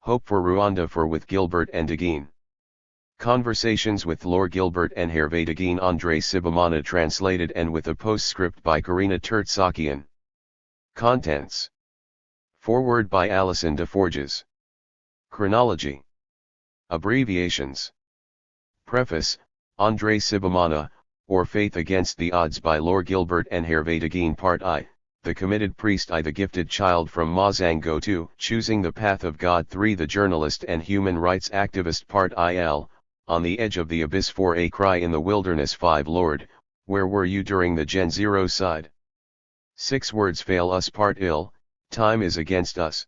Hope for Rwanda for with Gilbert and Deguine. Conversations with Lord Gilbert and Hervé Deguine. André Sibomana translated and with a postscript by Karina Tertsakian. Contents. Foreword by Alison Deforges. Chronology. Abbreviations. Preface, André Sibomana, or Faith Against the Odds by Lord Gilbert and Hervé Deguine. Part I, The Committed Priest. I, the Gifted Child from Mozango. 2, Choosing the Path of God. 3, The Journalist and Human Rights Activist. Part IL, On the Edge of the Abyss. 4, A Cry in the Wilderness. 5, Lord, where were you during the Gen Zero-cide? 6, Words Fail Us. Part IL, Time is Against Us.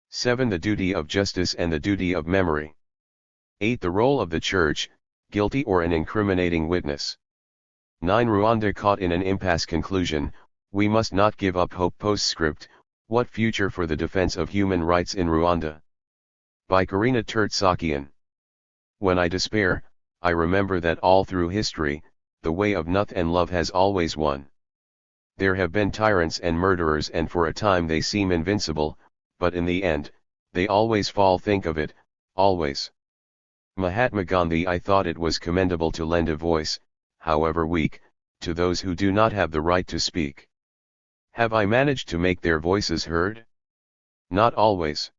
7, The Duty of Justice and the Duty of Memory. 8, The Role of the Church, Guilty or an Incriminating Witness. 9, Rwanda Caught in an Impasse. Conclusion, We Must Not Give Up Hope. Postscript, What Future for the Defense of Human Rights in Rwanda? By Karina Tertsakian. When I despair, I remember that all through history, the way of Nuth and love has always won. There have been tyrants and murderers, and for a time they seem invincible, but in the end, they always fall. Think of it, always. Mahatma Gandhi. I thought it was commendable to lend a voice, however weak, to those who do not have the right to speak. Have I managed to make their voices heard? Not always.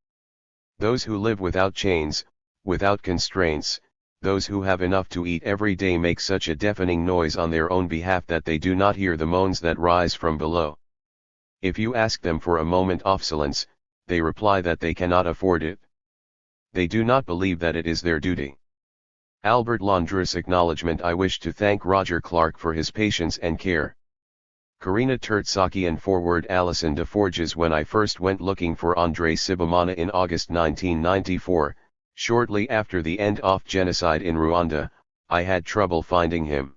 Those who live without chains, without constraints, those who have enough to eat every day make such a deafening noise on their own behalf that they do not hear the moans that rise from below. If you ask them for a moment of silence, they reply that they cannot afford it. They do not believe that it is their duty. Albert Laundress. Acknowledgement. I wish to thank Roger Clark for his patience and care. Karina Tertsakian. Forward. Alison Deforges. When I first went looking for André Sibomana in August 1994, shortly after the end of genocide in Rwanda, I had trouble finding him.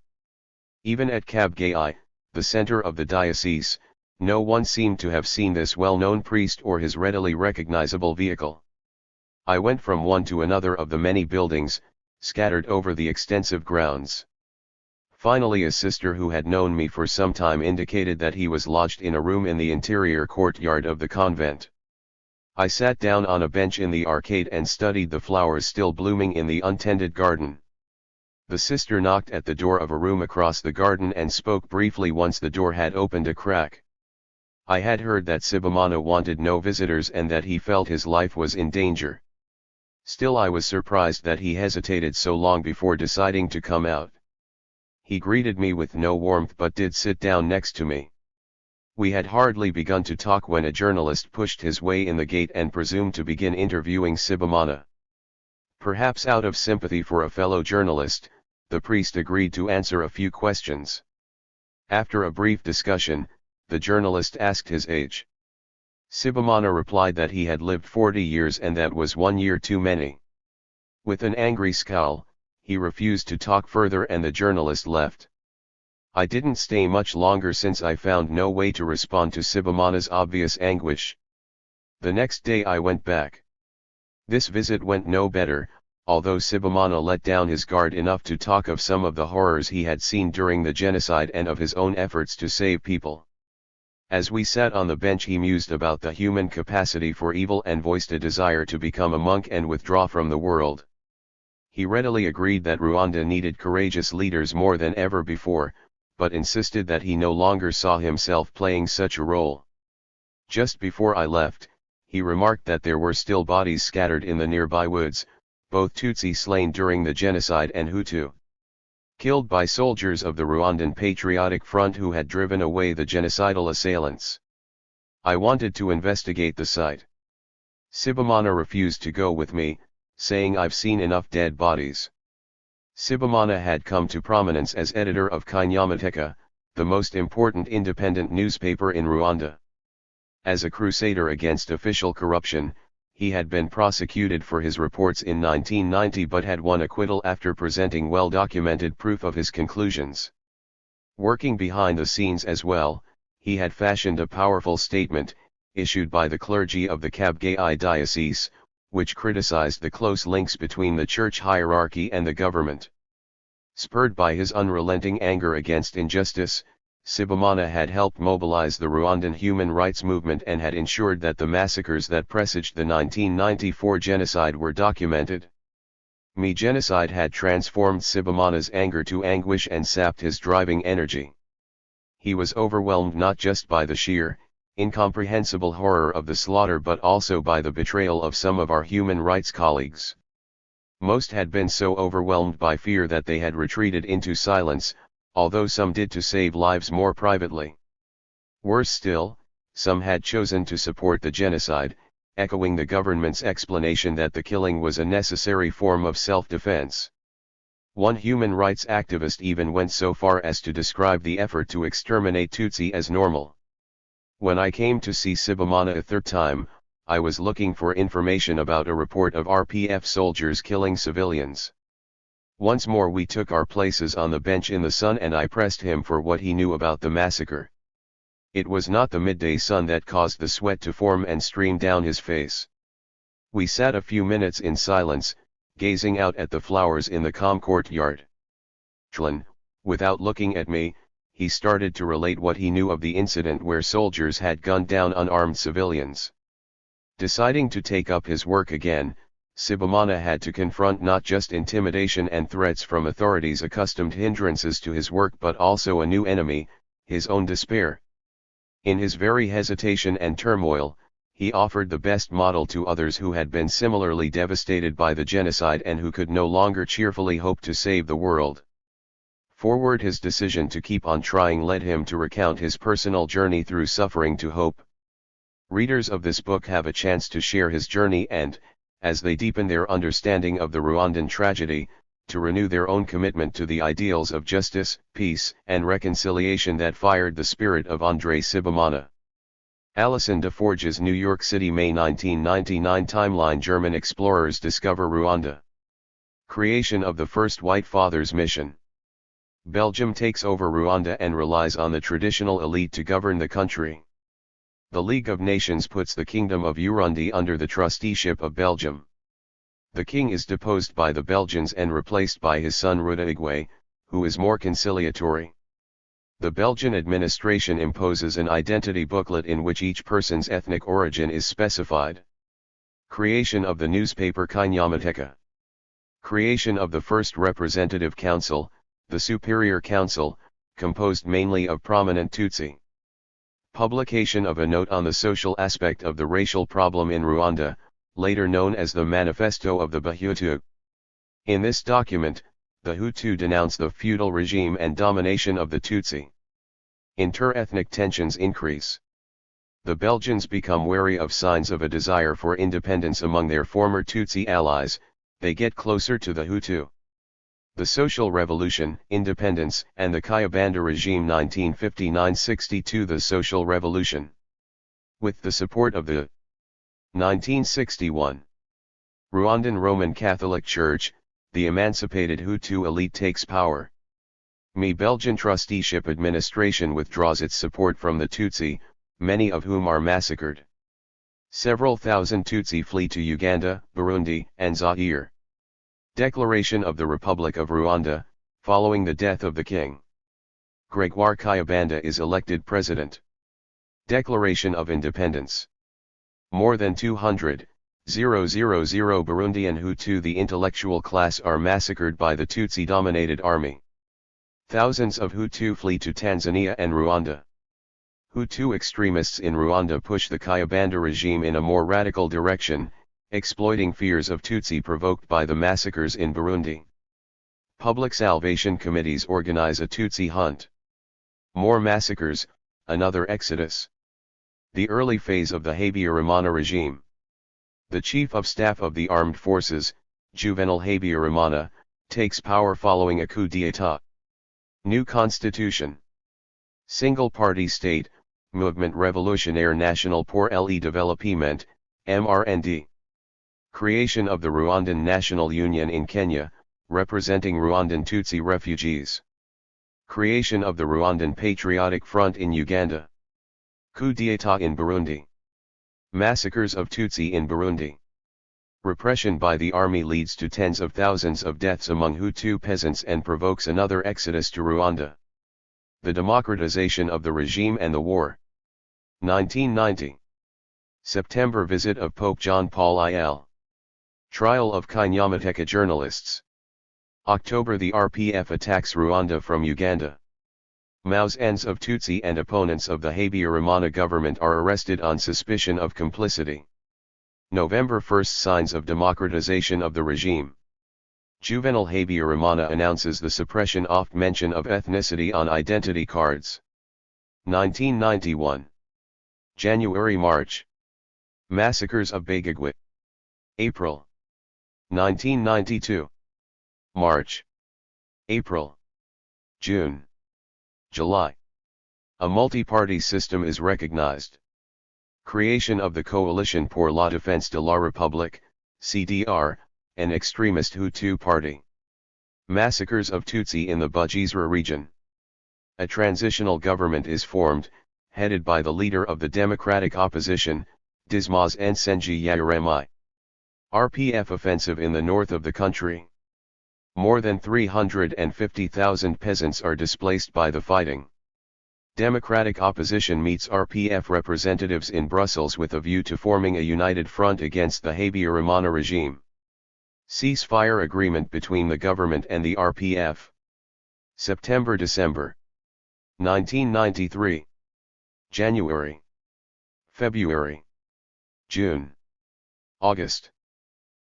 Even at Kabgayi, the center of the diocese, no one seemed to have seen this well-known priest or his readily recognizable vehicle. I went from one to another of the many buildings, scattered over the extensive grounds. Finally, a sister who had known me for some time indicated that he was lodged in a room in the interior courtyard of the convent. I sat down on a bench in the arcade and studied the flowers still blooming in the untended garden. The sister knocked at the door of a room across the garden and spoke briefly once the door had opened a crack. I had heard that Sibomana wanted no visitors and that he felt his life was in danger. Still, I was surprised that he hesitated so long before deciding to come out. He greeted me with no warmth but did sit down next to me. We had hardly begun to talk when a journalist pushed his way in the gate and presumed to begin interviewing Sibomana. Perhaps out of sympathy for a fellow journalist, the priest agreed to answer a few questions. After a brief discussion, the journalist asked his age. Sibomana replied that he had lived 40 years and that was 1 year too many. With an angry scowl, he refused to talk further and the journalist left. I didn't stay much longer since I found no way to respond to Sibomana's obvious anguish. The next day I went back. This visit went no better, although Sibomana let down his guard enough to talk of some of the horrors he had seen during the genocide and of his own efforts to save people. As we sat on the bench, he mused about the human capacity for evil and voiced a desire to become a monk and withdraw from the world. He readily agreed that Rwanda needed courageous leaders more than ever before, but insisted that he no longer saw himself playing such a role. Just before I left, he remarked that there were still bodies scattered in the nearby woods, both Tutsi slain during the genocide and Hutu killed by soldiers of the Rwandan Patriotic Front who had driven away the genocidal assailants. I wanted to investigate the site. Sibomana refused to go with me, saying I've seen enough dead bodies. Sibomana had come to prominence as editor of Kinyamateka, the most important independent newspaper in Rwanda. As a crusader against official corruption, he had been prosecuted for his reports in 1990 but had won acquittal after presenting well-documented proof of his conclusions. Working behind the scenes as well, he had fashioned a powerful statement, issued by the clergy of the Kabgayi diocese, which criticized the close links between the church hierarchy and the government. Spurred by his unrelenting anger against injustice, Sibomana had helped mobilize the Rwandan human rights movement and had ensured that the massacres that presaged the 1994 genocide were documented. Genocide had transformed Sibomana's anger to anguish and sapped his driving energy. He was overwhelmed not just by the sheer, incomprehensible horror of the slaughter but also by the betrayal of some of our human rights colleagues. Most had been so overwhelmed by fear that they had retreated into silence, although some did to save lives more privately. Worse still, some had chosen to support the genocide, echoing the government's explanation that the killing was a necessary form of self-defense. One human rights activist even went so far as to describe the effort to exterminate Tutsi as normal. When I came to see Sibomana a third time, I was looking for information about a report of RPF soldiers killing civilians. Once more we took our places on the bench in the sun and I pressed him for what he knew about the massacre. It was not the midday sun that caused the sweat to form and stream down his face. We sat a few minutes in silence, gazing out at the flowers in the calm courtyard. Without looking at me, he started to relate what he knew of the incident where soldiers had gunned down unarmed civilians. Deciding to take up his work again, Sibomana had to confront not just intimidation and threats from authorities accustomed hindrances to his work but also a new enemy, his own despair. In his very hesitation and turmoil, he offered the best model to others who had been similarly devastated by the genocide and who could no longer cheerfully hope to save the world. Forward, his decision to keep on trying led him to recount his personal journey through suffering to hope. Readers of this book have a chance to share his journey and, as they deepen their understanding of the Rwandan tragedy, to renew their own commitment to the ideals of justice, peace, and reconciliation that fired the spirit of André Sibomana. Alison DeForge's New York City, May 1999 timeline. German explorers discover Rwanda. Creation of the first White Fathers mission. Belgium takes over Rwanda and relies on the traditional elite to govern the country. The League of Nations puts the Kingdom of Urundi under the trusteeship of Belgium. The king is deposed by the Belgians and replaced by his son Rudolph, who is more conciliatory. The Belgian administration imposes an identity booklet in which each person's ethnic origin is specified. Creation of the newspaper Kinyamateka. Creation of the first representative council, the Superior Council, composed mainly of prominent Tutsi. Publication of a note on the social aspect of the racial problem in Rwanda, later known as the Manifesto of the Bahutu. In this document, the Hutu denounce the feudal regime and domination of the Tutsi. Inter-ethnic tensions increase. The Belgians become wary of signs of a desire for independence among their former Tutsi allies, they get closer to the Hutu. The Social Revolution, Independence, and the Kayibanda regime 1959–62. The Social Revolution. With the support of the 1961 Rwandan Roman Catholic Church, the emancipated Hutu elite takes power. Belgian trusteeship administration withdraws its support from the Tutsi, many of whom are massacred. Several thousand Tutsi flee to Uganda, Burundi, and Zaire. Declaration of the Republic of Rwanda, following the death of the king. Gregoire Kayibanda is elected president. Declaration of Independence. More than 200,000 Burundian Hutu, the intellectual class, are massacred by the Tutsi-dominated army. Thousands of Hutu flee to Tanzania and Rwanda. Hutu extremists in Rwanda push the Kayibanda regime in a more radical direction, exploiting fears of Tutsi provoked by the massacres in Burundi. Public salvation committees organize a Tutsi hunt. More massacres, another exodus. The early phase of the Habyarimana regime. The Chief of Staff of the Armed Forces, Juvenal Habyarimana, takes power following a coup d'état. New Constitution. Single-party state, Mouvement Révolutionnaire National pour le Développement, MRND. Creation of the Rwandan National Union in Kenya, representing Rwandan Tutsi refugees. Creation of the Rwandan Patriotic Front in Uganda. Coup d'état in Burundi. Massacres of Tutsi in Burundi. Repression by the army leads to tens of thousands of deaths among Hutu peasants and provokes another exodus to Rwanda. The democratization of the regime and the war. 1990. September visit of Pope John Paul IL. Trial of Kinyamateka journalists. October the RPF attacks Rwanda from Uganda. Mao's ends of Tutsi and opponents of the Habyarimana government are arrested on suspicion of complicity. November 1 signs of democratization of the regime. Juvenile Habyarimana announces the suppression of mention of ethnicity on identity cards. 1991. January-March. Massacres of Begagwe. April. 1992. March. April. June. July. A multi-party system is recognized. Creation of the Coalition pour la Défense de la République, CDR, an extremist Hutu party. Massacres of Tutsi in the Bugesera region. A transitional government is formed, headed by the leader of the democratic opposition, Dismas Nsengiyaremye. RPF offensive in the north of the country. More than 350,000 peasants are displaced by the fighting. Democratic opposition meets RPF representatives in Brussels with a view to forming a united front against the Habyarimana regime. Ceasefire agreement between the government and the RPF. September-December. 1993. January. February. June. August.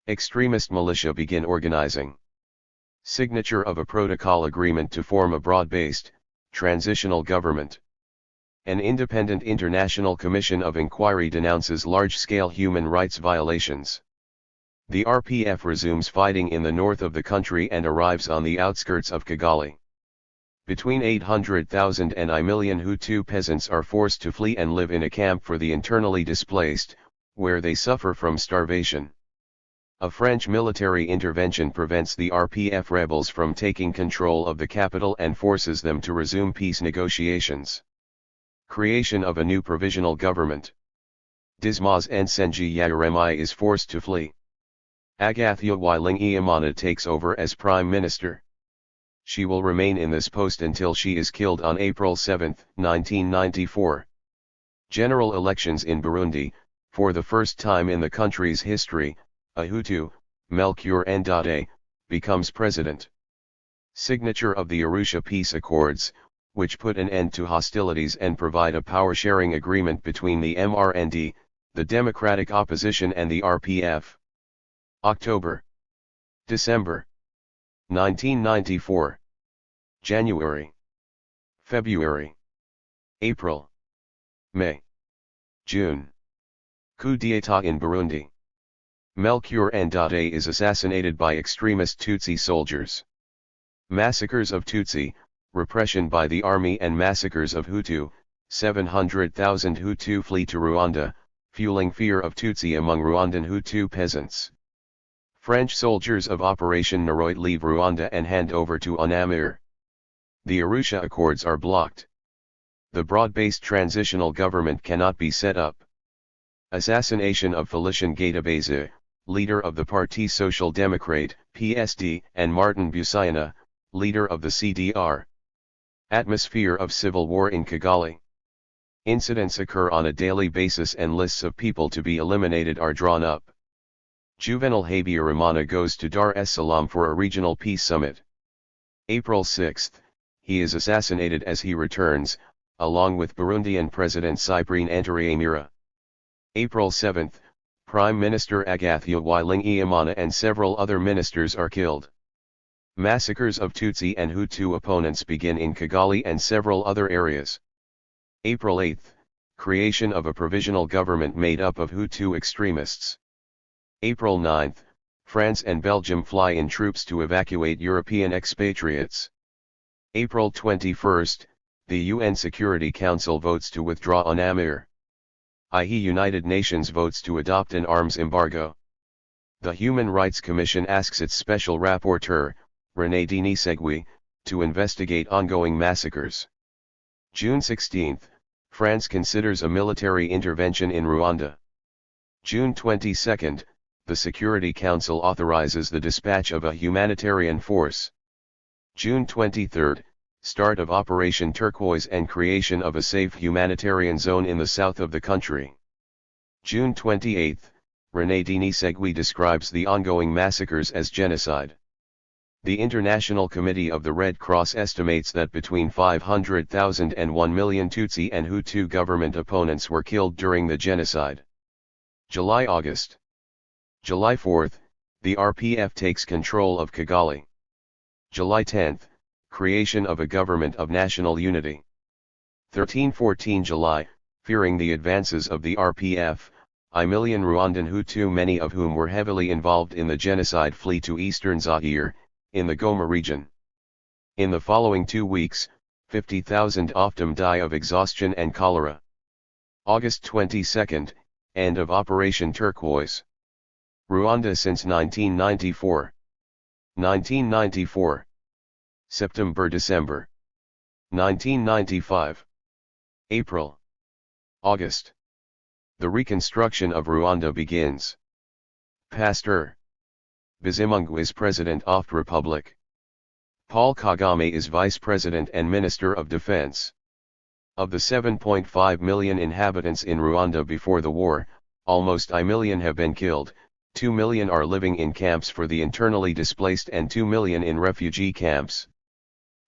Extremist militia begin organizing. Signature of a protocol agreement to form a broad-based, transitional government. An independent international commission of inquiry denounces large-scale human rights violations. The RPF resumes fighting in the north of the country and arrives on the outskirts of Kigali. Between 800,000 and 1 million Hutu peasants are forced to flee and live in a camp for the internally displaced, where they suffer from starvation. A French military intervention prevents the RPF rebels from taking control of the capital and forces them to resume peace negotiations. Creation of a new provisional government. Dismas Nsengiyaremye is forced to flee. Agathia Uwilingiyimana takes over as Prime Minister. She will remain in this post until she is killed on April 7, 1994. General elections in Burundi. For the first time in the country's history, a Hutu, Melchior Ndadaye, becomes president. Signature of the Arusha Peace Accords, which put an end to hostilities and provide a power-sharing agreement between the MRND, the Democratic Opposition and the RPF. October. December. 1994. January. February. April. May. June. Coup d'état in Burundi. Melchior Ndadaye is assassinated by extremist Tutsi soldiers. Massacres of Tutsi, repression by the army and massacres of Hutu. 700,000 Hutu flee to Rwanda, fueling fear of Tutsi among Rwandan Hutu peasants. French soldiers of Operation Naroit leave Rwanda and hand over to UNAMIR. The Arusha Accords are blocked. The broad-based transitional government cannot be set up. Assassination of Félicien Gaitabeza, leader of the Parti Social Démocrate, PSD, and Martin Busayana, leader of the CDR. Atmosphere of civil war in Kigali. Incidents occur on a daily basis and lists of people to be eliminated are drawn up. Juvenile Habyarimana goes to Dar es Salaam for a regional peace summit. April 6, he is assassinated as he returns, along with Burundian President Cyprien Ntaryamira. April 7, Prime Minister Agathia Uwilingiyimana and several other ministers are killed. Massacres of Tutsi and Hutu opponents begin in Kigali and several other areas. April 8, creation of a provisional government made up of Hutu extremists. April 9, France and Belgium fly in troops to evacuate European expatriates. April 21, the UN Security Council votes to withdraw UNAMIR. i.e. United Nations votes to adopt an arms embargo. The Human Rights Commission asks its special rapporteur, René Denisegui, to investigate ongoing massacres. June 16, France considers a military intervention in Rwanda. June 22, the Security Council authorizes the dispatch of a humanitarian force. June 23, Start of Operation Turquoise and creation of a safe humanitarian zone in the south of the country. June 28, René Denis-Segui describes the ongoing massacres as genocide. The International Committee of the Red Cross estimates that between 500,000 and 1 million Tutsi and Hutu government opponents were killed during the genocide. July-August. July 4, the RPF takes control of Kigali. July 10, creation of a government of national unity. 13-14 July, fearing the advances of the RPF, a million Rwandan Hutu, many of whom were heavily involved in the genocide, flee to eastern Zaire, in the Goma region. In the following 2 weeks, 50,000 often die of exhaustion and cholera. August 22, end of Operation Turquoise. Rwanda since 1994. 1994. September-December. 1995. April. August. The reconstruction of Rwanda begins. Pasteur Bizimungu is President of the Republic. Paul Kagame is Vice President and Minister of Defense. Of the 7.5 million inhabitants in Rwanda before the war, almost a million have been killed, 2 million are living in camps for the internally displaced and 2 million in refugee camps.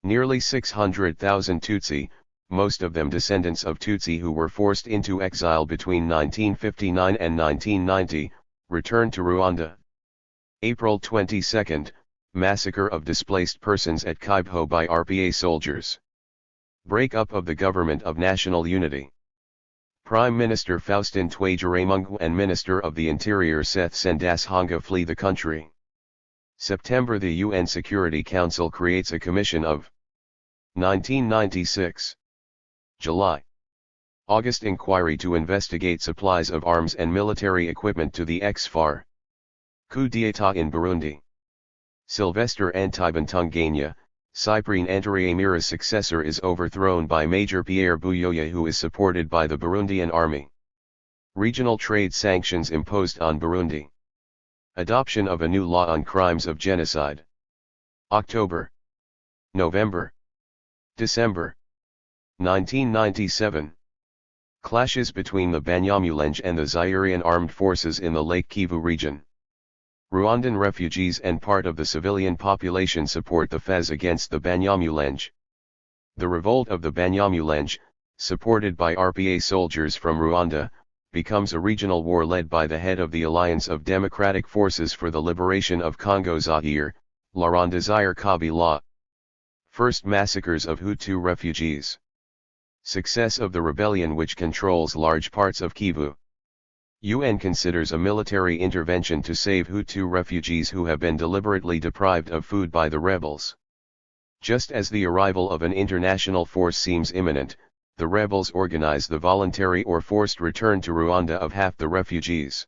Nearly 600,000 Tutsi, most of them descendants of Tutsi who were forced into exile between 1959 and 1990, returned to Rwanda. April 22, massacre of displaced persons at Kibho by RPA soldiers. Breakup of the Government of National Unity. Prime Minister Faustin Twagiramungu and Minister of the Interior Seth Sendashonga flee the country. September, the UN Security Council creates a commission of 1996. July. August, inquiry to investigate supplies of arms and military equipment to the ex-FAR. Coup d'état in Burundi. Sylvester Ntibantunganya, Cyprien Ntaryamira's successor, is overthrown by Major Pierre Buyoya, who is supported by the Burundian army. Regional trade sanctions imposed on Burundi. Adoption of a new law on crimes of genocide. October. November. December. 1997. Clashes between the Banyamulenge and the Zairean armed forces in the Lake Kivu region. Rwandan refugees and part of the civilian population support the FES against the Banyamulenge. The revolt of the Banyamulenge, supported by RPA soldiers from Rwanda, becomes a regional war led by the head of the Alliance of Democratic Forces for the Liberation of Congo Zaire, Laurent Desire Kabila. First massacres of Hutu refugees. Success of the rebellion, which controls large parts of Kivu. UN considers a military intervention to save Hutu refugees who have been deliberately deprived of food by the rebels. Just as the arrival of an international force seems imminent, the rebels organize the voluntary or forced return to Rwanda of half the refugees.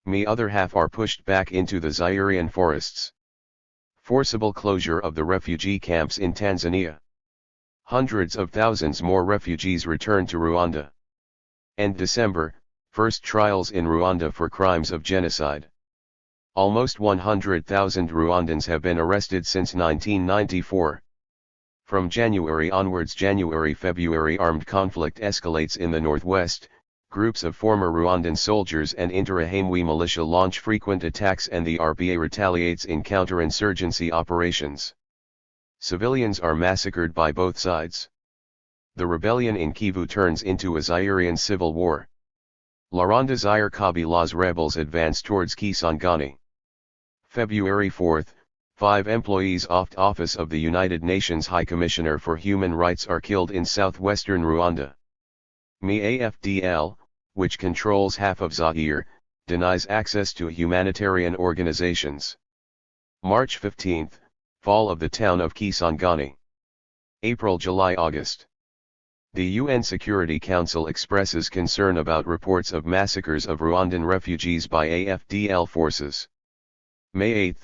The other half are pushed back into the Zairean forests. Forcible closure of the refugee camps in Tanzania. Hundreds of thousands more refugees return to Rwanda. End December, first trials in Rwanda for crimes of genocide. Almost 100,000 Rwandans have been arrested since 1994. From January onwards, January-February, armed conflict escalates in the northwest. Groups of former Rwandan soldiers and Interahamwe militia launch frequent attacks and the RPA retaliates in counterinsurgency operations. Civilians are massacred by both sides. The rebellion in Kivu turns into a Zairean civil war. Laurent Desire Kabila's rebels advance towards Kisangani. February 4, 5 employees of the Office of the United Nations High Commissioner for Human Rights are killed in southwestern Rwanda. AFDL, which controls half of Zaire, denies access to humanitarian organizations. March 15, fall of the town of Kisangani. April, July, August. The UN Security Council expresses concern about reports of massacres of Rwandan refugees by AFDL forces. May 8,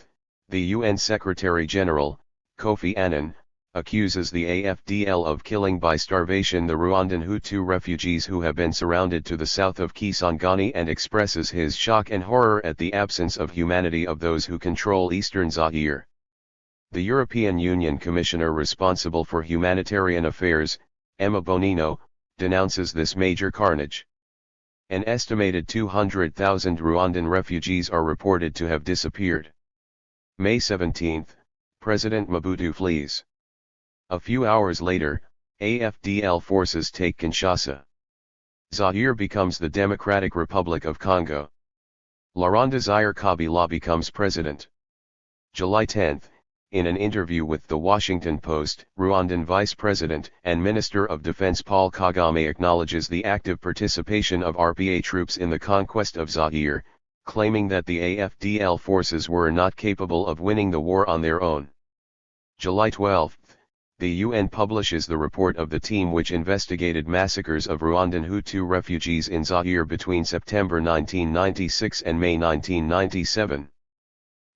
the UN Secretary-General, Kofi Annan, accuses the AFDL of killing by starvation the Rwandan Hutu refugees who have been surrounded to the south of Kisangani and expresses his shock and horror at the absence of humanity of those who control eastern Zaire. The European Union Commissioner responsible for humanitarian affairs, Emma Bonino, denounces this major carnage. An estimated 200,000 Rwandan refugees are reported to have disappeared. May 17, President Mobutu flees. A few hours later, AFDL forces take Kinshasa. Zaire becomes the Democratic Republic of Congo. Laurent Desire Kabila becomes president. July 10, in an interview with The Washington Post, Rwandan Vice President and Minister of Defense Paul Kagame acknowledges the active participation of RPA troops in the conquest of Zaire, claiming that the AFDL forces were not capable of winning the war on their own. July 12, the UN publishes the report of the team which investigated massacres of Rwandan Hutu refugees in Zaire between September 1996 and May 1997.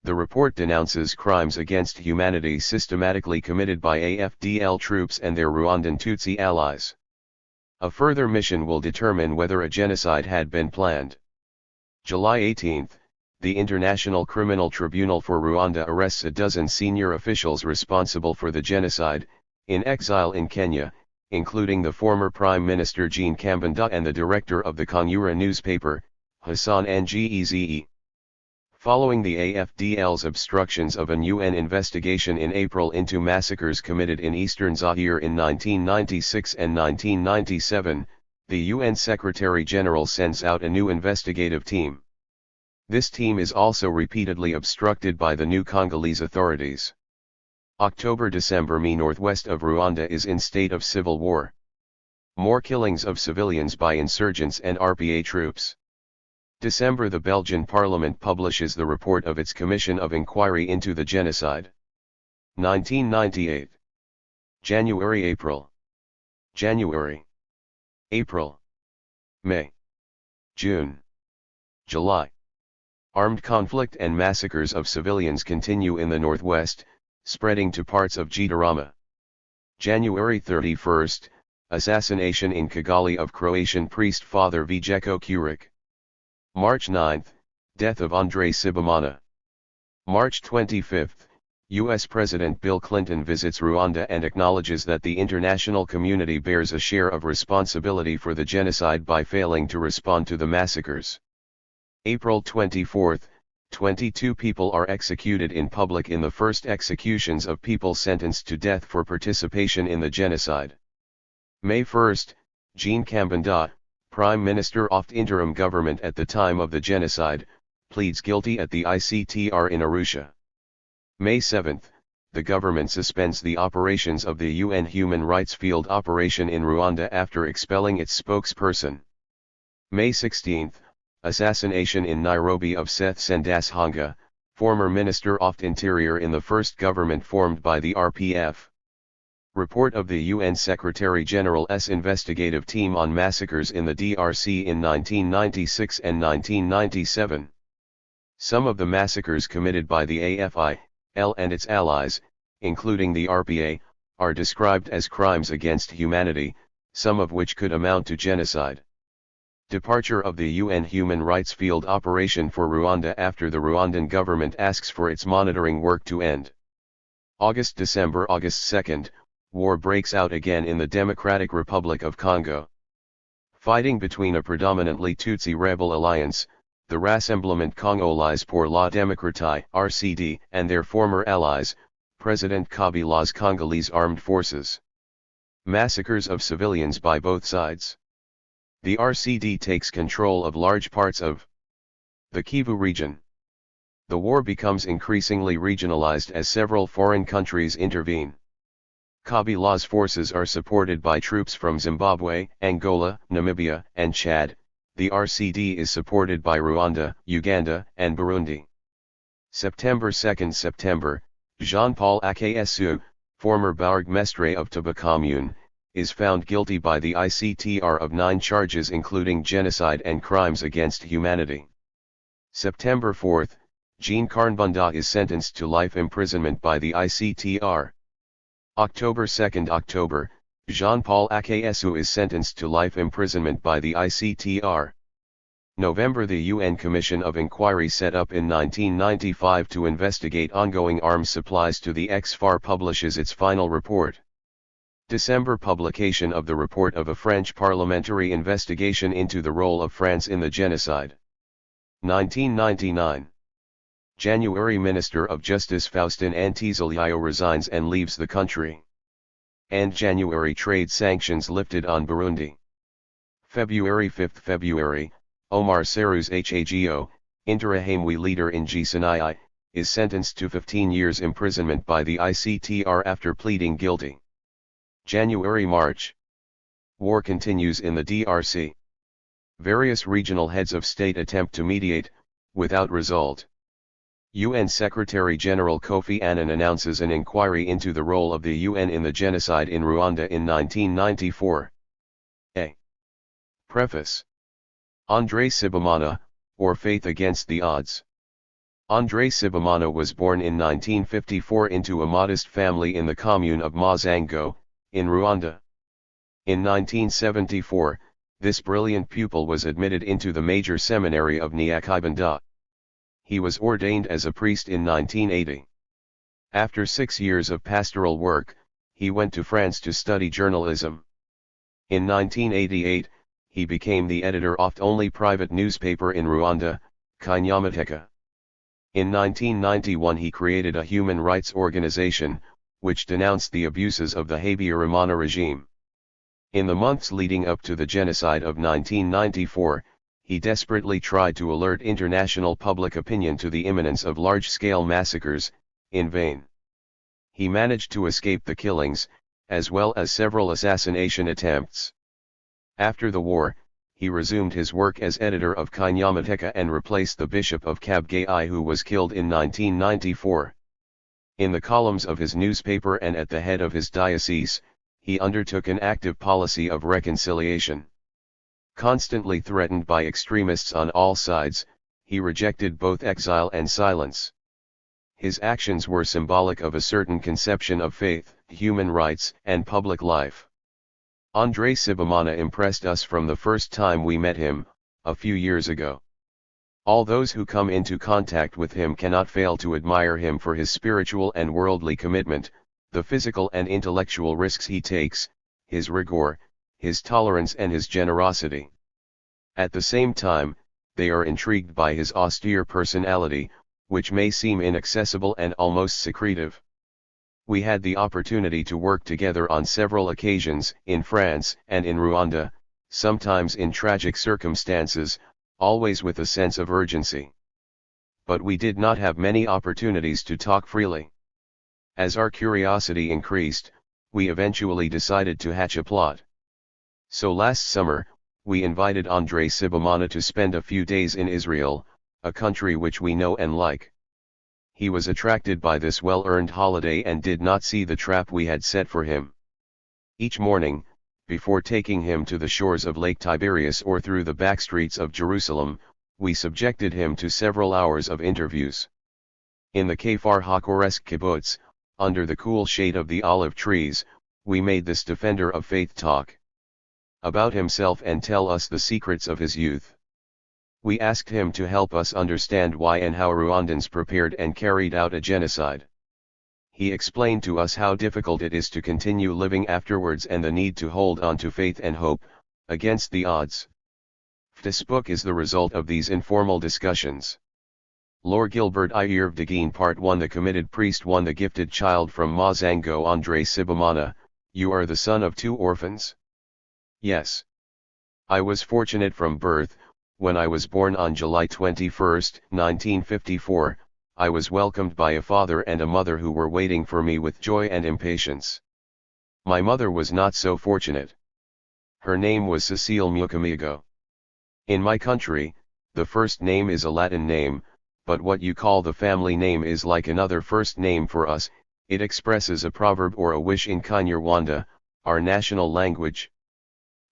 The report denounces crimes against humanity systematically committed by AFDL troops and their Rwandan Tutsi allies. A further mission will determine whether a genocide had been planned. July 18, the International Criminal Tribunal for Rwanda arrests a dozen senior officials responsible for the genocide, in exile in Kenya, including the former Prime Minister Jean Kambanda and the director of the Kongura newspaper, Hassan Ngeze. Following the AFDL's obstructions of an UN investigation in April into massacres committed in eastern Zaire in 1996 and 1997, the UN Secretary-General sends out a new investigative team. This team is also repeatedly obstructed by the new Congolese authorities. October-December northwest of Rwanda is in state of civil war. More killings of civilians by insurgents and RPA troops. December, the Belgian Parliament publishes the report of its Commission of Inquiry into the Genocide. 1998. January-April. January. April. May. June. July. Armed conflict and massacres of civilians continue in the northwest, spreading to parts of Gitarama. January 31, assassination in Kigali of Croatian priest Father Vjeko Kuric. March 9, death of Andrei Sibomana. March 25, U.S. President Bill Clinton visits Rwanda and acknowledges that the international community bears a share of responsibility for the genocide by failing to respond to the massacres. April 24, 22 people are executed in public in the first executions of people sentenced to death for participation in the genocide. May 1, Jean Kambanda, Prime Minister of interim government at the time of the genocide, pleads guilty at the ICTR in Arusha. May 7, the government suspends the operations of the UN Human Rights Field Operation in Rwanda after expelling its spokesperson. May 16, assassination in Nairobi of Seth Sendashonga, former Minister of Interior in the first government formed by the RPF. Report of the UN Secretary-General's investigative team on massacres in the DRC in 1996 and 1997. Some of the massacres committed by the AFI-L and its allies, including the RPA, are described as crimes against humanity, some of which could amount to genocide. Departure of the UN Human Rights Field Operation for Rwanda after the Rwandan government asks for its monitoring work to end. August-December. August 2, war breaks out again in the Democratic Republic of Congo. Fighting between a predominantly Tutsi rebel alliance, the Rassemblement Congolais pour la Démocratie (RCD), and their former allies, President Kabila's Congolese armed forces. Massacres of civilians by both sides. The RCD takes control of large parts of the Kivu region. The war becomes increasingly regionalized as several foreign countries intervene. Kabila's forces are supported by troops from Zimbabwe, Angola, Namibia, and Chad. The RCD is supported by Rwanda, Uganda, and Burundi. September 2, Jean-Paul Akayesu, former Bourgmestre of Taba Commune, is found guilty by the ICTR of 9 charges including genocide and crimes against humanity. September 4, Jean Kambanda is sentenced to life imprisonment by the ICTR. October 2, Jean-Paul Akayesu is sentenced to life imprisonment by the ICTR. November, the UN Commission of Inquiry set up in 1995 to investigate ongoing arms supplies to the ex-FAR publishes its final report. December, publication of the report of a French parliamentary investigation into the role of France in the genocide. 1999. January, Minister of Justice Faustin Antiziliayo resigns and leaves the country. And January, trade sanctions lifted on Burundi. February 5, February, Omar Serous Hago, Interahamwe leader in Gisenyi, is sentenced to 15 years imprisonment by the ICTR after pleading guilty. January, March. War continues in the DRC. Various regional heads of state attempt to mediate, without result. UN Secretary-General Kofi Annan announces an inquiry into the role of the UN in the genocide in Rwanda in 1994. A. Preface. André Sibomana, or Faith Against the Odds. André Sibomana was born in 1954 into a modest family in the commune of Mazango, in Rwanda. In 1974, this brilliant pupil was admitted into the major seminary of Nyakibanda. He was ordained as a priest in 1980. After 6 years of pastoral work, he went to France to study journalism. In 1988, he became the editor of the only private newspaper in Rwanda, Kinyamateka. In 1991 he created a human rights organization, which denounced the abuses of the Habyarimana regime. In the months leading up to the genocide of 1994, he desperately tried to alert international public opinion to the imminence of large-scale massacres, in vain. He managed to escape the killings, as well as several assassination attempts. After the war, he resumed his work as editor of Kinyamateka and replaced the Bishop of Kabgayi, who was killed in 1994. In the columns of his newspaper and at the head of his diocese, he undertook an active policy of reconciliation. Constantly threatened by extremists on all sides, he rejected both exile and silence. His actions were symbolic of a certain conception of faith, human rights, and public life. André Sibomana impressed us from the first time we met him, a few years ago. All those who come into contact with him cannot fail to admire him for his spiritual and worldly commitment, the physical and intellectual risks he takes, his rigor, his tolerance and his generosity. At the same time, they are intrigued by his austere personality, which may seem inaccessible and almost secretive. We had the opportunity to work together on several occasions, in France and in Rwanda, sometimes in tragic circumstances, always with a sense of urgency. But we did not have many opportunities to talk freely. As our curiosity increased, we eventually decided to hatch a plot. So last summer, we invited André Sibomana to spend a few days in Israel, a country which we know and like. He was attracted by this well-earned holiday and did not see the trap we had set for him. Each morning, before taking him to the shores of Lake Tiberias or through the back streets of Jerusalem, we subjected him to several hours of interviews. In the Kfar HaKoresk kibbutz, under the cool shade of the olive trees, we made this defender of faith talk about himself and tell us the secrets of his youth. We asked him to help us understand why and how Rwandans prepared and carried out a genocide. He explained to us how difficult it is to continue living afterwards and the need to hold on to faith and hope, against the odds. This book is the result of these informal discussions. Lord Gilbert Irvdegeen Part 1. The committed priest 1. The gifted child from Mazango. André Sibomana, you are the son of 2 orphans? Yes. I was fortunate from birth. When I was born on July 21, 1954, I was welcomed by a father and a mother who were waiting for me with joy and impatience. My mother was not so fortunate. Her name was Cecile Mukamigo. In my country, the first name is a Latin name, but what you call the family name is like another first name for us. It expresses a proverb or a wish in Kinyarwanda, our national language.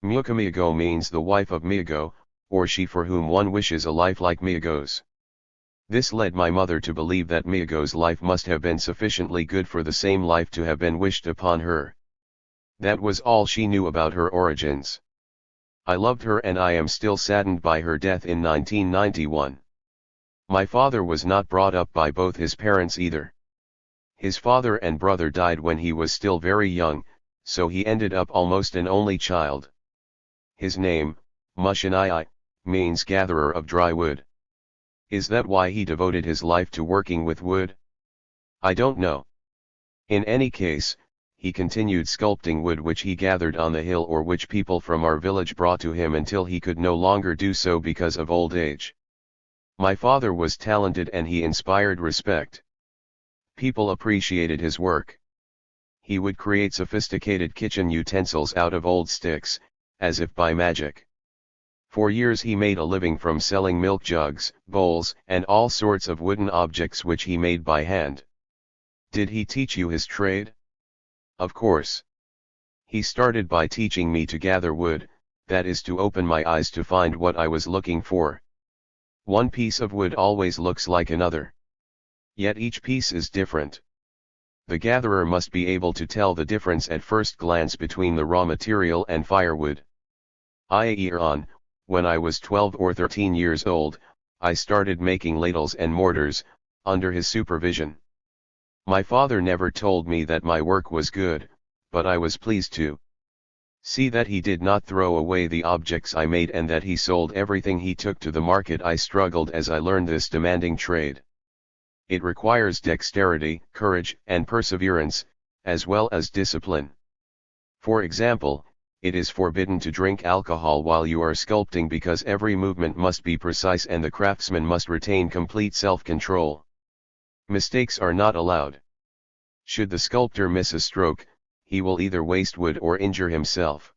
Mukamigo means the wife of Migo, or she for whom one wishes a life like Migo's. This led my mother to believe that Migo's life must have been sufficiently good for the same life to have been wished upon her. That was all she knew about her origins. I loved her and I am still saddened by her death in 1991. My father was not brought up by both his parents either. His father and brother died when he was still very young, so he ended up almost an only child. His name, Mushinai, means gatherer of dry wood. Is that why he devoted his life to working with wood? I don't know. In any case, he continued sculpting wood which he gathered on the hill or which people from our village brought to him until he could no longer do so because of old age. My father was talented and he inspired respect. People appreciated his work. He would create sophisticated kitchen utensils out of old sticks, as if by magic. For years he made a living from selling milk jugs, bowls, and all sorts of wooden objects which he made by hand. Did he teach you his trade? Of course. He started by teaching me to gather wood, that is to open my eyes to find what I was looking for. One piece of wood always looks like another. Yet each piece is different. The gatherer must be able to tell the difference at first glance between the raw material and firewood. When I was 12 or 13 years old, I started making ladles and mortars, under his supervision. My father never told me that my work was good, but I was pleased to see that he did not throw away the objects I made and that he sold everything he took to the market. I struggled as I learned this demanding trade. It requires dexterity, courage, and perseverance, as well as discipline. For example, it is forbidden to drink alcohol while you are sculpting because every movement must be precise and the craftsman must retain complete self-control. Mistakes are not allowed. Should the sculptor miss a stroke, he will either waste wood or injure himself.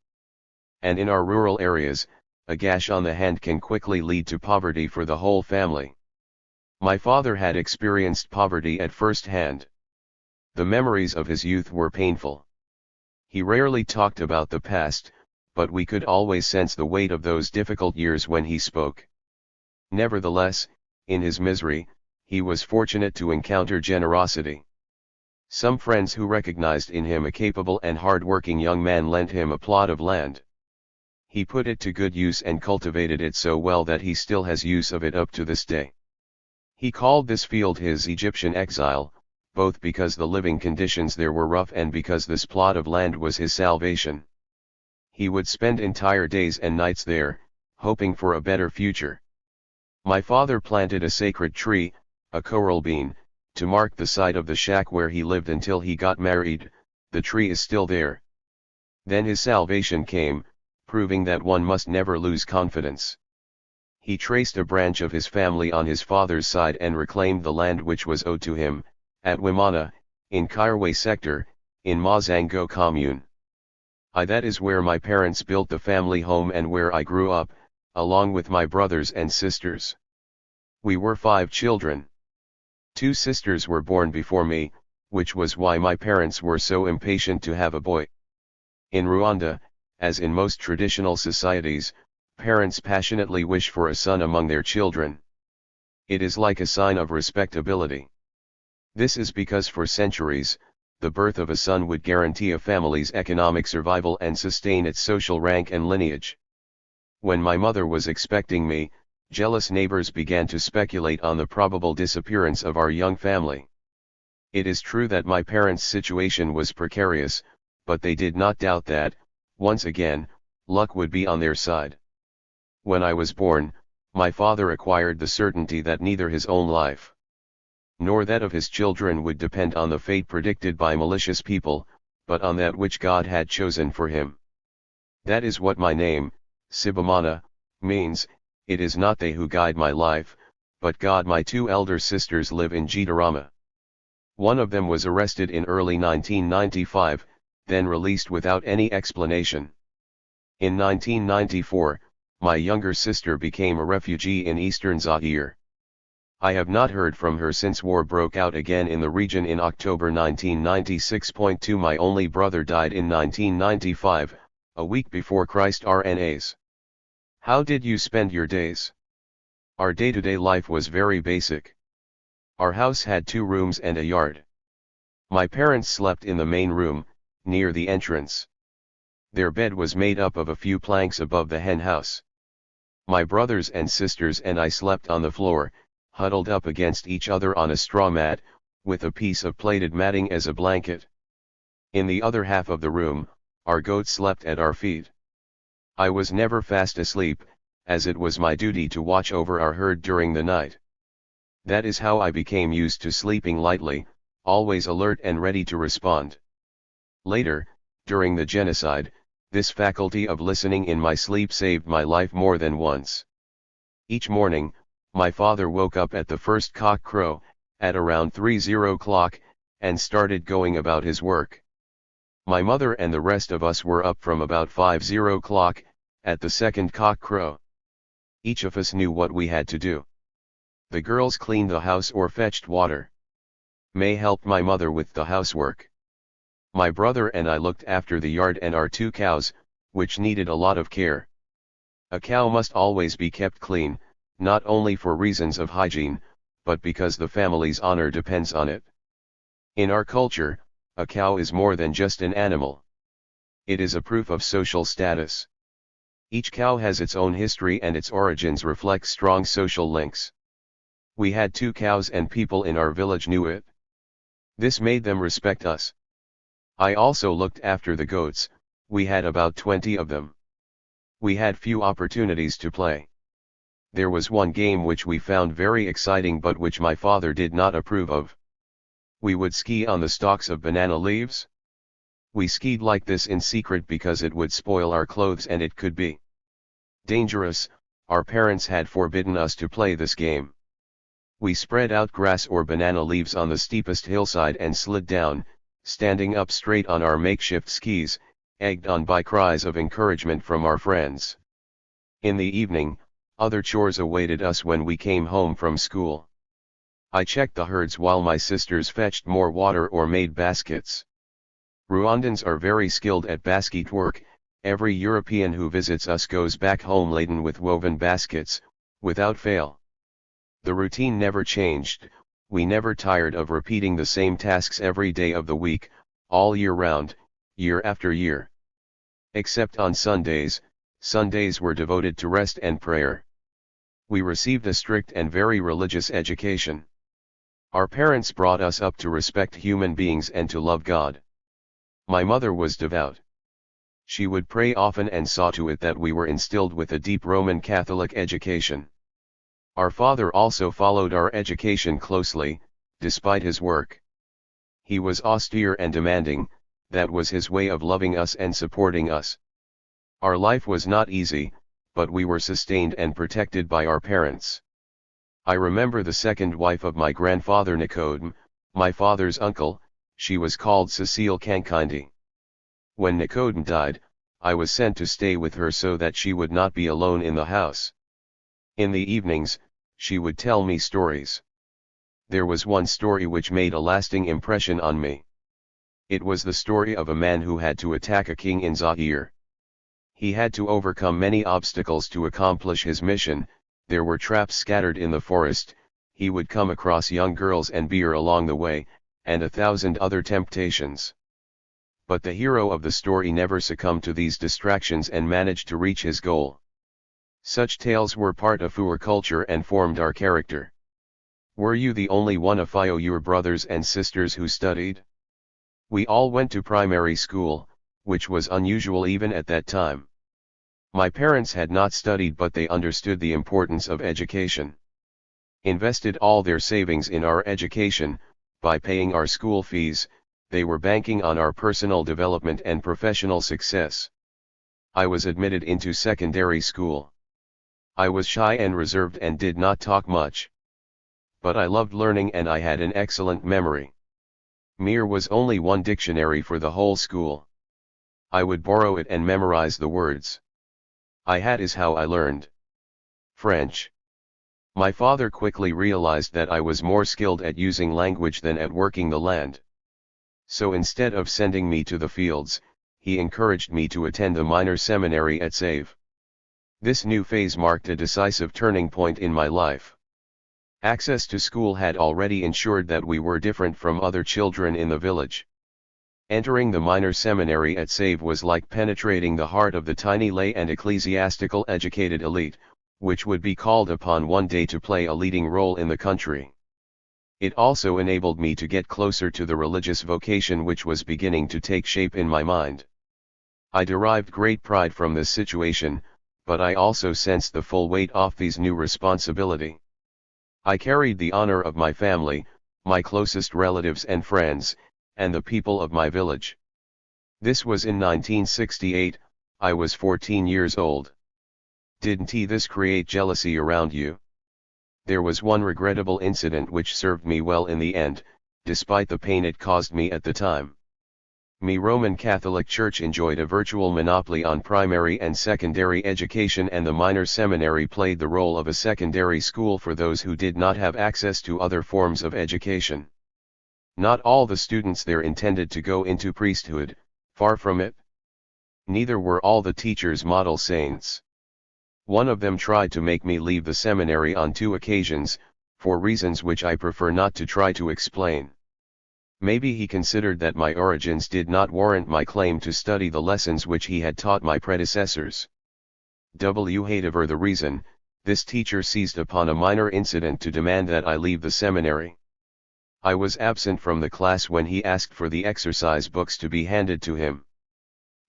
And in our rural areas, a gash on the hand can quickly lead to poverty for the whole family. My father had experienced poverty at first hand. The memories of his youth were painful. He rarely talked about the past, but we could always sense the weight of those difficult years when he spoke. Nevertheless, in his misery, he was fortunate to encounter generosity. Some friends who recognized in him a capable and hard-working young man lent him a plot of land. He put it to good use and cultivated it so well that he still has use of it up to this day. He called this field his Egyptian exile, both because the living conditions there were rough and because this plot of land was his salvation. He would spend entire days and nights there, hoping for a better future. My father planted a sacred tree, a coral bean, to mark the site of the shack where he lived until he got married. The tree is still there. Then his salvation came, proving that one must never lose confidence. He traced a branch of his family on his father's side and reclaimed the land which was owed to him, at Wimana, in Kairoué sector, in Mazango commune. That is where my parents built the family home and where I grew up, along with my brothers and sisters. We were 5 children. 2 sisters were born before me, which was why my parents were so impatient to have a boy. In Rwanda, as in most traditional societies, parents passionately wish for a son among their children. It is like a sign of respectability. This is because for centuries, the birth of a son would guarantee a family's economic survival and sustain its social rank and lineage. When my mother was expecting me, jealous neighbors began to speculate on the probable disappearance of our young family. It is true that my parents' situation was precarious, but they did not doubt that, once again, luck would be on their side. When I was born, my father acquired the certainty that neither his own life nor that of his children would depend on the fate predicted by malicious people, but on that which God had chosen for him. That is what my name, Sibomana, means. It is not they who guide my life, but God. My 2 elder sisters live in Gitarama. One of them was arrested in early 1995, then released without any explanation. In 1994, my younger sister became a refugee in eastern Zaire. I have not heard from her since war broke out again in the region in October 1996. 2 My only brother died in 1995, a week before Christ RNAs. How did you spend your days? Our day-to-day life was very basic. Our house had 2 rooms and a yard. My parents slept in the main room, near the entrance. Their bed was made up of a few planks above the hen house. My brothers and sisters and I slept on the floor, huddled up against each other on a straw mat, with a piece of plaited matting as a blanket. In the other half of the room, our goat slept at our feet. I was never fast asleep, as it was my duty to watch over our herd during the night. That is how I became used to sleeping lightly, always alert and ready to respond. Later, during the genocide, this faculty of listening in my sleep saved my life more than once. Each morning, my father woke up at the first cock crow, at around 3:00, and started going about his work. My mother and the rest of us were up from about 5:00, at the second cock crow. Each of us knew what we had to do. The girls cleaned the house or fetched water. May helped my mother with the housework. My brother and I looked after the yard and our 2 cows, which needed a lot of care. A cow must always be kept clean, not only for reasons of hygiene, but because the family's honor depends on it. In our culture, a cow is more than just an animal. It is a proof of social status. Each cow has its own history and its origins reflect strong social links. We had 2 cows and people in our village knew it. This made them respect us. I also looked after the goats, we had about 20 of them. We had few opportunities to play. There was one game which we found very exciting but which my father did not approve of. We would ski on the stalks of banana leaves. We skied like this in secret because it would spoil our clothes and it could be dangerous. Our parents had forbidden us to play this game. We spread out grass or banana leaves on the steepest hillside and slid down, standing up straight on our makeshift skis, egged on by cries of encouragement from our friends. In the evening, other chores awaited us when we came home from school. I checked the herds while my sisters fetched more water or made baskets. Rwandans are very skilled at basket work. Every European who visits us goes back home laden with woven baskets, without fail. The routine never changed, we never tired of repeating the same tasks every day of the week, all year round, year after year. Except on Sundays, Sundays were devoted to rest and prayer. We received a strict and very religious education. Our parents brought us up to respect human beings and to love God. My mother was devout. She would pray often and saw to it that we were instilled with a deep Roman Catholic education. Our father also followed our education closely, despite his work. He was austere and demanding, that was his way of loving us and supporting us. Our life was not easy, but we were sustained and protected by our parents. I remember the second wife of my grandfather Nicodem, my father's uncle, she was called Cecile Kankindi. When Nicodem died, I was sent to stay with her so that she would not be alone in the house. In the evenings, she would tell me stories. There was one story which made a lasting impression on me. It was the story of a man who had to attack a king in Zaire. He had to overcome many obstacles to accomplish his mission. There were traps scattered in the forest, he would come across young girls and beer along the way, and 1,000 other temptations. But the hero of the story never succumbed to these distractions and managed to reach his goal. Such tales were part of our culture and formed our character. Were you the only one of your brothers and sisters who studied? We all went to primary school, which was unusual even at that time. My parents had not studied but they understood the importance of education. Invested all their savings in our education, by paying our school fees, they were banking on our personal development and professional success. I was admitted into secondary school. I was shy and reserved and did not talk much. But I loved learning and I had an excellent memory. There was only one dictionary for the whole school. I would borrow it and memorize the words. I had is how I learned French. My father quickly realized that I was more skilled at using language than at working the land. So instead of sending me to the fields, he encouraged me to attend the minor seminary at Save. This new phase marked a decisive turning point in my life. Access to school had already ensured that we were different from other children in the village. Entering the minor seminary at Save was like penetrating the heart of the tiny lay and ecclesiastical educated elite, which would be called upon one day to play a leading role in the country. It also enabled me to get closer to the religious vocation which was beginning to take shape in my mind. I derived great pride from this situation, but I also sensed the full weight of this new responsibility. I carried the honor of my family, my closest relatives and friends, and the people of my village. This was in 1968, I was 14 years old. Didn't this create jealousy around you? There was one regrettable incident which served me well in the end, despite the pain it caused me at the time. My Roman Catholic Church enjoyed a virtual monopoly on primary and secondary education, and the minor seminary played the role of a secondary school for those who did not have access to other forms of education. Not all the students there intended to go into priesthood, far from it. Neither were all the teachers model saints. One of them tried to make me leave the seminary on 2 occasions, for reasons which I prefer not to try to explain. Maybe he considered that my origins did not warrant my claim to study the lessons which he had taught my predecessors. Whatever the reason, this teacher seized upon a minor incident to demand that I leave the seminary. I was absent from the class when he asked for the exercise books to be handed to him.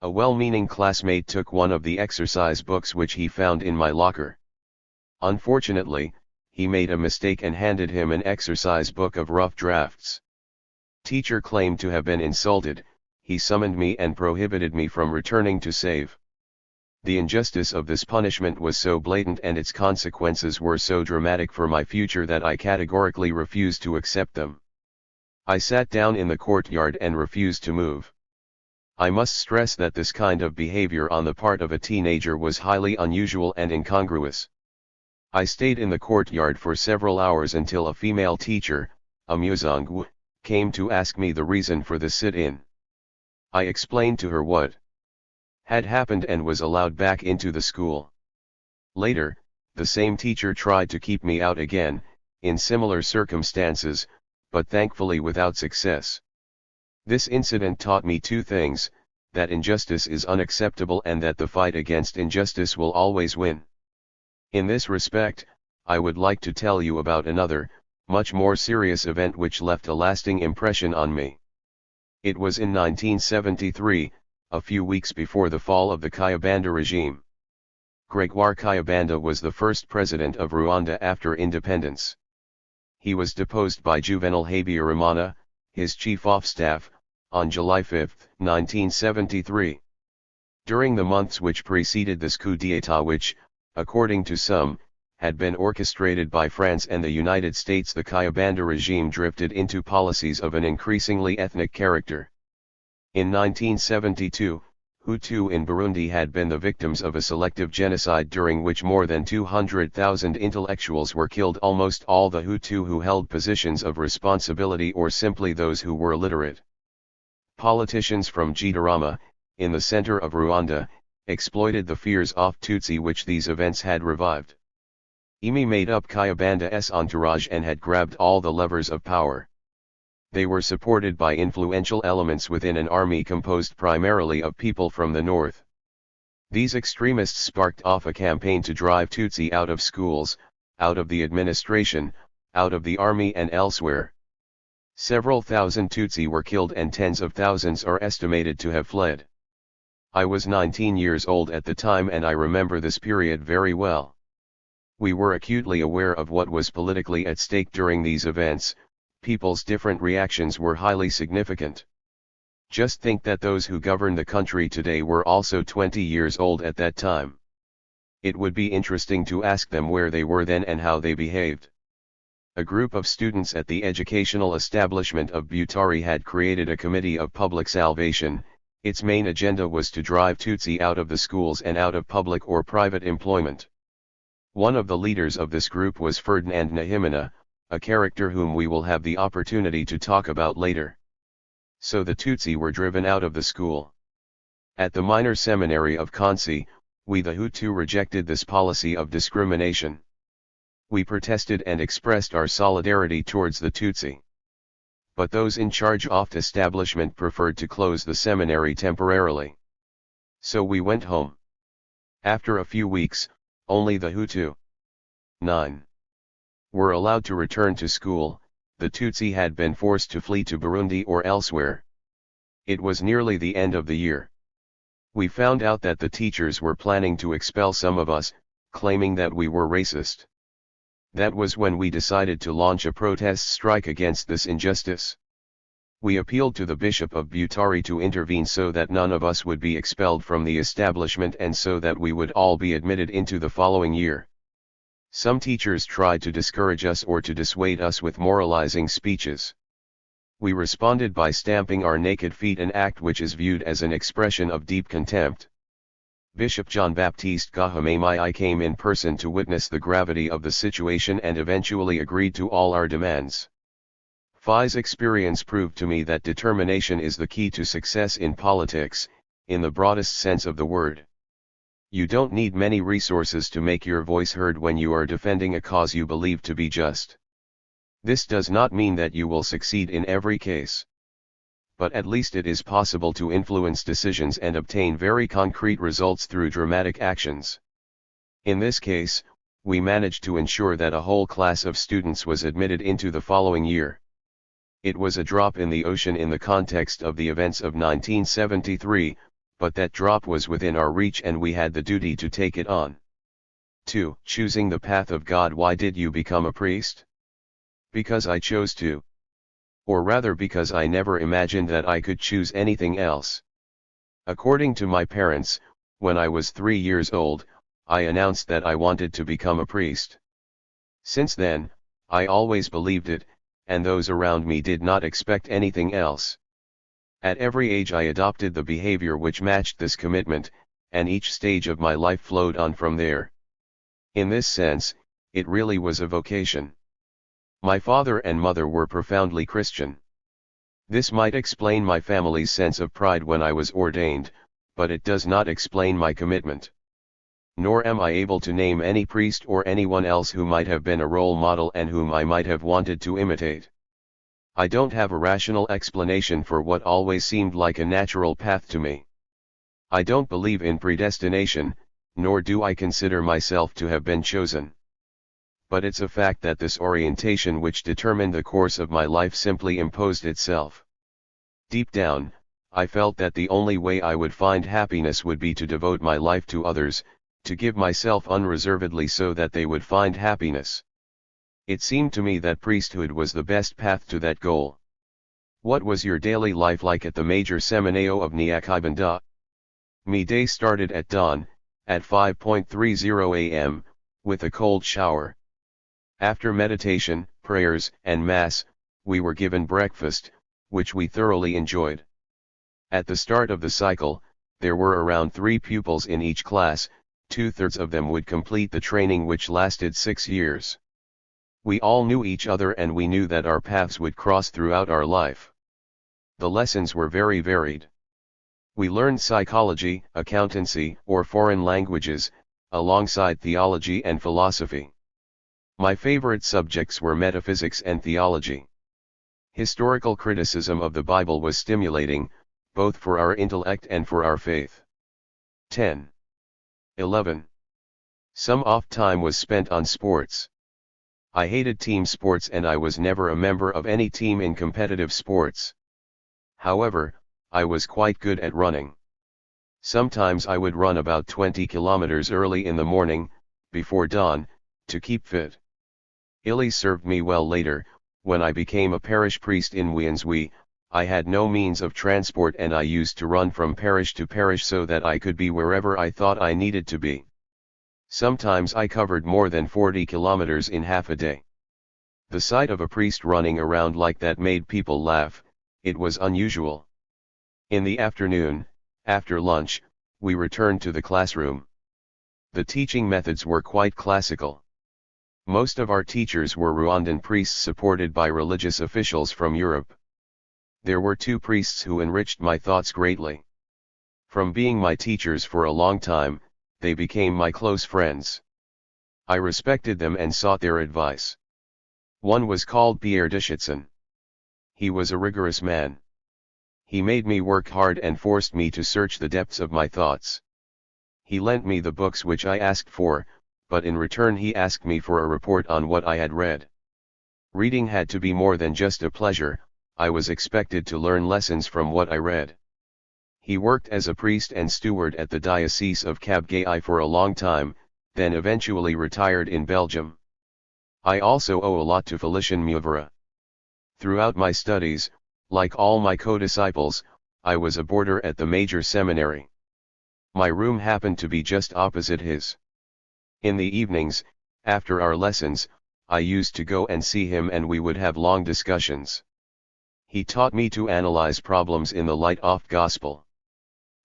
A well-meaning classmate took one of the exercise books which he found in my locker. Unfortunately, he made a mistake and handed him an exercise book of rough drafts. Teacher claimed to have been insulted. He summoned me and prohibited me from returning to Save. The injustice of this punishment was so blatant and its consequences were so dramatic for my future that I categorically refused to accept them. I sat down in the courtyard and refused to move. I must stress that this kind of behavior on the part of a teenager was highly unusual and incongruous. I stayed in the courtyard for several hours until a female teacher, a Muzungu, came to ask me the reason for the sit-in. I explained to her what had happened and was allowed back into the school. Later, the same teacher tried to keep me out again, in similar circumstances, but thankfully without success. This incident taught me 2 things, that injustice is unacceptable and that the fight against injustice will always win. In this respect, I would like to tell you about another, much more serious event which left a lasting impression on me. It was in 1973, a few weeks before the fall of the Kayibanda regime. Gregoire Kayibanda was the first president of Rwanda after independence. He was deposed by Juvenal Habyarimana, his chief of staff, on July 5, 1973. During the months which preceded this coup d'état, which, according to some, had been orchestrated by France and the United States, the Kayibanda regime drifted into policies of an increasingly ethnic character. In 1972, Hutu in Burundi had been the victims of a selective genocide during which more than 200,000 intellectuals were killed, almost all the Hutu who held positions of responsibility or simply those who were literate. Politicians from Gitarama, in the center of Rwanda, exploited the fears of Tutsi which these events had revived. Imi made up Kayibanda's entourage and had grabbed all the levers of power. They were supported by influential elements within an army composed primarily of people from the north. These extremists sparked off a campaign to drive Tutsi out of schools, out of the administration, out of the army and elsewhere. Several thousand Tutsi were killed and tens of thousands are estimated to have fled. I was 19 years old at the time and I remember this period very well. We were acutely aware of what was politically at stake during these events. People's different reactions were highly significant. Just think that those who govern the country today were also 20 years old at that time. It would be interesting to ask them where they were then and how they behaved. A group of students at the educational establishment of Butare had created a committee of public salvation. Its main agenda was to drive Tutsi out of the schools and out of public or private employment. One of the leaders of this group was Ferdinand Nahimana, a character whom we will have the opportunity to talk about later. So the Tutsi were driven out of the school. At the minor seminary of Kansi, we the Hutu rejected this policy of discrimination. We protested and expressed our solidarity towards the Tutsi. but those in charge of the establishment preferred to close the seminary temporarily. So we went home. After a few weeks, only the Hutu 9 were allowed to return to school. The Tutsi had been forced to flee to Burundi or elsewhere. It was nearly the end of the year. We found out that the teachers were planning to expel some of us, claiming that we were racist. That was when we decided to launch a protest strike against this injustice. We appealed to the Bishop of Butare to intervene so that none of us would be expelled from the establishment and so that we would all be admitted into the following year. Some teachers tried to discourage us or to dissuade us with moralizing speeches. We responded by stamping our naked feet, an act which is viewed as an expression of deep contempt. Bishop Jean-Baptiste Gahamamai came in person to witness the gravity of the situation and eventually agreed to all our demands. Phi's experience proved to me that determination is the key to success in politics, in the broadest sense of the word. You don't need many resources to make your voice heard when you are defending a cause you believe to be just. This does not mean that you will succeed in every case. But at least it is possible to influence decisions and obtain very concrete results through dramatic actions. In this case, we managed to ensure that a whole class of students was admitted into the following year. It was a drop in the ocean in the context of the events of 1973, but that drop was within our reach and we had the duty to take it on. 2. Choosing the path of God. Why did you become a priest? Because I chose to. Or rather because I never imagined that I could choose anything else. According to my parents, when I was 3 years old, I announced that I wanted to become a priest. Since then, I always believed it, and those around me did not expect anything else. At every age I adopted the behavior which matched this commitment, and each stage of my life flowed on from there. In this sense, it really was a vocation. My father and mother were profoundly Christian. This might explain my family's sense of pride when I was ordained, but it does not explain my commitment. Nor am I able to name any priest or anyone else who might have been a role model and whom I might have wanted to imitate. I don't have a rational explanation for what always seemed like a natural path to me. I don't believe in predestination, nor do I consider myself to have been chosen. But it's a fact that this orientation which determined the course of my life simply imposed itself. Deep down, I felt that the only way I would find happiness would be to devote my life to others, to give myself unreservedly so that they would find happiness. It seemed to me that priesthood was the best path to that goal. What was your daily life like at the major seminao of Nyakibanda? My day started at dawn, at 5:30 a.m., with a cold shower. After meditation, prayers, and mass, we were given breakfast, which we thoroughly enjoyed. At the start of the cycle, there were around 3 pupils in each class, 2/3 of them would complete the training which lasted 6 years. We all knew each other and we knew that our paths would cross throughout our life. The lessons were very varied. We learned psychology, accountancy, or foreign languages, alongside theology and philosophy. My favorite subjects were metaphysics and theology. Historical criticism of the Bible was stimulating, both for our intellect and for our faith. 10. 11. Some off time was spent on sports. I hated team sports and I was never a member of any team in competitive sports. However, I was quite good at running. Sometimes I would run about 20 kilometers early in the morning, before dawn, to keep fit. Illy served me well later. When I became a parish priest in Wienswe, I had no means of transport and I used to run from parish to parish so that I could be wherever I thought I needed to be. Sometimes I covered more than 40 kilometers in half a day. The sight of a priest running around like that made people laugh. It was unusual. In the afternoon, after lunch, we returned to the classroom. The teaching methods were quite classical. Most of our teachers were Rwandan priests supported by religious officials from Europe. There were 2 priests who enriched my thoughts greatly. From being my teachers for a long time, they became my close friends. I respected them and sought their advice. One was called Pierre Duchitson. He was a rigorous man. He made me work hard and forced me to search the depths of my thoughts. He lent me the books which I asked for, but in return he asked me for a report on what I had read. Reading had to be more than just a pleasure, I was expected to learn lessons from what I read. He worked as a priest and steward at the Diocese of Kabgayi for a long time, then eventually retired in Belgium. I also owe a lot to Felician Muvera. Throughout my studies, like all my co-disciples, I was a boarder at the major seminary. My room happened to be just opposite his. In the evenings, after our lessons, I used to go and see him and we would have long discussions. He taught me to analyze problems in the light of gospel.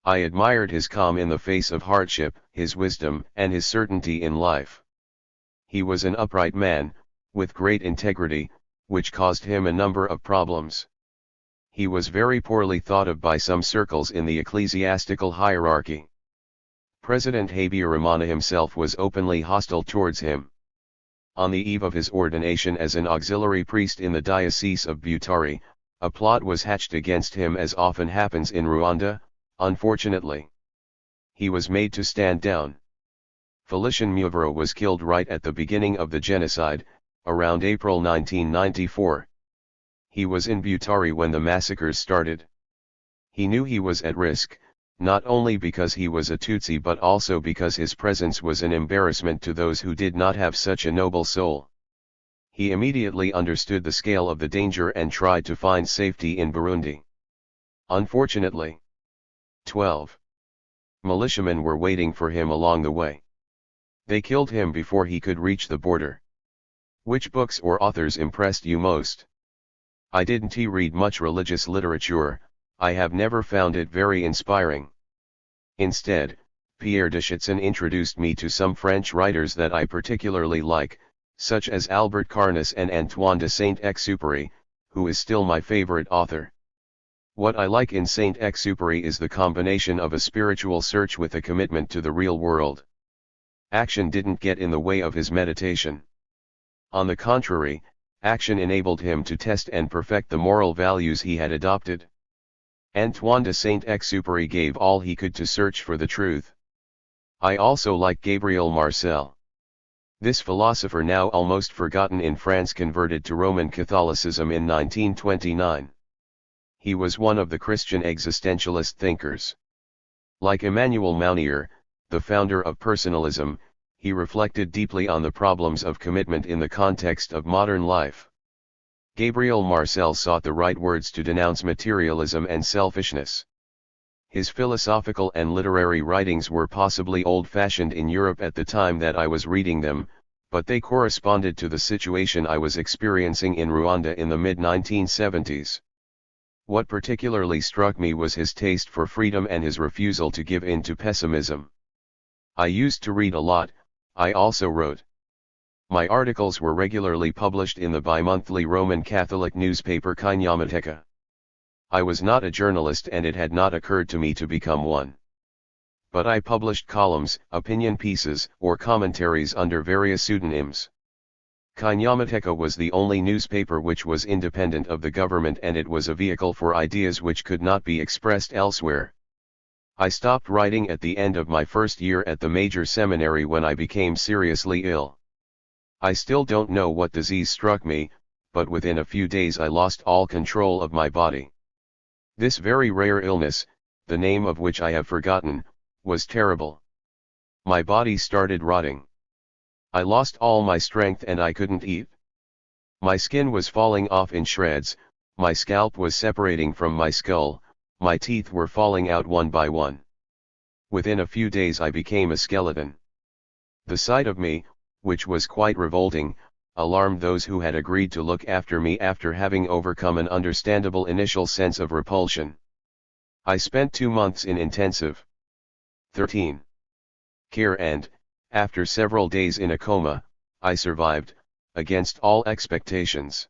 I admired his calm in the face of hardship, his wisdom, and his certainty in life. He was an upright man, with great integrity, which caused him a number of problems. He was very poorly thought of by some circles in the ecclesiastical hierarchy. President Habyarimana himself was openly hostile towards him. On the eve of his ordination as an auxiliary priest in the Diocese of Butare, a plot was hatched against him as often happens in Rwanda, unfortunately. He was made to stand down. Felician Muvera was killed right at the beginning of the genocide, around April 1994. He was in Butare when the massacres started. He knew he was at risk, not only because he was a Tutsi but also because his presence was an embarrassment to those who did not have such a noble soul. He immediately understood the scale of the danger and tried to find safety in Burundi. Unfortunately, 12 militiamen were waiting for him along the way. They killed him before he could reach the border. Which books or authors impressed you most? I didn't read much religious literature, I have never found it very inspiring. Instead, Pierre de Chitson introduced me to some French writers that I particularly like, such as Albert Carnus and Antoine de Saint-Exupéry, who is still my favorite author. What I like in Saint-Exupéry is the combination of a spiritual search with a commitment to the real world. Action didn't get in the way of his meditation. On the contrary, action enabled him to test and perfect the moral values he had adopted. Antoine de Saint-Exupéry gave all he could to search for the truth. I also like Gabriel Marcel. This philosopher, now almost forgotten in France, converted to Roman Catholicism in 1929. He was one of the Christian existentialist thinkers. Like Emmanuel Mounier, the founder of personalism, he reflected deeply on the problems of commitment in the context of modern life. Gabriel Marcel sought the right words to denounce materialism and selfishness. His philosophical and literary writings were possibly old-fashioned in Europe at the time that I was reading them, but they corresponded to the situation I was experiencing in Rwanda in the mid-1970s. What particularly struck me was his taste for freedom and his refusal to give in to pessimism. I used to read a lot, I also wrote. My articles were regularly published in the bi-monthly Roman Catholic newspaper Kinyamateka. I was not a journalist and it had not occurred to me to become one. But I published columns, opinion pieces, or commentaries under various pseudonyms. Kinyamateka was the only newspaper which was independent of the government, and it was a vehicle for ideas which could not be expressed elsewhere. I stopped writing at the end of my first year at the major seminary when I became seriously ill. I still don't know what disease struck me, but within a few days I lost all control of my body. This very rare illness, the name of which I have forgotten, was terrible. My body started rotting. I lost all my strength and I couldn't eat. My skin was falling off in shreds, my scalp was separating from my skull, my teeth were falling out one by one. Within a few days I became a skeleton. The sight of me, which was quite revolting, alarmed those who had agreed to look after me after having overcome an understandable initial sense of repulsion. I spent 2 months in intensive 13 care and, after several days in a coma, I survived, against all expectations.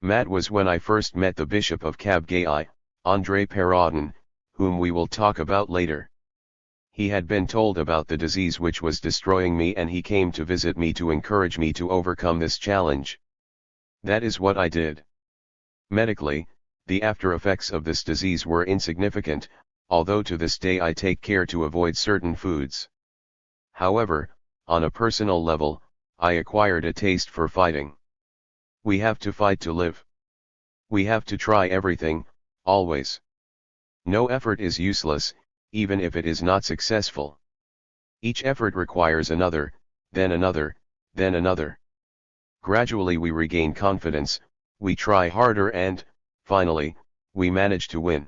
That was when I first met the Bishop of Kabgayi, André Perraudin, whom we will talk about later. He had been told about the disease which was destroying me and he came to visit me to encourage me to overcome this challenge. That is what I did. Medically, the after effects of this disease were insignificant, although to this day I take care to avoid certain foods. However, on a personal level, I acquired a taste for fighting. We have to fight to live. We have to try everything, always. No effort is useless, even if it is not successful. Each effort requires another, then another, then another. Gradually we regain confidence, we try harder and, finally, we manage to win.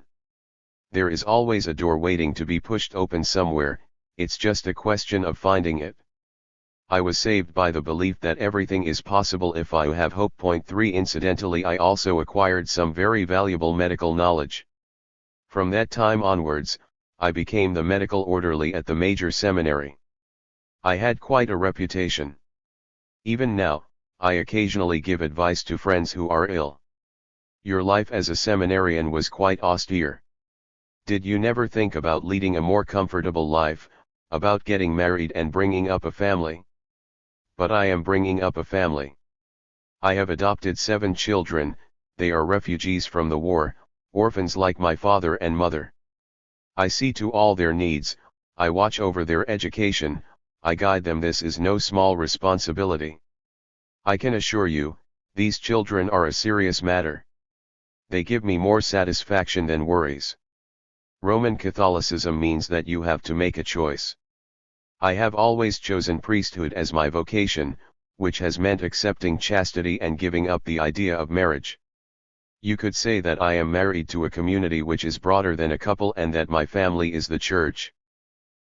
There is always a door waiting to be pushed open somewhere, it's just a question of finding it. I was saved by the belief that everything is possible if I have hope. Point 3 Incidentally, I also acquired some very valuable medical knowledge. From that time onwards, I became the medical orderly at the major seminary. I had quite a reputation. Even now, I occasionally give advice to friends who are ill. Your life as a seminarian was quite austere. Did you never think about leading a more comfortable life, about getting married and bringing up a family? But I am bringing up a family. I have adopted 7 children, they are refugees from the war, orphans like my father and mother. I see to all their needs, I watch over their education, I guide them. This is no small responsibility. I can assure you, these children are a serious matter. They give me more satisfaction than worries. Roman Catholicism means that you have to make a choice. I have always chosen priesthood as my vocation, which has meant accepting chastity and giving up the idea of marriage. You could say that I am married to a community which is broader than a couple and that my family is the church.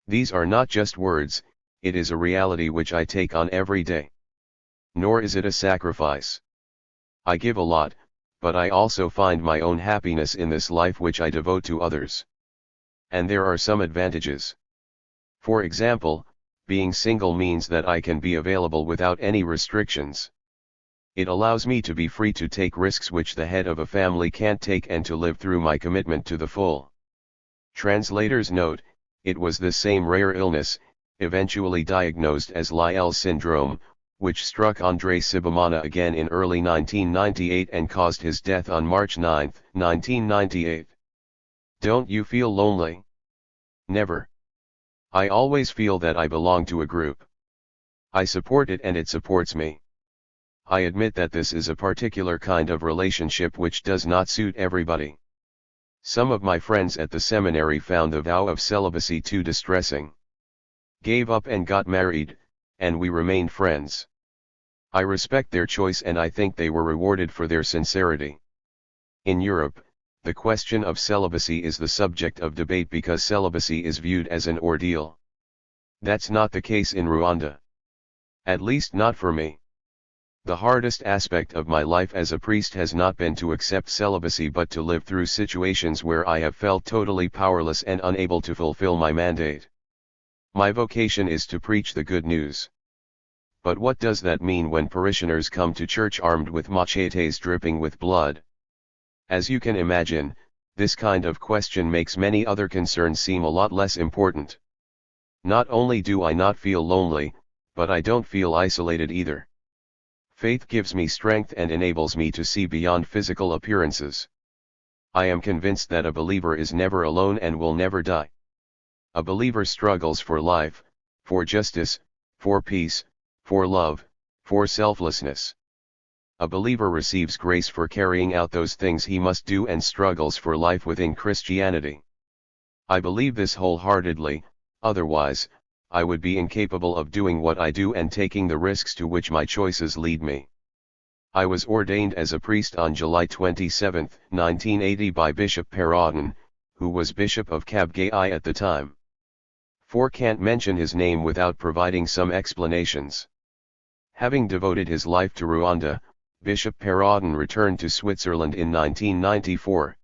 These are not just words, it is a reality which I take on every day. Nor is it a sacrifice. I give a lot, but I also find my own happiness in this life which I devote to others. And there are some advantages. For example, being single means that I can be available without any restrictions. It allows me to be free to take risks which the head of a family can't take and to live through my commitment to the full. Translator's note, it was this same rare illness, eventually diagnosed as Lyell syndrome, which struck Andrei Sibomana again in early 1998 and caused his death on March 9, 1998. Don't you feel lonely? Never. I always feel that I belong to a group. I support it and it supports me. I admit that this is a particular kind of relationship which does not suit everybody. Some of my friends at the seminary found the vow of celibacy too distressing. Gave up and got married, and we remained friends. I respect their choice and I think they were rewarded for their sincerity. In Europe, the question of celibacy is the subject of debate because celibacy is viewed as an ordeal. That's not the case in Rwanda. At least not for me. The hardest aspect of my life as a priest has not been to accept celibacy but to live through situations where I have felt totally powerless and unable to fulfill my mandate. My vocation is to preach the good news. But what does that mean when parishioners come to church armed with machetes dripping with blood? As you can imagine, this kind of question makes many other concerns seem a lot less important. Not only do I not feel lonely, but I don't feel isolated either. Faith gives me strength and enables me to see beyond physical appearances. I am convinced that a believer is never alone and will never die. A believer struggles for life, for justice, for peace, for love, for selflessness. A believer receives grace for carrying out those things he must do and struggles for life within Christianity. I believe this wholeheartedly, otherwise, I would be incapable of doing what I do and taking the risks to which my choices lead me. I was ordained as a priest on July 27, 1980 by Bishop Perrodin, who was Bishop of Kabgayi at the time. Can't mention his name without providing some explanations. Having devoted his life to Rwanda, Bishop Perrodin returned to Switzerland in 1994.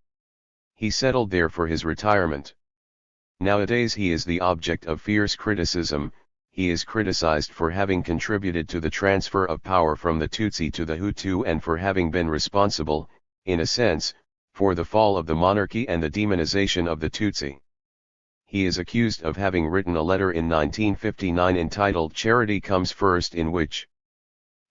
He settled there for his retirement. Nowadays he is the object of fierce criticism. He is criticized for having contributed to the transfer of power from the Tutsi to the Hutu and for having been responsible, in a sense, for the fall of the monarchy and the demonization of the Tutsi. He is accused of having written a letter in 1959 entitled Charity Comes First, in which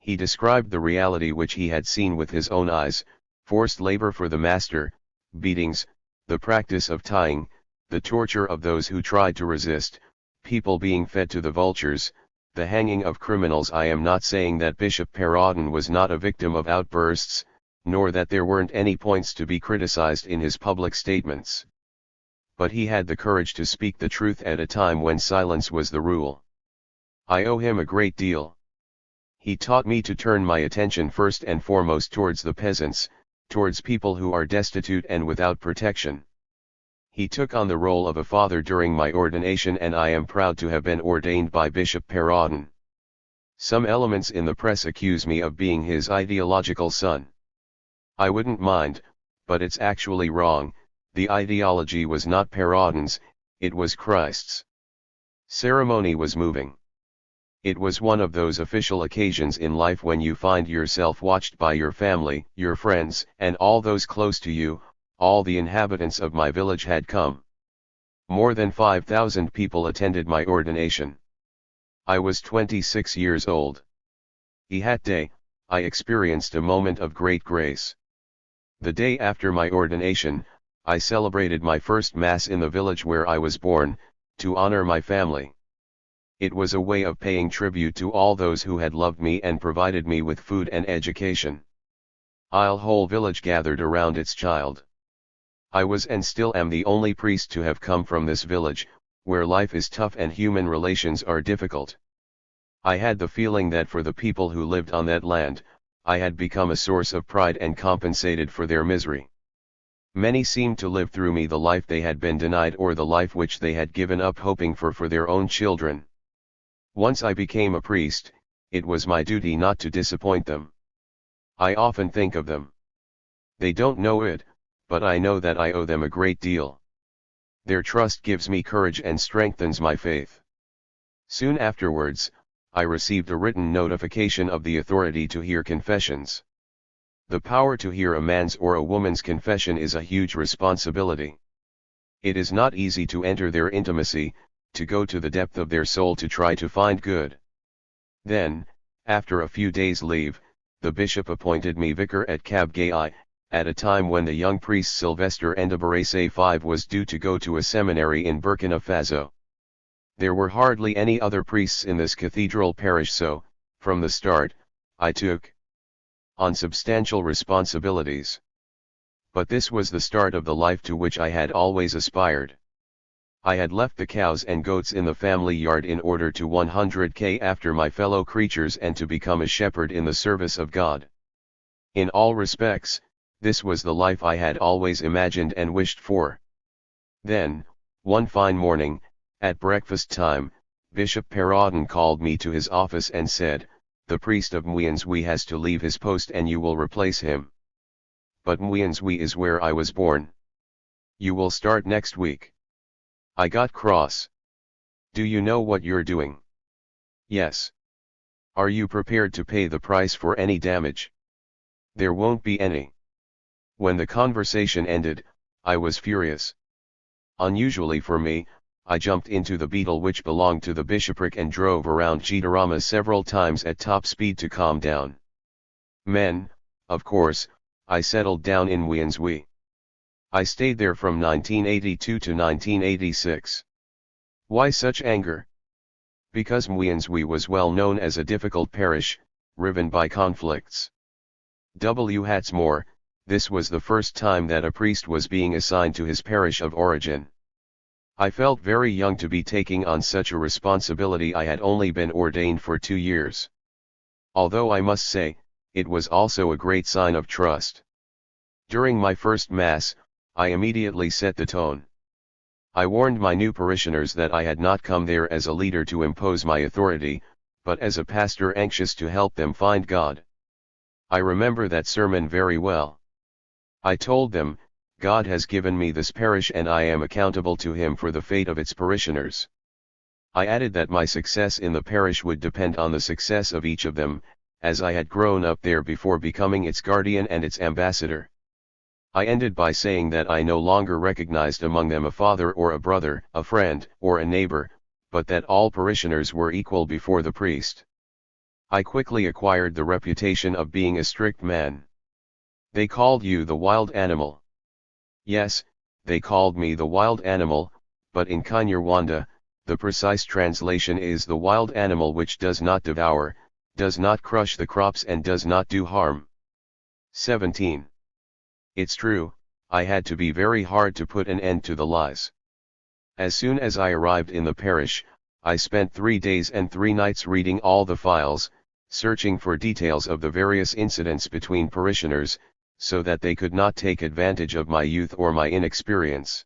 he described the reality which he had seen with his own eyes, forced labor for the master, beatings, the practice of tying, the torture of those who tried to resist, people being fed to the vultures, the hanging of criminals. I am not saying that Bishop Perrodin was not a victim of outbursts, nor that there weren't any points to be criticized in his public statements. But he had the courage to speak the truth at a time when silence was the rule. I owe him a great deal. He taught me to turn my attention first and foremost towards the peasants, towards people who are destitute and without protection. He took on the role of a father during my ordination, and I am proud to have been ordained by Bishop Perrodin. Some elements in the press accuse me of being his ideological son. I wouldn't mind, but it's actually wrong. The ideology was not Perrodin's, it was Christ's. Ceremony was moving. It was one of those official occasions in life when you find yourself watched by your family, your friends, and all those close to you. All the inhabitants of my village had come. More than 5,000 people attended my ordination. I was 26 years old. That day, I experienced a moment of great grace. The day after my ordination, I celebrated my first Mass in the village where I was born, to honor my family. It was a way of paying tribute to all those who had loved me and provided me with food and education. The whole village gathered around its child. I was and still am the only priest to have come from this village, where life is tough and human relations are difficult. I had the feeling that for the people who lived on that land, I had become a source of pride and compensated for their misery. Many seemed to live through me the life they had been denied, or the life which they had given up hoping for their own children. Once I became a priest, it was my duty not to disappoint them. I often think of them. They don't know it, but I know that I owe them a great deal. Their trust gives me courage and strengthens my faith. Soon afterwards, I received a written notification of the authority to hear confessions. The power to hear a man's or a woman's confession is a huge responsibility. It is not easy to enter their intimacy, to go to the depth of their soul to try to find good. Then, after a few days' leave, the bishop appointed me vicar at Kabgayi, at a time when the young priest Sylvester Ndabarese V was due to go to a seminary in Burkina Faso. There were hardly any other priests in this cathedral parish, so, from the start, I took on substantial responsibilities. But this was the start of the life to which I had always aspired. I had left the cows and goats in the family yard in order to 100k after my fellow creatures and to become a shepherd in the service of God. In all respects, this was the life I had always imagined and wished for. Then, one fine morning, at breakfast time, Bishop Perrodin called me to his office and said, "The priest of Mwinswi has to leave his post and you will replace him." "But Mwinswi is where I was born. You will start next week." I got cross. "Do you know what you're doing?" "Yes." "Are you prepared to pay the price for any damage?" "There won't be any." When the conversation ended, I was furious. Unusually for me, I jumped into the beetle which belonged to the bishopric and drove around Gitarama several times at top speed to calm down. Men, of course, I settled down in Mwinswi. I stayed there from 1982 to 1986. Why such anger? Because Mwinswi was well known as a difficult parish, riven by conflicts. What's more, this was the first time that a priest was being assigned to his parish of origin. I felt very young to be taking on such a responsibility. I had only been ordained for 2 years. Although I must say, it was also a great sign of trust. During my first Mass, I immediately set the tone. I warned my new parishioners that I had not come there as a leader to impose my authority, but as a pastor anxious to help them find God. I remember that sermon very well. I told them, God has given me this parish and I am accountable to Him for the fate of its parishioners. I added that my success in the parish would depend on the success of each of them, as I had grown up there before becoming its guardian and its ambassador. I ended by saying that I no longer recognized among them a father or a brother, a friend or a neighbor, but that all parishioners were equal before the priest. I quickly acquired the reputation of being a strict man. They called you the wild animal. Yes, they called me the wild animal, but in Kinyarwanda, the precise translation is the wild animal which does not devour, does not crush the crops and does not do harm. 17. It's true, I had to be very hard to put an end to the lies. As soon as I arrived in the parish, I spent 3 days and 3 nights reading all the files, searching for details of the various incidents between parishioners, so that they could not take advantage of my youth or my inexperience.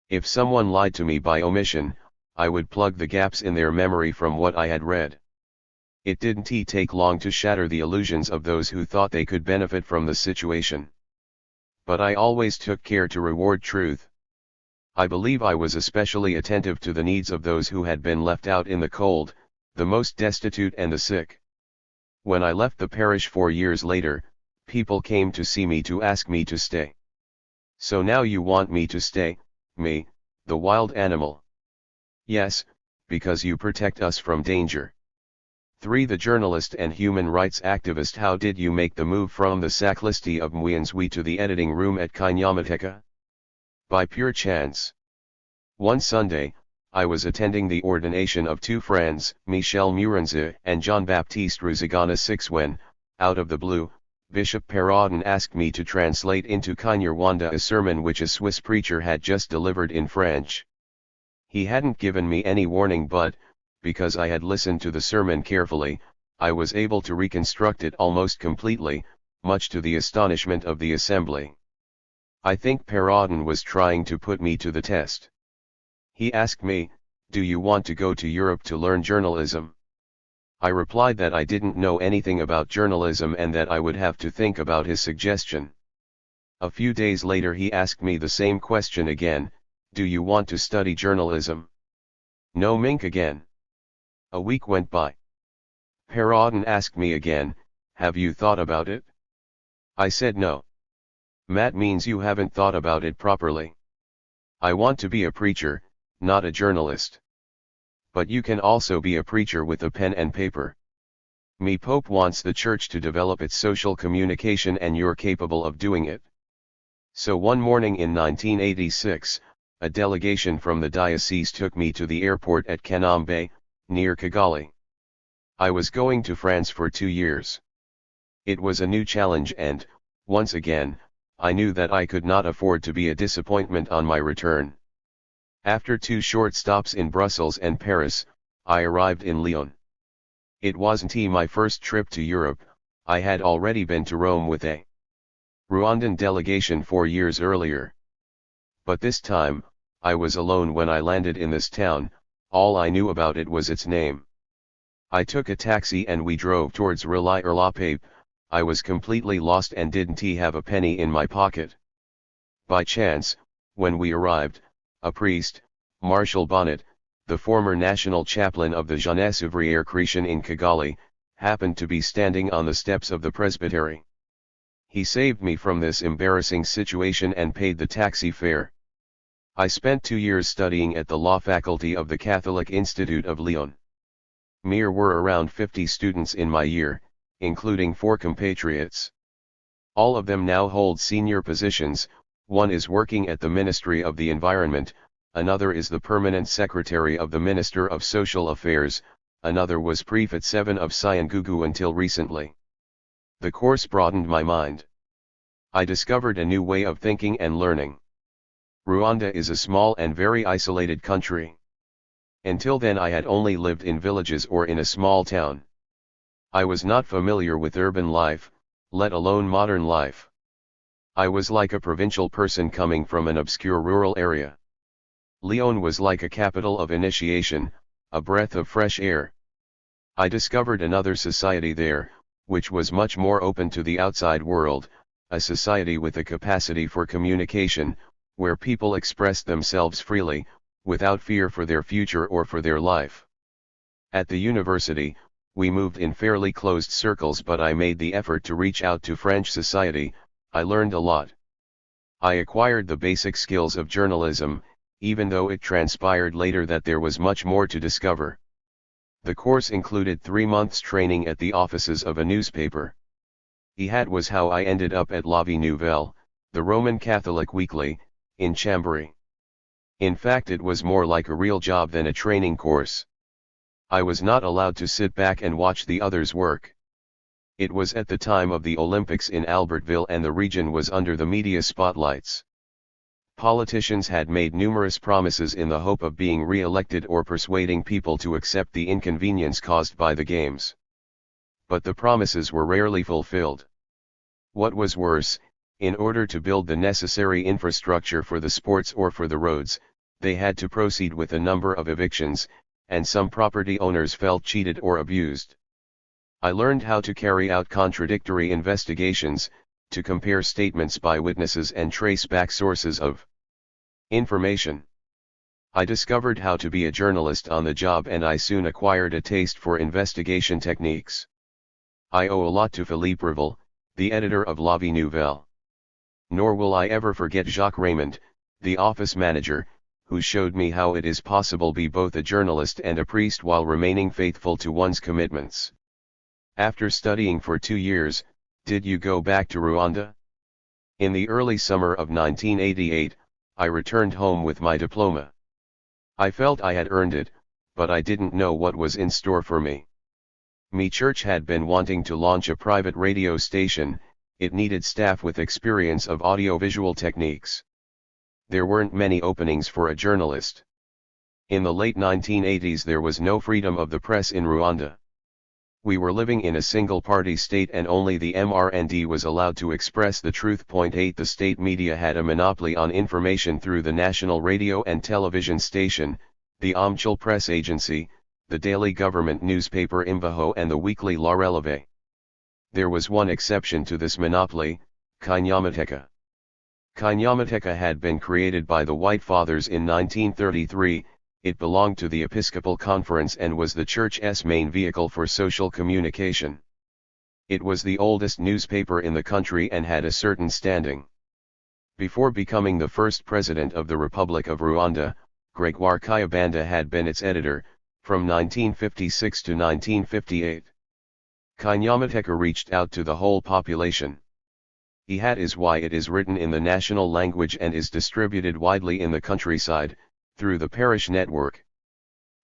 If someone lied to me by omission, I would plug the gaps in their memory from what I had read. It didn't take long to shatter the illusions of those who thought they could benefit from the situation. But I always took care to reward truth. I believe I was especially attentive to the needs of those who had been left out in the cold, the most destitute and the sick. When I left the parish 4 years later, people came to see me to ask me to stay. So now you want me to stay, me, the wild animal? Yes, because you protect us from danger. 3. The journalist and human rights activist. How did you make the move from the sacristy of Mwinswi to the editing room at Kinyamateka? By pure chance. One Sunday, I was attending the ordination of 2 friends, Michel Murenza and Jean-Baptiste Ruzigana 6 when, out of the blue, Bishop Perraudin asked me to translate into Kinyarwanda a sermon which a Swiss preacher had just delivered in French. He hadn't given me any warning, but, because I had listened to the sermon carefully, I was able to reconstruct it almost completely, much to the astonishment of the assembly. I think Perraudin was trying to put me to the test. He asked me, "Do you want to go to Europe to learn journalism?" I replied that I didn't know anything about journalism and that I would have to think about his suggestion. A few days later he asked me the same question again, "Do you want to study journalism?" No mink again. A week went by. Perraudin asked me again, "Have you thought about it?" I said no. "That means you haven't thought about it properly. I want to be a preacher, not a journalist. But you can also be a preacher with a pen and paper. Me Pope wants the church to develop its social communication and you're capable of doing it." So one morning in 1986, a delegation from the diocese took me to the airport at Kanombe, near Kigali. I was going to France for 2 years. It was a new challenge and, once again, I knew that I could not afford to be a disappointment on my return. After 2 short stops in Brussels and Paris, I arrived in Lyon. It wasn't my first trip to Europe. I had already been to Rome with a Rwandan delegation 4 years earlier. But this time, I was alone when I landed in this town. All I knew about it was its name. I took a taxi and we drove towards Rwanda. I was completely lost and didn't have a penny in my pocket. By chance, when we arrived, a priest, Marshal Bonnet, the former national chaplain of the Jeunesse Ouvrière Chrétienne in Kigali, happened to be standing on the steps of the presbytery. He saved me from this embarrassing situation and paid the taxi fare. I spent 2 years studying at the law faculty of the Catholic Institute of Lyon. There were around 50 students in my year, including 4 compatriots. All of them now hold senior positions. One is working at the Ministry of the Environment, another is the permanent secretary of the Minister of Social Affairs, another was prefect 7 of Cyangugu until recently. The course broadened my mind. I discovered a new way of thinking and learning. Rwanda is a small and very isolated country. Until then I had only lived in villages or in a small town. I was not familiar with urban life, let alone modern life. I was like a provincial person coming from an obscure rural area. Lyon was like a capital of initiation, a breath of fresh air. I discovered another society there, which was much more open to the outside world, a society with a capacity for communication, where people expressed themselves freely, without fear for their future or for their life. At the university, we moved in fairly closed circles, but I made the effort to reach out to French society. I learned a lot. I acquired the basic skills of journalism, even though it transpired later that there was much more to discover. The course included 3 months training at the offices of a newspaper. That was how I ended up at La Vie Nouvelle, the Roman Catholic weekly, in Chambéry. In fact, it was more like a real job than a training course. I was not allowed to sit back and watch the others work. It was at the time of the Olympics in Albertville and the region was under the media spotlights. Politicians had made numerous promises in the hope of being re-elected or persuading people to accept the inconvenience caused by the games. But the promises were rarely fulfilled. What was worse, in order to build the necessary infrastructure for the sports or for the roads, they had to proceed with a number of evictions, and some property owners felt cheated or abused. I learned how to carry out contradictory investigations, to compare statements by witnesses and trace back sources of information. I discovered how to be a journalist on the job, and I soon acquired a taste for investigation techniques. I owe a lot to Philippe Revel, the editor of La Vie Nouvelle. Nor will I ever forget Jacques Raymond, the office manager, who showed me how it is possible to be both a journalist and a priest while remaining faithful to one's commitments. After studying for 2 years, did you go back to Rwanda? In the early summer of 1988, I returned home with my diploma. I felt I had earned it, but I didn't know what was in store for me. Me church had been wanting to launch a private radio station. It needed staff with experience of audiovisual techniques. There weren't many openings for a journalist. In the late 1980s there was no freedom of the press in Rwanda. We were living in a single-party state and only the MRND was allowed to express the truth. 8 The state media had a monopoly on information through the national radio and television station, the Omchal press agency, the daily government newspaper Imvaho and the weekly La Releve. There was one exception to this monopoly, Kinyamateka. Kinyamateka had been created by the White Fathers in 1933, it belonged to the Episcopal Conference and was the Church's main vehicle for social communication. It was the oldest newspaper in the country and had a certain standing. Before becoming the first president of the Republic of Rwanda, Gregoire Kayibanda had been its editor, from 1956 to 1958. Kinyamateka reached out to the whole population. That is why it is written in the national language and is distributed widely in the countryside, through the parish network.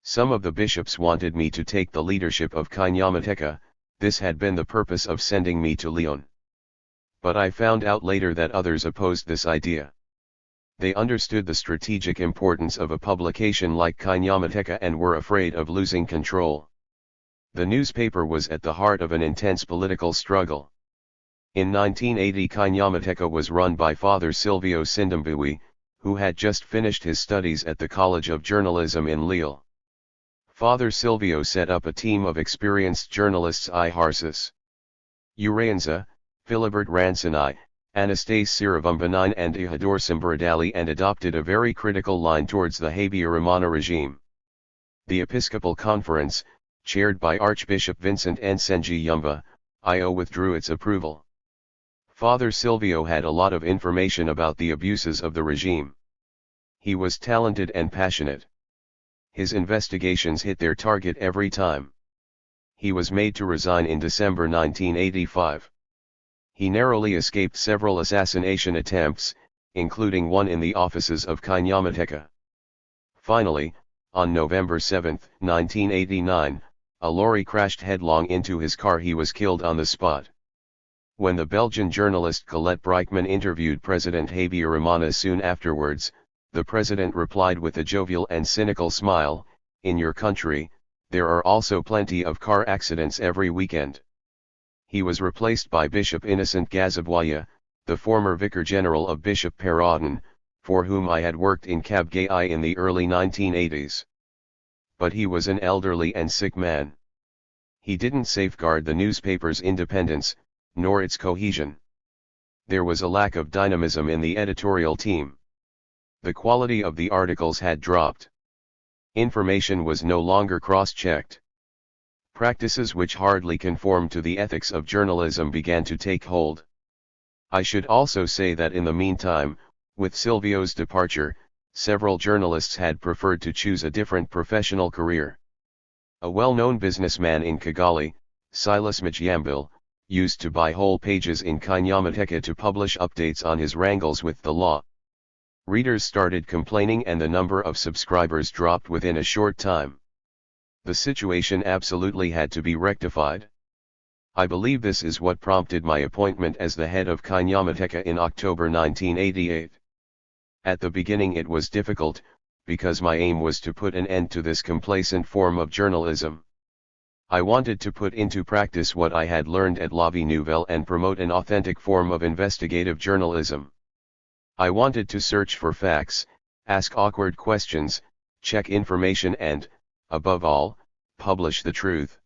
Some of the bishops wanted me to take the leadership of Kinyamateka. This had been the purpose of sending me to Lyon. But I found out later that others opposed this idea. They understood the strategic importance of a publication like Kinyamateka and were afraid of losing control. The newspaper was at the heart of an intense political struggle. In 1980 Kinyamateka was run by Father Silvio Sindambui, who had just finished his studies at the College of Journalism in Lille. Father Silvio set up a team of experienced journalists Iharsis Uraenza, Philibert Ransonai, Anastase Siravumbanine and Ihador Simbaradali and adopted a very critical line towards the Habyarimana regime. The Episcopal Conference, chaired by Archbishop Vincent Nsenji Yumba, IO withdrew its approval. Father Silvio had a lot of information about the abuses of the regime. He was talented and passionate. His investigations hit their target every time. He was made to resign in December 1985. He narrowly escaped several assassination attempts, including one in the offices of Kinyamateka. Finally, on November 7, 1989, a lorry crashed headlong into his car. He was killed on the spot. When the Belgian journalist Colette Brijkman interviewed President Habyarimana soon afterwards, the president replied with a jovial and cynical smile, "In your country, there are also plenty of car accidents every weekend." He was replaced by Bishop Innocent Gazabwaya, the former Vicar General of Bishop Perraudin, for whom I had worked in Kabgayi in the early 1980s. But he was an elderly and sick man. He didn't safeguard the newspaper's independence, nor its cohesion. There was a lack of dynamism in the editorial team. The quality of the articles had dropped. Information was no longer cross-checked. Practices which hardly conformed to the ethics of journalism began to take hold. I should also say that in the meantime, with Silvio's departure, several journalists had preferred to choose a different professional career. A well-known businessman in Kigali, Silas Majambil, used to buy whole pages in Kinyamateka to publish updates on his wrangles with the law. Readers started complaining and the number of subscribers dropped within a short time. The situation absolutely had to be rectified. I believe this is what prompted my appointment as the head of Kinyamateka in October 1988. At the beginning it was difficult, because my aim was to put an end to this complacent form of journalism. I wanted to put into practice what I had learned at La Vie Nouvelle and promote an authentic form of investigative journalism. I wanted to search for facts, ask awkward questions, check information and, above all, publish the truth.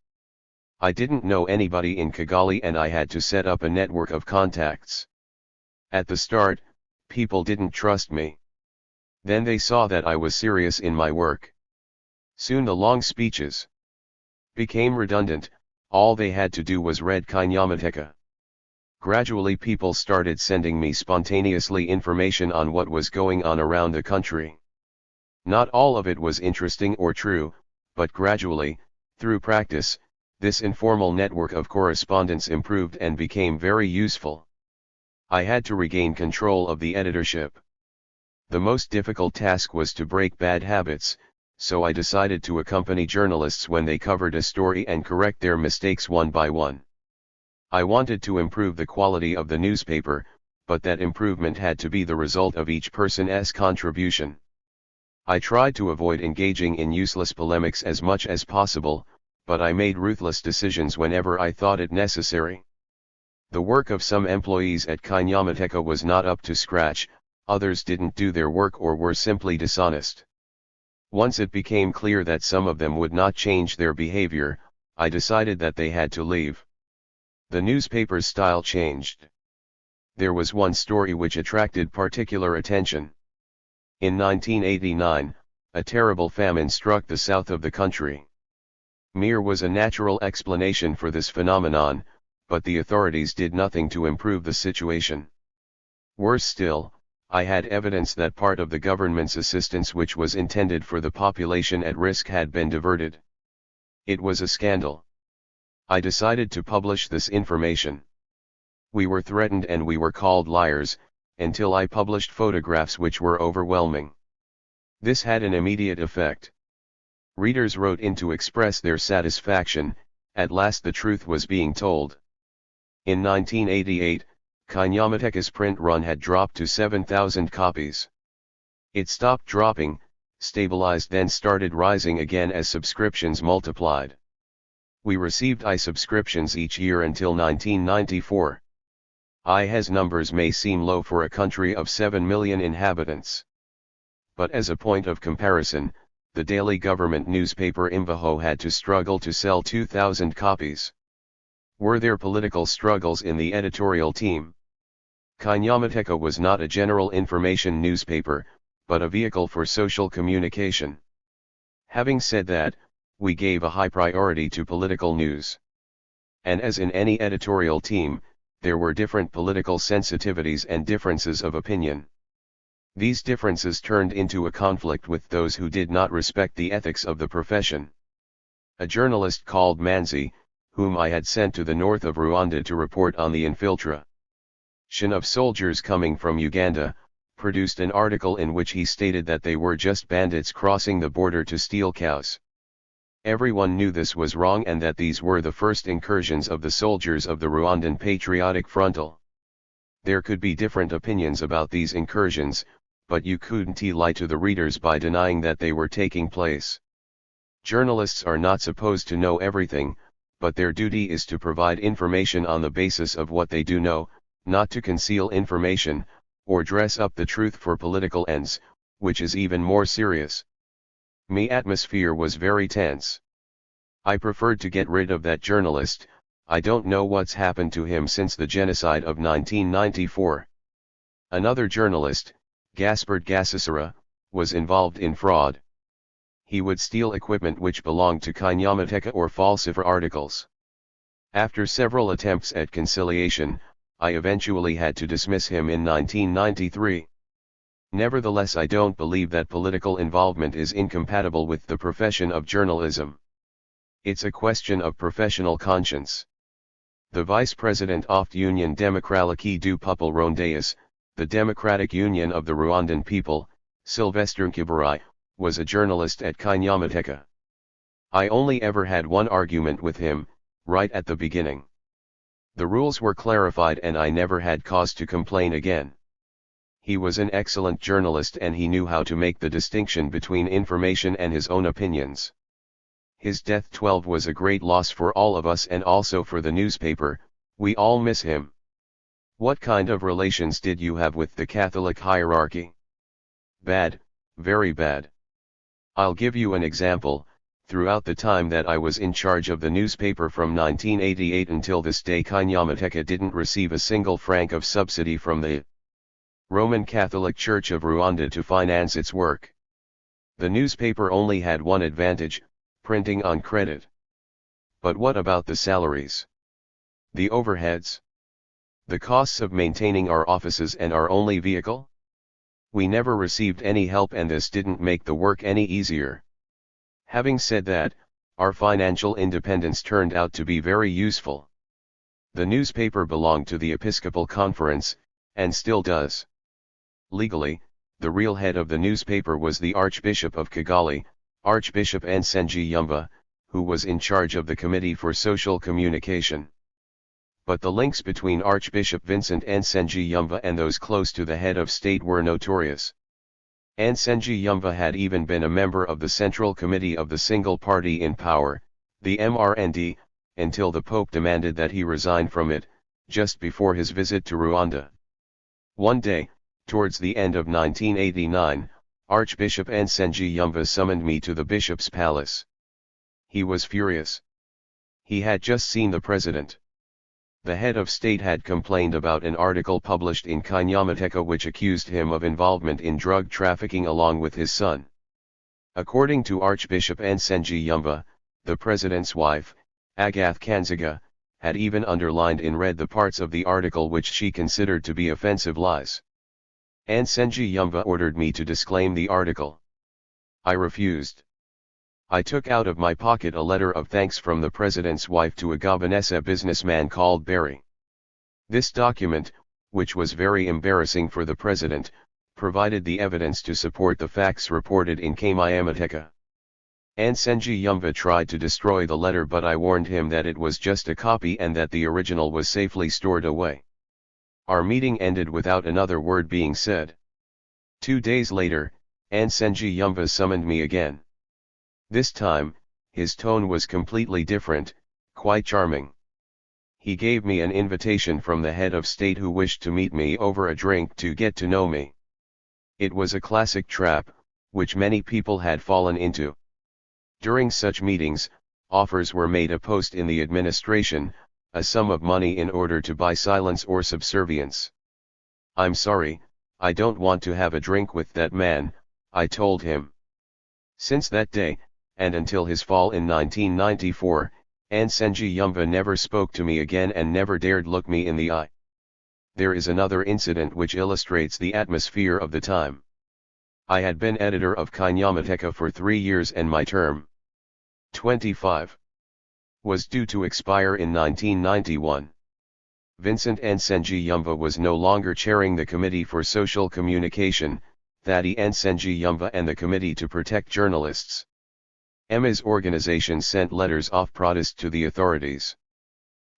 I didn't know anybody in Kigali and I had to set up a network of contacts. At the start, people didn't trust me. Then they saw that I was serious in my work. Soon the long speeches became redundant, all they had to do was read Kinyamateka. Gradually people started sending me spontaneously information on what was going on around the country. Not all of it was interesting or true, but gradually, through practice, this informal network of correspondence improved and became very useful. I had to regain control of the editorship. The most difficult task was to break bad habits, so I decided to accompany journalists when they covered a story and correct their mistakes one by one. I wanted to improve the quality of the newspaper, but that improvement had to be the result of each person's contribution. I tried to avoid engaging in useless polemics as much as possible, but I made ruthless decisions whenever I thought it necessary. The work of some employees at Kinyamateka was not up to scratch, others didn't do their work or were simply dishonest. Once it became clear that some of them would not change their behavior, I decided that they had to leave. The newspaper's style changed. There was one story which attracted particular attention. In 1989, a terrible famine struck the south of the country. Mir was a natural explanation for this phenomenon, but the authorities did nothing to improve the situation. Worse still, I had evidence that part of the government's assistance which was intended for the population at risk had been diverted. It was a scandal. I decided to publish this information. We were threatened and we were called liars, until I published photographs which were overwhelming. This had an immediate effect. Readers wrote in to express their satisfaction, at last the truth was being told. In 1988, Kinyamateka's print run had dropped to 7,000 copies. It stopped dropping, stabilized, then started rising again as subscriptions multiplied. We received subscriptions each year until 1994. IHA's numbers may seem low for a country of 7 million inhabitants. But as a point of comparison, the daily government newspaper Imvaho had to struggle to sell 2,000 copies. Were there political struggles in the editorial team? Kinyamateka was not a general information newspaper, but a vehicle for social communication. Having said that, we gave a high priority to political news. And as in any editorial team, there were different political sensitivities and differences of opinion. These differences turned into a conflict with those who did not respect the ethics of the profession. A journalist called Manzi, whom I had sent to the north of Rwanda to report on the infiltration of soldiers coming from Uganda, produced an article in which he stated that they were just bandits crossing the border to steal cows. Everyone knew this was wrong and that these were the first incursions of the soldiers of the Rwandan Patriotic Front. There could be different opinions about these incursions, but you couldn't lie to the readers by denying that they were taking place. Journalists are not supposed to know everything, but their duty is to provide information on the basis of what they do know, not to conceal information, or dress up the truth for political ends, which is even more serious. My atmosphere was very tense. I preferred to get rid of that journalist. I don't know what's happened to him since the genocide of 1994. Another journalist, Gaspard Gassasara, was involved in fraud. He would steal equipment which belonged to Kinyamateka or falsify articles. After several attempts at conciliation, I eventually had to dismiss him in 1993. Nevertheless, I don't believe that political involvement is incompatible with the profession of journalism. It's a question of professional conscience. The Vice President of Union Démocratique du Peuple Rwandais, the Democratic Union of the Rwandan People, Sylvestre Nkibarayi, was a journalist at Kinyamateka. I only ever had one argument with him, right at the beginning. The rules were clarified and I never had cause to complain again. He was an excellent journalist and he knew how to make the distinction between information and his own opinions. His death 12 was a great loss for all of us and also for the newspaper. We all miss him. What kind of relations did you have with the Catholic hierarchy? Bad, very bad. I'll give you an example. Throughout the time that I was in charge of the newspaper from 1988 until this day, Kinyamateka didn't receive a single franc of subsidy from the Roman Catholic Church of Rwanda to finance its work. The newspaper only had one advantage: printing on credit. But what about the salaries? The overheads? The costs of maintaining our offices and our only vehicle? We never received any help and this didn't make the work any easier. Having said that, our financial independence turned out to be very useful. The newspaper belonged to the Episcopal Conference, and still does. Legally, the real head of the newspaper was the Archbishop of Kigali, Archbishop Nsengiyumva, who was in charge of the Committee for Social Communication. But the links between Archbishop Vincent Nsengiyumva and those close to the head of state were notorious. Nsengiyumva had even been a member of the Central Committee of the single party in power, the MRND, until the Pope demanded that he resign from it, just before his visit to Rwanda. One day, towards the end of 1989, Archbishop Nsengiyumva summoned me to the bishop's palace. He was furious. He had just seen the president. The head of state had complained about an article published in Kinyamateka which accused him of involvement in drug trafficking along with his son. According to Archbishop Nsengiyumva, the president's wife, Agathe Kanziga, had even underlined in red the parts of the article which she considered to be offensive lies. Nsengiyumva ordered me to disclaim the article. I refused. I took out of my pocket a letter of thanks from the president's wife to a Gabonese businessman called Barry. This document, which was very embarrassing for the president, provided the evidence to support the facts reported in Kinyamateka. Nsengiyumva tried to destroy the letter, but I warned him that it was just a copy and that the original was safely stored away. Our meeting ended without another word being said. 2 days later, Nsengiyumva summoned me again. This time, his tone was completely different, quite charming. He gave me an invitation from the head of state who wished to meet me over a drink to get to know me. It was a classic trap, which many people had fallen into. During such meetings, offers were made: a post in the administration, a sum of money in order to buy silence or subservience. "I'm sorry, I don't want to have a drink with that man," I told him. Since that day, and until his fall in 1994, Nsengiyumva never spoke to me again and never dared look me in the eye. There is another incident which illustrates the atmosphere of the time. I had been editor of Kinyamateka for 3 years and my term, 25, was due to expire in 1991. Vincent Nsengiyumva was no longer chairing the Committee for Social Communication, Thadi Nsengiyumva, and the Committee to Protect Journalists. Emma's organization sent letters of protest to the authorities.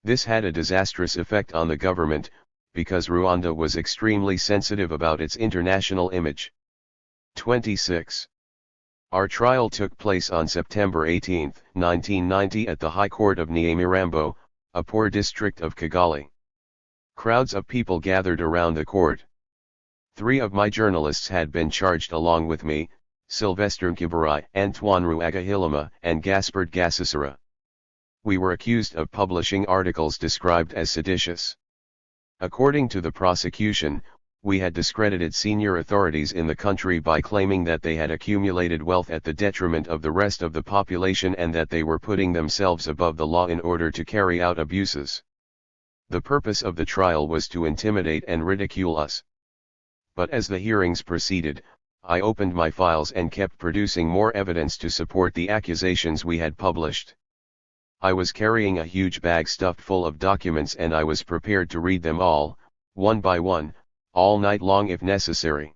This had a disastrous effect on the government, because Rwanda was extremely sensitive about its international image. 26. Our trial took place on September 18, 1990 at the High Court of Nyamirambo, a poor district of Kigali. Crowds of people gathered around the court. 3 of my journalists had been charged along with me: Sylvestre Nkibarayi, Antoine Ruagahilima, and Gaspard Gasisara. We were accused of publishing articles described as seditious. According to the prosecution, we had discredited senior authorities in the country by claiming that they had accumulated wealth at the detriment of the rest of the population and that they were putting themselves above the law in order to carry out abuses. The purpose of the trial was to intimidate and ridicule us. But as the hearings proceeded, I opened my files and kept producing more evidence to support the accusations we had published. I was carrying a huge bag stuffed full of documents and I was prepared to read them all, one by one, all night long if necessary.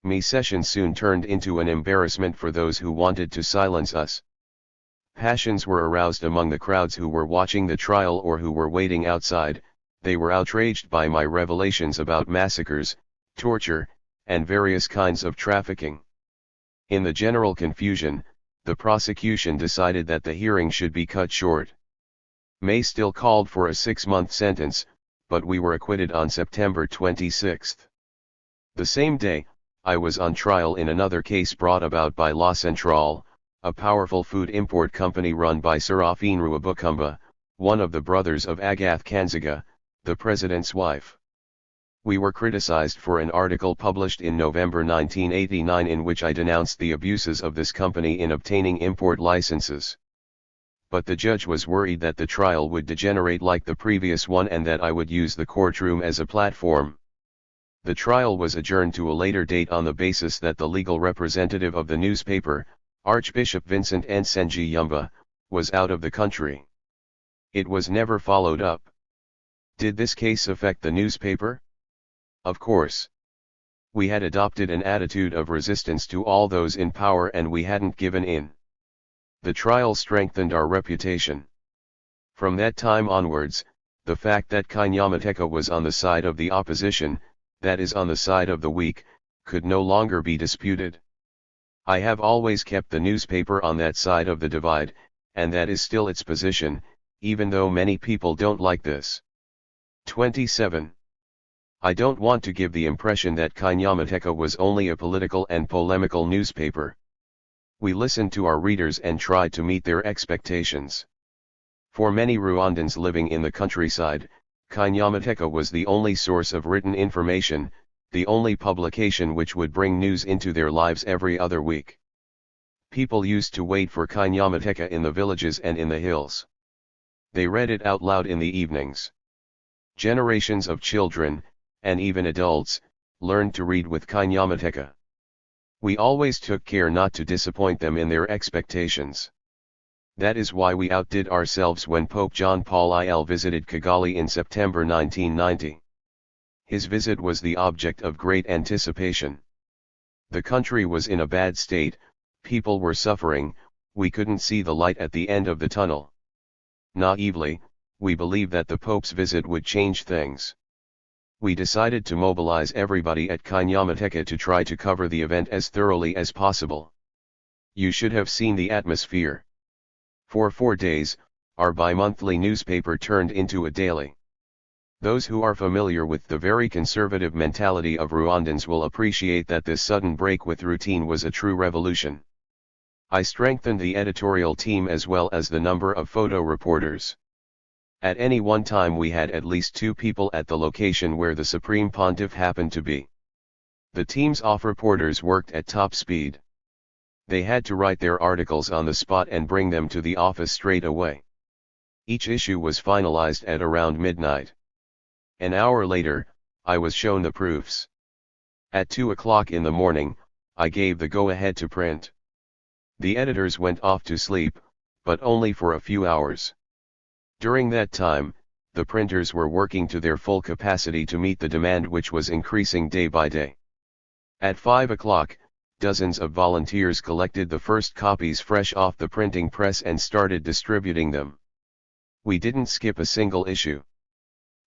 My session soon turned into an embarrassment for those who wanted to silence us. Passions were aroused among the crowds who were watching the trial or who were waiting outside. They were outraged by my revelations about massacres, torture, and various kinds of trafficking. In the general confusion, the prosecution decided that the hearing should be cut short. May still called for a 6-month sentence, but we were acquitted on September 26. The same day, I was on trial in another case brought about by La Centrale, a powerful food import company run by Seraphine Ruabukumba, one of the brothers of Agath Kanziga, the president's wife. We were criticized for an article published in November 1989 in which I denounced the abuses of this company in obtaining import licenses. But the judge was worried that the trial would degenerate like the previous one and that I would use the courtroom as a platform. The trial was adjourned to a later date on the basis that the legal representative of the newspaper, Archbishop Vincent Nsenji Yumba, was out of the country. It was never followed up. Did this case affect the newspaper? Of course. We had adopted an attitude of resistance to all those in power and we hadn't given in. The trial strengthened our reputation. From that time onwards, the fact that Kinyamateka was on the side of the opposition, that is on the side of the weak, could no longer be disputed. I have always kept the newspaper on that side of the divide, and that is still its position, even though many people don't like this. 27. I don't want to give the impression that Kinyamateka was only a political and polemical newspaper. We listened to our readers and tried to meet their expectations. For many Rwandans living in the countryside, Kinyamateka was the only source of written information, the only publication which would bring news into their lives every other week. People used to wait for Kinyamateka in the villages and in the hills. They read it out loud in the evenings. Generations of children, and even adults, learned to read with Kinyamateka. We always took care not to disappoint them in their expectations. That is why we outdid ourselves when Pope John Paul IL visited Kigali in September 1990. His visit was the object of great anticipation. The country was in a bad state, people were suffering, we couldn't see the light at the end of the tunnel. Naively, we believed that the Pope's visit would change things. We decided to mobilize everybody at Kinyamateka to try to cover the event as thoroughly as possible. You should have seen the atmosphere. For 4 days, our bi-monthly newspaper turned into a daily. Those who are familiar with the very conservative mentality of Rwandans will appreciate that this sudden break with routine was a true revolution. I strengthened the editorial team as well as the number of photo reporters. At any one time we had at least 2 people at the location where the Supreme Pontiff happened to be. The teams of reporters worked at top speed. They had to write their articles on the spot and bring them to the office straight away. Each issue was finalized at around midnight. An hour later, I was shown the proofs. At 2 o'clock in the morning, I gave the go-ahead to print. The editors went off to sleep, but only for a few hours. During that time, the printers were working to their full capacity to meet the demand which was increasing day by day. At 5 o'clock, dozens of volunteers collected the first copies fresh off the printing press and started distributing them. We didn't skip a single issue.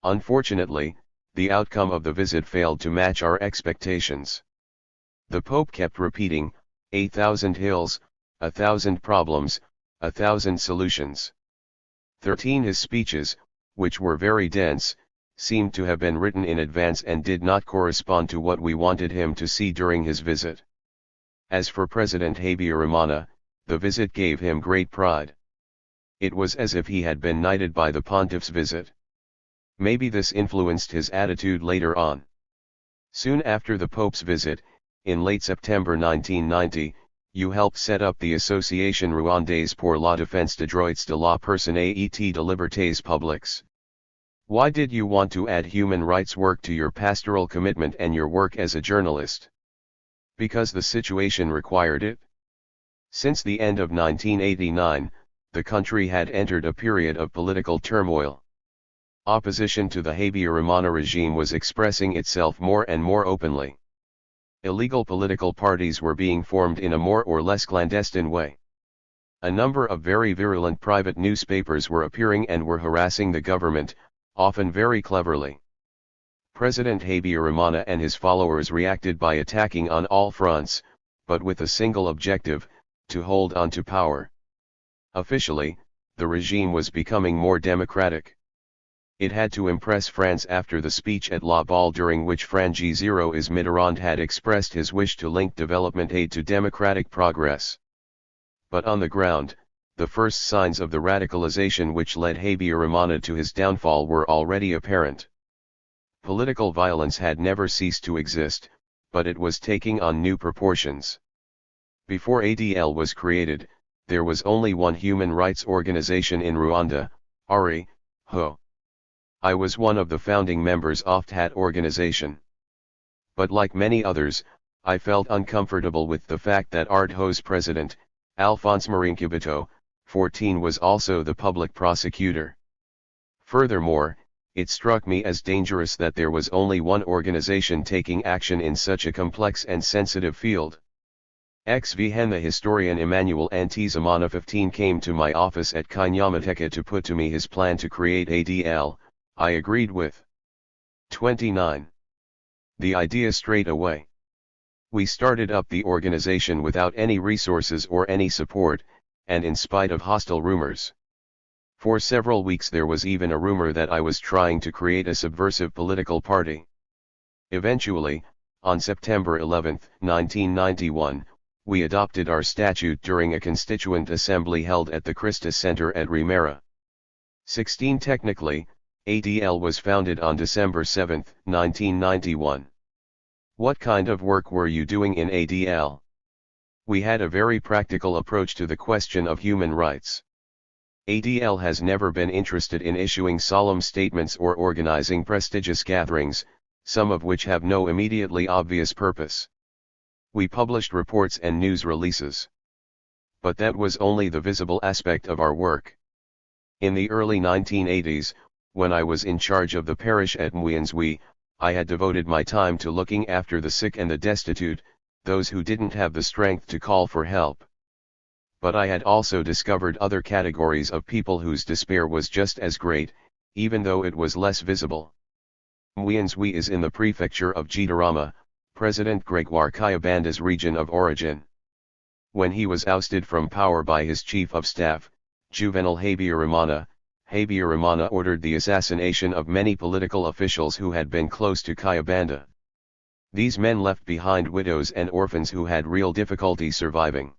Unfortunately, the outcome of the visit failed to match our expectations. The Pope kept repeating, 1,000 hills, 1,000 problems, 1,000 solutions. 13 his speeches, which were very dense, seemed to have been written in advance and did not correspond to what we wanted him to see during his visit. As for President Habyarimana, the visit gave him great pride. It was as if he had been knighted by the pontiff's visit. Maybe this influenced his attitude later on. Soon after the Pope's visit, in late September 1990, you helped set up the Association Rwandaise pour la défense des droits de la personne et de libertés publiques. Why did you want to add human rights work to your pastoral commitment and your work as a journalist? Because the situation required it? Since the end of 1989, the country had entered a period of political turmoil. Opposition to the Habyarimana regime was expressing itself more and more openly. Illegal political parties were being formed in a more or less clandestine way. A number of very virulent private newspapers were appearing and were harassing the government, often very cleverly. President Habyarimana and his followers reacted by attacking on all fronts, but with a single objective: to hold on to power. Officially, the regime was becoming more democratic. It had to impress France after the speech at La Balle, during which François Mitterrand had expressed his wish to link development aid to democratic progress. But on the ground, the first signs of the radicalization which led Habyarimana to his downfall were already apparent. Political violence had never ceased to exist, but it was taking on new proportions. Before ADL was created, there was only one human rights organization in Rwanda, RWAH. I was one of the founding members of that organization. But like many others, I felt uncomfortable with the fact that RWAH's president, Alphonse Marinkubito, 14, was also the public prosecutor. Furthermore, it struck me as dangerous that there was only one organization taking action in such a complex and sensitive field. XVN, the historian Emmanuel Antizamana 15, came to my office at Kinyamateka to put to me his plan to create ADL. I agreed with 29. The idea straight away. We started up the organization without any resources or any support, and in spite of hostile rumors. For several weeks there was even a rumor that I was trying to create a subversive political party. Eventually, on September 11, 1991, we adopted our statute during a constituent assembly held at the Christus Center at Rimera. 16. Technically, ADL was founded on December 7, 1991. What kind of work were you doing in ADL? We had a very practical approach to the question of human rights. ADL has never been interested in issuing solemn statements or organizing prestigious gatherings, some of which have no immediately obvious purpose. We published reports and news releases. But that was only the visible aspect of our work. In the early 1980s, when I was in charge of the parish at Mwienzwi, I had devoted my time to looking after the sick and the destitute, those who didn't have the strength to call for help. But I had also discovered other categories of people whose despair was just as great, even though it was less visible. Mwienzwi is in the prefecture of Gitarama, President Gregoire Kayabanda's region of origin. When he was ousted from power by his chief of staff, Juvenal Habyarimana, Habyarimana ordered the assassination of many political officials who had been close to Kayabanda. These men left behind widows and orphans who had real difficulty surviving.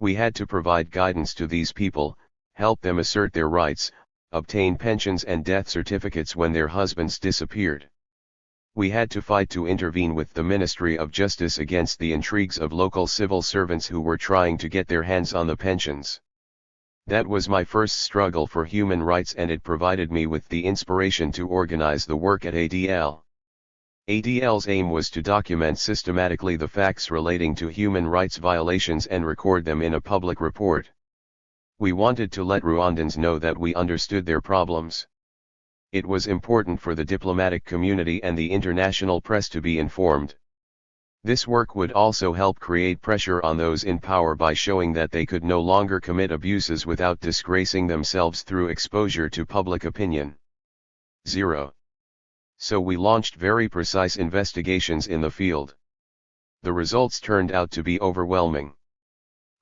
We had to provide guidance to these people, help them assert their rights, obtain pensions and death certificates when their husbands disappeared. We had to fight to intervene with the Ministry of Justice against the intrigues of local civil servants who were trying to get their hands on the pensions. That was my first struggle for human rights, and it provided me with the inspiration to organize the work at ADL. ADL's aim was to document systematically the facts relating to human rights violations and record them in a public report. We wanted to let Rwandans know that we understood their problems. It was important for the diplomatic community and the international press to be informed. This work would also help create pressure on those in power by showing that they could no longer commit abuses without disgracing themselves through exposure to public opinion. 0. So we launched very precise investigations in the field. The results turned out to be overwhelming.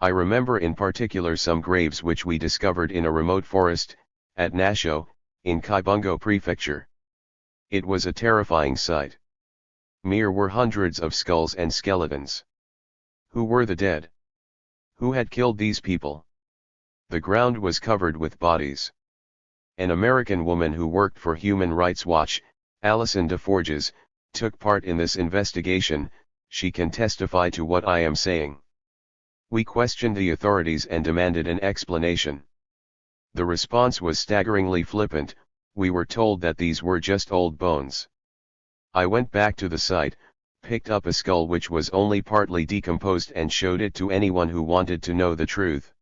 I remember in particular some graves which we discovered in a remote forest, at Nasho, in Kibungo Prefecture. It was a terrifying sight. There were hundreds of skulls and skeletons. Who were the dead? Who had killed these people? The ground was covered with bodies. An American woman who worked for Human Rights Watch, Alison DeForges, took part in this investigation. She can testify to what I am saying. We questioned the authorities and demanded an explanation. The response was staggeringly flippant. We were told that these were just old bones. I went back to the site, picked up a skull which was only partly decomposed and showed it to anyone who wanted to know the truth.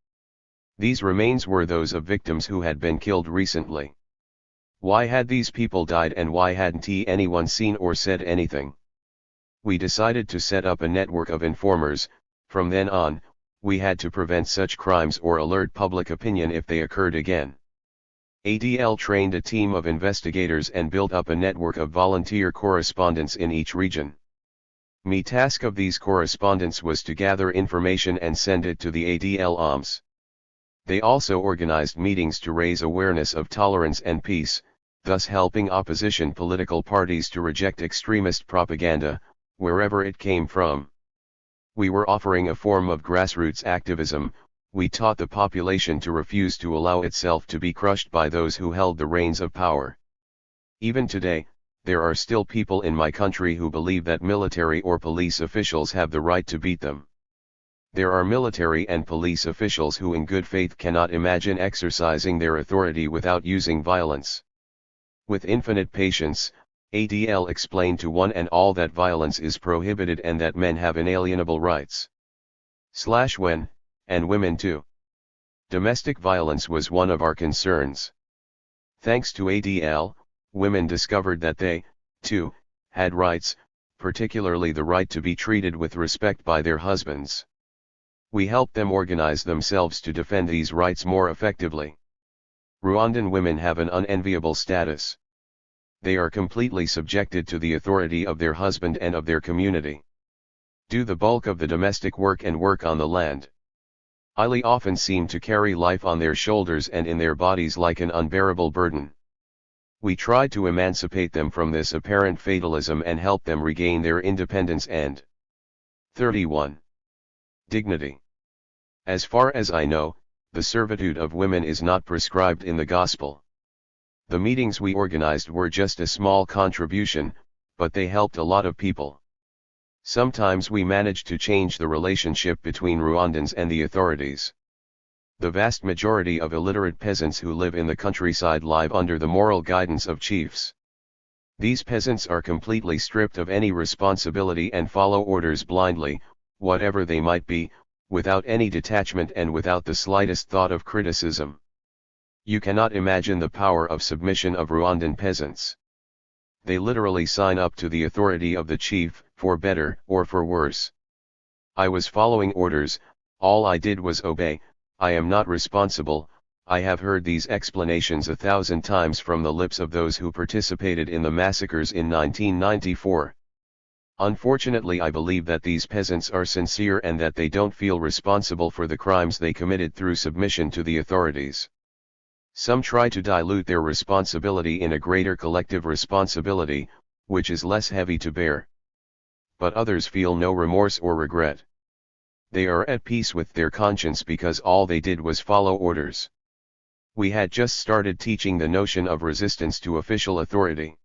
These remains were those of victims who had been killed recently. Why had these people died and why hadn't anyone seen or said anything? We decided to set up a network of informers. From then on, we had to prevent such crimes or alert public opinion if they occurred again. ADL trained a team of investigators and built up a network of volunteer correspondents in each region. My task of these correspondents was to gather information and send it to the ADL OMS. They also organized meetings to raise awareness of tolerance and peace, thus helping opposition political parties to reject extremist propaganda, wherever it came from. We were offering a form of grassroots activism. We taught the population to refuse to allow itself to be crushed by those who held the reins of power. Even today, there are still people in my country who believe that military or police officials have the right to beat them. There are military and police officials who in good faith cannot imagine exercising their authority without using violence. With infinite patience, ADL explained to one and all that violence is prohibited and that men have inalienable rights. When, and women too. Domestic violence was one of our concerns. Thanks to ADL, women discovered that they, too, had rights, particularly the right to be treated with respect by their husbands. We helped them organize themselves to defend these rights more effectively. Rwandan women have an unenviable status. They are completely subjected to the authority of their husband and of their community. Do the bulk of the domestic work and work on the land. They often seem to carry life on their shoulders and in their bodies like an unbearable burden. We try to emancipate them from this apparent fatalism and help them regain their independence and 31. Dignity. As far as I know, the servitude of women is not prescribed in the Gospel. The meetings we organized were just a small contribution, but they helped a lot of people. Sometimes we managed to change the relationship between Rwandans and the authorities. The vast majority of illiterate peasants who live in the countryside live under the moral guidance of chiefs. These peasants are completely stripped of any responsibility and follow orders blindly, whatever they might be, without any detachment and without the slightest thought of criticism. You cannot imagine the power of submission of Rwandan peasants. They literally sign up to the authority of the chief, for better or for worse. I was following orders, all I did was obey. I am not responsible. I have heard these explanations 1,000 times from the lips of those who participated in the massacres in 1994. Unfortunately, I believe that these peasants are sincere and that they don't feel responsible for the crimes they committed through submission to the authorities. Some try to dilute their responsibility in a greater collective responsibility, which is less heavy to bear. But others feel no remorse or regret. They are at peace with their conscience because all they did was follow orders. We had just started teaching the notion of resistance to official authority.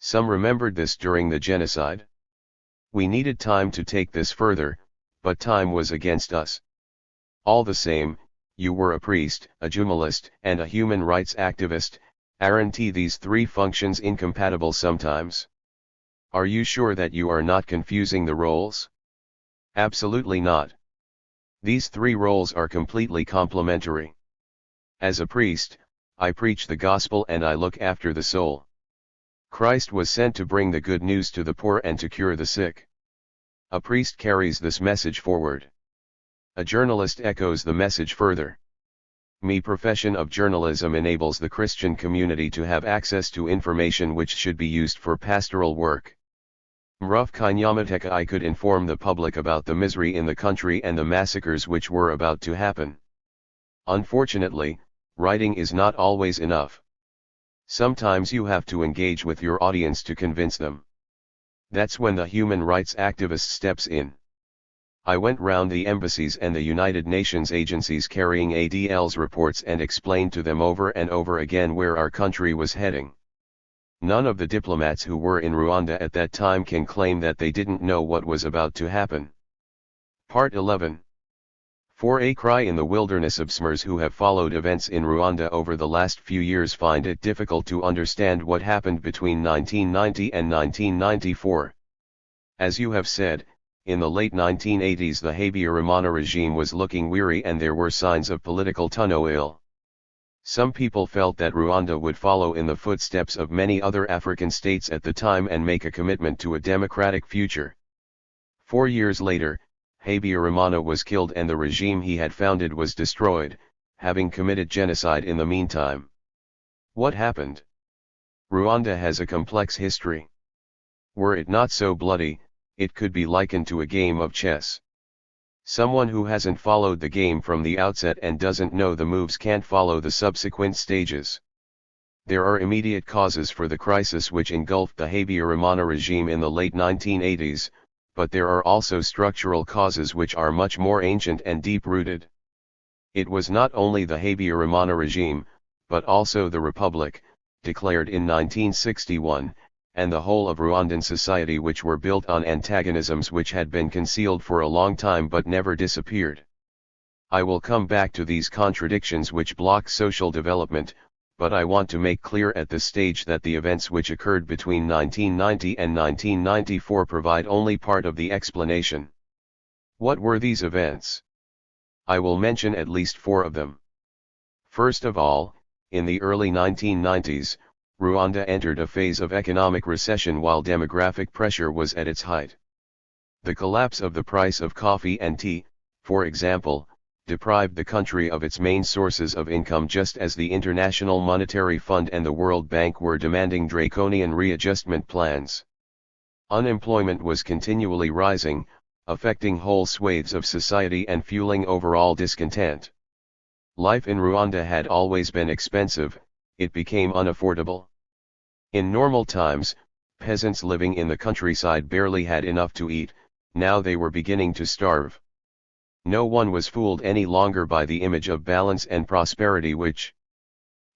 Some remembered this during the genocide. We needed time to take this further, but time was against us. All the same, you were a priest, a journalist, and a human rights activist. Aren't these three functions incompatible sometimes? Are you sure that you are not confusing the roles? Absolutely not. These three roles are completely complementary. As a priest, I preach the gospel and I look after the soul. Christ was sent to bring the good news to the poor and to cure the sick. A priest carries this message forward. A journalist echoes the message further. My profession of journalism enables the Christian community to have access to information which should be used for pastoral work. Mruf Kinyamateka, I could inform the public about the misery in the country and the massacres which were about to happen. Unfortunately, writing is not always enough. Sometimes you have to engage with your audience to convince them. That's when the human rights activist steps in. I went round the embassies and the United Nations agencies carrying ADL's reports and explained to them over and over again where our country was heading. None of the diplomats who were in Rwanda at that time can claim that they didn't know what was about to happen. Part 11. For a cry in the wilderness. Observers who have followed events in Rwanda over the last few years find it difficult to understand what happened between 1990 and 1994. As you have said, In the late 1980s the Habyarimana regime was looking weary and there were signs of political turmoil. Some people felt that Rwanda would follow in the footsteps of many other African states at the time and make a commitment to a democratic future. 4 years later, Habyarimana was killed and the regime he had founded was destroyed, having committed genocide in the meantime. What happened? Rwanda has a complex history. Were it not so bloody, it could be likened to a game of chess. Someone who hasn't followed the game from the outset and doesn't know the moves can't follow the subsequent stages. There are immediate causes for the crisis which engulfed the Habyarimana regime in the late 1980s, but there are also structural causes which are much more ancient and deep-rooted. It was not only the Habyarimana regime, but also the Republic, declared in 1961, and the whole of Rwandan society which were built on antagonisms which had been concealed for a long time but never disappeared. I will come back to these contradictions which block social development, but I want to make clear at this stage that the events which occurred between 1990 and 1994 provide only part of the explanation. What were these events? I will mention at least 4 of them. First of all, in the early 1990s, Rwanda entered a phase of economic recession while demographic pressure was at its height. The collapse of the price of coffee and tea, for example, deprived the country of its main sources of income just as the International Monetary Fund and the World Bank were demanding draconian readjustment plans. Unemployment was continually rising, affecting whole swathes of society and fueling overall discontent. Life in Rwanda had always been expensive, it became unaffordable. In normal times, peasants living in the countryside barely had enough to eat, now they were beginning to starve. No one was fooled any longer by the image of balance and prosperity which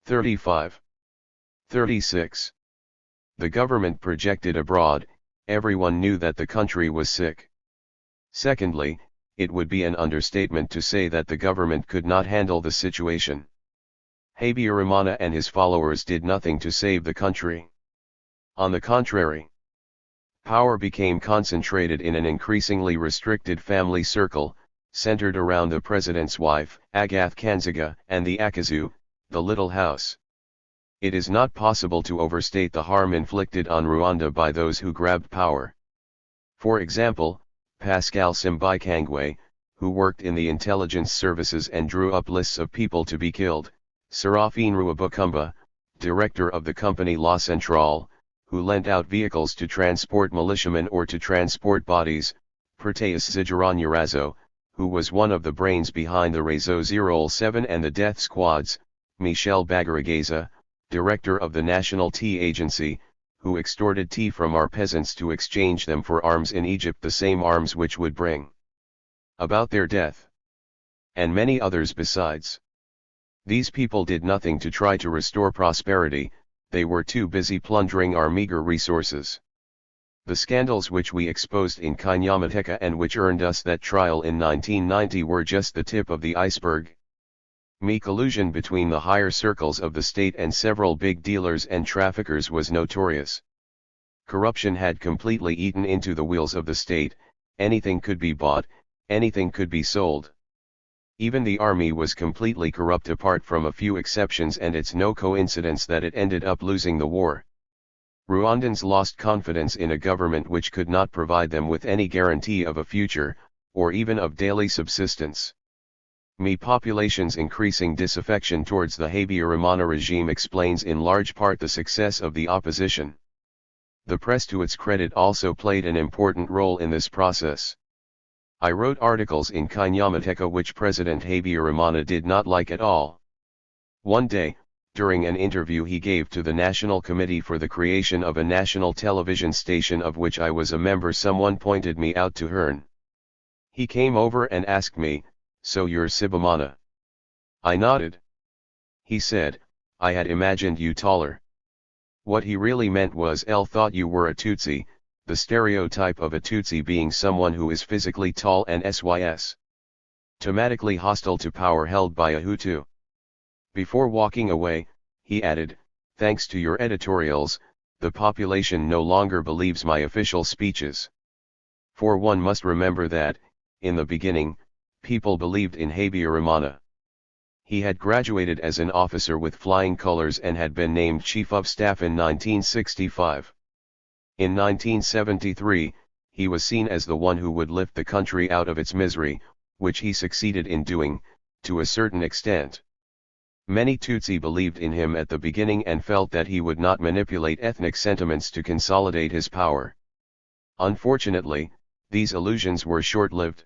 35. 36. The government projected abroad. Everyone knew that the country was sick. Secondly, it would be an understatement to say that the government could not handle the situation. Habyarimana and his followers did nothing to save the country. On the contrary, power became concentrated in an increasingly restricted family circle, centered around the president's wife, Agathe Kanziga, and the Akazu, the little house. It is not possible to overstate the harm inflicted on Rwanda by those who grabbed power. For example, Pascal Simbikangwe, who worked in the intelligence services and drew up lists of people to be killed, Seraphine Ruabukumba, director of the company La Centrale, who lent out vehicles to transport militiamen or to transport bodies, Proteus Zijaranyarazo, who was one of the brains behind the Rezo 07 and the death squads, Michel Bagaragaza, director of the National Tea Agency, who extorted tea from our peasants to exchange them for arms in Egypt, the same arms which would bring about their death. And many others besides. These people did nothing to try to restore prosperity, they were too busy plundering our meager resources. The scandals which we exposed in Kinyamateka and which earned us that trial in 1990 were just the tip of the iceberg. Collusion between the higher circles of the state and several big dealers and traffickers was notorious. Corruption had completely eaten into the wheels of the state, anything could be bought, anything could be sold. Even the army was completely corrupt apart from a few exceptions, and it's no coincidence that it ended up losing the war. Rwandans lost confidence in a government which could not provide them with any guarantee of a future, or even of daily subsistence. Population's increasing disaffection towards the Habyarimana regime explains in large part the success of the opposition. The press, to its credit, also played an important role in this process. I wrote articles in Kinyamateka which President Habyarimana did not like at all. One day, during an interview he gave to the National Committee for the creation of a national television station of which I was a member, someone pointed me out to Hearn. He came over and asked me, "So you're Sibomana?" I nodded. He said, "I had imagined you taller." What he really meant was, "L thought you were a Tutsi," the stereotype of a Tutsi being someone who is physically tall and systematically hostile to power held by a Hutu. Before walking away, he added, "Thanks to your editorials, the population no longer believes my official speeches." For one must remember that, in the beginning, people believed in Habyarimana. He had graduated as an officer with flying colors and had been named Chief of Staff in 1965. In 1973, he was seen as the one who would lift the country out of its misery, which he succeeded in doing, to a certain extent. Many Tutsi believed in him at the beginning and felt that he would not manipulate ethnic sentiments to consolidate his power. Unfortunately, these illusions were short-lived.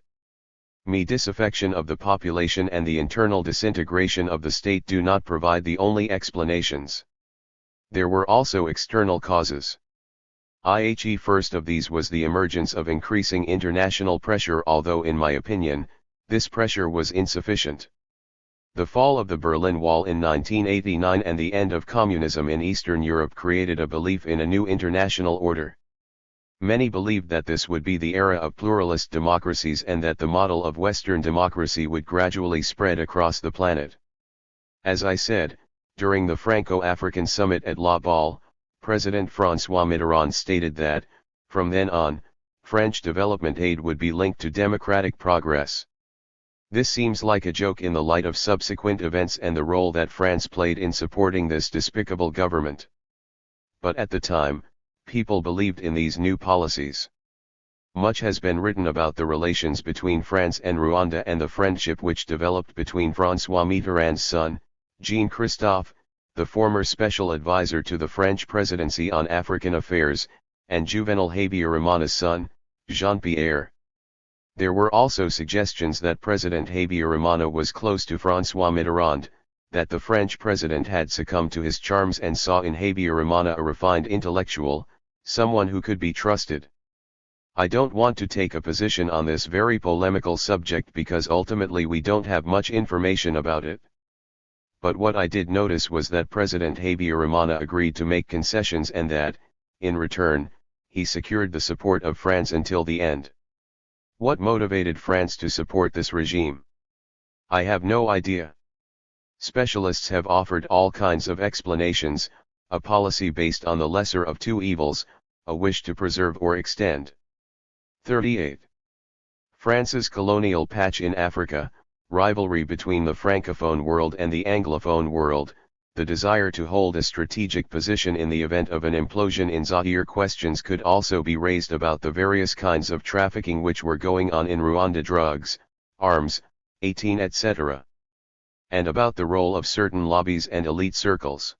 Disaffection of the population and the internal disintegration of the state do not provide the only explanations. There were also external causes. First of these was the emergence of increasing international pressure, although in my opinion, this pressure was insufficient. The fall of the Berlin Wall in 1989 and the end of communism in Eastern Europe created a belief in a new international order. Many believed that this would be the era of pluralist democracies and that the model of Western democracy would gradually spread across the planet. As I said, during the Franco-African summit at La Balle, President François Mitterrand stated that, from then on, French development aid would be linked to democratic progress. This seems like a joke in the light of subsequent events and the role that France played in supporting this despicable government. But at the time, people believed in these new policies. Much has been written about the relations between France and Rwanda and the friendship which developed between François Mitterrand's son, Jean-Christophe, the former special advisor to the French presidency on African affairs, and Juvenal Habyarimana's son, Jean-Pierre. There were also suggestions that President Habyarimana was close to François Mitterrand, that the French president had succumbed to his charms and saw in Habyarimana a refined intellectual, someone who could be trusted. I don't want to take a position on this very polemical subject because ultimately we don't have much information about it. But what I did notice was that President Habyarimana agreed to make concessions and that, in return, he secured the support of France until the end. What motivated France to support this regime? I have no idea. Specialists have offered all kinds of explanations, a policy based on the lesser of two evils, a wish to preserve or extend. 38. France's colonial patch in Africa, rivalry between the Francophone world and the Anglophone world, the desire to hold a strategic position in the event of an implosion in Zaire. Questions could also be raised about the various kinds of trafficking which were going on in Rwanda: drugs, arms, 18 etc. And about the role of certain lobbies and elite circles.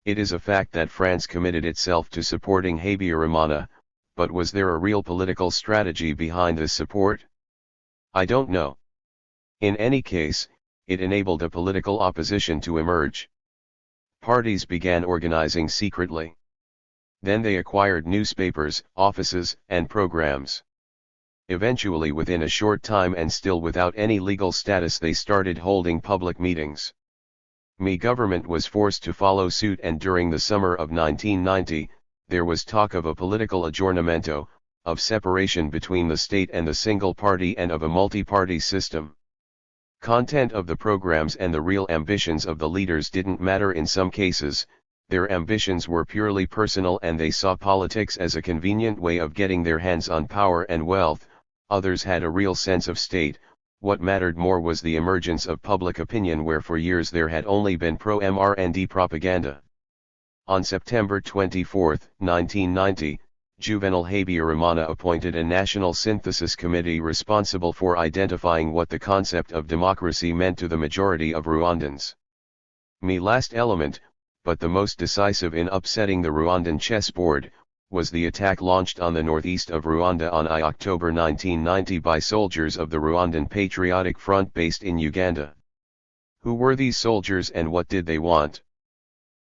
It is a fact that France committed itself to supporting Habyarimana, but was there a real political strategy behind this support? I don't know. In any case, it enabled a political opposition to emerge. Parties began organizing secretly. Then they acquired newspapers, offices, and programs. Eventually, within a short time and still without any legal status, they started holding public meetings. Government was forced to follow suit, and during the summer of 1990, there was talk of a political aggiornamento, of separation between the state and the single party and of a multi-party system. Content of the programs and the real ambitions of the leaders didn't matter in some cases. Their ambitions were purely personal and they saw politics as a convenient way of getting their hands on power and wealth. Others had a real sense of state. What mattered more was the emergence of public opinion, where for years there had only been pro-MRND propaganda. On September 24, 1990, Juvenal Habyarimana appointed a national synthesis committee responsible for identifying what the concept of democracy meant to the majority of Rwandans. Last element, but the most decisive in upsetting the Rwandan chessboard, was the attack launched on the northeast of Rwanda on October 1990 by soldiers of the Rwandan Patriotic Front based in Uganda. Who were these soldiers and what did they want?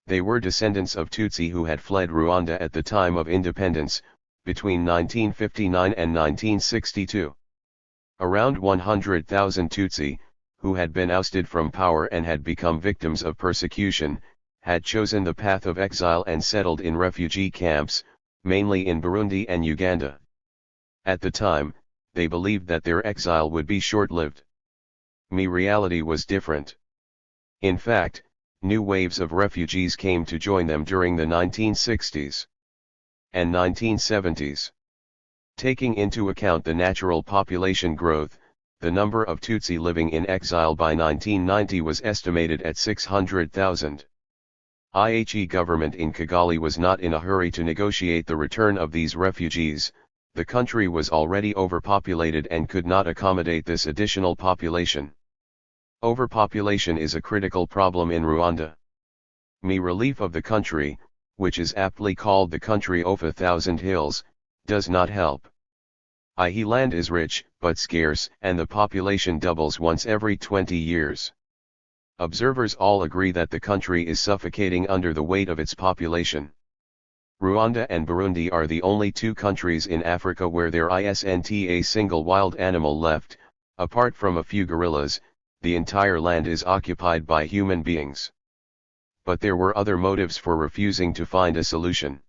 They were descendants of Tutsi who had fled Rwanda at the time of independence, between 1959 and 1962. Around 100,000 Tutsi, who had been ousted from power and had become victims of persecution, had chosen the path of exile and settled in refugee camps, mainly in Burundi and Uganda. At the time, they believed that their exile would be short-lived. Reality was different. In fact, new waves of refugees came to join them during the 1960s and 1970s. Taking into account the natural population growth, the number of Tutsi living in exile by 1990 was estimated at 600,000. IHE government in Kigali was not in a hurry to negotiate the return of these refugees. The country was already overpopulated and could not accommodate this additional population. Overpopulation is a critical problem in Rwanda. Relief of the country, which is aptly called the country of 1,000 hills, does not help. I.e. land is rich, but scarce, and the population doubles once every 20 years. Observers all agree that the country is suffocating under the weight of its population. Rwanda and Burundi are the only two countries in Africa where there isn't a single wild animal left. Apart from a few gorillas, the entire land is occupied by human beings. But there were other motives for refusing to find a solution.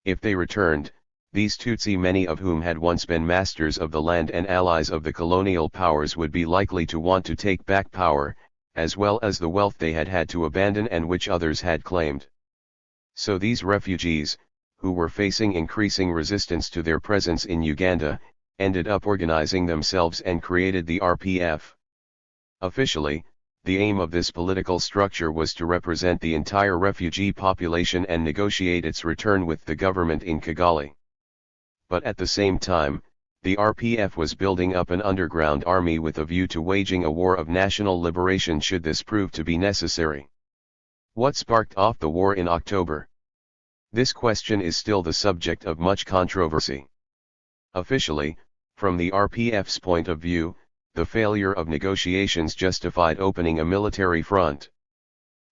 If they returned, these Tutsi, many of whom had once been masters of the land and allies of the colonial powers, would be likely to want to take back power, as well as the wealth they had had to abandon and which others had claimed. So these refugees, who were facing increasing resistance to their presence in Uganda, ended up organizing themselves and created the RPF. Officially, the aim of this political structure was to represent the entire refugee population and negotiate its return with the government in Kigali. But at the same time, the RPF was building up an underground army with a view to waging a war of national liberation should this prove to be necessary. What sparked off the war in October? This question is still the subject of much controversy. Officially, from the RPF's point of view, the failure of negotiations justified opening a military front.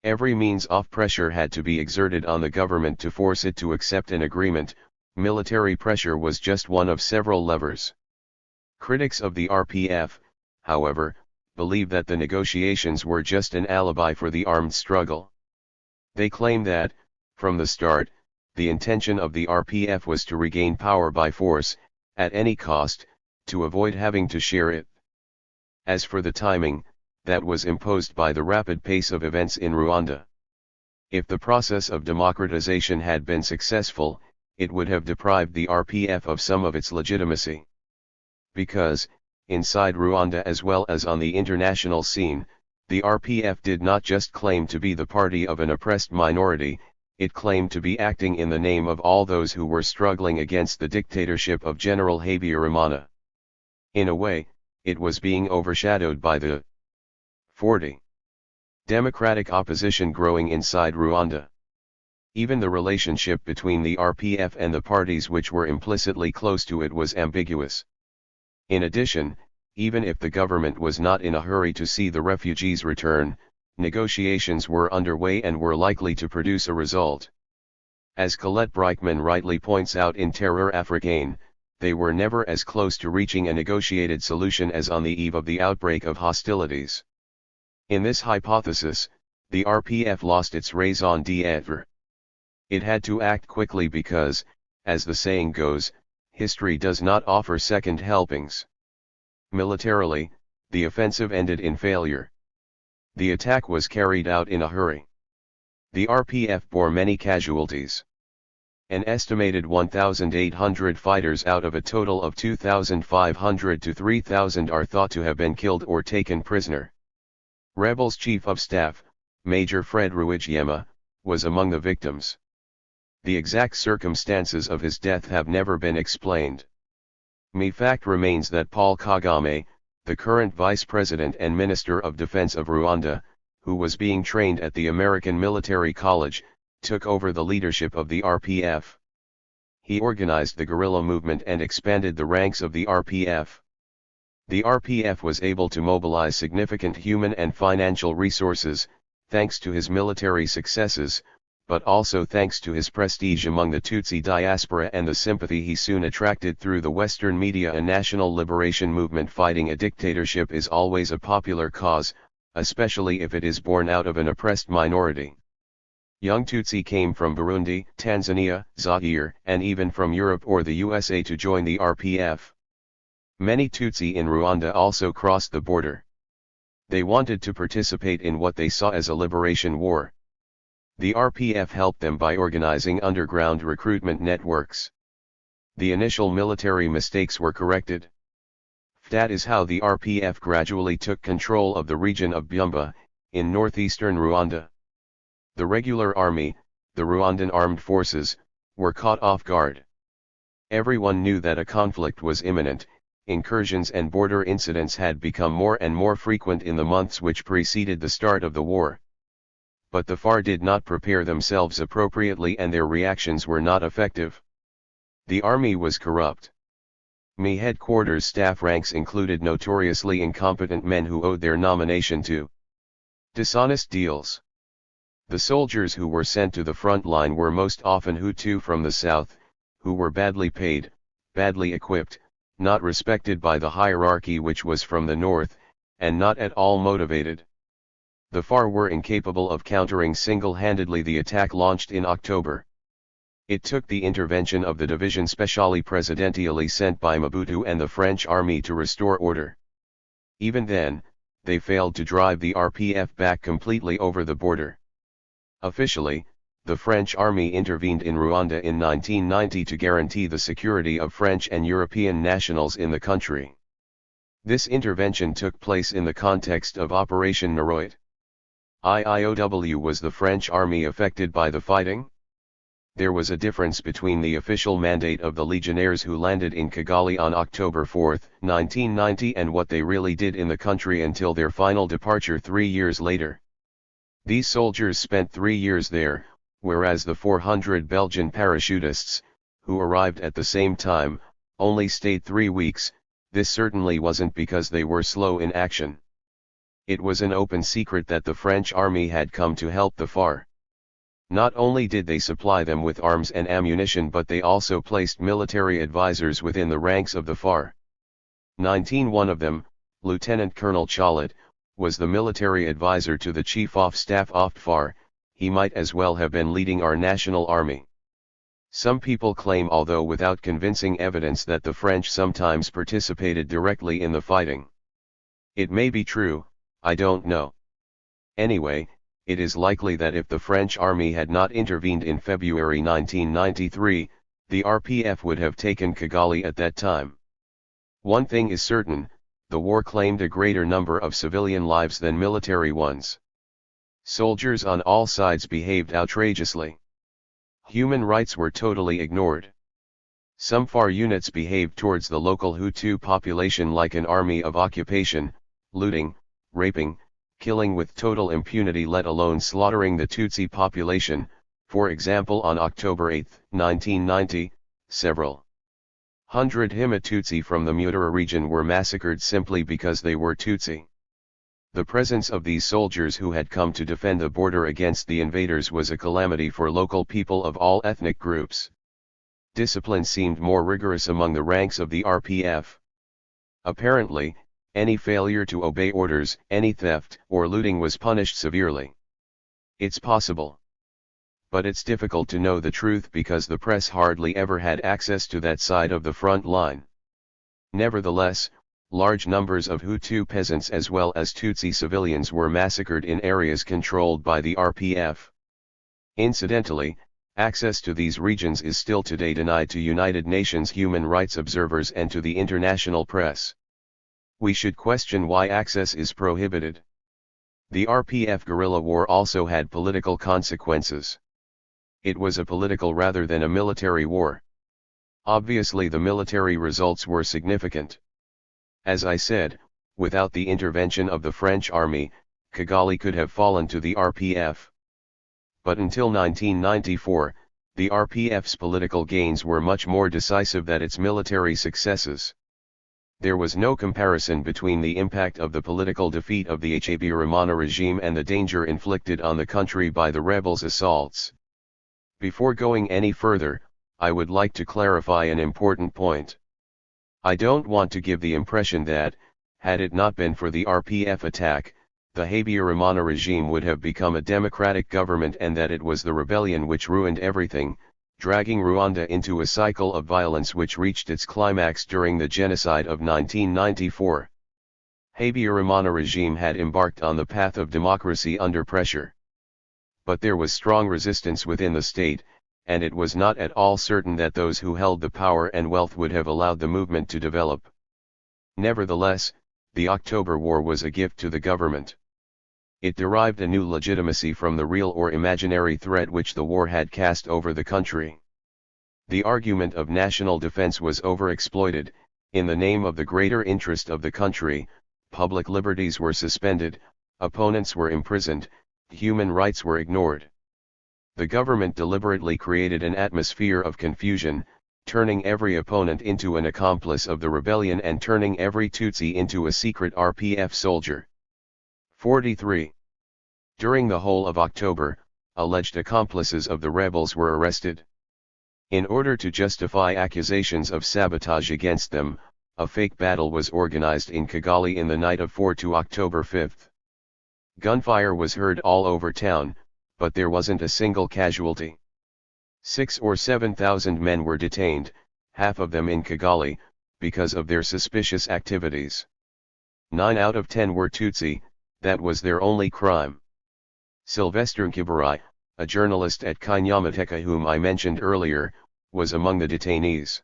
Every means of pressure had to be exerted on the government to force it to accept an agreement. Military pressure was just one of several levers. Critics of the RPF, however, believe that the negotiations were just an alibi for the armed struggle. They claim that, from the start, the intention of the RPF was to regain power by force, at any cost, to avoid having to share it. As for the timing, that was imposed by the rapid pace of events in Rwanda. If the process of democratization had been successful, it would have deprived the RPF of some of its legitimacy. Because, inside Rwanda as well as on the international scene, the RPF did not just claim to be the party of an oppressed minority, it claimed to be acting in the name of all those who were struggling against the dictatorship of General Habyarimana. In a way, it was being overshadowed by the 40 democratic opposition growing inside Rwanda. Even the relationship between the RPF and the parties which were implicitly close to it was ambiguous. In addition, even if the government was not in a hurry to see the refugees return, negotiations were underway and were likely to produce a result. As Colette Breichman rightly points out in Terror Africaine, they were never as close to reaching a negotiated solution as on the eve of the outbreak of hostilities. In this hypothesis, the RPF lost its raison d'être. It had to act quickly because, as the saying goes, history does not offer second helpings. Militarily, the offensive ended in failure. The attack was carried out in a hurry. The RPF bore many casualties. An estimated 1,800 fighters out of a total of 2,500 to 3,000 are thought to have been killed or taken prisoner. Rebels' Chief of Staff, Major Fred Rwigema, was among the victims. The exact circumstances of his death have never been explained. Fact remains that Paul Kagame, the current Vice President and Minister of Defense of Rwanda, who was being trained at the American Military College, took over the leadership of the RPF. He organized the guerrilla movement and expanded the ranks of the RPF. The RPF was able to mobilize significant human and financial resources, thanks to his military successes, but also thanks to his prestige among the Tutsi diaspora and the sympathy he soon attracted through the Western media. A national liberation movement fighting a dictatorship is always a popular cause, especially if it is born out of an oppressed minority. Young Tutsi came from Burundi, Tanzania, Zaire, and even from Europe or the USA to join the RPF. Many Tutsi in Rwanda also crossed the border. They wanted to participate in what they saw as a liberation war. The RPF helped them by organizing underground recruitment networks. The initial military mistakes were corrected. That is how the RPF gradually took control of the region of Byumba, in northeastern Rwanda. The regular army, the Rwandan armed forces, were caught off guard. Everyone knew that a conflict was imminent. Incursions and border incidents had become more and more frequent in the months which preceded the start of the war. But the FAR did not prepare themselves appropriately and their reactions were not effective. The army was corrupt. MI headquarters staff ranks included notoriously incompetent men who owed their nomination to dishonest deals. The soldiers who were sent to the front line were most often Hutu from the south, who were badly paid, badly equipped, not respected by the hierarchy which was from the north, and not at all motivated. The FAR were incapable of countering single-handedly the attack launched in October. It took the intervention of the Division Spéciale Présidentielle sent by Mobutu and the French army to restore order. Even then, they failed to drive the RPF back completely over the border. Officially, the French army intervened in Rwanda in 1990 to guarantee the security of French and European nationals in the country. This intervention took place in the context of Operation Naroit. IIOW was the French army affected by the fighting? There was a difference between the official mandate of the legionnaires who landed in Kigali on October 4, 1990 and what they really did in the country until their final departure 3 years later. These soldiers spent 3 years there, whereas the 400 Belgian parachutists, who arrived at the same time, only stayed 3 weeks. This certainly wasn't because they were slow in action. It was an open secret that the French army had come to help the FAR. Not only did they supply them with arms and ammunition but they also placed military advisors within the ranks of the FAR. One of them, Lieutenant Colonel Cholet, was the military advisor to the Chief of Staff of FAR. He might as well have been leading our national army. Some people claim, although without convincing evidence, that the French sometimes participated directly in the fighting. It may be true, I don't know. Anyway, it is likely that if the French army had not intervened in February 1993, the RPF would have taken Kigali at that time. One thing is certain, the war claimed a greater number of civilian lives than military ones. Soldiers on all sides behaved outrageously. Human rights were totally ignored. Some FAR units behaved towards the local Hutu population like an army of occupation, looting, raping, killing with total impunity, let alone slaughtering the Tutsi population. For example, on October 8, 1990, several hundred Hima-Tutsi from the Mutara region were massacred simply because they were Tutsi. The presence of these soldiers who had come to defend the border against the invaders was a calamity for local people of all ethnic groups. Discipline seemed more rigorous among the ranks of the RPF. Apparently, any failure to obey orders, any theft or looting was punished severely. It's possible. But it's difficult to know the truth because the press hardly ever had access to that side of the front line. Nevertheless, large numbers of Hutu peasants as well as Tutsi civilians were massacred in areas controlled by the RPF. Incidentally, access to these regions is still today denied to United Nations human rights observers and to the international press. We should question why access is prohibited. The RPF guerrilla war also had political consequences. It was a political rather than a military war. Obviously, the military results were significant. As I said, without the intervention of the French army, Kigali could have fallen to the RPF. But until 1994, the RPF's political gains were much more decisive than its military successes. There was no comparison between the impact of the political defeat of the Sibomana regime and the danger inflicted on the country by the rebels' assaults. Before going any further, I would like to clarify an important point. I don't want to give the impression that, had it not been for the RPF attack, the Habyarimana regime would have become a democratic government and that it was the rebellion which ruined everything, dragging Rwanda into a cycle of violence which reached its climax during the genocide of 1994. Habyarimana regime had embarked on the path of democracy under pressure. But there was strong resistance within the state, and it was not at all certain that those who held the power and wealth would have allowed the movement to develop. Nevertheless, the October War was a gift to the government. It derived a new legitimacy from the real or imaginary threat which the war had cast over the country. The argument of national defense was overexploited. In the name of the greater interest of the country, public liberties were suspended, opponents were imprisoned, human rights were ignored. The government deliberately created an atmosphere of confusion, turning every opponent into an accomplice of the rebellion and turning every Tutsi into a secret RPF soldier. 43. During the whole of October, alleged accomplices of the rebels were arrested. In order to justify accusations of sabotage against them, a fake battle was organized in Kigali in the night of 4 to October 5. Gunfire was heard all over town, but there wasn't a single casualty. 6,000 or 7,000 men were detained, half of them in Kigali, because of their suspicious activities. 9 out of 10 were Tutsi, that was their only crime. Sylvester Nkibirai, a journalist at Kinyamateka whom I mentioned earlier, was among the detainees.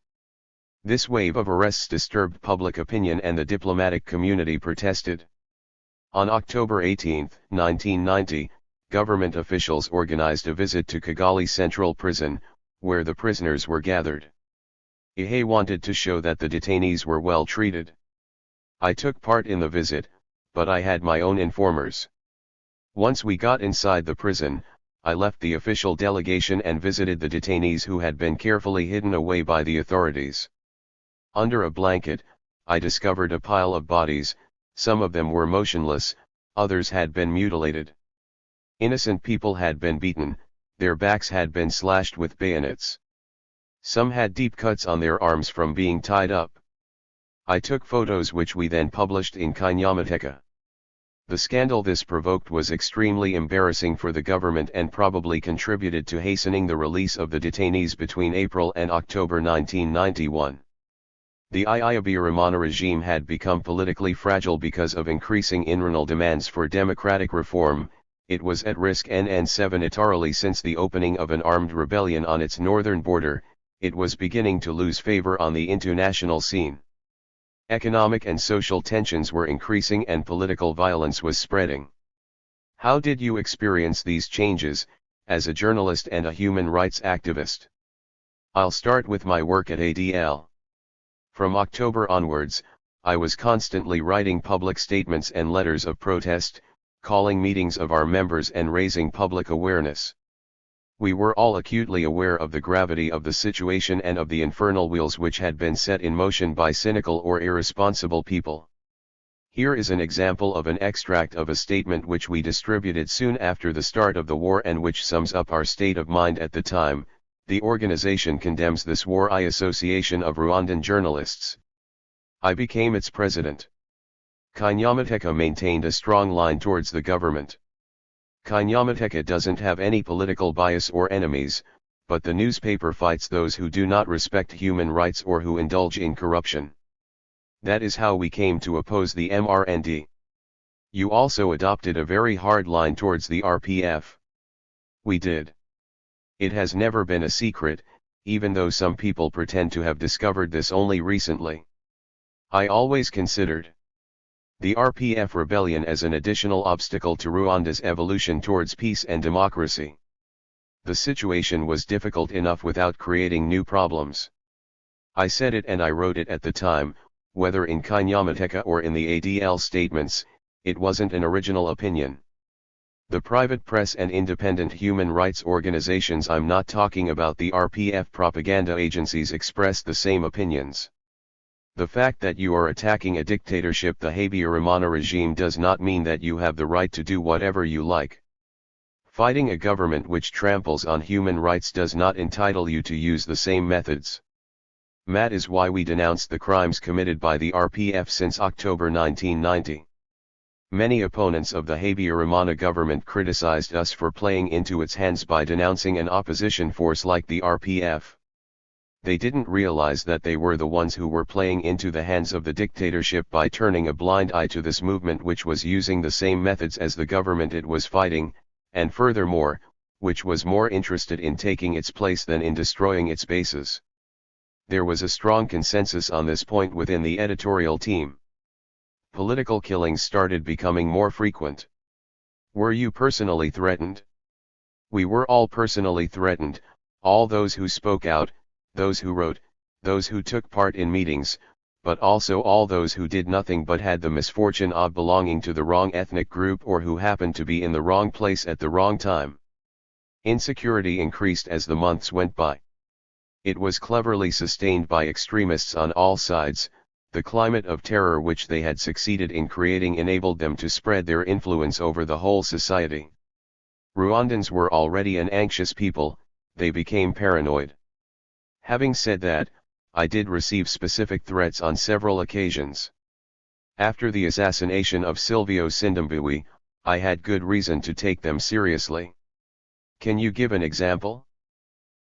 This wave of arrests disturbed public opinion and the diplomatic community protested. On October 18, 1990, government officials organized a visit to Kigali Central Prison, where the prisoners were gathered. Ihe wanted to show that the detainees were well treated. I took part in the visit, but I had my own informers. Once we got inside the prison, I left the official delegation and visited the detainees who had been carefully hidden away by the authorities. Under a blanket, I discovered a pile of bodies. Some of them were motionless, others had been mutilated. Innocent people had been beaten, their backs had been slashed with bayonets. Some had deep cuts on their arms from being tied up. I took photos which we then published in Kinyamateka. The scandal this provoked was extremely embarrassing for the government and probably contributed to hastening the release of the detainees between April and October 1991. The Habyarimana regime had become politically fragile because of increasing internal demands for democratic reform. It was at risk NN7 since the opening of an armed rebellion on its northern border. It was beginning to lose favor on the international scene. Economic and social tensions were increasing and political violence was spreading. How did you experience these changes, as a journalist and a human rights activist? I'll start with my work at ADL. From October onwards, I was constantly writing public statements and letters of protest, calling meetings of our members and raising public awareness. We were all acutely aware of the gravity of the situation and of the infernal wheels which had been set in motion by cynical or irresponsible people. Here is an example of an extract of a statement which we distributed soon after the start of the war and which sums up our state of mind at the time. The organization condemns this war. I Association of Rwandan Journalists. I became its president. Kinyamateka maintained a strong line towards the government. Kinyamateka doesn't have any political bias or enemies, but the newspaper fights those who do not respect human rights or who indulge in corruption. That is how we came to oppose the MRND. You also adopted a very hard line towards the RPF. We did. It has never been a secret, even though some people pretend to have discovered this only recently. I always considered the RPF rebellion as an additional obstacle to Rwanda's evolution towards peace and democracy. The situation was difficult enough without creating new problems. I said it and I wrote it at the time, whether in Kinyamateka or in the ADL statements. It wasn't an original opinion. The private press and independent human rights organizations, I'm not talking about the RPF propaganda agencies, expressed the same opinions. The fact that you are attacking a dictatorship, the Habyarimana regime, does not mean that you have the right to do whatever you like. Fighting a government which tramples on human rights does not entitle you to use the same methods. That is why we denounced the crimes committed by the RPF since October 1990. Many opponents of the Habyarimana government criticized us for playing into its hands by denouncing an opposition force like the RPF. They didn't realize that they were the ones who were playing into the hands of the dictatorship by turning a blind eye to this movement which was using the same methods as the government it was fighting, and furthermore, which was more interested in taking its place than in destroying its bases. There was a strong consensus on this point within the editorial team. Political killings started becoming more frequent. Were you personally threatened? We were all personally threatened, all those who spoke out, those who wrote, those who took part in meetings, but also all those who did nothing but had the misfortune of belonging to the wrong ethnic group or who happened to be in the wrong place at the wrong time. Insecurity increased as the months went by. It was cleverly sustained by extremists on all sides. The climate of terror which they had succeeded in creating enabled them to spread their influence over the whole society. Rwandans were already an anxious people, they became paranoid. Having said that, I did receive specific threats on several occasions. After the assassination of Silvio Sindambui, I had good reason to take them seriously. Can you give an example?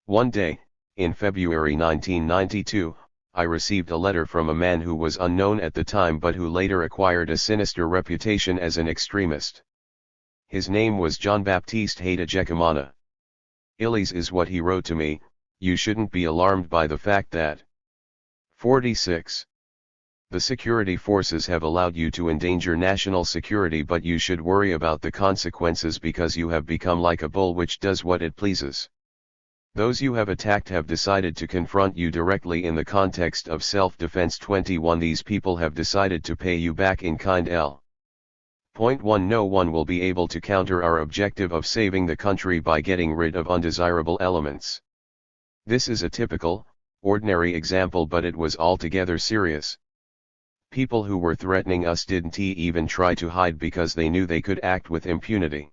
One day, in February 1992, I received a letter from a man who was unknown at the time but who later acquired a sinister reputation as an extremist. His name was Jean-Baptiste Hategekimana. Illies is what he wrote to me: you shouldn't be alarmed by the fact that 46. The security forces have allowed you to endanger national security, but you should worry about the consequences because you have become like a bull which does what it pleases. Those you have attacked have decided to confront you directly in the context of self-defense. 21. These people have decided to pay you back in kind. Point 1. No one will be able to counter our objective of saving the country by getting rid of undesirable elements. This is a typical, ordinary example, but it was altogether serious. People who were threatening us didn't even try to hide because they knew they could act with impunity.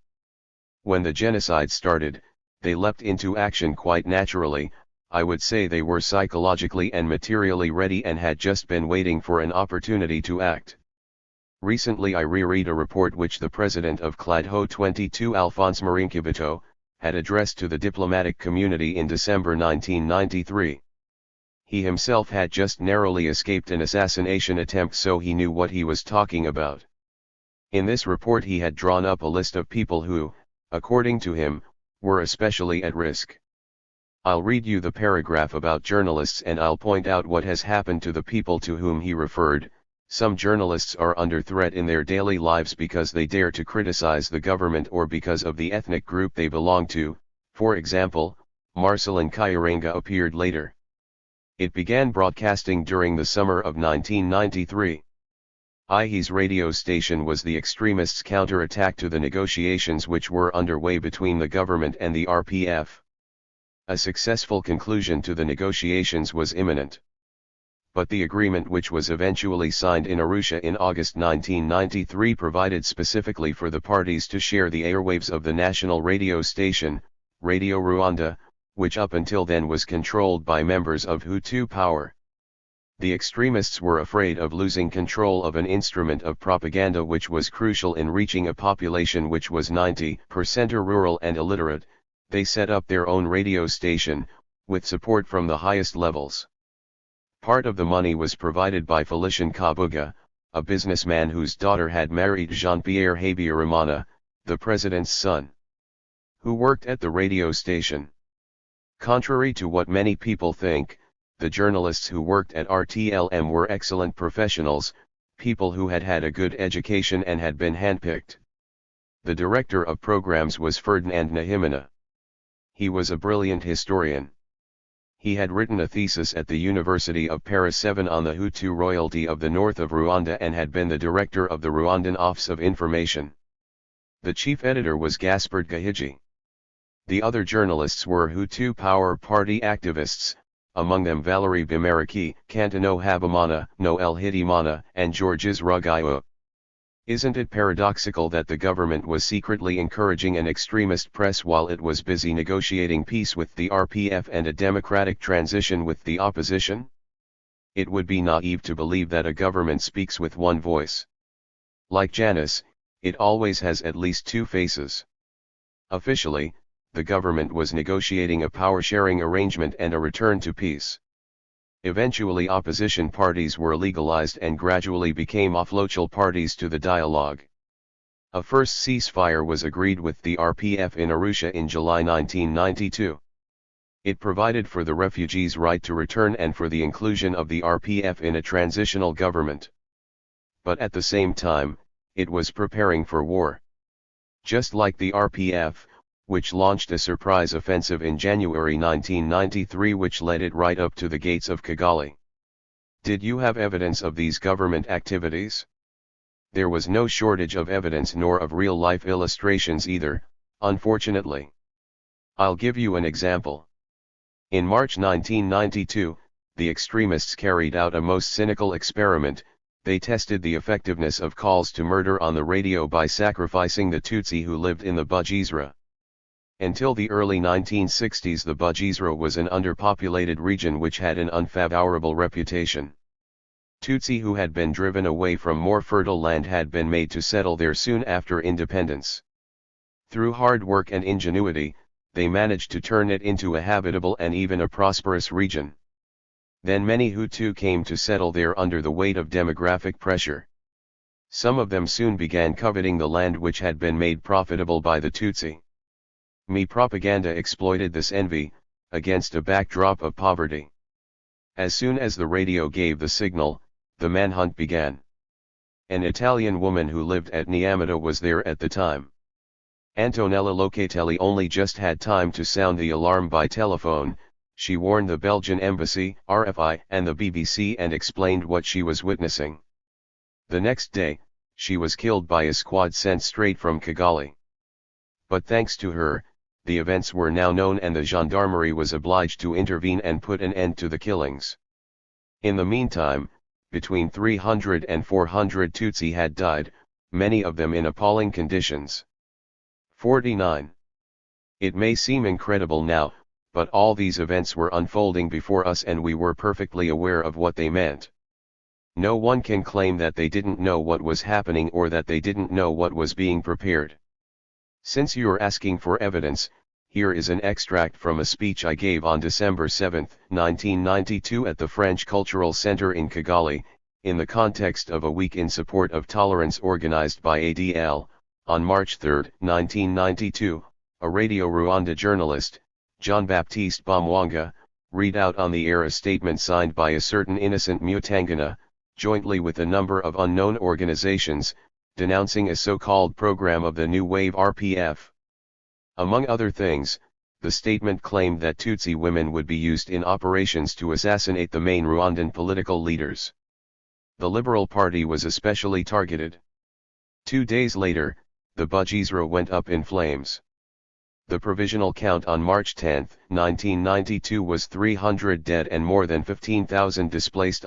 When the genocide started, they leapt into action quite naturally. I would say they were psychologically and materially ready and had just been waiting for an opportunity to act. Recently I reread a report which the president of CLADHO 22, Alphonse Marinkabito, had addressed to the diplomatic community in December 1993. He himself had just narrowly escaped an assassination attempt, so he knew what he was talking about. In this report he had drawn up a list of people who, according to him, were especially at risk. I'll read you the paragraph about journalists and I'll point out what has happened to the people to whom he referred. Some journalists are under threat in their daily lives because they dare to criticize the government or because of the ethnic group they belong to. For example, Marcelin Kyarenga appeared later. It began broadcasting during the summer of 1993. His radio station was the extremists' counter-attack to the negotiations which were underway between the government and the RPF. A successful conclusion to the negotiations was imminent. But the agreement which was eventually signed in Arusha in August 1993 provided specifically for the parties to share the airwaves of the national radio station, Radio Rwanda, which up until then was controlled by members of Hutu power. The extremists were afraid of losing control of an instrument of propaganda which was crucial in reaching a population which was 90% rural and illiterate. They set up their own radio station, with support from the highest levels. Part of the money was provided by Felicien Kabuga, a businessman whose daughter had married Jean-Pierre Habyarimana, the president's son, who worked at the radio station. Contrary to what many people think, the journalists who worked at RTLM were excellent professionals, people who had had a good education and had been handpicked. The director of programs was Ferdinand Nahimana. He was a brilliant historian. He had written a thesis at the University of Paris 7 on the Hutu royalty of the north of Rwanda and had been the director of the Rwandan Office of Information. The chief editor was Gaspard Gahigi. The other journalists were Hutu Power Party activists, among them Valerie Bimaraki, Kantano Habimana, Noel Hidimana, and Georges Rugayo. Isn't it paradoxical that the government was secretly encouraging an extremist press while it was busy negotiating peace with the RPF and a democratic transition with the opposition? It would be naive to believe that a government speaks with one voice. Like Janus, it always has at least two faces. Officially, the government was negotiating a power-sharing arrangement and a return to peace. Eventually opposition parties were legalized and gradually became official parties to the dialogue. A first ceasefire was agreed with the RPF in Arusha in July 1992. It provided for the refugees' right to return and for the inclusion of the RPF in a transitional government. But at the same time, it was preparing for war. Just like the RPF, which launched a surprise offensive in January 1993 which led it right up to the gates of Kigali. Did you have evidence of these government activities? There was no shortage of evidence nor of real-life illustrations either, unfortunately. I'll give you an example. In March 1992, the extremists carried out a most cynical experiment. They tested the effectiveness of calls to murder on the radio by sacrificing the Tutsi who lived in the Bugesera. Until the early 1960s the Bugesera was an underpopulated region which had an unfavorable reputation. Tutsi who had been driven away from more fertile land had been made to settle there soon after independence. Through hard work and ingenuity, they managed to turn it into a habitable and even a prosperous region. Then many Hutu came to settle there under the weight of demographic pressure. Some of them soon began coveting the land which had been made profitable by the Tutsi. Propaganda exploited this envy, against a backdrop of poverty. As soon as the radio gave the signal, the manhunt began. An Italian woman who lived at Nyamata was there at the time. Antonella Locatelli only just had time to sound the alarm by telephone. She warned the Belgian embassy, RFI, and the BBC and explained what she was witnessing. The next day, she was killed by a squad sent straight from Kigali. But thanks to her, the events were now known and the gendarmerie was obliged to intervene and put an end to the killings. In the meantime, between 300 and 400 Tutsi had died, many of them in appalling conditions. 49. It may seem incredible now, but all these events were unfolding before us and we were perfectly aware of what they meant. No one can claim that they didn't know what was happening or that they didn't know what was being prepared. Since you're asking for evidence, here is an extract from a speech I gave on December 7, 1992 at the French Cultural Center in Kigali, in the context of a week in support of tolerance organized by ADL. On March 3, 1992, a Radio Rwanda journalist, Jean-Baptiste Bamwanga, read out on the air a statement signed by a certain Innocent Mutangana, jointly with a number of unknown organizations, denouncing a so-called program of the New Wave RPF. Among other things, the statement claimed that Tutsi women would be used in operations to assassinate the main Rwandan political leaders. The Liberal Party was especially targeted. 2 days later, the Bugesera went up in flames. The provisional count on March 10, 1992 was 300 dead and more than 15,000 displaced.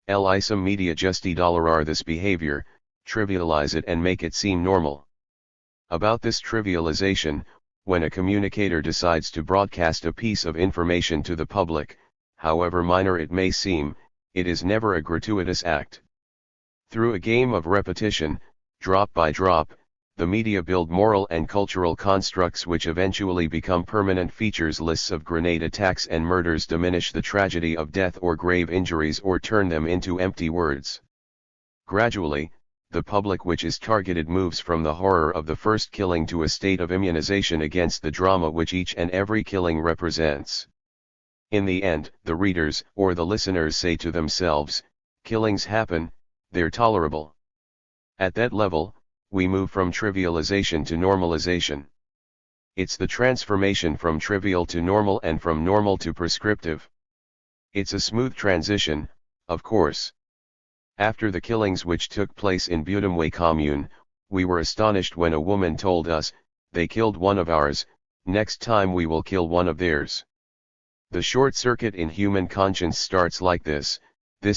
Some media just $are this behavior, trivialize it and make it seem normal. About this trivialization, when a communicator decides to broadcast a piece of information to the public, however minor it may seem, it is never a gratuitous act. Through a game of repetition, drop by drop, the media build moral and cultural constructs which eventually become permanent features. Lists of grenade attacks and murders diminish the tragedy of death or grave injuries or turn them into empty words. Gradually, the public which is targeted moves from the horror of the first killing to a state of immunization against the drama which each and every killing represents. In the end, the readers or the listeners say to themselves, killings happen, they're tolerable. At that level, we move from trivialization to normalization. It's the transformation from trivial to normal and from normal to prescriptive. It's a smooth transition, of course. After the killings which took place in Budumwe commune, we were astonished when a woman told us, they killed one of ours, next time we will kill one of theirs. The short circuit in human conscience starts like this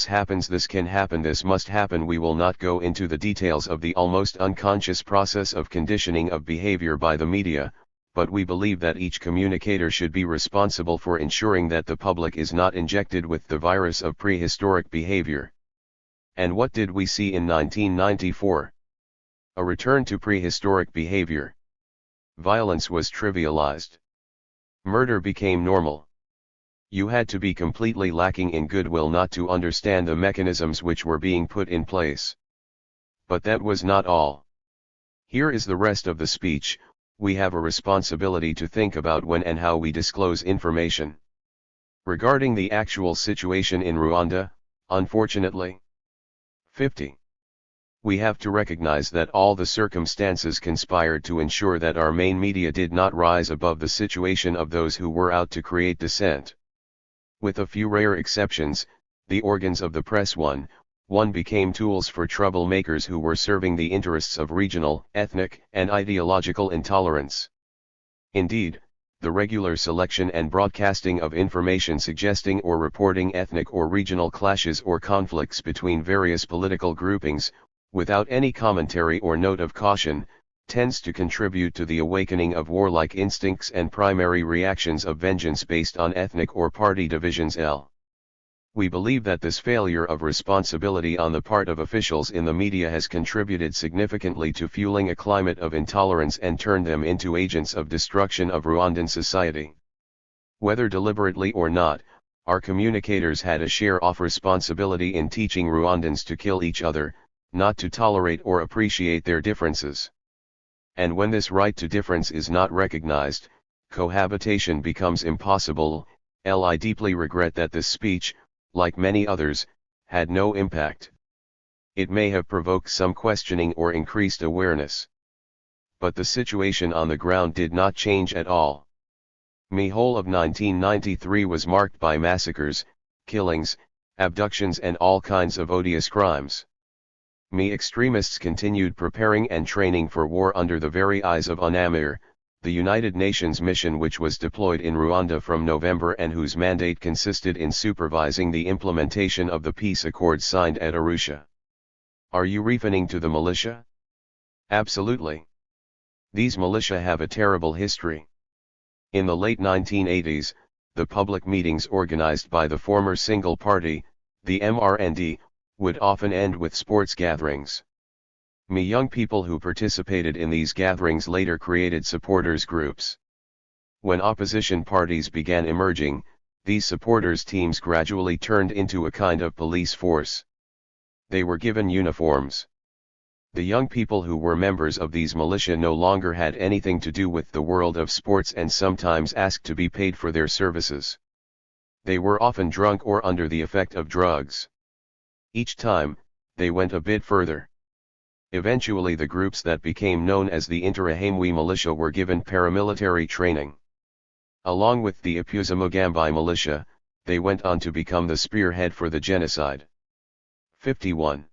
happens, this can happen, this must happen. We will not go into the details of the almost unconscious process of conditioning of behavior by the media, but we believe that each communicator should be responsible for ensuring that the public is not injected with the virus of prehistoric behavior. And what did we see in 1994? A return to prehistoric behavior. Violence was trivialized. Murder became normal. You had to be completely lacking in goodwill not to understand the mechanisms which were being put in place. But that was not all. Here is the rest of the speech. We have a responsibility to think about when and how we disclose information regarding the actual situation in Rwanda, unfortunately. 50. We have to recognize that all the circumstances conspired to ensure that our main media did not rise above the situation of those who were out to create dissent. With a few rare exceptions, the organs of the press one became tools for troublemakers who were serving the interests of regional, ethnic, and ideological intolerance. Indeed, the regular selection and broadcasting of information suggesting or reporting ethnic or regional clashes or conflicts between various political groupings, without any commentary or note of caution, tends to contribute to the awakening of warlike instincts and primary reactions of vengeance based on ethnic or party divisions. We believe that this failure of responsibility on the part of officials in the media has contributed significantly to fueling a climate of intolerance and turned them into agents of destruction of Rwandan society. Whether deliberately or not, our communicators had a share of responsibility in teaching Rwandans to kill each other, not to tolerate or appreciate their differences. And when this right to difference is not recognized, cohabitation becomes impossible. I deeply regret that this speech, like many others, had no impact. It may have provoked some questioning or increased awareness. But the situation on the ground did not change at all. The whole of 1993 was marked by massacres, killings, abductions and all kinds of odious crimes. Extremists continued preparing and training for war under the very eyes of UNAMIR, the United Nations mission which was deployed in Rwanda from November and whose mandate consisted in supervising the implementation of the peace accords signed at Arusha. Are you referring to the militia? Absolutely. These militia have a terrible history. In the late 1980s, the public meetings organized by the former single party, the MRND, would often end with sports gatherings. Young people who participated in these gatherings later created supporters groups. When opposition parties began emerging, these supporters teams gradually turned into a kind of police force. They were given uniforms. The young people who were members of these militia no longer had anything to do with the world of sports and sometimes asked to be paid for their services. They were often drunk or under the effect of drugs. Each time, they went a bit further. Eventually the groups that became known as the Interahamwe militia were given paramilitary training. Along with the Impuzamugambi militia, they went on to become the spearhead for the genocide. 51.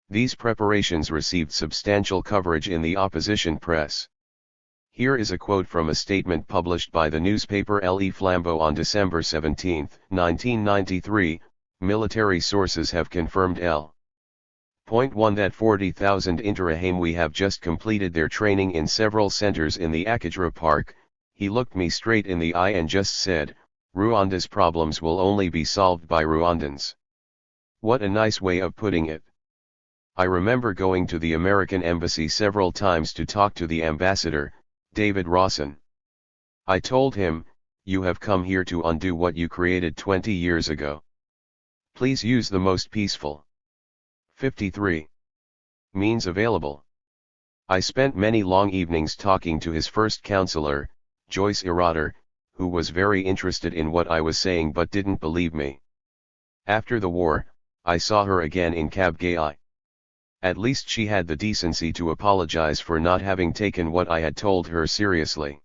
These preparations received substantial coverage in the opposition press. Here is a quote from a statement published by the newspaper Le Flambeau on December 17, 1993, military sources have confirmed Point 1 that 40,000 Interahamwe have just completed their training in several centers in the Akagera Park. He looked me straight in the eye and just said, Rwanda's problems will only be solved by Rwandans. What a nice way of putting it. I remember going to the American embassy several times to talk to the ambassador, David Rawson. I told him, you have come here to undo what you created 20 years ago. Please use the most peaceful. 53. Means available. I spent many long evenings talking to his first counselor, Joyce Irader, who was very interested in what I was saying but didn't believe me. After the war, I saw her again in Kabgayi. At least she had the decency to apologize for not having taken what I had told her seriously.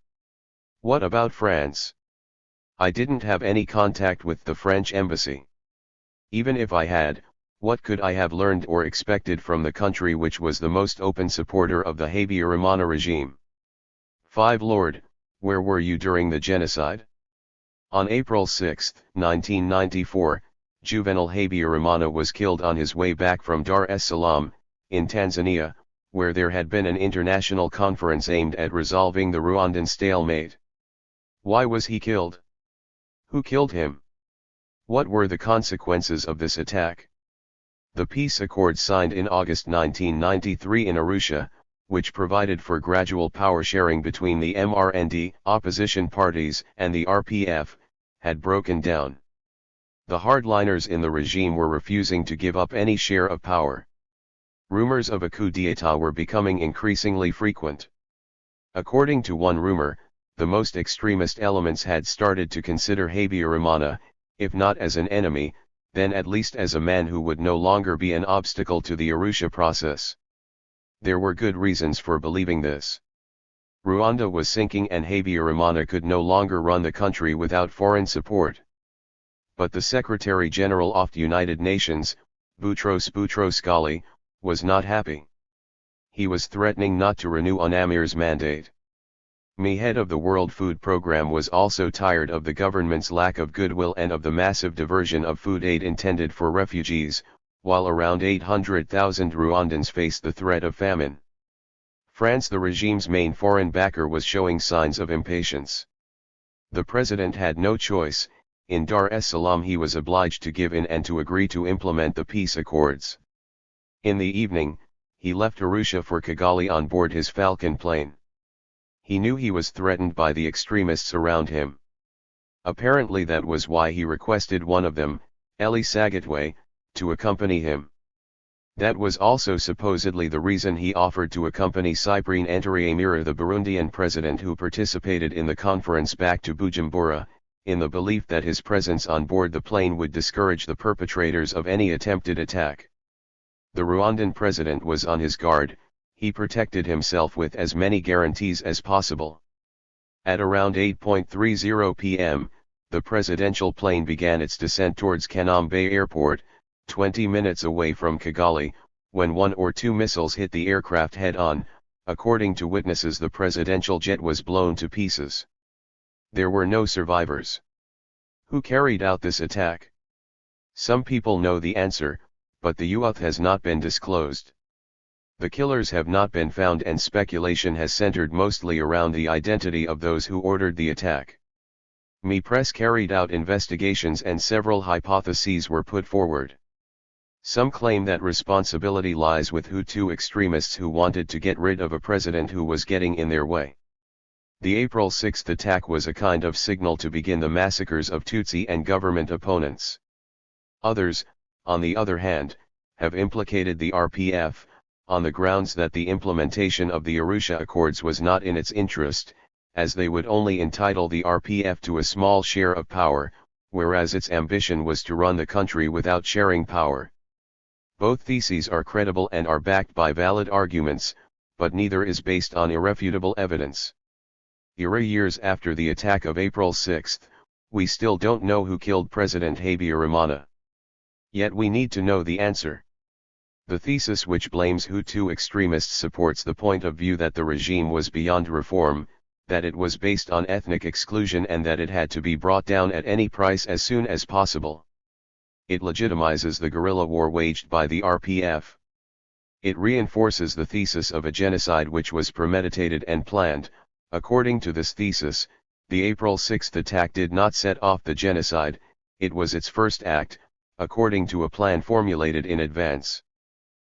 What about France? I didn't have any contact with the French embassy. Even if I had, what could I have learned or expected from the country which was the most open supporter of the Habyarimana regime? 5. Lord, where were you during the genocide? On April 6, 1994, Juvenal Habyarimana was killed on his way back from Dar es Salaam, in Tanzania, where there had been an international conference aimed at resolving the Rwandan stalemate. Why was he killed? Who killed him? What were the consequences of this attack? The peace accord signed in August 1993 in Arusha, which provided for gradual power sharing between the MRND, opposition parties, and the RPF, had broken down. The hardliners in the regime were refusing to give up any share of power. Rumors of a coup d'état were becoming increasingly frequent. According to one rumor, the most extremist elements had started to consider Habyarimana, if not as an enemy, then at least as a man who would no longer be an obstacle to the Arusha process. There were good reasons for believing this. Rwanda was sinking and Habyarimana could no longer run the country without foreign support. But the Secretary-General of the United Nations, Boutros Boutros-Ghali, was not happy. He was threatening not to renew UNAMIR's mandate. The head of the World Food Programme was also tired of the government's lack of goodwill and of the massive diversion of food aid intended for refugees, while around 800,000 Rwandans faced the threat of famine. France, the regime's main foreign backer, was showing signs of impatience. The president had no choice. In Dar es Salaam he was obliged to give in and to agree to implement the peace accords. In the evening, he left Arusha for Kigali on board his Falcon plane. He knew he was threatened by the extremists around him. Apparently that was why he requested one of them, Elie Sagatwe, to accompany him. That was also supposedly the reason he offered to accompany Cyprien Ntaryamira, the Burundian president who participated in the conference, back to Bujumbura, in the belief that his presence on board the plane would discourage the perpetrators of any attempted attack. The Rwandan president was on his guard. He protected himself with as many guarantees as possible. At around 8:30 p.m., the presidential plane began its descent towards Kanombe Airport, 20 minutes away from Kigali, when one or two missiles hit the aircraft head-on. According to witnesses, the presidential jet was blown to pieces. There were no survivors. Who carried out this attack? Some people know the answer, but the youth has not been disclosed. The killers have not been found and speculation has centered mostly around the identity of those who ordered the attack. The press carried out investigations and several hypotheses were put forward. Some claim that responsibility lies with Hutu extremists who wanted to get rid of a president who was getting in their way. The April 6 attack was a kind of signal to begin the massacres of Tutsi and government opponents. Others, on the other hand, have implicated the RPF, on the grounds that the implementation of the Arusha Accords was not in its interest, as they would only entitle the RPF to a small share of power, whereas its ambition was to run the country without sharing power. Both theses are credible and are backed by valid arguments, but neither is based on irrefutable evidence. Years after the attack of April 6, we still don't know who killed President Habyarimana. Yet we need to know the answer. The thesis which blames Hutu extremists supports the point of view that the regime was beyond reform, that it was based on ethnic exclusion and that it had to be brought down at any price as soon as possible. It legitimizes the guerrilla war waged by the RPF. It reinforces the thesis of a genocide which was premeditated and planned. According to this thesis, the April 6 attack did not set off the genocide, it was its first act, according to a plan formulated in advance.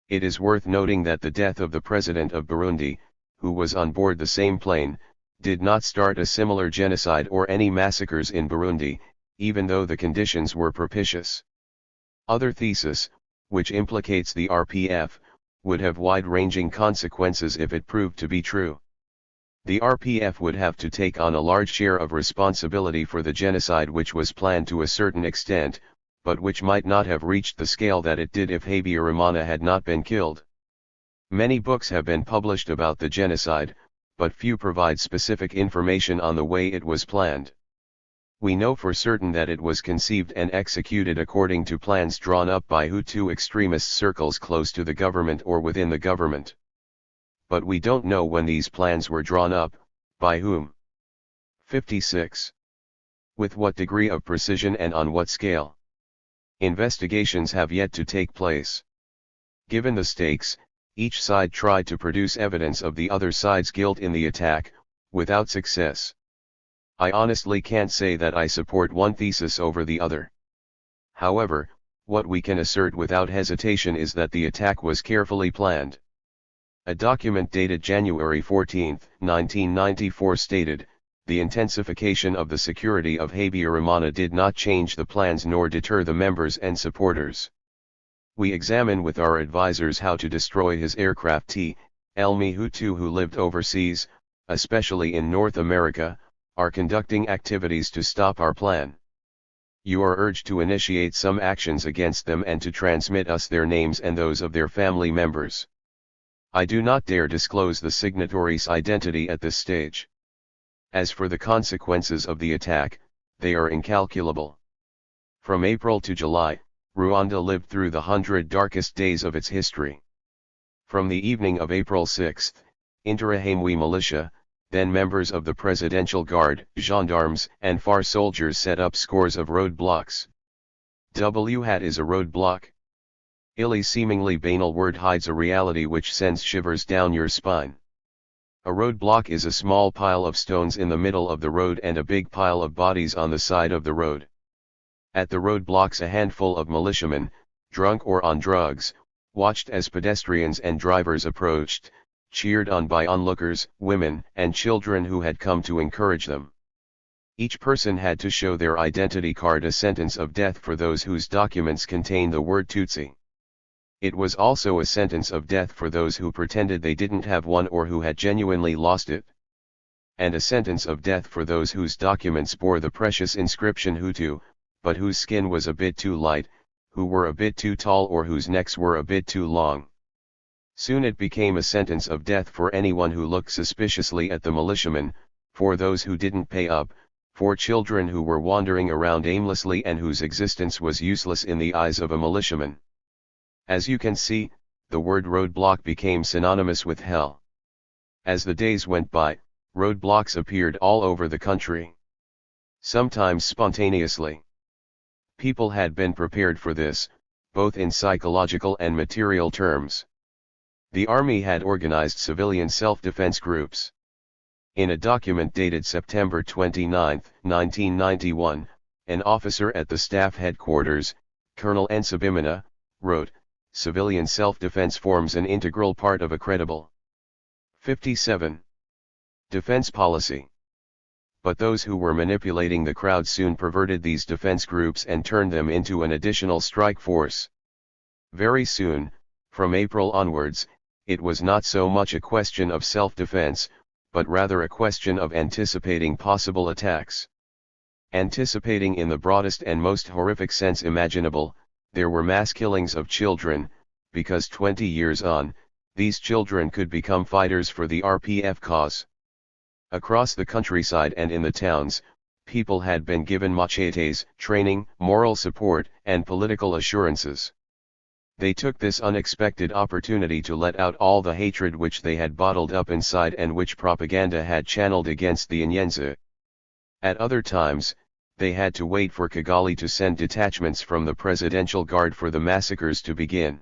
It is worth noting that the death of the president of Burundi, who was on board the same plane, did not start a similar genocide or any massacres in Burundi, even though the conditions were propitious. Other thesis, which implicates the RPF, would have wide-ranging consequences if it proved to be true. The RPF would have to take on a large share of responsibility for the genocide which was planned to a certain extent, but which might not have reached the scale that it did if Habyarimana had not been killed. Many books have been published about the genocide, but few provide specific information on the way it was planned. We know for certain that it was conceived and executed according to plans drawn up by Hutu extremist circles close to the government or within the government. But we don't know when these plans were drawn up, by whom. 56. With what degree of precision and on what scale? Investigations have yet to take place. Given the stakes, each side tried to produce evidence of the other side's guilt in the attack, without success. I honestly can't say that I support one thesis over the other. However, what we can assert without hesitation is that the attack was carefully planned. A document dated January 14, 1994 stated, "The intensification of the security of Habyarimana did not change the plans nor deter the members and supporters. We examine with our advisors how to destroy his aircraft. Elmi Hutu who lived overseas, especially in North America, are conducting activities to stop our plan. You are urged to initiate some actions against them and to transmit us their names and those of their family members. I do not dare disclose the signatory's identity at this stage. As for the consequences of the attack, they are incalculable. From April to July, Rwanda lived through the 100 darkest days of its history. From the evening of April 6, Interahamwe militia, then members of the Presidential Guard, gendarmes, and FAR soldiers set up scores of roadblocks. WHAT is a roadblock? Illy seemingly banal word hides a reality which sends shivers down your spine. A roadblock is a small pile of stones in the middle of the road and a big pile of bodies on the side of the road. At the roadblocks a handful of militiamen, drunk or on drugs, watched as pedestrians and drivers approached, cheered on by onlookers, women, and children who had come to encourage them. Each person had to show their identity card, a sentence of death for those whose documents contained the word Tutsi. It was also a sentence of death for those who pretended they didn't have one or who had genuinely lost it. And a sentence of death for those whose documents bore the precious inscription Hutu, but whose skin was a bit too light, who were a bit too tall or whose necks were a bit too long. Soon it became a sentence of death for anyone who looked suspiciously at the militiamen, for those who didn't pay up, for children who were wandering around aimlessly and whose existence was useless in the eyes of a militiaman. As you can see, the word roadblock became synonymous with hell. As the days went by, roadblocks appeared all over the country. Sometimes spontaneously. People had been prepared for this, both in psychological and material terms. The army had organized civilian self-defense groups. In a document dated September 29, 1991, an officer at the staff headquarters, Colonel Sibomana, wrote, "Civilian self-defense forms an integral part of a credible 57. defense policy." But those who were manipulating the crowd soon perverted these defense groups and turned them into an additional strike force. Very soon, from April onwards, it was not so much a question of self-defense, but rather a question of anticipating possible attacks. Anticipating in the broadest and most horrific sense imaginable, there were mass killings of children, because 20 years on, these children could become fighters for the RPF cause. Across the countryside and in the towns, people had been given machetes, training, moral support, and political assurances. They took this unexpected opportunity to let out all the hatred which they had bottled up inside and which propaganda had channeled against the Inyenzi. At other times, they had to wait for Kigali to send detachments from the Presidential Guard for the massacres to begin.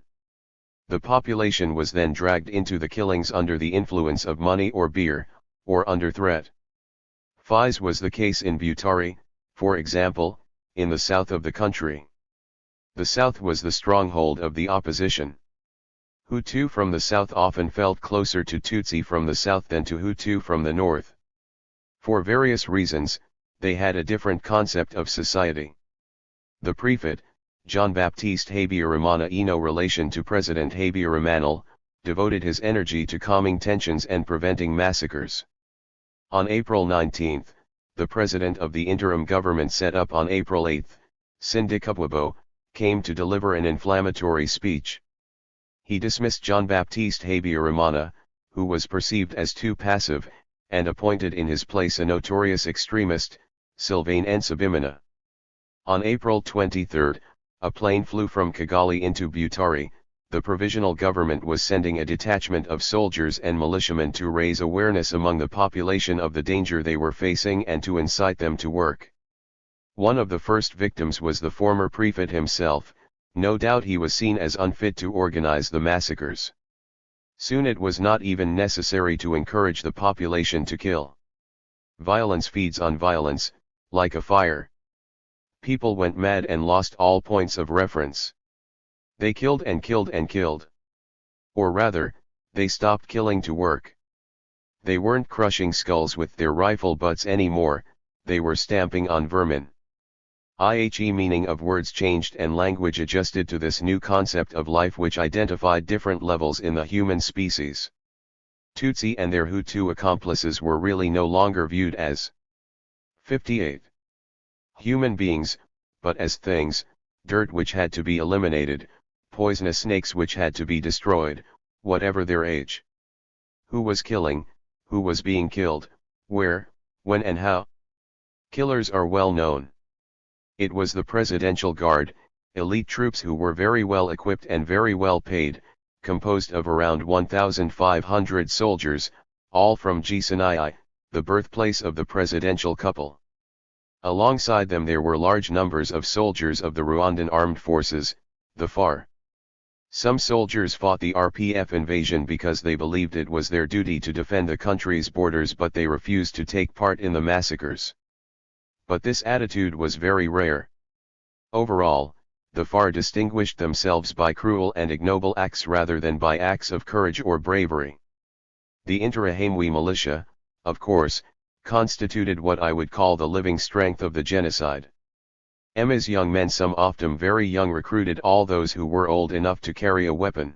The population was then dragged into the killings under the influence of money or beer, or under threat. Fies was the case in Butare, for example, in the south of the country. The south was the stronghold of the opposition. Hutu from the south often felt closer to Tutsi from the south than to Hutu from the north. For various reasons, they had a different concept of society. The prefect, Jean-Baptiste Habyarimana, in no relation to President Habyarimana, devoted his energy to calming tensions and preventing massacres. On April 19, the president of the interim government set up on April 8, Sindikubwabo, came to deliver an inflammatory speech. He dismissed Jean-Baptiste Habyarimana, who was perceived as too passive, and appointed in his place a notorious extremist, Sylvain Nsibimana. On April 23, a plane flew from Kigali into Butare. The provisional government was sending a detachment of soldiers and militiamen to raise awareness among the population of the danger they were facing and to incite them to work. One of the first victims was the former prefect himself. No doubt he was seen as unfit to organize the massacres. Soon it was not even necessary to encourage the population to kill. Violence feeds on violence, like a fire. People went mad and lost all points of reference. They killed and killed and killed. Or rather, they stopped killing to work. They weren't crushing skulls with their rifle butts anymore, they were stamping on vermin. The meaning of words changed and language adjusted to this new concept of life which identified different levels in the human species. Tutsi and their Hutu accomplices were really no longer viewed as 58 human beings, but as things, dirt which had to be eliminated, poisonous snakes which had to be destroyed, whatever their age. Who was killing, who was being killed, where, when and how? Killers are well known. It was the Presidential Guard, elite troops who were very well equipped and very well paid, composed of around 1,500 soldiers, all from Gisenyi, the birthplace of the presidential couple. Alongside them there were large numbers of soldiers of the Rwandan armed forces, the FAR. Some soldiers fought the RPF invasion because they believed it was their duty to defend the country's borders, but they refused to take part in the massacres. But this attitude was very rare. Overall, the FAR distinguished themselves by cruel and ignoble acts rather than by acts of courage or bravery. The Interahamwe militia, of course, constituted what I would call the living strength of the genocide. Emma's young men, some of them very young, recruited all those who were old enough to carry a weapon.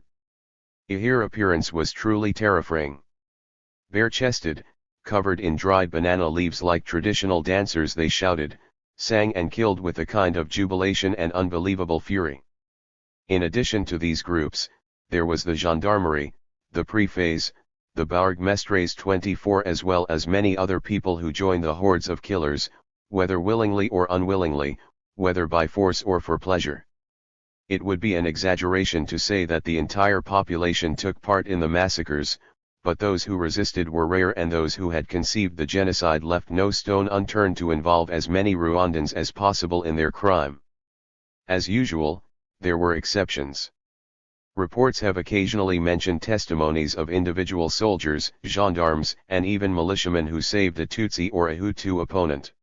Their appearance was truly terrifying. Bare-chested, covered in dried banana leaves like traditional dancers, they shouted, sang and killed with a kind of jubilation and unbelievable fury. In addition to these groups, there was the gendarmerie, the préfets, the bourgmestres 24, as well as many other people who joined the hordes of killers, whether willingly or unwillingly, whether by force or for pleasure. It would be an exaggeration to say that the entire population took part in the massacres, but those who resisted were rare, and those who had conceived the genocide left no stone unturned to involve as many Rwandans as possible in their crime. As usual, there were exceptions. Reports have occasionally mentioned testimonies of individual soldiers, gendarmes, and even militiamen who saved a Tutsi or a Hutu opponent.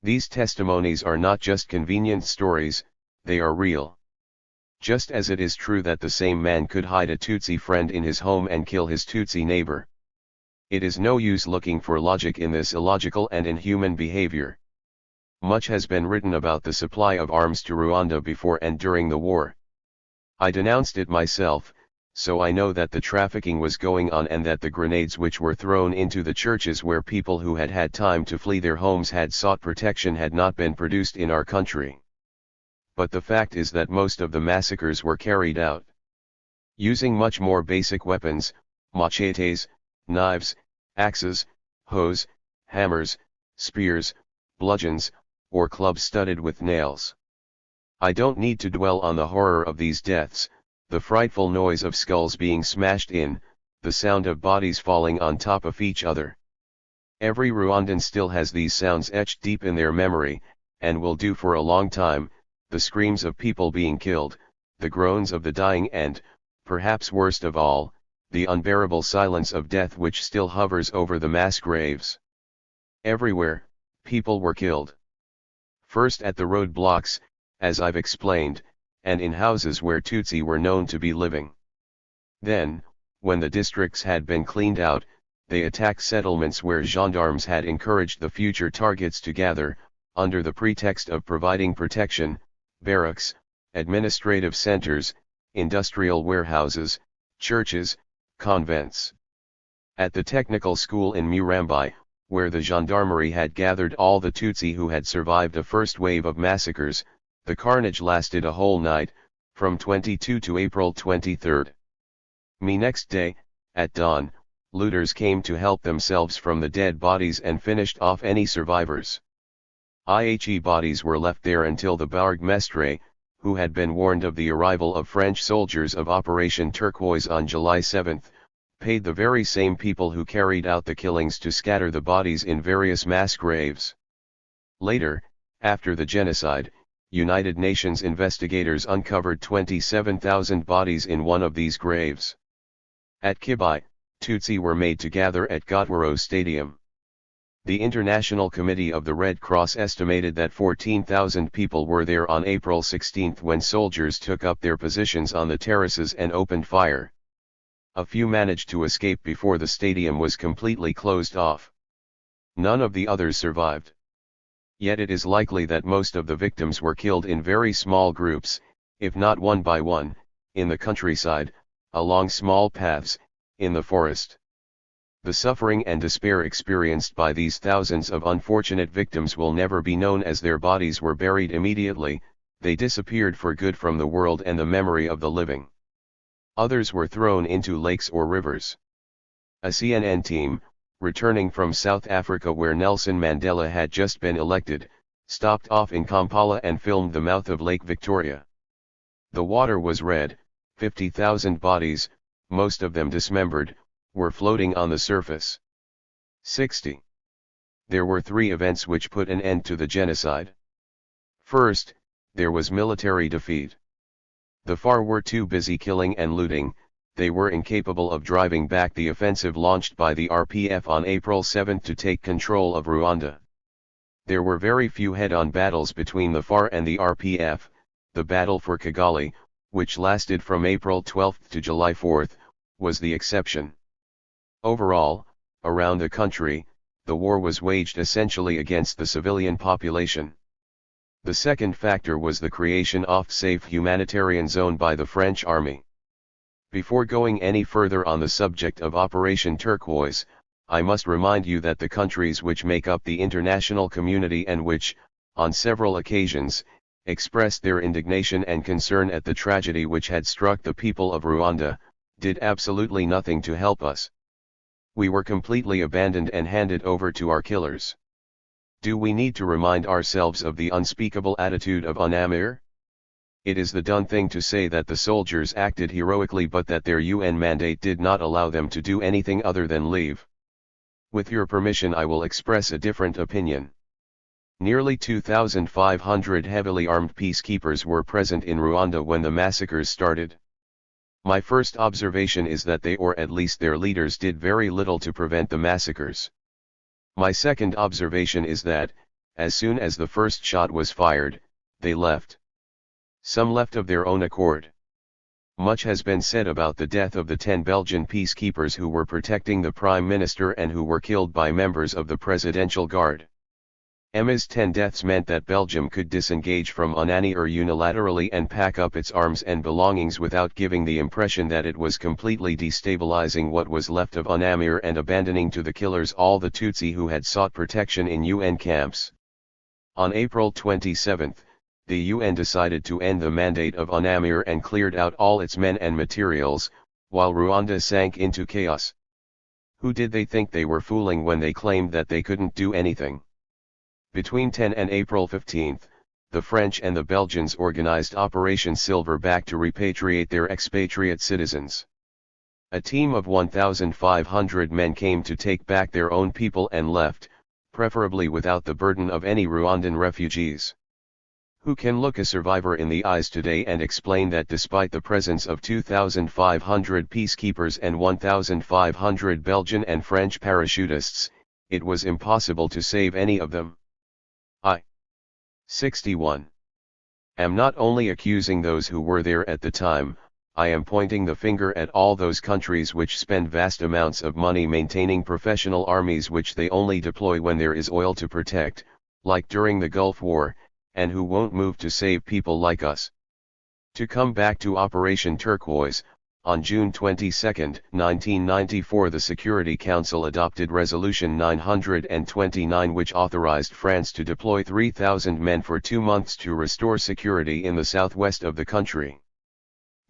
These testimonies are not just convenient stories, they are real. Just as it is true that the same man could hide a Tutsi friend in his home and kill his Tutsi neighbor. It is no use looking for logic in this illogical and inhuman behavior. Much has been written about the supply of arms to Rwanda before and during the war. I denounced it myself, so I know that the trafficking was going on and that the grenades which were thrown into the churches where people who had had time to flee their homes had sought protection had not been produced in our country. But the fact is that most of the massacres were carried out using much more basic weapons, machetes, knives, axes, hoes, hammers, spears, bludgeons, or clubs studded with nails. I don't need to dwell on the horror of these deaths, the frightful noise of skulls being smashed in, the sound of bodies falling on top of each other. Every Rwandan still has these sounds etched deep in their memory, and will do for a long time. The screams of people being killed, the groans of the dying, and, perhaps worst of all, the unbearable silence of death which still hovers over the mass graves. Everywhere, people were killed. First at the road blocks, as I've explained, and in houses where Tutsi were known to be living. Then, when the districts had been cleaned out, they attacked settlements where gendarmes had encouraged the future targets to gather, under the pretext of providing protection, barracks, administrative centers, industrial warehouses, churches, convents. At the technical school in Murambi, where the gendarmerie had gathered all the Tutsi who had survived a first wave of massacres, the carnage lasted a whole night, from 22 to April 23. Next day, at dawn, looters came to help themselves from the dead bodies and finished off any survivors. Bodies were left there until the bourgmestre, who had been warned of the arrival of French soldiers of Operation Turquoise on July 7, paid the very same people who carried out the killings to scatter the bodies in various mass graves. Later, after the genocide, United Nations investigators uncovered 27,000 bodies in one of these graves. At Kibai, Tutsi were made to gather at Gotwaro Stadium. The International Committee of the Red Cross estimated that 14,000 people were there on April 16 when soldiers took up their positions on the terraces and opened fire. A few managed to escape before the stadium was completely closed off. None of the others survived. Yet it is likely that most of the victims were killed in very small groups, if not one by one, in the countryside, along small paths, in the forest. The suffering and despair experienced by these thousands of unfortunate victims will never be known, as their bodies were buried immediately. They disappeared for good from the world and the memory of the living. Others were thrown into lakes or rivers. A CNN team, returning from South Africa where Nelson Mandela had just been elected, stopped off in Kampala and filmed the mouth of Lake Victoria. The water was red. 50,000 bodies, most of them dismembered, were floating on the surface. 60. There were three events which put an end to the genocide. First, there was military defeat. The FAR were too busy killing and looting. They were incapable of driving back the offensive launched by the RPF on April 7 to take control of Rwanda. There were very few head-on battles between the FAR and the RPF. The battle for Kigali, which lasted from April 12 to July 4, was the exception. Overall, around the country, the war was waged essentially against the civilian population. The second factor was the creation of a safe humanitarian zone by the French army. Before going any further on the subject of Operation Turquoise, I must remind you that the countries which make up the international community and which, on several occasions, expressed their indignation and concern at the tragedy which had struck the people of Rwanda, did absolutely nothing to help us. We were completely abandoned and handed over to our killers. Do we need to remind ourselves of the unspeakable attitude of UNAMIR? It is the done thing to say that the soldiers acted heroically, but that their UN mandate did not allow them to do anything other than leave. With your permission, I will express a different opinion. Nearly 2,500 heavily armed peacekeepers were present in Rwanda when the massacres started. My first observation is that they, or at least their leaders, did very little to prevent the massacres. My second observation is that, as soon as the first shot was fired, they left. Some left of their own accord. Much has been said about the death of the 10 Belgian peacekeepers who were protecting the Prime Minister and who were killed by members of the Presidential Guard. Emma's 10 deaths meant that Belgium could disengage from UNAMIR unilaterally and pack up its arms and belongings without giving the impression that it was completely destabilizing what was left of UNAMIR and abandoning to the killers all the Tutsi who had sought protection in UN camps. On April 27, the UN decided to end the mandate of UNAMIR and cleared out all its men and materials, while Rwanda sank into chaos. Who did they think they were fooling when they claimed that they couldn't do anything? Between 10 and April 15, the French and the Belgians organized Operation Silverback to repatriate their expatriate citizens. A team of 1,500 men came to take back their own people and left, preferably without the burden of any Rwandan refugees. Who can look a survivor in the eyes today and explain that despite the presence of 2,500 peacekeepers and 1,500 Belgian and French parachutists, it was impossible to save any of them? I, 61. Am not only accusing those who were there at the time, I am pointing the finger at all those countries which spend vast amounts of money maintaining professional armies which they only deploy when there is oil to protect, like during the Gulf War, and who won't move to save people like us. To come back to Operation Turquoise, on June 22, 1994, the Security Council adopted Resolution 929, which authorized France to deploy 3,000 men for 2 months to restore security in the southwest of the country.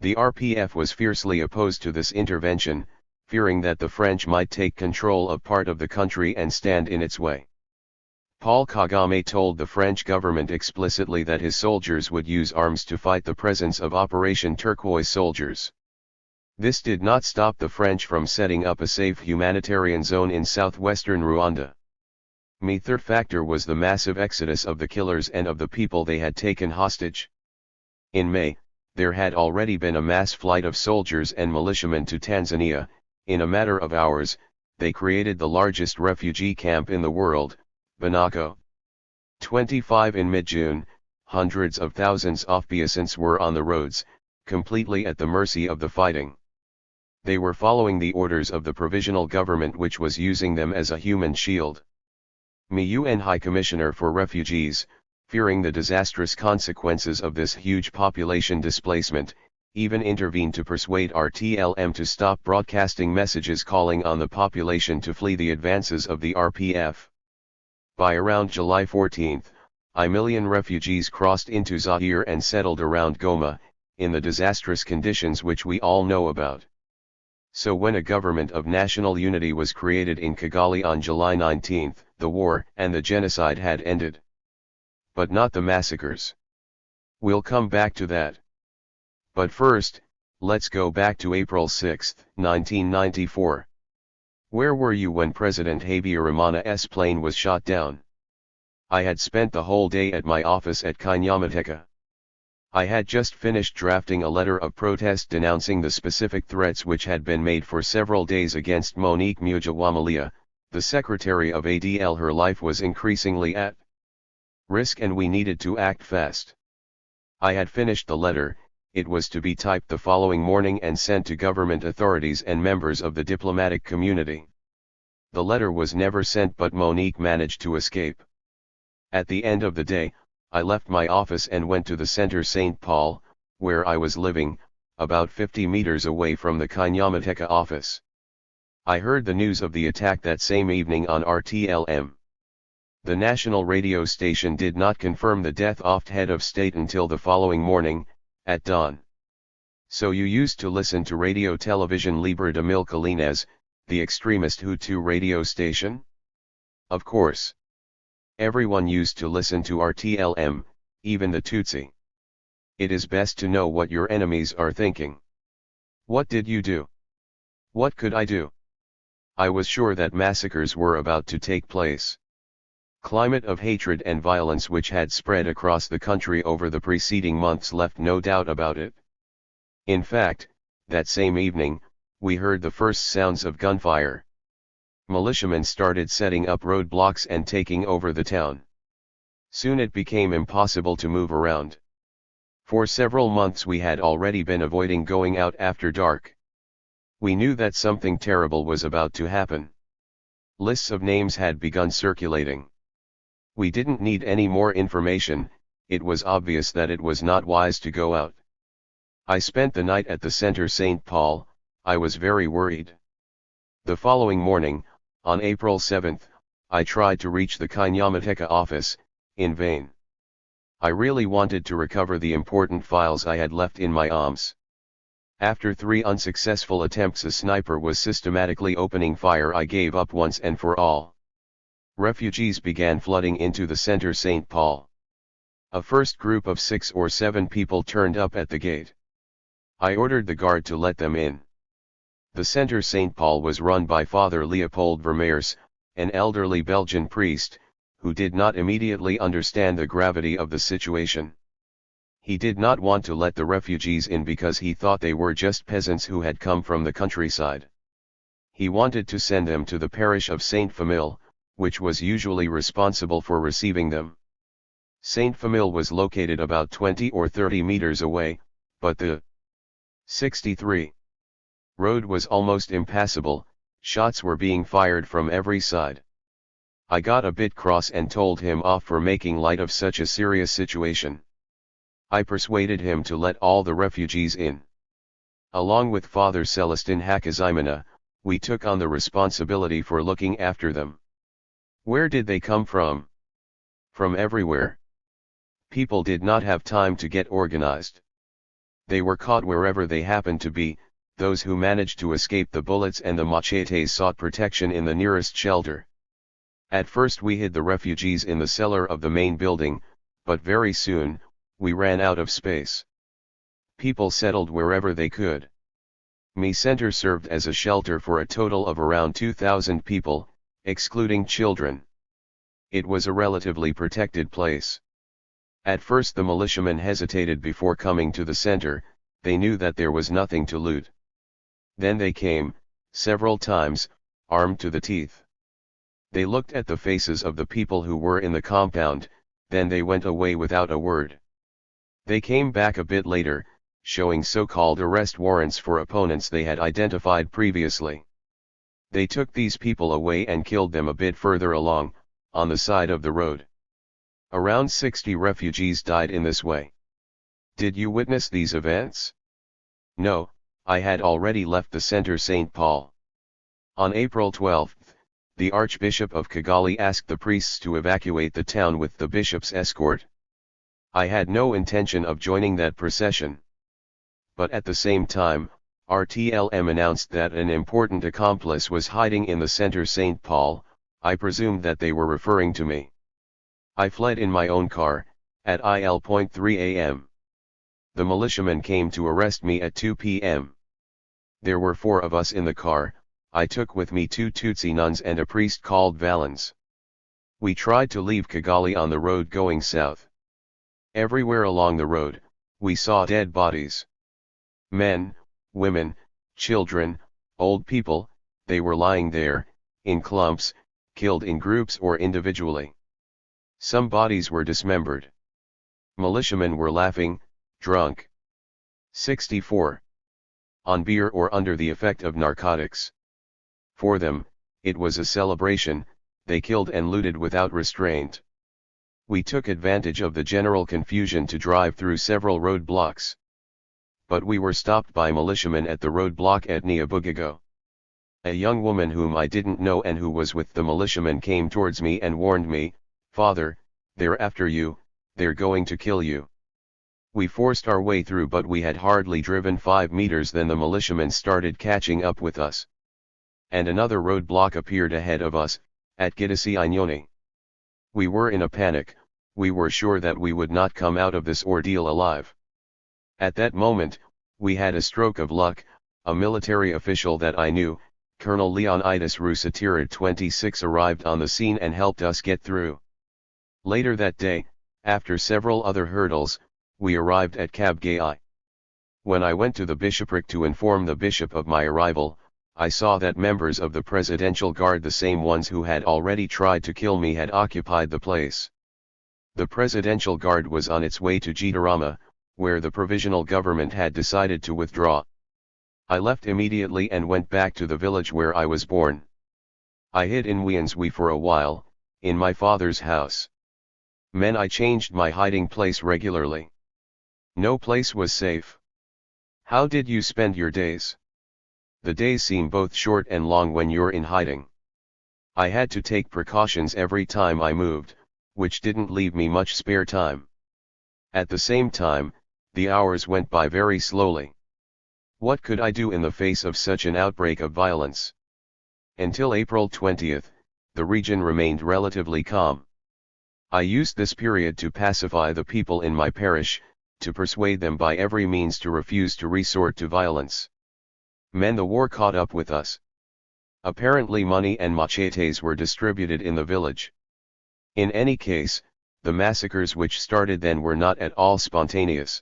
The RPF was fiercely opposed to this intervention, fearing that the French might take control of part of the country and stand in its way. Paul Kagame told the French government explicitly that his soldiers would use arms to fight the presence of Operation Turquoise soldiers. This did not stop the French from setting up a safe humanitarian zone in southwestern Rwanda. The third factor was the massive exodus of the killers and of the people they had taken hostage. In May, there had already been a mass flight of soldiers and militiamen to Tanzania. In a matter of hours, they created the largest refugee camp in the world, Bamako. 25 In mid-June, hundreds of thousands of peasants were on the roads, completely at the mercy of the fighting. They were following the orders of the provisional government, which was using them as a human shield. UN High Commissioner for Refugees, fearing the disastrous consequences of this huge population displacement, even intervened to persuade RTLM to stop broadcasting messages calling on the population to flee the advances of the RPF. By around July 14, a million refugees crossed into Zaire and settled around Goma, in the disastrous conditions which we all know about. So when a government of national unity was created in Kigali on July 19, the war and the genocide had ended. But not the massacres. We'll come back to that. But first, let's go back to April 6, 1994. Where were you when President Habyarimana's plane was shot down? I had spent the whole day at my office at Kinyamateka. I had just finished drafting a letter of protest denouncing the specific threats which had been made for several days against Monique Mujawamalia, the secretary of ADL. Her life was increasingly at risk and we needed to act fast. I had finished the letter, it was to be typed the following morning and sent to government authorities and members of the diplomatic community. The letter was never sent, but Monique managed to escape. At the end of the day, I left my office and went to the Centre St. Paul, where I was living, about 50 meters away from the Kinyamateka office. I heard the news of the attack that same evening on RTLM. The national radio station did not confirm the death of head of state until the following morning, at dawn. So you used to listen to Radio Television Libre de Mille Collines, the extremist Hutu radio station? Of course. Everyone used to listen to RTLM, even the Tutsi. It is best to know what your enemies are thinking. What did you do? What could I do? I was sure that massacres were about to take place. Climate of hatred and violence which had spread across the country over the preceding months left no doubt about it. In fact, that same evening, we heard the first sounds of gunfire. Militiamen started setting up roadblocks and taking over the town. Soon it became impossible to move around. For several months we had already been avoiding going out after dark. We knew that something terrible was about to happen. Lists of names had begun circulating. We didn't need any more information, it was obvious that it was not wise to go out. I spent the night at the Centre St. Paul, I was very worried. The following morning, on April 7, I tried to reach the Kinyamateka office, in vain. I really wanted to recover the important files I had left in my arms. After 3 unsuccessful attempts, a sniper was systematically opening fire. I gave up once and for all. Refugees began flooding into the Centre St. Paul. A first group of 6 or 7 people turned up at the gate. I ordered the guard to let them in. The Centre St. Paul was run by Father Leopold Vermeers, an elderly Belgian priest, who did not immediately understand the gravity of the situation. He did not want to let the refugees in because he thought they were just peasants who had come from the countryside. He wanted to send them to the parish of Saint Famille, which was usually responsible for receiving them. Saint Famille was located about 20 or 30 meters away, but the 63 road was almost impassable, shots were being fired from every side. I got a bit cross and told him off for making light of such a serious situation. I persuaded him to let all the refugees in. Along with Father Celestin Hakizimana, we took on the responsibility for looking after them. Where did they come from? From everywhere. People did not have time to get organized. They were caught wherever they happened to be. Those who managed to escape the bullets and the machetes sought protection in the nearest shelter. At first we hid the refugees in the cellar of the main building, but very soon, we ran out of space. People settled wherever they could. Me Center served as a shelter for a total of around 2,000 people, excluding children. It was a relatively protected place. At first the militiamen hesitated before coming to the center, they knew that there was nothing to loot. Then they came, several times, armed to the teeth. They looked at the faces of the people who were in the compound, then they went away without a word. They came back a bit later, showing so-called arrest warrants for opponents they had identified previously. They took these people away and killed them a bit further along, on the side of the road. Around 60 refugees died in this way. Did you witness these events? No, I had already left the center St. Paul. On April 12, the Archbishop of Kigali asked the priests to evacuate the town with the bishop's escort. I had no intention of joining that procession. But at the same time, RTLM announced that an important accomplice was hiding in the center St. Paul. I presumed that they were referring to me. I fled in my own car, at 3 a.m. The militiamen came to arrest me at 2 p.m. There were 4 of us in the car. I took with me 2 Tutsi nuns and a priest called Valens. We tried to leave Kigali on the road going south. Everywhere along the road, we saw dead bodies. Men, women, children, old people, they were lying there, in clumps, killed in groups or individually. Some bodies were dismembered. Militiamen were laughing, drunk. 64. On beer or under the effect of narcotics. For them, it was a celebration. They killed and looted without restraint. We took advantage of the general confusion to drive through several roadblocks. But we were stopped by militiamen at the roadblock at Nyabugogo. A young woman whom I didn't know and who was with the militiamen came towards me and warned me, "Father, they're after you, they're going to kill you." We forced our way through, but we had hardly driven 5 meters than the militiamen started catching up with us. And another roadblock appeared ahead of us, at Gidesi Inyoni. We were in a panic. We were sure that we would not come out of this ordeal alive. At that moment, we had a stroke of luck. A military official that I knew, Colonel Leonidas Rusatirid 26, arrived on the scene and helped us get through. Later that day, after several other hurdles, we arrived at Kabgai. When I went to the bishopric to inform the bishop of my arrival, I saw that members of the Presidential Guard, the same ones who had already tried to kill me, had occupied the place. The Presidential Guard was on its way to Gitarama, where the provisional government had decided to withdraw. I left immediately and went back to the village where I was born. I hid in Wianswe for a while, in my father's house. I changed my hiding place regularly. No place was safe. How did you spend your days? The days seem both short and long when you're in hiding. I had to take precautions every time I moved, which didn't leave me much spare time. At the same time, the hours went by very slowly. What could I do in the face of such an outbreak of violence? Until April 20th, the region remained relatively calm. I used this period to pacify the people in my parish, to persuade them by every means to refuse to resort to violence. The war caught up with us. Apparently money and machetes were distributed in the village. In any case, the massacres which started then were not at all spontaneous.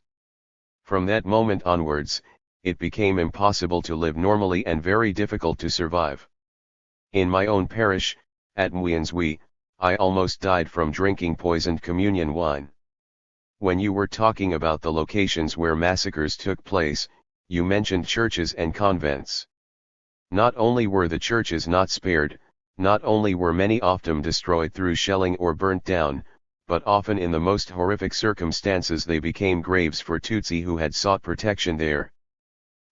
From that moment onwards, it became impossible to live normally and very difficult to survive. In my own parish, at Mwianswe, I almost died from drinking poisoned communion wine. When you were talking about the locations where massacres took place, you mentioned churches and convents. Not only were the churches not spared, not only were many of them destroyed through shelling or burnt down, but often in the most horrific circumstances they became graves for Tutsi who had sought protection there.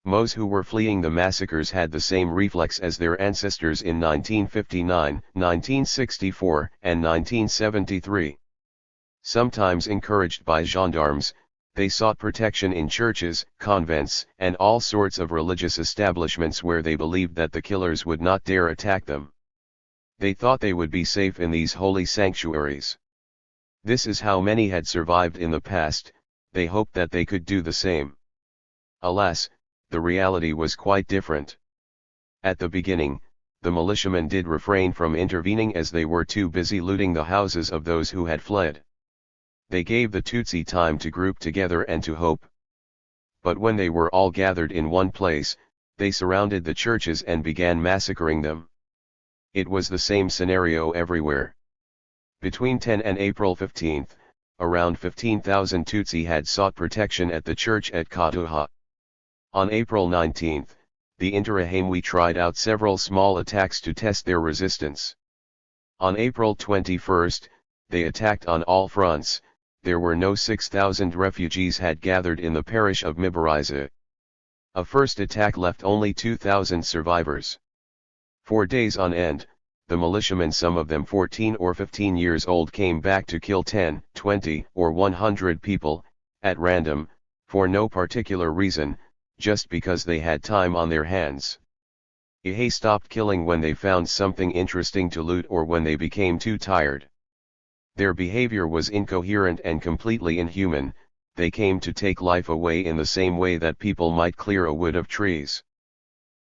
Most who were fleeing the massacres had the same reflex as their ancestors in 1959, 1964, and 1973. Sometimes encouraged by gendarmes, they sought protection in churches, convents, and all sorts of religious establishments where they believed that the killers would not dare attack them. They thought they would be safe in these holy sanctuaries. This is how many had survived in the past. They hoped that they could do the same. Alas, the reality was quite different. At the beginning, the militiamen did refrain from intervening as they were too busy looting the houses of those who had fled. They gave the Tutsi time to group together and to hope. But when they were all gathered in one place, they surrounded the churches and began massacring them. It was the same scenario everywhere. Between 10 and April 15, around 15,000 Tutsi had sought protection at the church at Katuha. On April 19, the Interahamwe tried out several small attacks to test their resistance. On April 21, they attacked on all fronts. There were no 6,000 refugees had gathered in the parish of Mibariza. A first attack left only 2,000 survivors. 4 days on end, the militiamen, some of them 14 or 15 years old, came back to kill 10, 20, or 100 people, at random, for no particular reason, just because they had time on their hands. They stopped killing when they found something interesting to loot or when they became too tired. Their behavior was incoherent and completely inhuman. They came to take life away in the same way that people might clear a wood of trees.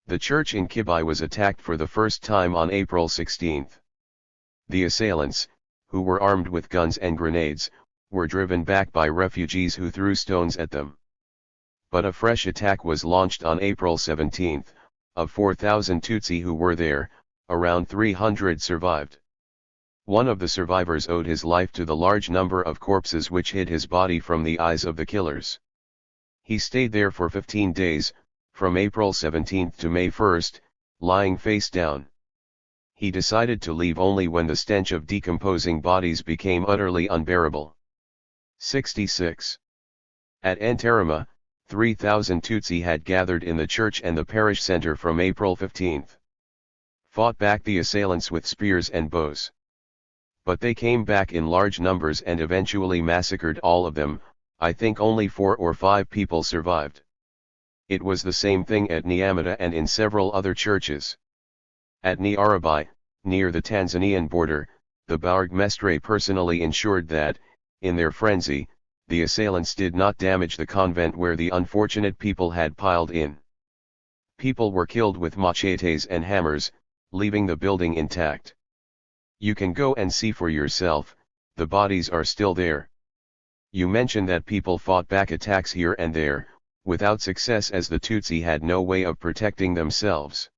The church in Kibai was attacked for the first time on April 16. The assailants, who were armed with guns and grenades, were driven back by refugees who threw stones at them. But a fresh attack was launched on April 17. Of 4,000 Tutsi who were there, around 300 survived. One of the survivors owed his life to the large number of corpses which hid his body from the eyes of the killers. He stayed there for 15 days, from April 17 to May 1, lying face down. He decided to leave only when the stench of decomposing bodies became utterly unbearable. 66. At Ntarama, 3,000 Tutsi had gathered in the church and the parish center from April 15. Fought back the assailants with spears and bows. But they came back in large numbers and eventually massacred all of them. I think only 4 or 5 people survived. It was the same thing at Nyamata and in several other churches. At Nyarabai, near the Tanzanian border, the Burgomestre personally ensured that, in their frenzy, the assailants did not damage the convent where the unfortunate people had piled in. People were killed with machetes and hammers, leaving the building intact. You can go and see for yourself, the bodies are still there. You mention that people fought back attacks here and there, without success as the Tutsi had no way of protecting themselves.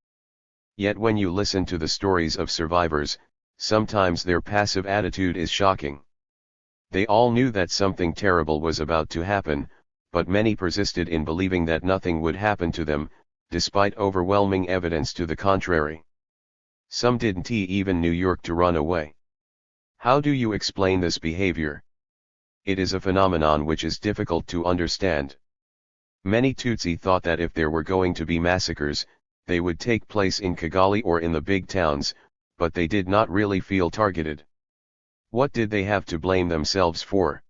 Yet when you listen to the stories of survivors, sometimes their passive attitude is shocking. They all knew that something terrible was about to happen, but many persisted in believing that nothing would happen to them, despite overwhelming evidence to the contrary. Some didn't even New York to run away. How do you explain this behavior? It is a phenomenon which is difficult to understand. Many Tutsi thought that if there were going to be massacres, they would take place in Kigali or in the big towns, but they did not really feel targeted. What did they have to blame themselves for?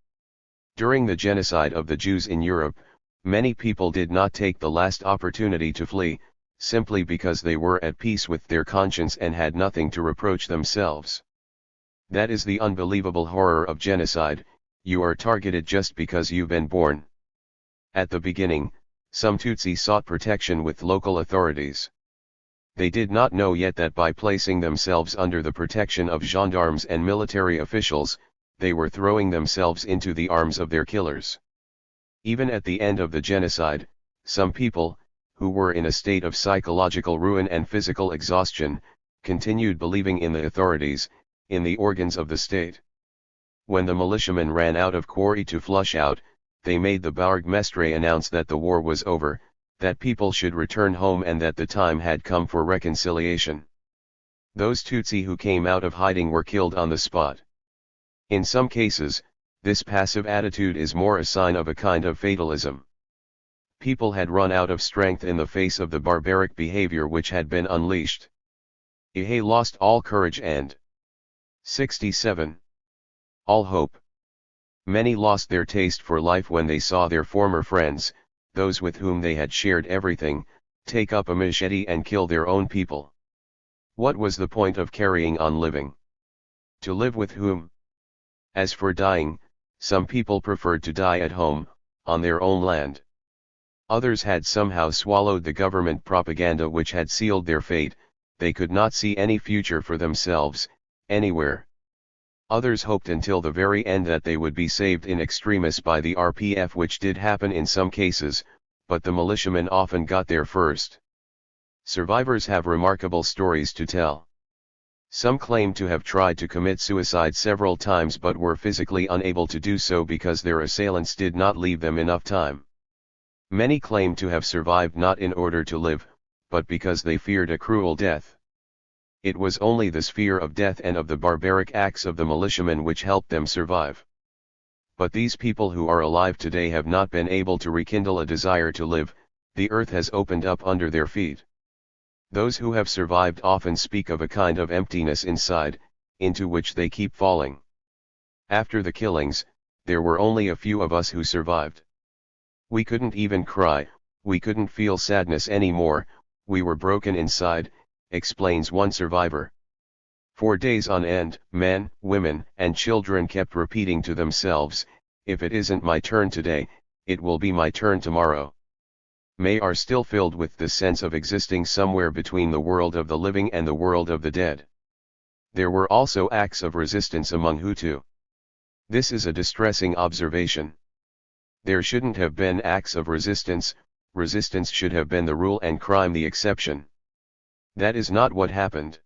During the genocide of the Jews in Europe, many people did not take the last opportunity to flee, simply because they were at peace with their conscience and had nothing to reproach themselves. That is the unbelievable horror of genocide. You are targeted just because you've been born. At the beginning, some Tutsi sought protection with local authorities. They did not know yet that by placing themselves under the protection of gendarmes and military officials, they were throwing themselves into the arms of their killers. Even at the end of the genocide, some people, who were in a state of psychological ruin and physical exhaustion, continued believing in the authorities, in the organs of the state. When the militiamen ran out of quarry to flush out, they made the Burgomestre announce that the war was over, that people should return home and that the time had come for reconciliation. Those Tutsi who came out of hiding were killed on the spot. In some cases, this passive attitude is more a sign of a kind of fatalism. People had run out of strength in the face of the barbaric behavior which had been unleashed. They lost all courage and 67. All hope. Many lost their taste for life when they saw their former friends, those with whom they had shared everything, take up a machete and kill their own people. What was the point of carrying on living? To live with whom? As for dying, some people preferred to die at home, on their own land. Others had somehow swallowed the government propaganda which had sealed their fate. They could not see any future for themselves, anywhere. Others hoped until the very end that they would be saved in extremis by the RPF, which did happen in some cases, but the militiamen often got there first. Survivors have remarkable stories to tell. Some claim to have tried to commit suicide several times but were physically unable to do so because their assailants did not leave them enough time. Many claim to have survived not in order to live, but because they feared a cruel death. It was only the sphere of death and of the barbaric acts of the militiamen which helped them survive. But these people who are alive today have not been able to rekindle a desire to live. The earth has opened up under their feet. Those who have survived often speak of a kind of emptiness inside, into which they keep falling. After the killings, there were only a few of us who survived. We couldn't even cry, we couldn't feel sadness anymore, we were broken inside, explains one survivor. For days on end, men, women, and children kept repeating to themselves, if it isn't my turn today, it will be my turn tomorrow. They are still filled with the sense of existing somewhere between the world of the living and the world of the dead. There were also acts of resistance among Hutu. This is a distressing observation. There shouldn't have been acts of resistance, resistance should have been the rule and crime the exception. That is not what happened.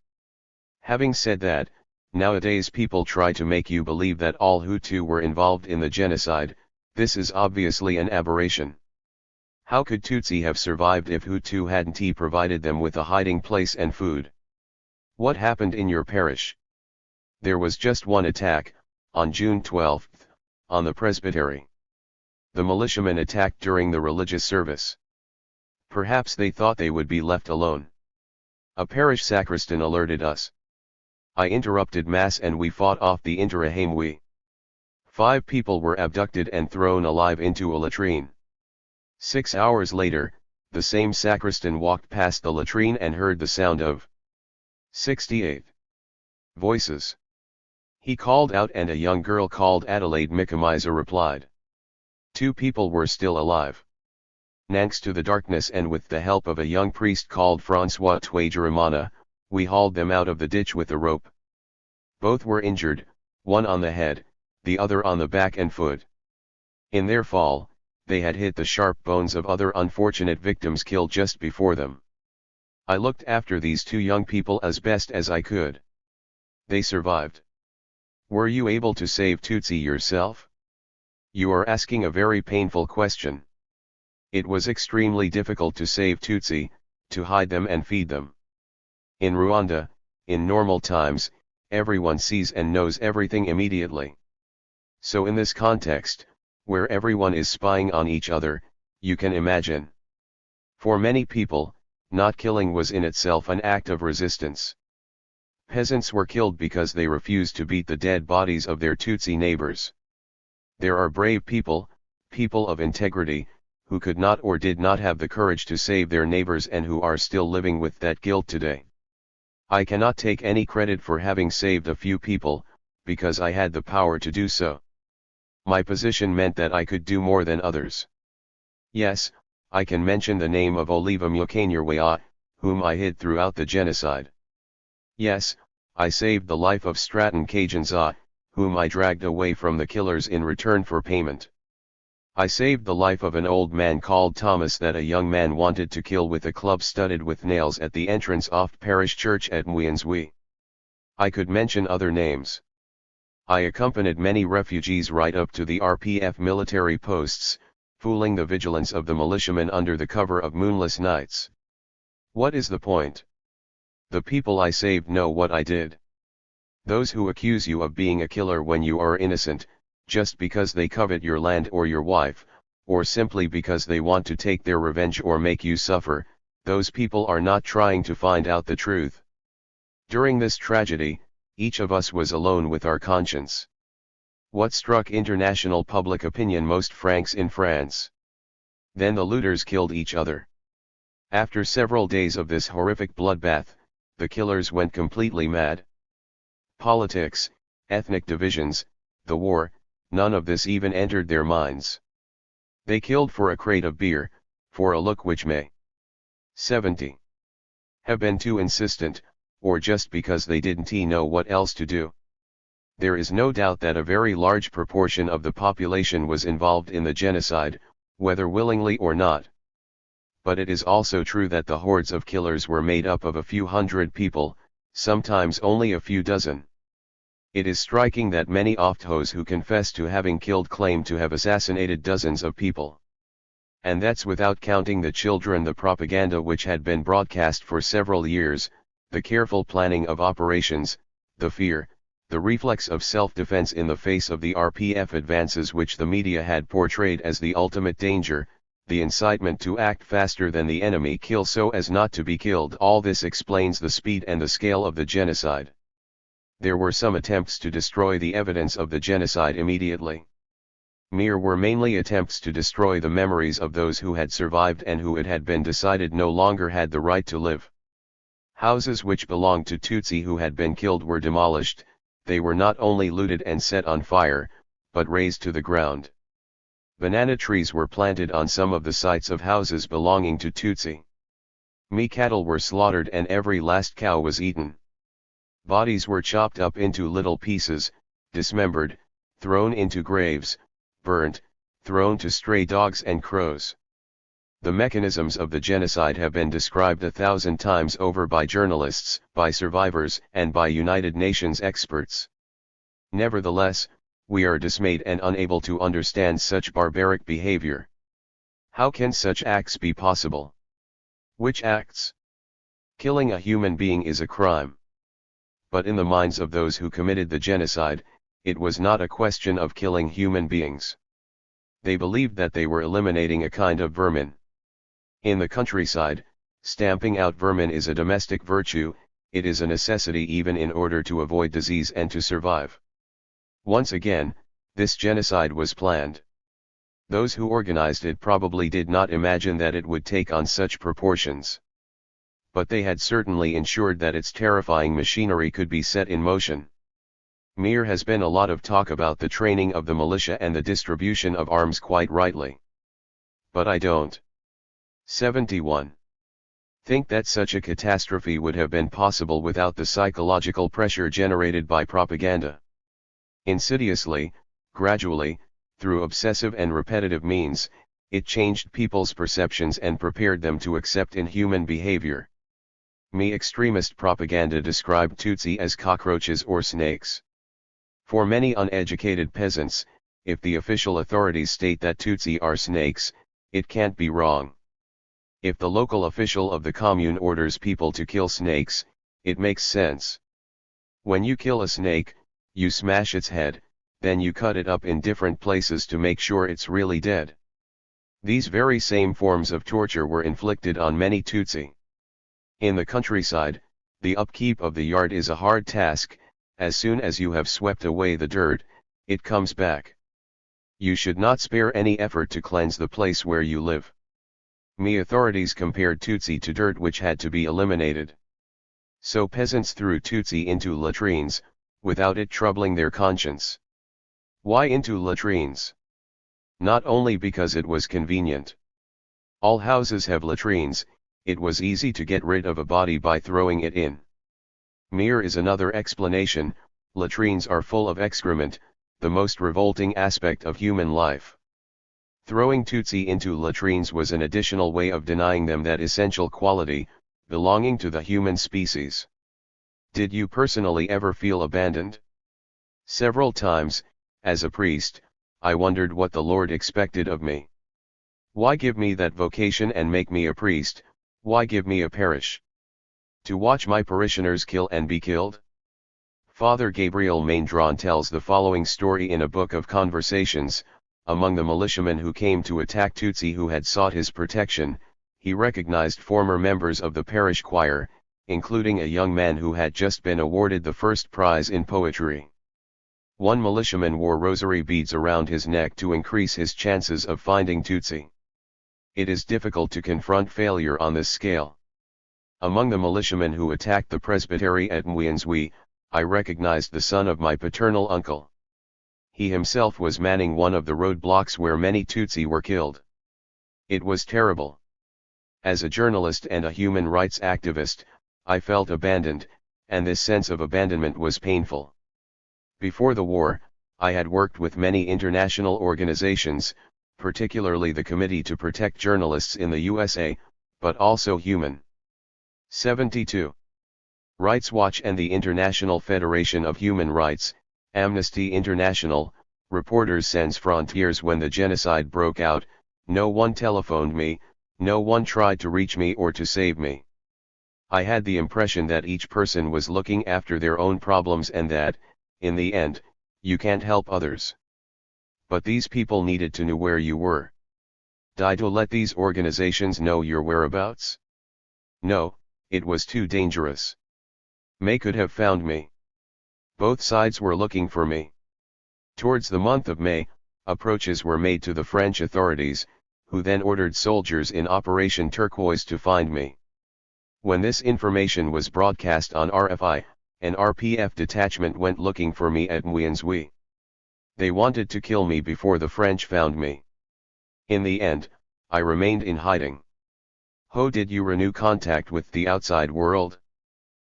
Having said that, nowadays people try to make you believe that all Hutu were involved in the genocide. This is obviously an aberration. How could Tutsi have survived if Hutu hadn't provided them with a hiding place and food? What happened in your parish? There was just one attack, on June 12, on the presbytery. The militiamen attacked during the religious service. Perhaps they thought they would be left alone. A parish sacristan alerted us. I interrupted mass and we fought off the interahemwi. 5 people were abducted and thrown alive into a latrine. 6 hours later, the same sacristan walked past the latrine and heard the sound of 68 voices. He called out and a young girl called Adelaide Mikamaiza replied. 2 people were still alive. Thanks to the darkness and with the help of a young priest called Francois Sibomana, we hauled them out of the ditch with a rope. Both were injured, one on the head, the other on the back and foot. In their fall, they had hit the sharp bones of other unfortunate victims killed just before them. I looked after these 2 young people as best as I could. They survived. Were you able to save Tutsi yourself? You are asking a very painful question. It was extremely difficult to save Tutsi, to hide them and feed them. In Rwanda, in normal times, everyone sees and knows everything immediately. So in this context, where everyone is spying on each other, you can imagine. For many people, not killing was in itself an act of resistance. Peasants were killed because they refused to beat the dead bodies of their Tutsi neighbors. There are brave people, people of integrity, who could not or did not have the courage to save their neighbors and who are still living with that guilt today. I cannot take any credit for having saved a few people, because I had the power to do so. My position meant that I could do more than others. Yes, I can mention the name of Oliva Mukanyarwaya, whom I hid throughout the genocide. Yes, I saved the life of Stratton Kajanza, whom I dragged away from the killers in return for payment. I saved the life of an old man called Thomas that a young man wanted to kill with a club studded with nails at the entrance of parish church at Mwinswi. I could mention other names. I accompanied many refugees right up to the RPF military posts, fooling the vigilance of the militiamen under the cover of moonless nights. What is the point? The people I saved know what I did. Those who accuse you of being a killer when you are innocent, just because they covet your land or your wife, or simply because they want to take their revenge or make you suffer, those people are not trying to find out the truth. During this tragedy, each of us was alone with our conscience. What struck international public opinion most francs in France? Then the looters killed each other. After several days of this horrific bloodbath, the killers went completely mad. Politics, ethnic divisions, the war, none of this even entered their minds. They killed for a crate of beer, for a look which may 70 have been too insistent, or just because they didn't know what else to do. There is no doubt that a very large proportion of the population was involved in the genocide, whether willingly or not. But it is also true that the hordes of killers were made up of a few hundred people, sometimes only a few dozen. It is striking that many Oftos who confess to having killed claim to have assassinated dozens of people. And that's without counting the children. The propaganda which had been broadcast for several years, the careful planning of operations, the fear, the reflex of self-defense in the face of the RPF advances which the media had portrayed as the ultimate danger, the incitement to act faster than the enemy kill so as not to be killed. All this explains the speed and the scale of the genocide. There were some attempts to destroy the evidence of the genocide immediately. Were mainly attempts to destroy the memories of those who had survived and who it had been decided no longer had the right to live. Houses which belonged to Tutsi who had been killed were demolished, they were not only looted and set on fire, but razed to the ground. Banana trees were planted on some of the sites of houses belonging to Tutsi. Cattle were slaughtered and every last cow was eaten. Bodies were chopped up into little pieces, dismembered, thrown into graves, burnt, thrown to stray dogs and crows. The mechanisms of the genocide have been described 1,000 times over by journalists, by survivors, and by United Nations experts. Nevertheless, we are dismayed and unable to understand such barbaric behavior. How can such acts be possible? Which acts? Killing a human being is a crime. But in the minds of those who committed the genocide, it was not a question of killing human beings. They believed that they were eliminating a kind of vermin. In the countryside, stamping out vermin is a domestic virtue, it is a necessity even in order to avoid disease and to survive. Once again, this genocide was planned. Those who organized it probably did not imagine that it would take on such proportions. But they had certainly ensured that its terrifying machinery could be set in motion. Has been a lot of talk about the training of the militia and the distribution of arms, quite rightly. But I don't. 71. Think that such a catastrophe would have been possible without the psychological pressure generated by propaganda. Insidiously, gradually, through obsessive and repetitive means, it changed people's perceptions and prepared them to accept inhuman behavior. Extremist propaganda described Tutsi as cockroaches or snakes. For many uneducated peasants, if the official authorities state that Tutsi are snakes, it can't be wrong. If the local official of the commune orders people to kill snakes, it makes sense. When you kill a snake, you smash its head, then you cut it up in different places to make sure it's really dead. These very same forms of torture were inflicted on many Tutsi. In the countryside, the upkeep of the yard is a hard task. As soon as you have swept away the dirt, it comes back. You should not spare any effort to cleanse the place where you live. Authorities compared Tutsi to dirt which had to be eliminated. So peasants threw Tutsi into latrines, without it troubling their conscience. Why into latrines? Not only because it was convenient. All houses have latrines, it was easy to get rid of a body by throwing it in. Is another explanation, latrines are full of excrement, the most revolting aspect of human life. Throwing Tutsi into latrines was an additional way of denying them that essential quality, belonging to the human species. Did you personally ever feel abandoned? Several times, as a priest, I wondered what the Lord expected of me. Why give me that vocation and make me a priest, why give me a parish? To watch my parishioners kill and be killed? Father Gabriel Maindron tells the following story in a book of conversations. Among the militiamen who came to attack Tutsi who had sought his protection, he recognized former members of the parish choir, including a young man who had just been awarded the first prize in poetry. One militiaman wore rosary beads around his neck to increase his chances of finding Tutsi. It is difficult to confront failure on this scale. Among the militiamen who attacked the presbytery at Mwinswi, I recognized the son of my paternal uncle. He himself was manning one of the roadblocks where many Tutsi were killed. It was terrible. As a journalist and a human rights activist, I felt abandoned, and this sense of abandonment was painful. Before the war, I had worked with many international organizations, particularly the Committee to Protect Journalists in the USA, but also Human 72 Rights Watch and the International Federation of Human Rights, Amnesty International, Reporters Sans Frontières. When the genocide broke out, no one telephoned me, no one tried to reach me or to save me. I had the impression that each person was looking after their own problems and that, in the end, you can't help others. But these people needed to know where you were. Did you let these organizations know your whereabouts? No, it was too dangerous. May could have found me. Both sides were looking for me. Towards the month of May, approaches were made to the French authorities, who then ordered soldiers in Operation Turquoise to find me. When this information was broadcast on RFI, an RPF detachment went looking for me at Mwienzwi. They wanted to kill me before the French found me. In the end, I remained in hiding. How did you renew contact with the outside world?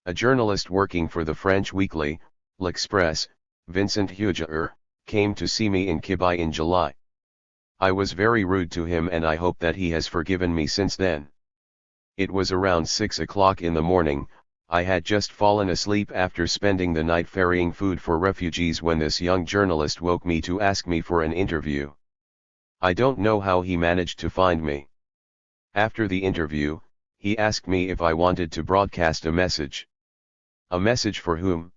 A journalist working for the French weekly, L'Express, Vincent Huger, came to see me in Kibai in July. I was very rude to him and I hope that he has forgiven me since then. It was around 6 o'clock in the morning. I had just fallen asleep after spending the night ferrying food for refugees when this young journalist woke me to ask me for an interview. I don't know how he managed to find me. After the interview, he asked me if I wanted to broadcast a message. A message for whom?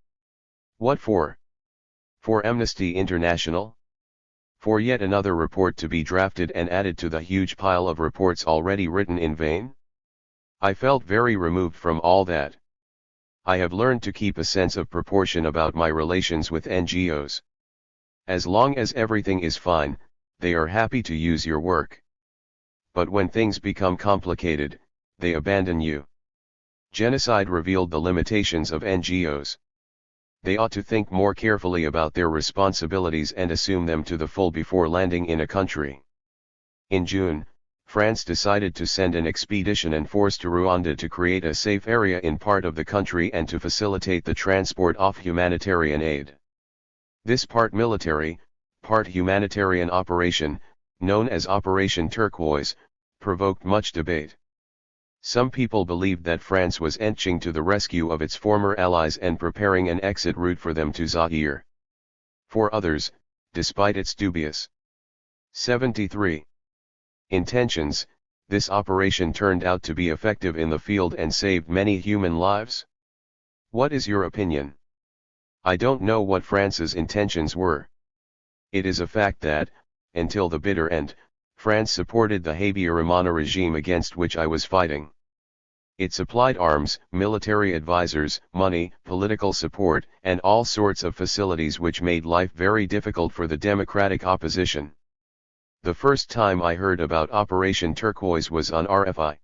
What for? For Amnesty International? For yet another report to be drafted and added to the huge pile of reports already written in vain? I felt very removed from all that. I have learned to keep a sense of proportion about my relations with NGOs. As long as everything is fine, they are happy to use your work. But when things become complicated, they abandon you. Genocide revealed the limitations of NGOs. They ought to think more carefully about their responsibilities and assume them to the full before landing in a country. In June, France decided to send an expedition and force to Rwanda to create a safe area in part of the country and to facilitate the transport of humanitarian aid. This part military, part humanitarian operation, known as Operation Turquoise, provoked much debate. Some people believed that France was inching to the rescue of its former allies and preparing an exit route for them to Zaire. For others, despite its dubious 73 intentions, this operation turned out to be effective in the field and saved many human lives. What is your opinion? I don't know what France's intentions were. It is a fact that, until the bitter end, France supported the Habyarimana regime against which I was fighting. It supplied arms, military advisors, money, political support, and all sorts of facilities which made life very difficult for the democratic opposition. The first time I heard about Operation Turquoise was on RFI.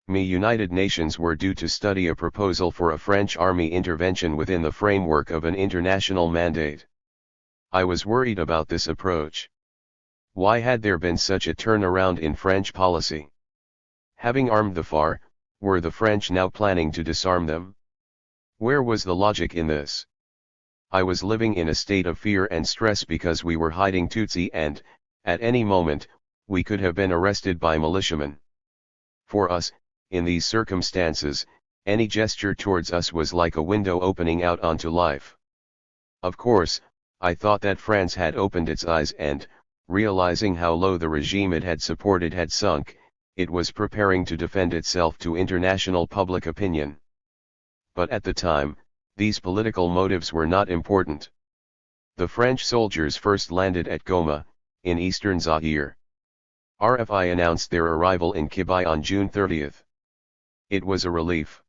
United Nations were due to study a proposal for a French army intervention within the framework of an international mandate. I was worried about this approach. Why had there been such a turnaround in French policy? Having armed the FAR, were the French now planning to disarm them? Where was the logic in this? I was living in a state of fear and stress because we were hiding Tutsi and, at any moment, we could have been arrested by militiamen. For us, in these circumstances, any gesture towards us was like a window opening out onto life. Of course, I thought that France had opened its eyes and, realizing how low the regime it had supported had sunk, it was preparing to defend itself to international public opinion. But at the time, these political motives were not important. The French soldiers first landed at Goma, in eastern Zaire. RFI announced their arrival in Kibai on June 30. It was a relief.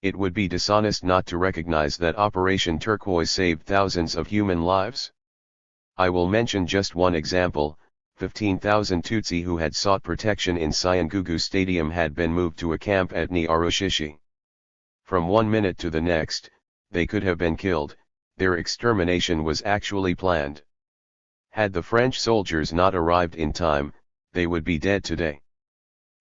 It would be dishonest not to recognize that Operation Turquoise saved thousands of human lives. I will mention just one example. 15,000 Tutsi who had sought protection in Cyangugu Stadium had been moved to a camp at Nyarushishi. From one minute to the next, they could have been killed. Their extermination was actually planned. Had the French soldiers not arrived in time, they would be dead today.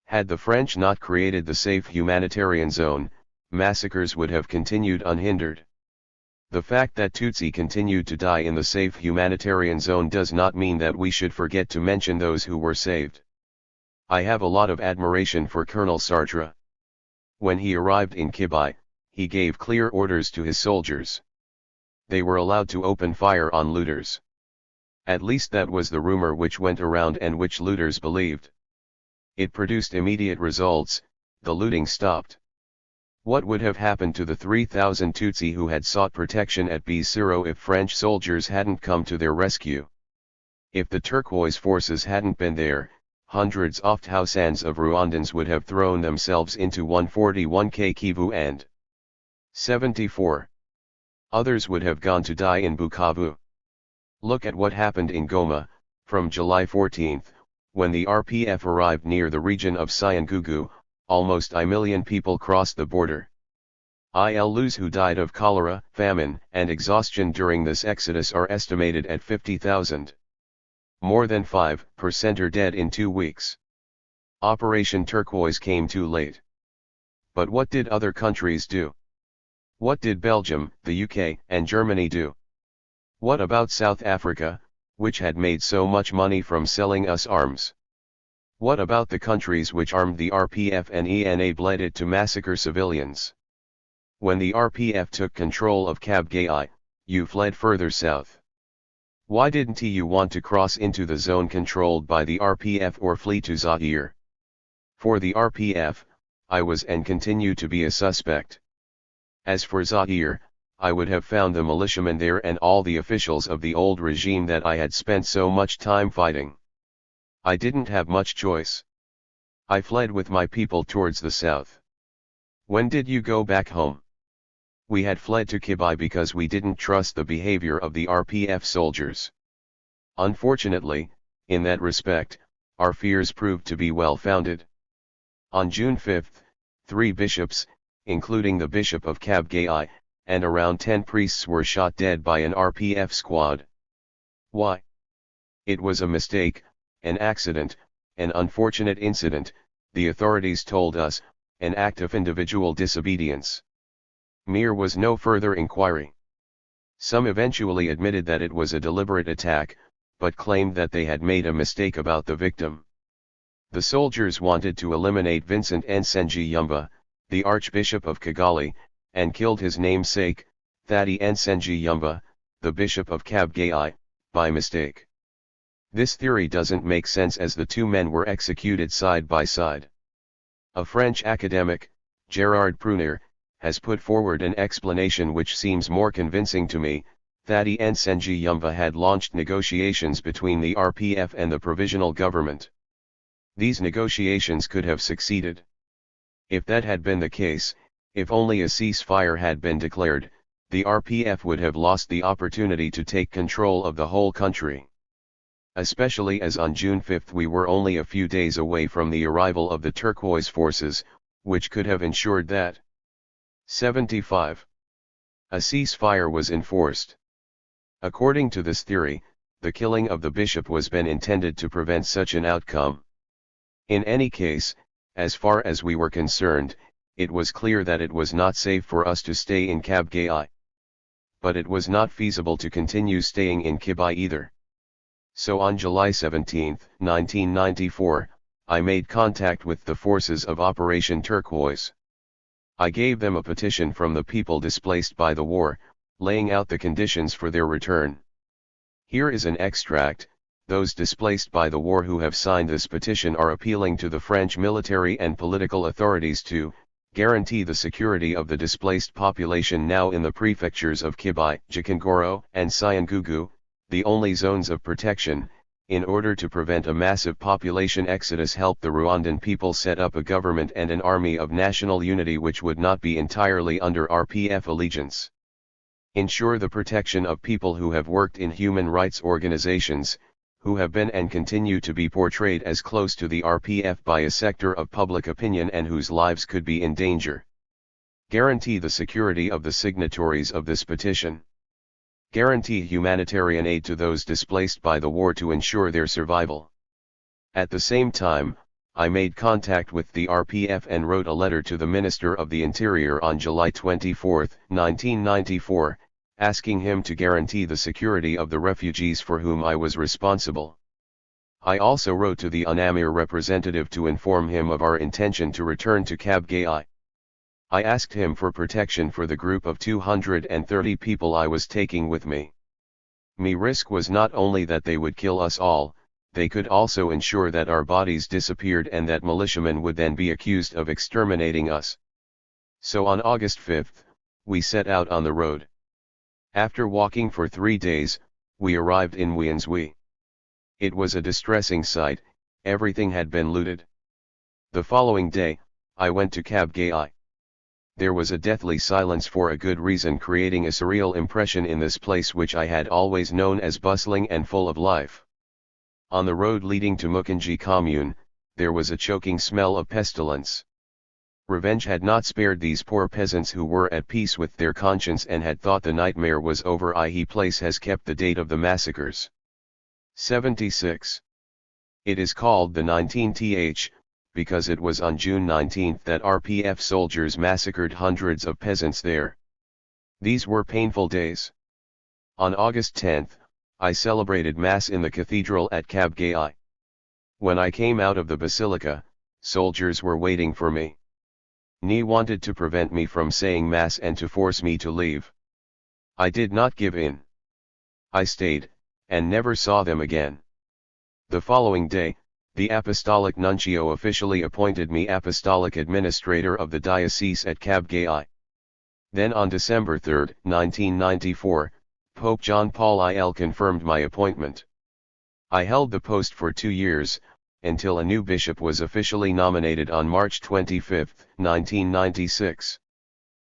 Had the French not created the safe humanitarian zone, massacres would have continued unhindered. The fact that Tutsi continued to die in the safe humanitarian zone does not mean that we should forget to mention those who were saved. I have a lot of admiration for Colonel Sartre. When he arrived in Kibai, he gave clear orders to his soldiers. They were allowed to open fire on looters. At least that was the rumor which went around and which looters believed. It produced immediate results. The looting stopped. What would have happened to the 3,000 Tutsi who had sought protection at Bisiro if French soldiers hadn't come to their rescue? If the turquoise forces hadn't been there, hundreds of thousands of Rwandans would have thrown themselves into 141K Kivu and 74. Others would have gone to die in Bukavu. Look at what happened in Goma, from July 14, when the RPF arrived near the region of Cyangugu, almost a million people crossed the border. Those who died of cholera, famine, and exhaustion during this exodus are estimated at 50,000. More than 5% are dead in 2 weeks. Operation Turquoise came too late. But what did other countries do? What did Belgium, the UK, and Germany do? What about South Africa, which had made so much money from selling us arms? What about the countries which armed the RPF and enabled it to massacre civilians? When the RPF took control of Kabgayi, you fled further south. Why didn't you want to cross into the zone controlled by the RPF or flee to Zaire? For the RPF, I was and continue to be a suspect. As for Zaire, I would have found the militiamen there and all the officials of the old regime that I had spent so much time fighting. I didn't have much choice. I fled with my people towards the south. When did you go back home? We had fled to Kibai because we didn't trust the behavior of the RPF soldiers. Unfortunately, in that respect, our fears proved to be well founded. On June 5, 3 bishops, including the Bishop of Kabgayi, and around 10 priests were shot dead by an RPF squad. Why? It was a mistake, an accident, an unfortunate incident, the authorities told us, an act of individual disobedience. There was no further inquiry. Some eventually admitted that it was a deliberate attack, but claimed that they had made a mistake about the victim. The soldiers wanted to eliminate Vincent Nsengiyumva, the Archbishop of Kigali, and killed his namesake, Thaddy Nsengiyumva, the Bishop of Kabgayi, by mistake. This theory doesn't make sense as the two men were executed side by side. A French academic, Gérard Prunier, has put forward an explanation which seems more convincing to me. Thaddy Nsengiyumva had launched negotiations between the RPF and the provisional government. These negotiations could have succeeded. If that had been the case, if only a ceasefire had been declared, the RPF would have lost the opportunity to take control of the whole country. Especially as on June 5 we were only a few days away from the arrival of the turquoise forces, which could have ensured that. 75. A ceasefire was enforced. According to this theory, the killing of the bishop was been intended to prevent such an outcome. In any case, as far as we were concerned, it was clear that it was not safe for us to stay in Kabgayi. But it was not feasible to continue staying in Kibai either. So on July 17, 1994, I made contact with the forces of Operation Turquoise. I gave them a petition from the people displaced by the war, laying out the conditions for their return. Here is an extract. Those displaced by the war who have signed this petition are appealing to the French military and political authorities to guarantee the security of the displaced population now in the prefectures of Kibai, Gikongoro, and Cyangugu, the only zones of protection, in order to prevent a massive population exodus. Help the Rwandan people set up a government and an army of national unity which would not be entirely under RPF allegiance. Ensure the protection of people who have worked in human rights organizations, who have been and continue to be portrayed as close to the RPF by a sector of public opinion and whose lives could be in danger. Guarantee the security of the signatories of this petition. Guarantee humanitarian aid to those displaced by the war to ensure their survival. At the same time, I made contact with the RPF and wrote a letter to the Minister of the Interior on July 24, 1994, asking him to guarantee the security of the refugees for whom I was responsible. I also wrote to the UNAMIR representative to inform him of our intention to return to Kabgayi. I asked him for protection for the group of 230 people I was taking with me. My risk was not only that they would kill us all, they could also ensure that our bodies disappeared and that militiamen would then be accused of exterminating us. So on August 5th, we set out on the road. After walking for 3 days, we arrived in Wienzwe. It was a distressing sight, everything had been looted. The following day, I went to Kabgayi. There was a deathly silence for a good reason, creating a surreal impression in this place which I had always known as bustling and full of life. On the road leading to Mukanji commune, there was a choking smell of pestilence. Revenge had not spared these poor peasants who were at peace with their conscience and had thought the nightmare was over. The place has kept the date of the massacres. 76. It is called the 19th, because it was on June 19 that RPF soldiers massacred hundreds of peasants there. These were painful days. On August 10, I celebrated Mass in the cathedral at Kabgayi. When I came out of the basilica, soldiers were waiting for me. Ni wanted to prevent me from saying Mass and to force me to leave. I did not give in. I stayed, and never saw them again. The following day, the Apostolic Nuncio officially appointed me Apostolic Administrator of the Diocese at Kabgayi. Then on December 3, 1994, Pope John Paul IL confirmed my appointment. I held the post for 2 years, until a new bishop was officially nominated on March 25, 1996.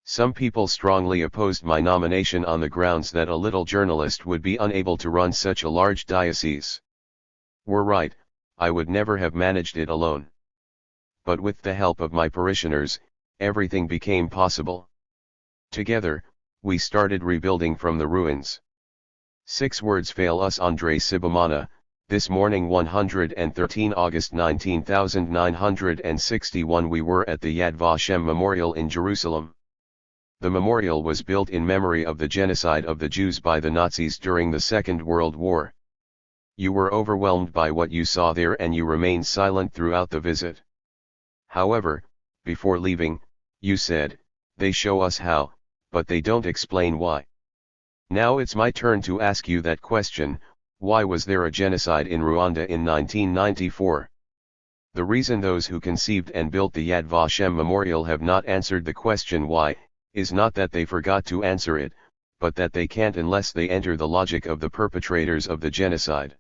Some people strongly opposed my nomination on the grounds that a little journalist would be unable to run such a large diocese. Were right, I would never have managed it alone. But with the help of my parishioners, everything became possible. Together, we started rebuilding from the ruins. 6 words fail us. André Sibomana. This morning 113 August 1961 we were at the Yad Vashem Memorial in Jerusalem. The memorial was built in memory of the genocide of the Jews by the Nazis during the Second World War. You were overwhelmed by what you saw there and you remained silent throughout the visit. However, before leaving, you said, "They show us how, but they don't explain why." Now it's my turn to ask you that question: why was there a genocide in Rwanda in 1994? The reason those who conceived and built the Yad Vashem Memorial have not answered the question why, is not that they forgot to answer it, but that they can't unless they enter the logic of the perpetrators of the genocide.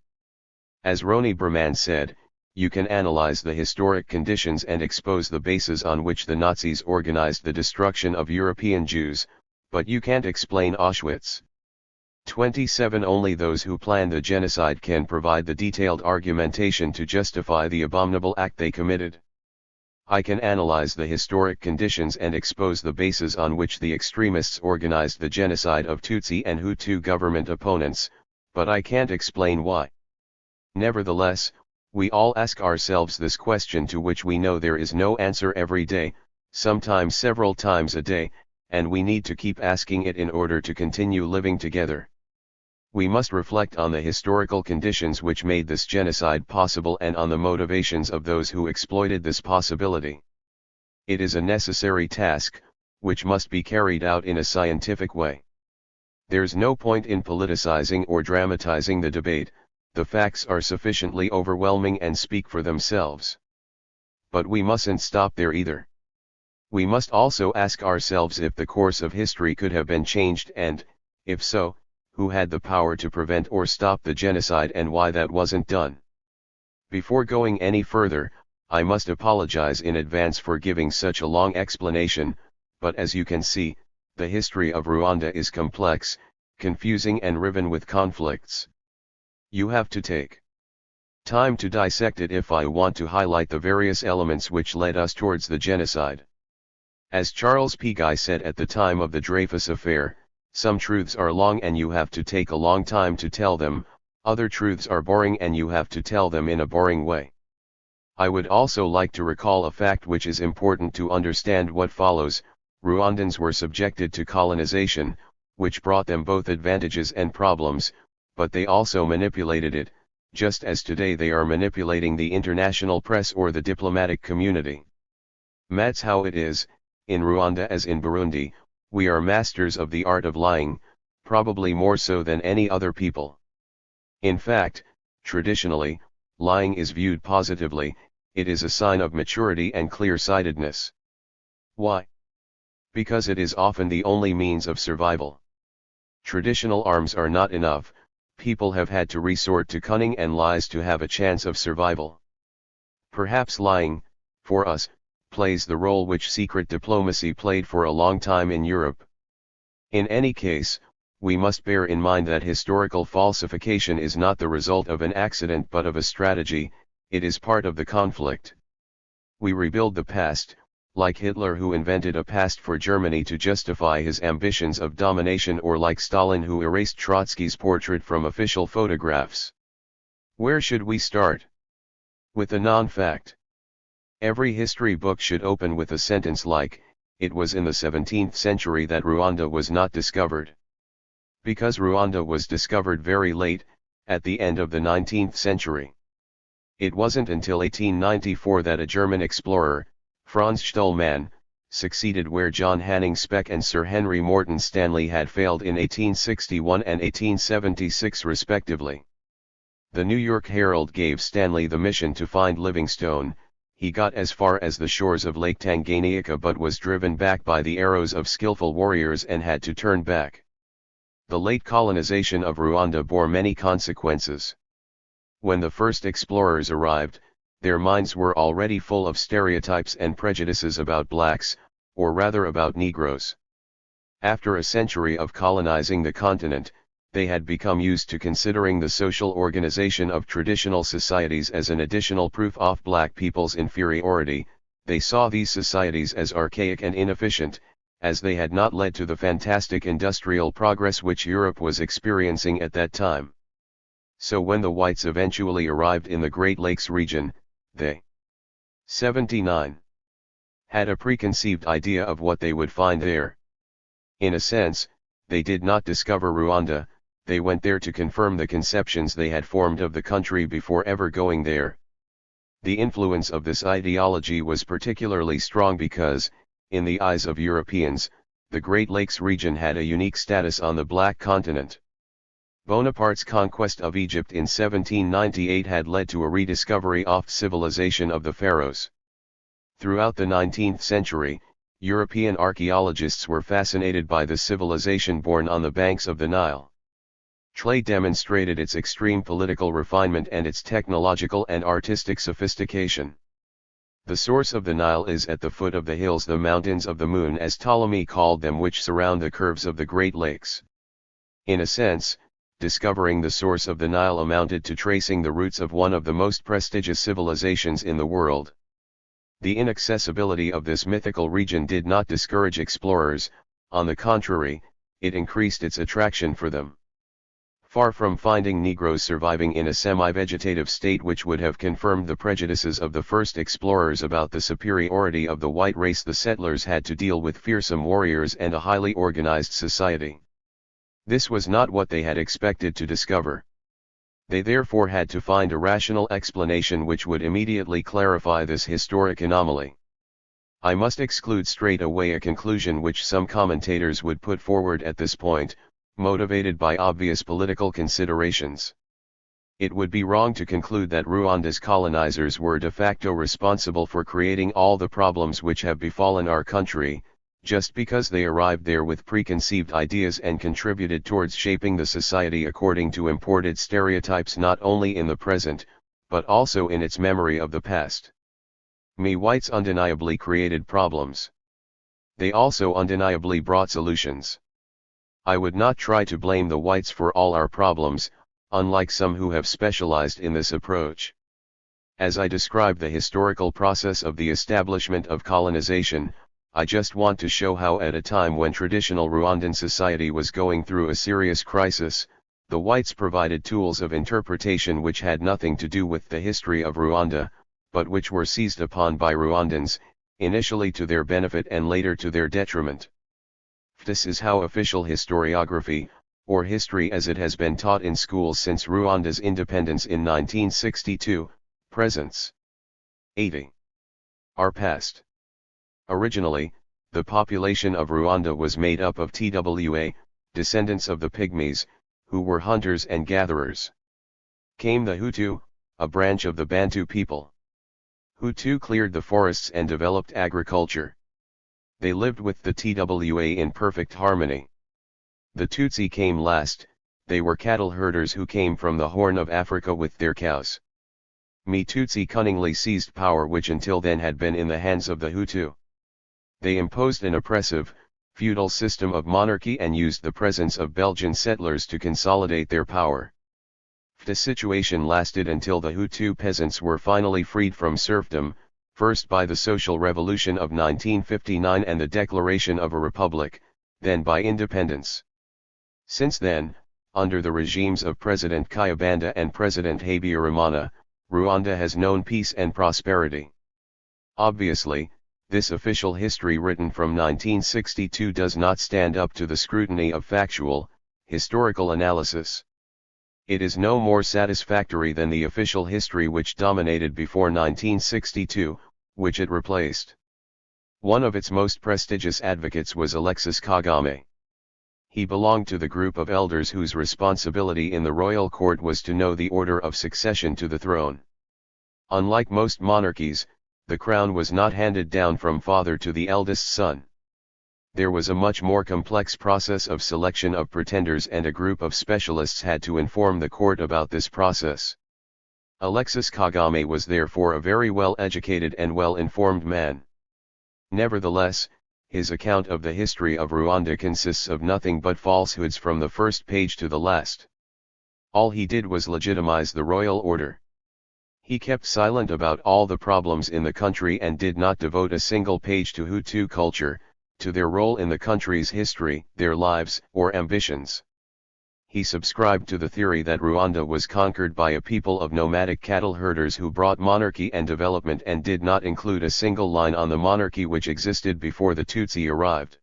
As Roni Brahman said, you can analyze the historic conditions and expose the bases on which the Nazis organized the destruction of European Jews, but you can't explain Auschwitz. 27 Only those who planned the genocide can provide the detailed argumentation to justify the abominable act they committed. I can analyze the historic conditions and expose the bases on which the extremists organized the genocide of Tutsi and Hutu government opponents, but I can't explain why. Nevertheless, we all ask ourselves this question, to which we know there is no answer every day, sometimes several times a day, and we need to keep asking it in order to continue living together. We must reflect on the historical conditions which made this genocide possible and on the motivations of those who exploited this possibility. It is a necessary task, which must be carried out in a scientific way. There's no point in politicizing or dramatizing the debate. The facts are sufficiently overwhelming and speak for themselves. But we mustn't stop there either. We must also ask ourselves if the course of history could have been changed and, if so, who had the power to prevent or stop the genocide and why that wasn't done. Before going any further, I must apologize in advance for giving such a long explanation, but as you can see, the history of Rwanda is complex, confusing and riven with conflicts. You have to take time to dissect it if I want to highlight the various elements which led us towards the genocide. As Charles P. Guy said at the time of the Dreyfus affair, some truths are long and you have to take a long time to tell them, other truths are boring and you have to tell them in a boring way. I would also like to recall a fact which is important to understand what follows. Rwandans were subjected to colonization, which brought them both advantages and problems, but they also manipulated it, just as today they are manipulating the international press or the diplomatic community. That's how it is. In Rwanda as in Burundi, we are masters of the art of lying, probably more so than any other people. In fact, traditionally, lying is viewed positively, it is a sign of maturity and clear-sightedness. Why? Because it is often the only means of survival. Traditional arms are not enough, people have had to resort to cunning and lies to have a chance of survival. Perhaps lying, for us, plays the role which secret diplomacy played for a long time in Europe. In any case, we must bear in mind that historical falsification is not the result of an accident but of a strategy, it is part of the conflict. We rebuild the past, like Hitler who invented a past for Germany to justify his ambitions of domination, or like Stalin who erased Trotsky's portrait from official photographs. Where should we start? With a non-fact. Every history book should open with a sentence like, "It was in the 17th century that Rwanda was not discovered." Because Rwanda was discovered very late, at the end of the 19th century. It wasn't until 1894 that a German explorer, Franz Stühlmann, succeeded where John Hanning Speke and Sir Henry Morton Stanley had failed in 1861 and 1876 respectively. The New York Herald gave Stanley the mission to find Livingstone. He got as far as the shores of Lake Tanganyika but was driven back by the arrows of skillful warriors and had to turn back. The late colonization of Rwanda bore many consequences. When the first explorers arrived, their minds were already full of stereotypes and prejudices about blacks, or rather about Negroes. After a century of colonizing the continent, they had become used to considering the social organization of traditional societies as an additional proof of black people's inferiority. They saw these societies as archaic and inefficient, as they had not led to the fantastic industrial progress which Europe was experiencing at that time. So when the whites eventually arrived in the Great Lakes region, they 79 had a preconceived idea of what they would find there. In a sense, they did not discover Rwanda, they went there to confirm the conceptions they had formed of the country before ever going there. The influence of this ideology was particularly strong because, in the eyes of Europeans, the Great Lakes region had a unique status on the Black continent. Bonaparte's conquest of Egypt in 1798 had led to a rediscovery of civilization of the pharaohs. Throughout the 19th century, European archaeologists were fascinated by the civilization born on the banks of the Nile. Trade demonstrated its extreme political refinement and its technological and artistic sophistication. The source of the Nile is at the foot of the hills, the mountains of the moon as Ptolemy called them, which surround the curves of the Great Lakes. In a sense, discovering the source of the Nile amounted to tracing the roots of one of the most prestigious civilizations in the world. The inaccessibility of this mythical region did not discourage explorers, on the contrary, it increased its attraction for them. Far from finding Negroes surviving in a semi-vegetative state which would have confirmed the prejudices of the first explorers about the superiority of the white race, the settlers had to deal with fearsome warriors and a highly organized society. This was not what they had expected to discover. They therefore had to find a rational explanation which would immediately clarify this historic anomaly. I must exclude straight away a conclusion which some commentators would put forward at this point, motivated by obvious political considerations. It would be wrong to conclude that Rwanda's colonizers were de facto responsible for creating all the problems which have befallen our country, just because they arrived there with preconceived ideas and contributed towards shaping the society according to imported stereotypes not only in the present, but also in its memory of the past. Whites undeniably created problems. They also undeniably brought solutions. I would not try to blame the whites for all our problems, unlike some who have specialized in this approach. As I describe the historical process of the establishment of colonization, I just want to show how at a time when traditional Rwandan society was going through a serious crisis, the whites provided tools of interpretation which had nothing to do with the history of Rwanda, but which were seized upon by Rwandans, initially to their benefit and later to their detriment. This is how official historiography, or history as it has been taught in schools since Rwanda's independence in 1962, presents 80. Our past. Originally, the population of Rwanda was made up of Twa, descendants of the Pygmies, who were hunters and gatherers. Came the Hutu, a branch of the Bantu people. Hutu cleared the forests and developed agriculture. they lived with the TWA in perfect harmony. The Tutsi came last, they were cattle herders who came from the Horn of Africa with their cows. Tutsi cunningly seized power which until then had been in the hands of the Hutu. They imposed an oppressive, feudal system of monarchy and used the presence of Belgian settlers to consolidate their power. The situation lasted until the Hutu peasants were finally freed from serfdom, first by the Social Revolution of 1959 and the declaration of a republic, then by independence. Since then, under the regimes of President Kayibanda and President Habyarimana, Rwanda has known peace and prosperity. Obviously, this official history written from 1962 does not stand up to the scrutiny of factual, historical analysis. It is no more satisfactory than the official history which dominated before 1962, which it replaced. One of its most prestigious advocates was Alexis Kagame. He belonged to the group of elders whose responsibility in the royal court was to know the order of succession to the throne. Unlike most monarchies, the crown was not handed down from father to the eldest son. There was a much more complex process of selection of pretenders, and a group of specialists had to inform the court about this process. Alexis Kagame was therefore a very well-educated and well-informed man. Nevertheless, his account of the history of Rwanda consists of nothing but falsehoods from the first page to the last. All he did was legitimize the royal order. He kept silent about all the problems in the country and did not devote a single page to Hutu culture, to their role in the country's history, their lives, or ambitions. He subscribed to the theory that Rwanda was conquered by a people of nomadic cattle herders who brought monarchy and development, and did not include a single line on the monarchy which existed before the Tutsi arrived.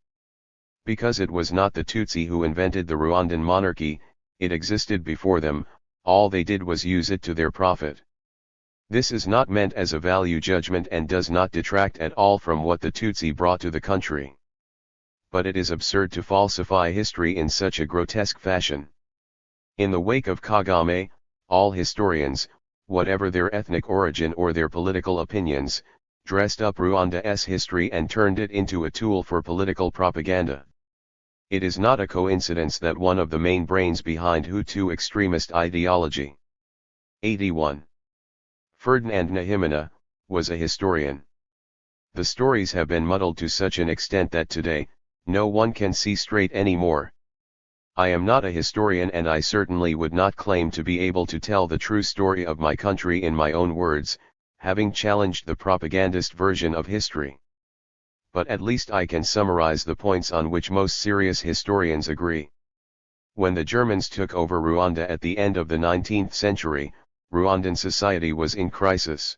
Because it was not the Tutsi who invented the Rwandan monarchy, it existed before them, all they did was use it to their profit. This is not meant as a value judgment and does not detract at all from what the Tutsi brought to the country. But it is absurd to falsify history in such a grotesque fashion. In the wake of Kagame, all historians, whatever their ethnic origin or their political opinions, dressed up Rwanda's history and turned it into a tool for political propaganda. It is not a coincidence that one of the main brains behind Hutu extremist ideology, 81. Ferdinand Nahimana, was a historian. The stories have been muddled to such an extent that today, no one can see straight anymore. I am not a historian, and I certainly would not claim to be able to tell the true story of my country in my own words, having challenged the propagandist version of history. But at least I can summarize the points on which most serious historians agree. When the Germans took over Rwanda at the end of the 19th century, Rwandan society was in crisis.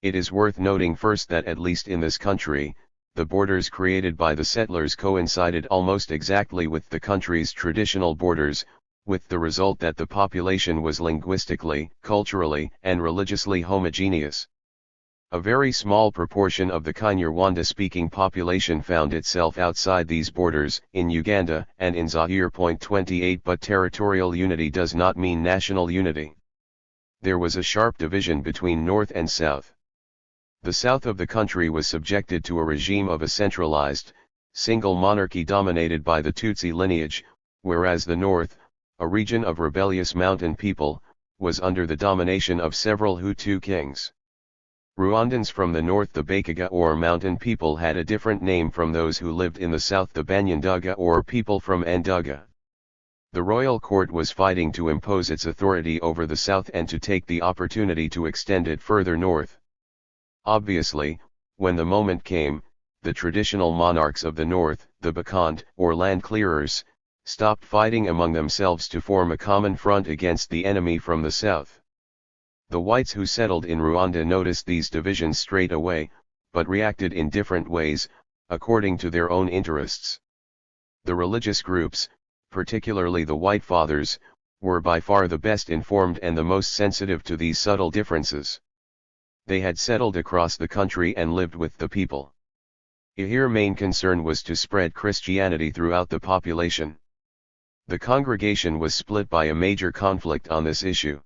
It is worth noting first that at least in this country, the borders created by the settlers coincided almost exactly with the country's traditional borders, with the result that the population was linguistically, culturally, and religiously homogeneous. A very small proportion of the Kinyarwanda-speaking population found itself outside these borders, in Uganda and in Zaire. 28 But territorial unity does not mean national unity. There was a sharp division between North and South. The south of the country was subjected to a regime of a centralized, single monarchy dominated by the Tutsi lineage, whereas the north, a region of rebellious mountain people, was under the domination of several Hutu kings. Rwandans from the north, the Bakaga or mountain people, had a different name from those who lived in the south, the Banyanduga or people from Nduga. The royal court was fighting to impose its authority over the south and to take the opportunity to extend it further north. Obviously, when the moment came, the traditional monarchs of the north, the Bakand, or land clearers, stopped fighting among themselves to form a common front against the enemy from the south. The whites who settled in Rwanda noticed these divisions straight away, but reacted in different ways, according to their own interests. The religious groups, particularly the White Fathers, were by far the best informed and the most sensitive to these subtle differences. They had settled across the country and lived with the people. Their main concern was to spread Christianity throughout the population. The congregation was split by a major conflict on this issue.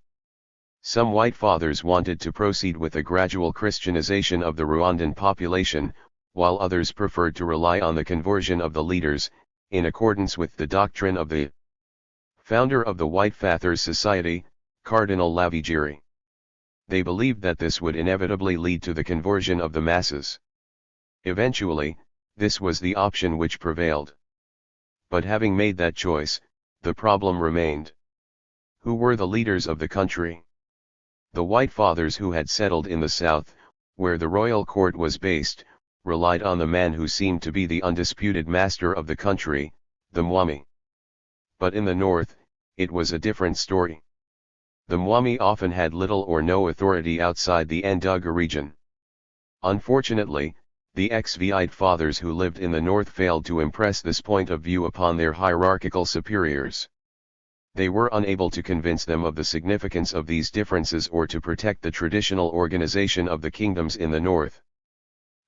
Some White Fathers wanted to proceed with a gradual Christianization of the Rwandan population, while others preferred to rely on the conversion of the leaders, in accordance with the doctrine of the founder of the White Fathers Society, Cardinal Lavigeri. They believed that this would inevitably lead to the conversion of the masses. Eventually, this was the option which prevailed. But having made that choice, the problem remained. Who were the leaders of the country? The White Fathers who had settled in the south, where the royal court was based, relied on the man who seemed to be the undisputed master of the country, the Mwami. But in the north, it was a different story. The Mwami often had little or no authority outside the Nduga region. Unfortunately, the Xvite fathers who lived in the north failed to impress this point of view upon their hierarchical superiors. They were unable to convince them of the significance of these differences or to protect the traditional organization of the kingdoms in the north.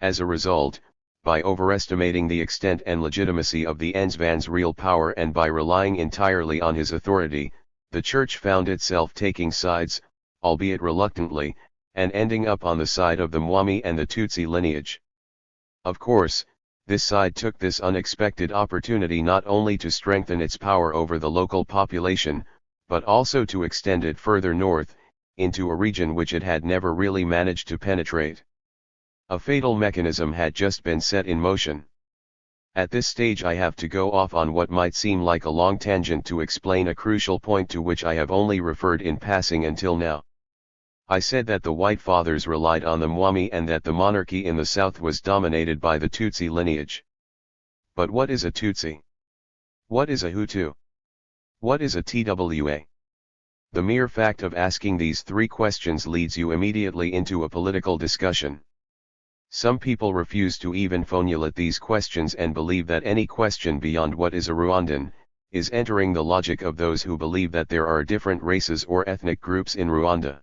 As a result, by overestimating the extent and legitimacy of the Nsvan's real power and by relying entirely on his authority, the church found itself taking sides, albeit reluctantly, and ending up on the side of the Mwami and the Tutsi lineage. Of course, this side took this unexpected opportunity not only to strengthen its power over the local population, but also to extend it further north, into a region which it had never really managed to penetrate. A fatal mechanism had just been set in motion. At this stage I have to go off on what might seem like a long tangent to explain a crucial point to which I have only referred in passing until now. I said that the White Fathers relied on the Mwami and that the monarchy in the south was dominated by the Tutsi lineage. But what is a Tutsi? What is a Hutu? What is a TWA? The mere fact of asking these three questions leads you immediately into a political discussion. Some people refuse to even formulate these questions and believe that any question beyond what is a Rwandan, is entering the logic of those who believe that there are different races or ethnic groups in Rwanda.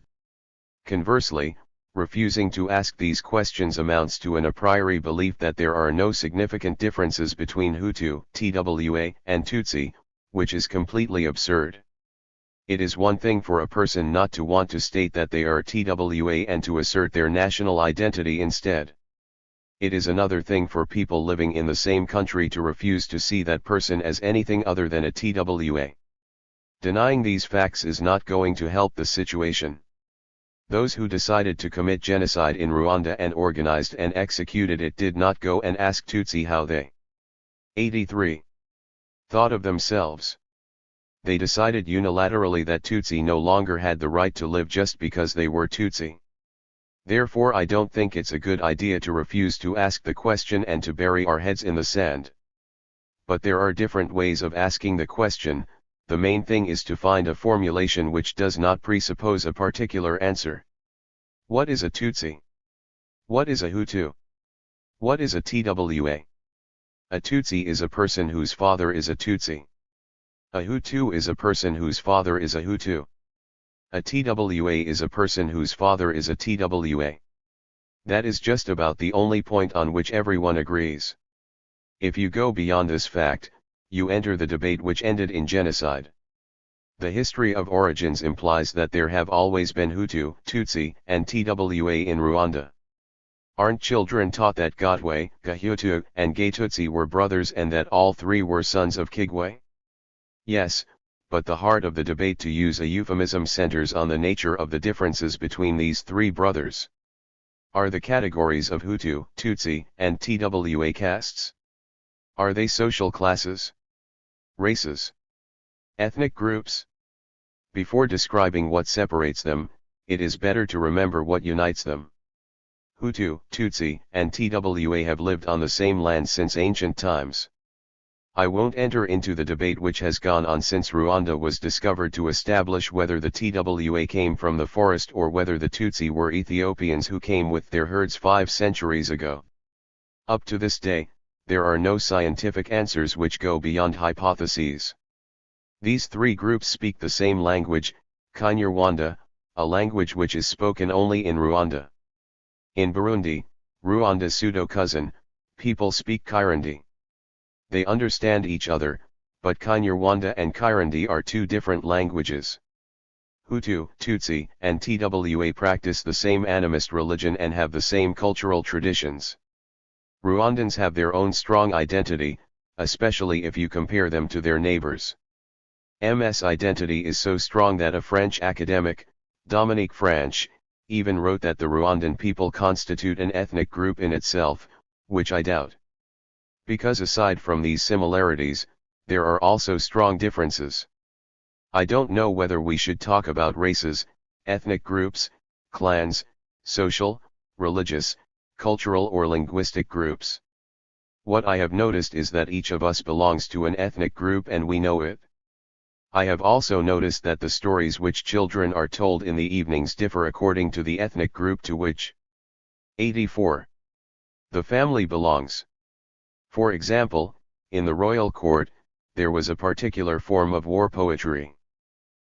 Conversely, refusing to ask these questions amounts to an a priori belief that there are no significant differences between Hutu, TWA, and Tutsi, which is completely absurd. It is one thing for a person not to want to state that they are TWA and to assert their national identity instead. It is another thing for people living in the same country to refuse to see that person as anything other than a TWA. Denying these facts is not going to help the situation. Those who decided to commit genocide in Rwanda and organized and executed it did not go and ask Tutsi how they 83 thought of themselves. They decided unilaterally that Tutsi no longer had the right to live just because they were Tutsi. Therefore I don't think it's a good idea to refuse to ask the question and to bury our heads in the sand. But there are different ways of asking the question. The main thing is to find a formulation which does not presuppose a particular answer. What is a Tutsi? What is a Hutu? What is a TWA? A Tutsi is a person whose father is a Tutsi. A Hutu is a person whose father is a Hutu. A TWA is a person whose father is a TWA. That is just about the only point on which everyone agrees. If you go beyond this fact, you enter the debate which ended in genocide. The history of origins implies that there have always been Hutu, Tutsi, and TWA in Rwanda. Aren't children taught that Gatwe, Gahutu, and Gatutsi were brothers and that all three were sons of Kigwe? Yes, but the heart of the debate, to use a euphemism, centers on the nature of the differences between these three brothers. Are the categories of Hutu, Tutsi, and TWA castes? Are they social classes? Races? Ethnic groups? Before describing what separates them, it is better to remember what unites them. Hutu, Tutsi, and TWA have lived on the same land since ancient times. I won't enter into the debate which has gone on since Rwanda was discovered to establish whether the TWA came from the forest or whether the Tutsi were Ethiopians who came with their herds 5 centuries ago. Up to this day, there are no scientific answers which go beyond hypotheses. These three groups speak the same language, Kinyarwanda, a language which is spoken only in Rwanda. In Burundi, Rwanda's pseudo-cousin, people speak Kirundi. They understand each other, but Kinyarwanda and Kirundi are two different languages. Hutu, Tutsi, and TWA practice the same animist religion and have the same cultural traditions. Rwandans have their own strong identity, especially if you compare them to their neighbors. MS identity is so strong that a French academic, Dominique Franche, even wrote that the Rwandan people constitute an ethnic group in itself, which I doubt. Because aside from these similarities, there are also strong differences. I don't know whether we should talk about races, ethnic groups, clans, social, religious, cultural or linguistic groups. What I have noticed is that each of us belongs to an ethnic group and we know it. I have also noticed that the stories which children are told in the evenings differ according to the ethnic group to which 84. The family belongs. For example, in the royal court, there was a particular form of war poetry.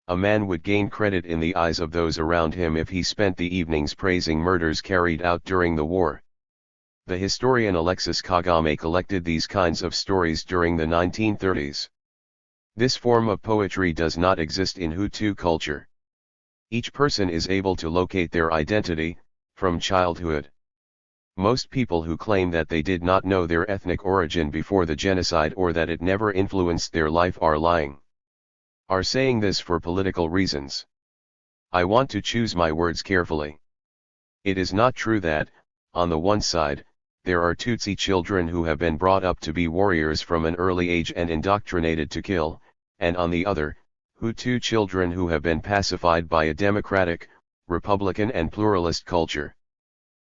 A man would gain credit in the eyes of those around him if he spent the evenings praising murders carried out during the war. The historian Alexis Kagame collected these kinds of stories during the 1930s. This form of poetry does not exist in Hutu culture. Each person is able to locate their identity, from childhood. Most people who claim that they did not know their ethnic origin before the genocide or that it never influenced their life are lying. Are saying this for political reasons. I want to choose my words carefully. It is not true that, on the one side, there are Tutsi children who have been brought up to be warriors from an early age and indoctrinated to kill, and on the other, Hutu children who have been pacified by a democratic, republican and pluralist culture.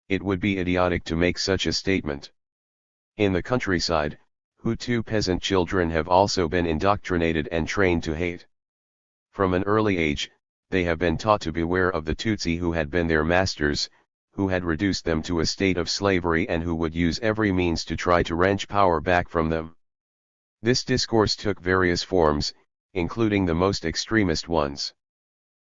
It would be idiotic to make such a statement. In the countryside, Hutu peasant children have also been indoctrinated and trained to hate. From an early age, they have been taught to beware of the Tutsi who had been their masters, who had reduced them to a state of slavery and who would use every means to try to wrench power back from them. This discourse took various forms, including the most extremist ones.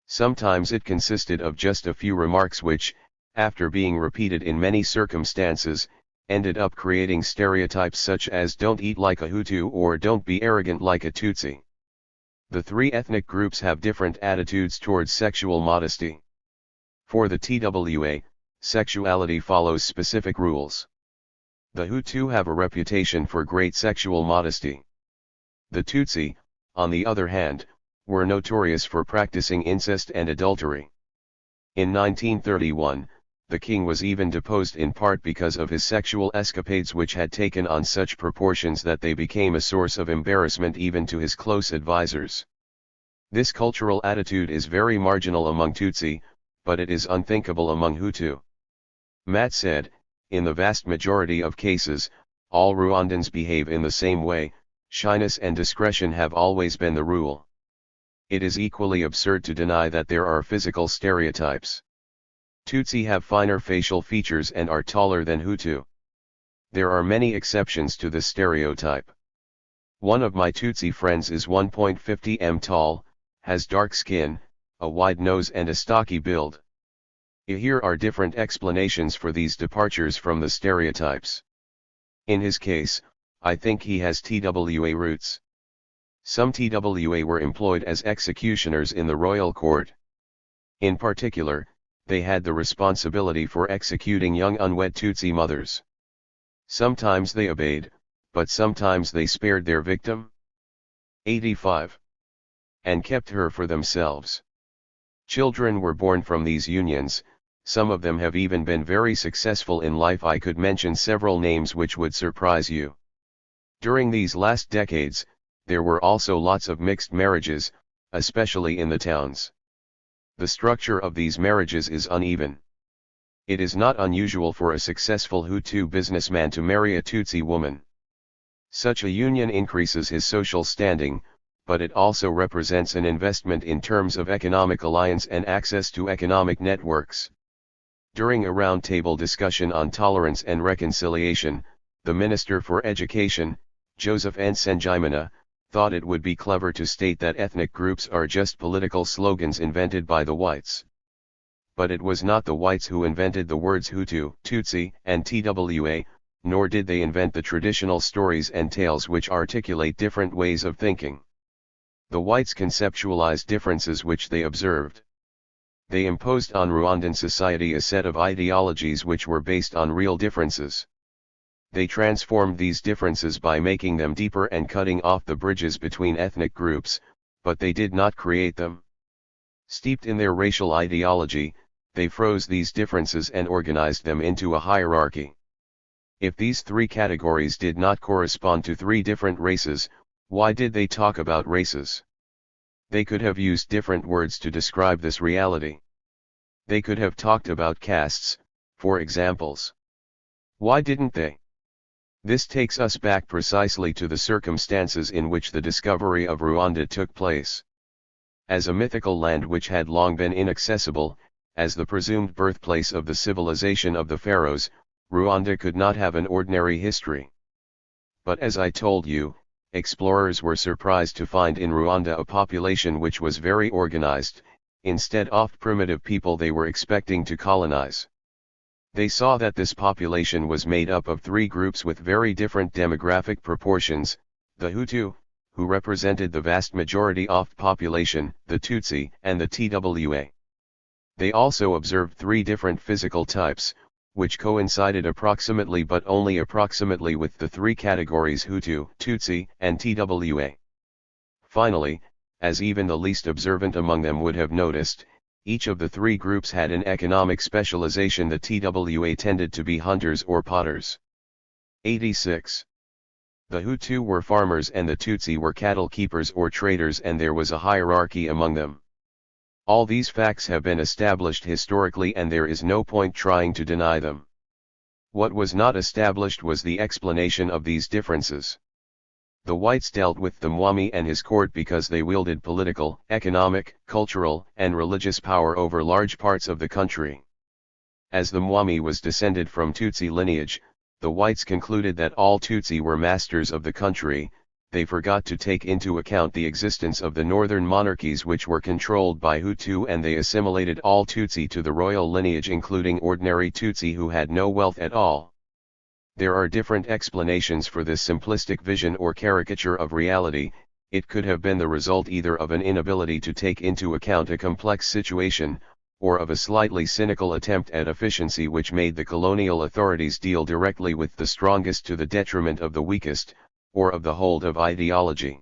Sometimes it consisted of just a few remarks which, after being repeated in many circumstances, ended up creating stereotypes such as "don't eat like a Hutu" or "don't be arrogant like a Tutsi." The three ethnic groups have different attitudes towards sexual modesty. For the TWA, sexuality follows specific rules. The Hutu have a reputation for great sexual modesty. The Tutsi, on the other hand, were notorious for practicing incest and adultery. In 1931, the king was even deposed in part because of his sexual escapades, which had taken on such proportions that they became a source of embarrassment even to his close advisors. This cultural attitude is very marginal among Tutsi, but it is unthinkable among Hutu. Matt said, in the vast majority of cases, all Rwandans behave in the same way. Shyness and discretion have always been the rule. It is equally absurd to deny that there are physical stereotypes. Tutsi have finer facial features and are taller than Hutu. There are many exceptions to this stereotype. One of my Tutsi friends is 1.50 m tall, has dark skin, a wide nose and a stocky build. Here are different explanations for these departures from the stereotypes. In his case, I think he has TWA roots. Some TWA were employed as executioners in the royal court. In particular, they had the responsibility for executing young unwed Tutsi mothers. Sometimes they obeyed, but sometimes they spared their victim. 85. And kept her for themselves. Children were born from these unions, some of them have even been very successful in life. I could mention several names which would surprise you. During these last decades, there were also lots of mixed marriages, especially in the towns. The structure of these marriages is uneven. It is not unusual for a successful Hutu businessman to marry a Tutsi woman. Such a union increases his social standing, but it also represents an investment in terms of economic alliance and access to economic networks. During a roundtable discussion on tolerance and reconciliation, the Minister for Education, Joseph Nsengimana, thought it would be clever to state that ethnic groups are just political slogans invented by the whites. But it was not the whites who invented the words Hutu, Tutsi, and TWA, nor did they invent the traditional stories and tales which articulate different ways of thinking. The whites conceptualized differences which they observed. They imposed on Rwandan society a set of ideologies which were based on real differences. They transformed these differences by making them deeper and cutting off the bridges between ethnic groups, but they did not create them. Steeped in their racial ideology, they froze these differences and organized them into a hierarchy. If these three categories did not correspond to three different races, why did they talk about races? They could have used different words to describe this reality. They could have talked about castes, for examples. Why didn't they? This takes us back precisely to the circumstances in which the discovery of Rwanda took place. As a mythical land which had long been inaccessible, as the presumed birthplace of the civilization of the pharaohs, Rwanda could not have an ordinary history. But as I told you, explorers were surprised to find in Rwanda a population which was very organized, instead of primitive people they were expecting to colonize. They saw that this population was made up of three groups with very different demographic proportions: the Hutu, who represented the vast majority of population, the Tutsi, and the TWA. They also observed three different physical types, which coincided approximately but only approximately with the three categories Hutu, Tutsi, and TWA. Finally, as even the least observant among them would have noticed, each of the three groups had an economic specialization. The TWA tended to be hunters or potters. 86. The Hutu were farmers and the Tutsi were cattle keepers or traders, and there was a hierarchy among them. All these facts have been established historically and there is no point trying to deny them. What was not established was the explanation of these differences. The whites dealt with the Mwami and his court because they wielded political, economic, cultural, and religious power over large parts of the country. As the Mwami was descended from Tutsi lineage, the whites concluded that all Tutsi were masters of the country. They forgot to take into account the existence of the northern monarchies which were controlled by Hutu, and they assimilated all Tutsi to the royal lineage, including ordinary Tutsi who had no wealth at all. There are different explanations for this simplistic vision or caricature of reality. It could have been the result either of an inability to take into account a complex situation, or of a slightly cynical attempt at efficiency which made the colonial authorities deal directly with the strongest to the detriment of the weakest, or of the hold of ideology.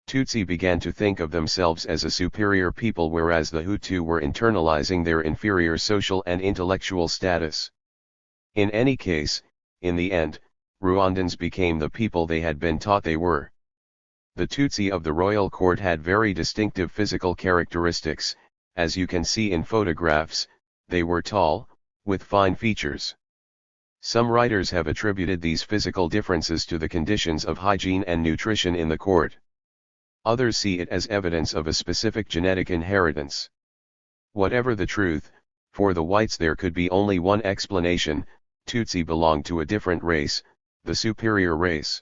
Tutsi began to think of themselves as a superior people, whereas the Hutu were internalizing their inferior social and intellectual status. In any case, in the end, Rwandans became the people they had been taught they were. The Tutsi of the royal court had very distinctive physical characteristics. As you can see in photographs, they were tall, with fine features. Some writers have attributed these physical differences to the conditions of hygiene and nutrition in the court. Others see it as evidence of a specific genetic inheritance. Whatever the truth, for the whites there could be only one explanation: Tutsi belonged to a different race, the superior race.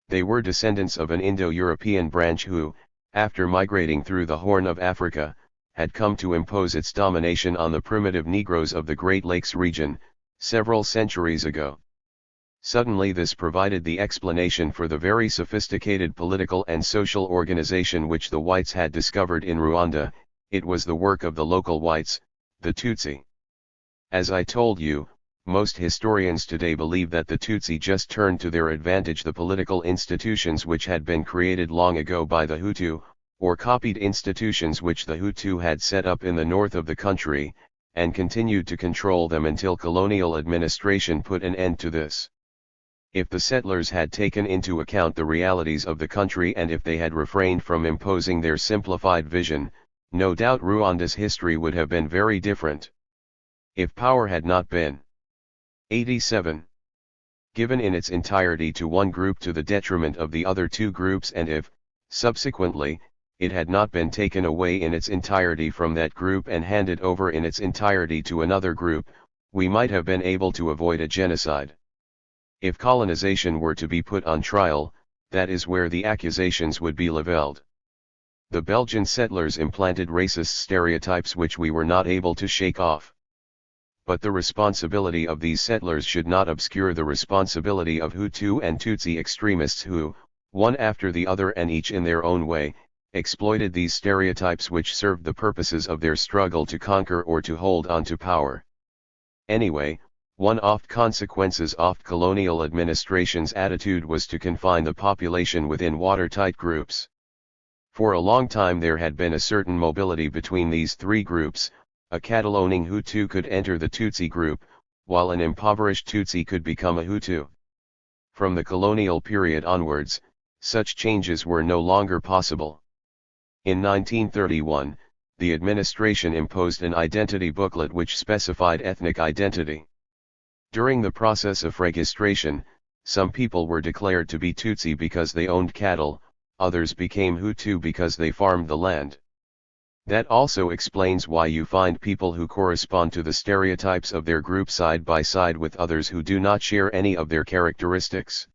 They were descendants of an Indo-European branch who, after migrating through the Horn of Africa, had come to impose its domination on the primitive Negroes of the Great Lakes region, several centuries ago. Suddenly this provided the explanation for the very sophisticated political and social organization which the whites had discovered in Rwanda. It was the work of the local whites, the Tutsi. As I told you, most historians today believe that the Tutsi just turned to their advantage the political institutions which had been created long ago by the Hutu, or copied institutions which the Hutu had set up in the north of the country, and continued to control them until colonial administration put an end to this. If the settlers had taken into account the realities of the country and if they had refrained from imposing their simplified vision, no doubt Rwanda's history would have been very different. If power had not been 87. Given in its entirety to one group to the detriment of the other two groups, and if, subsequently, it had not been taken away in its entirety from that group and handed over in its entirety to another group, we might have been able to avoid a genocide. If colonization were to be put on trial, that is where the accusations would be leveled. The Belgian settlers implanted racist stereotypes which we were not able to shake off. But the responsibility of these settlers should not obscure the responsibility of Hutu and Tutsi extremists who, one after the other and each in their own way, exploited these stereotypes which served the purposes of their struggle to conquer or to hold on to power. Anyway, One oft consequences of colonial administration's attitude was to confine the population within watertight groups. For a long time there had been a certain mobility between these three groups. A Catalonian Hutu could enter the Tutsi group, while an impoverished Tutsi could become a Hutu. From the colonial period onwards, such changes were no longer possible. In 1931, the administration imposed an identity booklet which specified ethnic identity. During the process of registration, some people were declared to be Tutsi because they owned cattle, others became Hutu because they farmed the land. That also explains why you find people who correspond to the stereotypes of their group side by side with others who do not share any of their characteristics.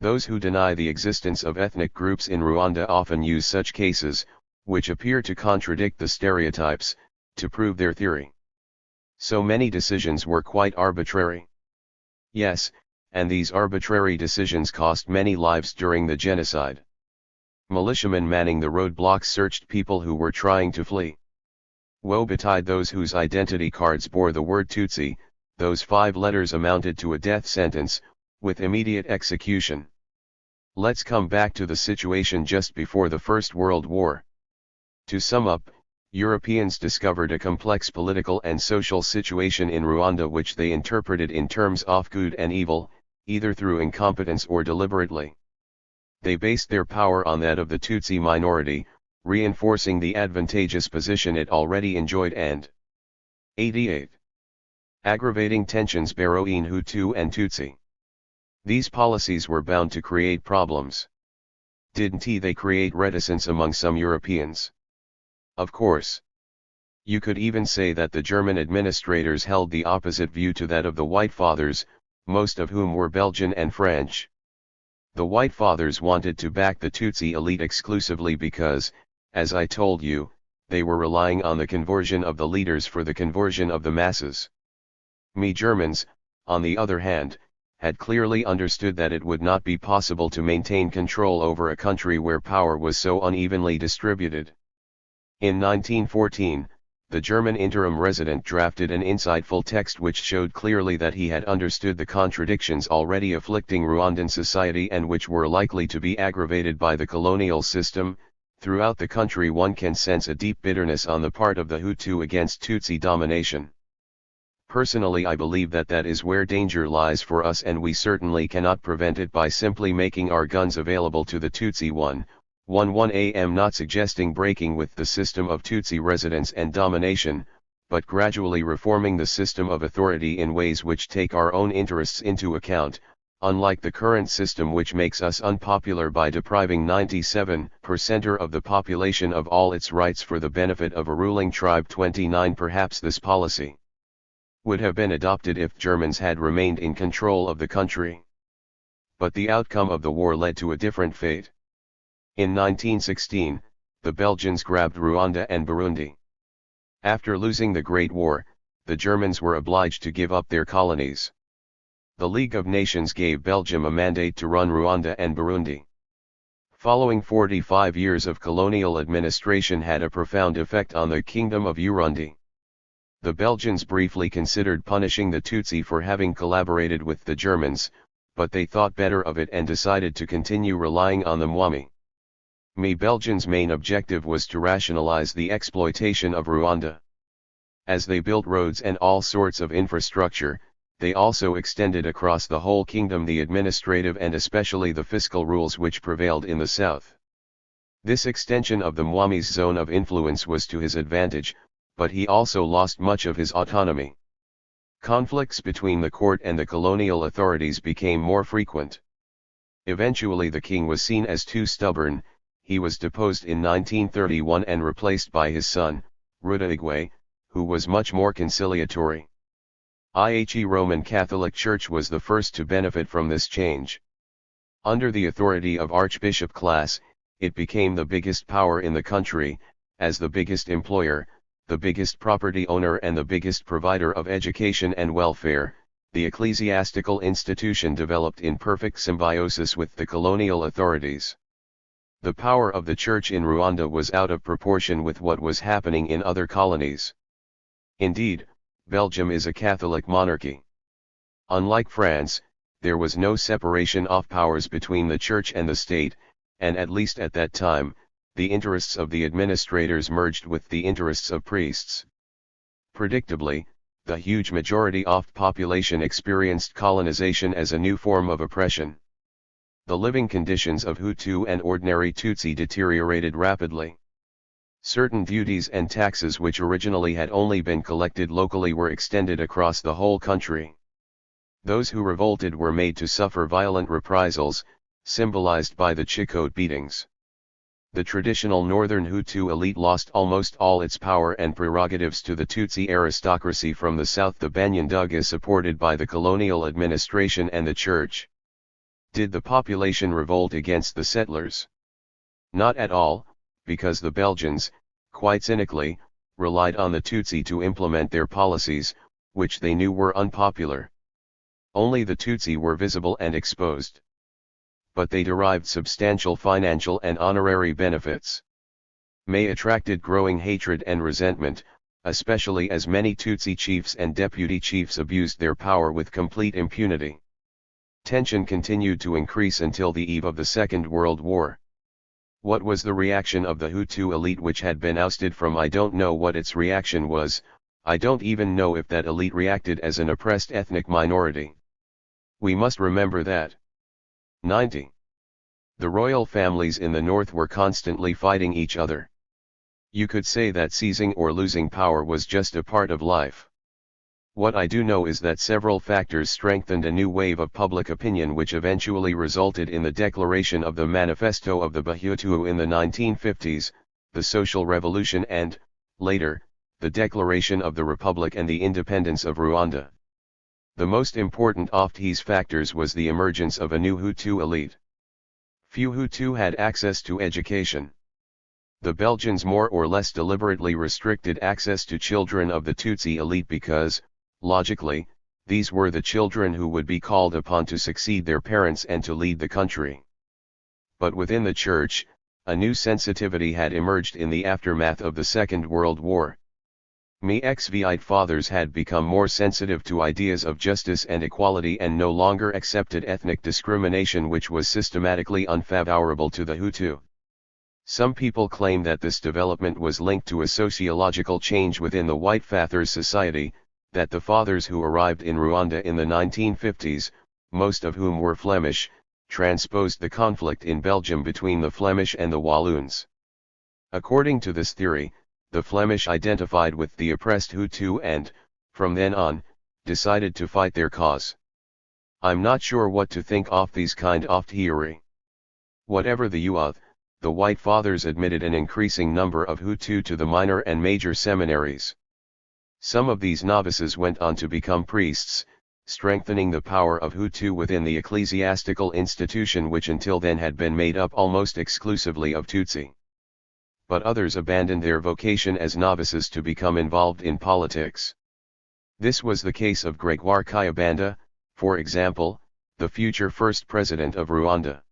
Those who deny the existence of ethnic groups in Rwanda often use such cases, which appear to contradict the stereotypes, to prove their theory. So many decisions were quite arbitrary. Yes, and these arbitrary decisions cost many lives during the genocide. Militiamen manning the roadblocks searched people who were trying to flee. Woe betide those whose identity cards bore the word Tutsi. Those 5 letters amounted to a death sentence, with immediate execution. Let's come back to the situation just before the First World War. To sum up, Europeans discovered a complex political and social situation in Rwanda which they interpreted in terms of good and evil, either through incompetence or deliberately. They based their power on that of the Tutsi minority, reinforcing the advantageous position it already enjoyed and 88. Aggravating tensions between Hutu and Tutsi. These policies were bound to create problems. Didn't they create reticence among some Europeans? Of course. You could even say that the German administrators held the opposite view to that of the White Fathers, most of whom were Belgian and French. The White Fathers wanted to back the Tutsi elite exclusively because, as I told you, they were relying on the conversion of the leaders for the conversion of the masses. We Germans, on the other hand, had clearly understood that it would not be possible to maintain control over a country where power was so unevenly distributed. In 1914, the German interim resident drafted an insightful text which showed clearly that he had understood the contradictions already afflicting Rwandan society and which were likely to be aggravated by the colonial system. Throughout the country one can sense a deep bitterness on the part of the Hutu against Tutsi domination. Personally, I believe that is where danger lies for us, and we certainly cannot prevent it by simply making our guns available to the Tutsi. 1 am not suggesting breaking with the system of Tutsi residence and domination, but gradually reforming the system of authority in ways which take our own interests into account, unlike the current system which makes us unpopular by depriving 97% of the population of all its rights for the benefit of a ruling tribe. 29 Perhaps this policy would have been adopted if Germans had remained in control of the country. But the outcome of the war led to a different fate. In 1916, the Belgians grabbed Rwanda and Burundi. After losing the Great War, the Germans were obliged to give up their colonies. The League of Nations gave Belgium a mandate to run Rwanda and Burundi. Following 45 years of colonial administration had a profound effect on the Kingdom of Urundi. The Belgians briefly considered punishing the Tutsi for having collaborated with the Germans, but they thought better of it and decided to continue relying on the Mwami. Belgians' main objective was to rationalize the exploitation of Rwanda. As they built roads and all sorts of infrastructure, they also extended across the whole kingdom the administrative and especially the fiscal rules which prevailed in the south. This extension of the Mwami's zone of influence was to his advantage, but he also lost much of his autonomy. Conflicts between the court and the colonial authorities became more frequent. Eventually the king was seen as too stubborn. He was deposed in 1931 and replaced by his son, Rudahigwe, who was much more conciliatory. The Roman Catholic Church was the first to benefit from this change. Under the authority of Archbishop Class, it became the biggest power in the country, as the biggest employer, the biggest property owner and the biggest provider of education and welfare. The ecclesiastical institution developed in perfect symbiosis with the colonial authorities. The power of the church in Rwanda was out of proportion with what was happening in other colonies. Indeed, Belgium is a Catholic monarchy. Unlike France, there was no separation of powers between the church and the state, and at least at that time, the interests of the administrators merged with the interests of priests. Predictably, the huge majority of the population experienced colonization as a new form of oppression. The living conditions of Hutu and ordinary Tutsi deteriorated rapidly. Certain duties and taxes which originally had only been collected locally were extended across the whole country. Those who revolted were made to suffer violent reprisals, symbolized by the Chikot beatings. The traditional northern Hutu elite lost almost all its power and prerogatives to the Tutsi aristocracy from the south. The Banyandug supported by the colonial administration and the church. Did the population revolt against the settlers? Not at all, because the Belgians, quite cynically, relied on the Tutsi to implement their policies, which they knew were unpopular. Only the Tutsi were visible and exposed. But they derived substantial financial and honorary benefits. May attracted growing hatred and resentment, especially as many Tutsi chiefs and deputy chiefs abused their power with complete impunity. Tension continued to increase until the eve of the Second World War. What was the reaction of the Hutu elite which had been ousted from? I don't know what its reaction was. I don't even know if that elite reacted as an oppressed ethnic minority. We must remember that 90. The royal families in the north were constantly fighting each other. You could say that seizing or losing power was just a part of life. What I do know is that several factors strengthened a new wave of public opinion which eventually resulted in the declaration of the Manifesto of the Bahutu in the 1950s, the Social Revolution and, later, the Declaration of the Republic and the Independence of Rwanda. The most important of these factors was the emergence of a new Hutu elite. Few Hutu had access to education. The Belgians more or less deliberately restricted access to children of the Tutsi elite because, logically, these were the children who would be called upon to succeed their parents and to lead the country. But within the church, a new sensitivity had emerged in the aftermath of the Second World War. Ex-Vite fathers had become more sensitive to ideas of justice and equality and no longer accepted ethnic discrimination which was systematically unfavorable to the Hutu. Some people claim that this development was linked to a sociological change within the white fathers society, that the fathers who arrived in Rwanda in the 1950s, most of whom were Flemish, transposed the conflict in Belgium between the Flemish and the Walloons. According to this theory, the Flemish identified with the oppressed Hutu and, from then on, decided to fight their cause. I'm not sure what to think of these kind of theory. Whatever the youth, the white fathers admitted an increasing number of Hutu to the minor and major seminaries. Some of these novices went on to become priests, strengthening the power of Hutu within the ecclesiastical institution which until then had been made up almost exclusively of Tutsi. But others abandoned their vocation as novices to become involved in politics. This was the case of Gregoire Kayibanda, for example, the future first president of Rwanda.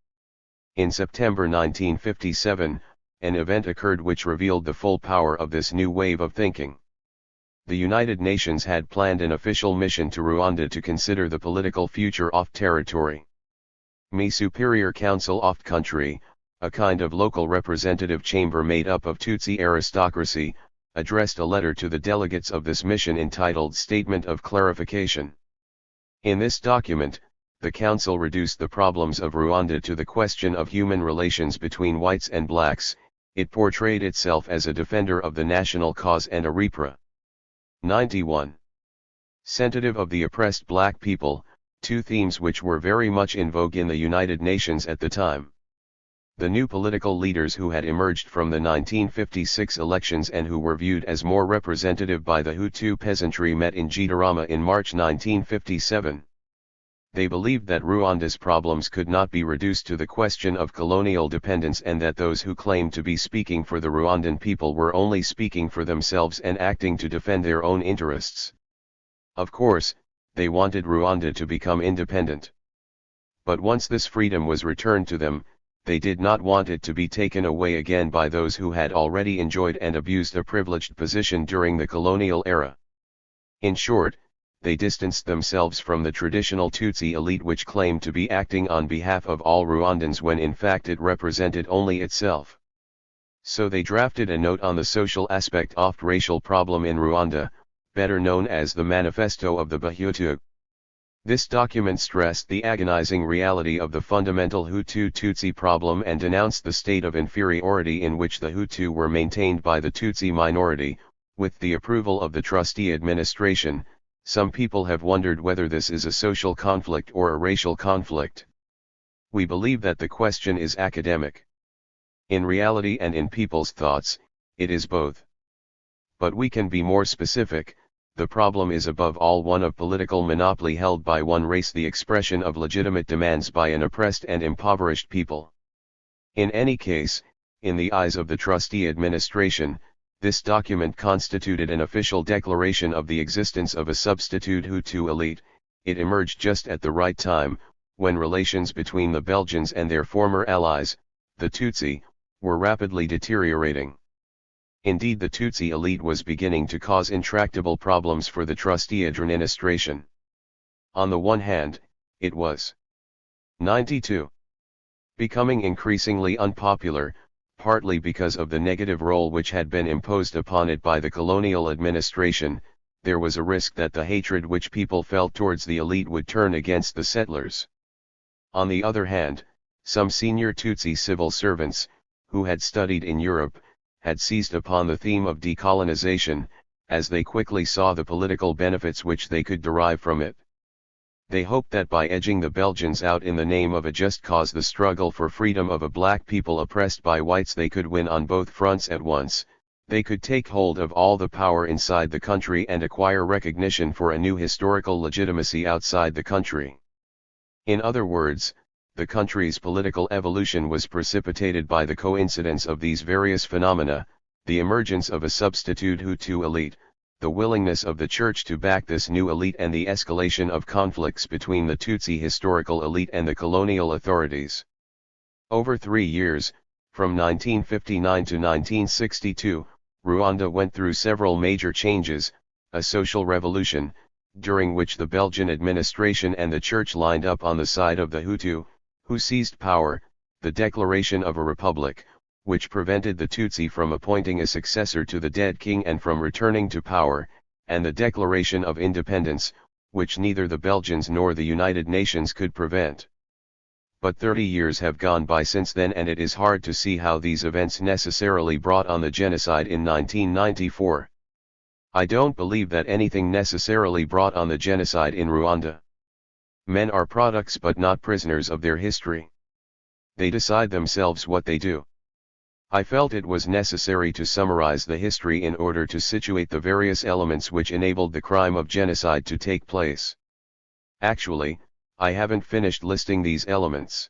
In September 1957, an event occurred which revealed the full power of this new wave of thinking. The United Nations had planned an official mission to Rwanda to consider the political future of territory. Superior Council of Country, a kind of local representative chamber made up of Tutsi aristocracy, addressed a letter to the delegates of this mission entitled Statement of Clarification. In this document, the council reduced the problems of Rwanda to the question of human relations between whites and blacks. It portrayed itself as a defender of the national cause and a repra. 91. Sensitive of the oppressed black people, two themes which were very much in vogue in the United Nations at the time. The new political leaders who had emerged from the 1956 elections and who were viewed as more representative by the Hutu peasantry met in Gitarama in March 1957. They believed that Rwanda's problems could not be reduced to the question of colonial dependence and that those who claimed to be speaking for the Rwandan people were only speaking for themselves and acting to defend their own interests. Of course, they wanted Rwanda to become independent. But once this freedom was returned to them, they did not want it to be taken away again by those who had already enjoyed and abused a privileged position during the colonial era. In short, they distanced themselves from the traditional Tutsi elite which claimed to be acting on behalf of all Rwandans when in fact it represented only itself. So they drafted a note on the social aspect of racial problem in Rwanda, better known as the Manifesto of the Bahutu. This document stressed the agonizing reality of the fundamental Hutu-Tutsi problem and denounced the state of inferiority in which the Hutu were maintained by the Tutsi minority. With the approval of the trustee administration, some people have wondered whether this is a social conflict or a racial conflict. We believe that the question is academic. In reality and in people's thoughts, it is both. But we can be more specific. The problem is above all one of political monopoly held by one race, the expression of legitimate demands by an oppressed and impoverished people. In any case, in the eyes of the trustee administration, this document constituted an official declaration of the existence of a substitute Hutu elite. It emerged just at the right time, when relations between the Belgians and their former allies, the Tutsi, were rapidly deteriorating. Indeed, the Tutsi elite was beginning to cause intractable problems for the trustee administration. On the one hand, it was 92. Becoming increasingly unpopular, partly because of the negative role which had been imposed upon it by the colonial administration. There was a risk that the hatred which people felt towards the elite would turn against the settlers. On the other hand, some senior Tutsi civil servants, who had studied in Europe, had seized upon the theme of decolonization, as they quickly saw the political benefits which they could derive from it. They hoped that by edging the Belgians out in the name of a just cause, the struggle for freedom of a black people oppressed by whites, they could win on both fronts at once. They could take hold of all the power inside the country and acquire recognition for a new historical legitimacy outside the country. In other words, the country's political evolution was precipitated by the coincidence of these various phenomena: the emergence of a substitute Hutu elite, the willingness of the church to back this new elite, and the escalation of conflicts between the Tutsi historical elite and the colonial authorities. Over 3 years, from 1959 to 1962, Rwanda went through several major changes: a social revolution, during which the Belgian administration and the church lined up on the side of the Hutu, who seized power; the declaration of a republic, which prevented the Tutsi from appointing a successor to the dead king and from returning to power; and the declaration of independence, which neither the Belgians nor the United Nations could prevent. But 30 years have gone by since then, and it is hard to see how these events necessarily brought on the genocide in 1994. I don't believe that anything necessarily brought on the genocide in Rwanda. Men are products but not prisoners of their history. They decide themselves what they do. I felt it was necessary to summarize the history in order to situate the various elements which enabled the crime of genocide to take place. Actually, I haven't finished listing these elements.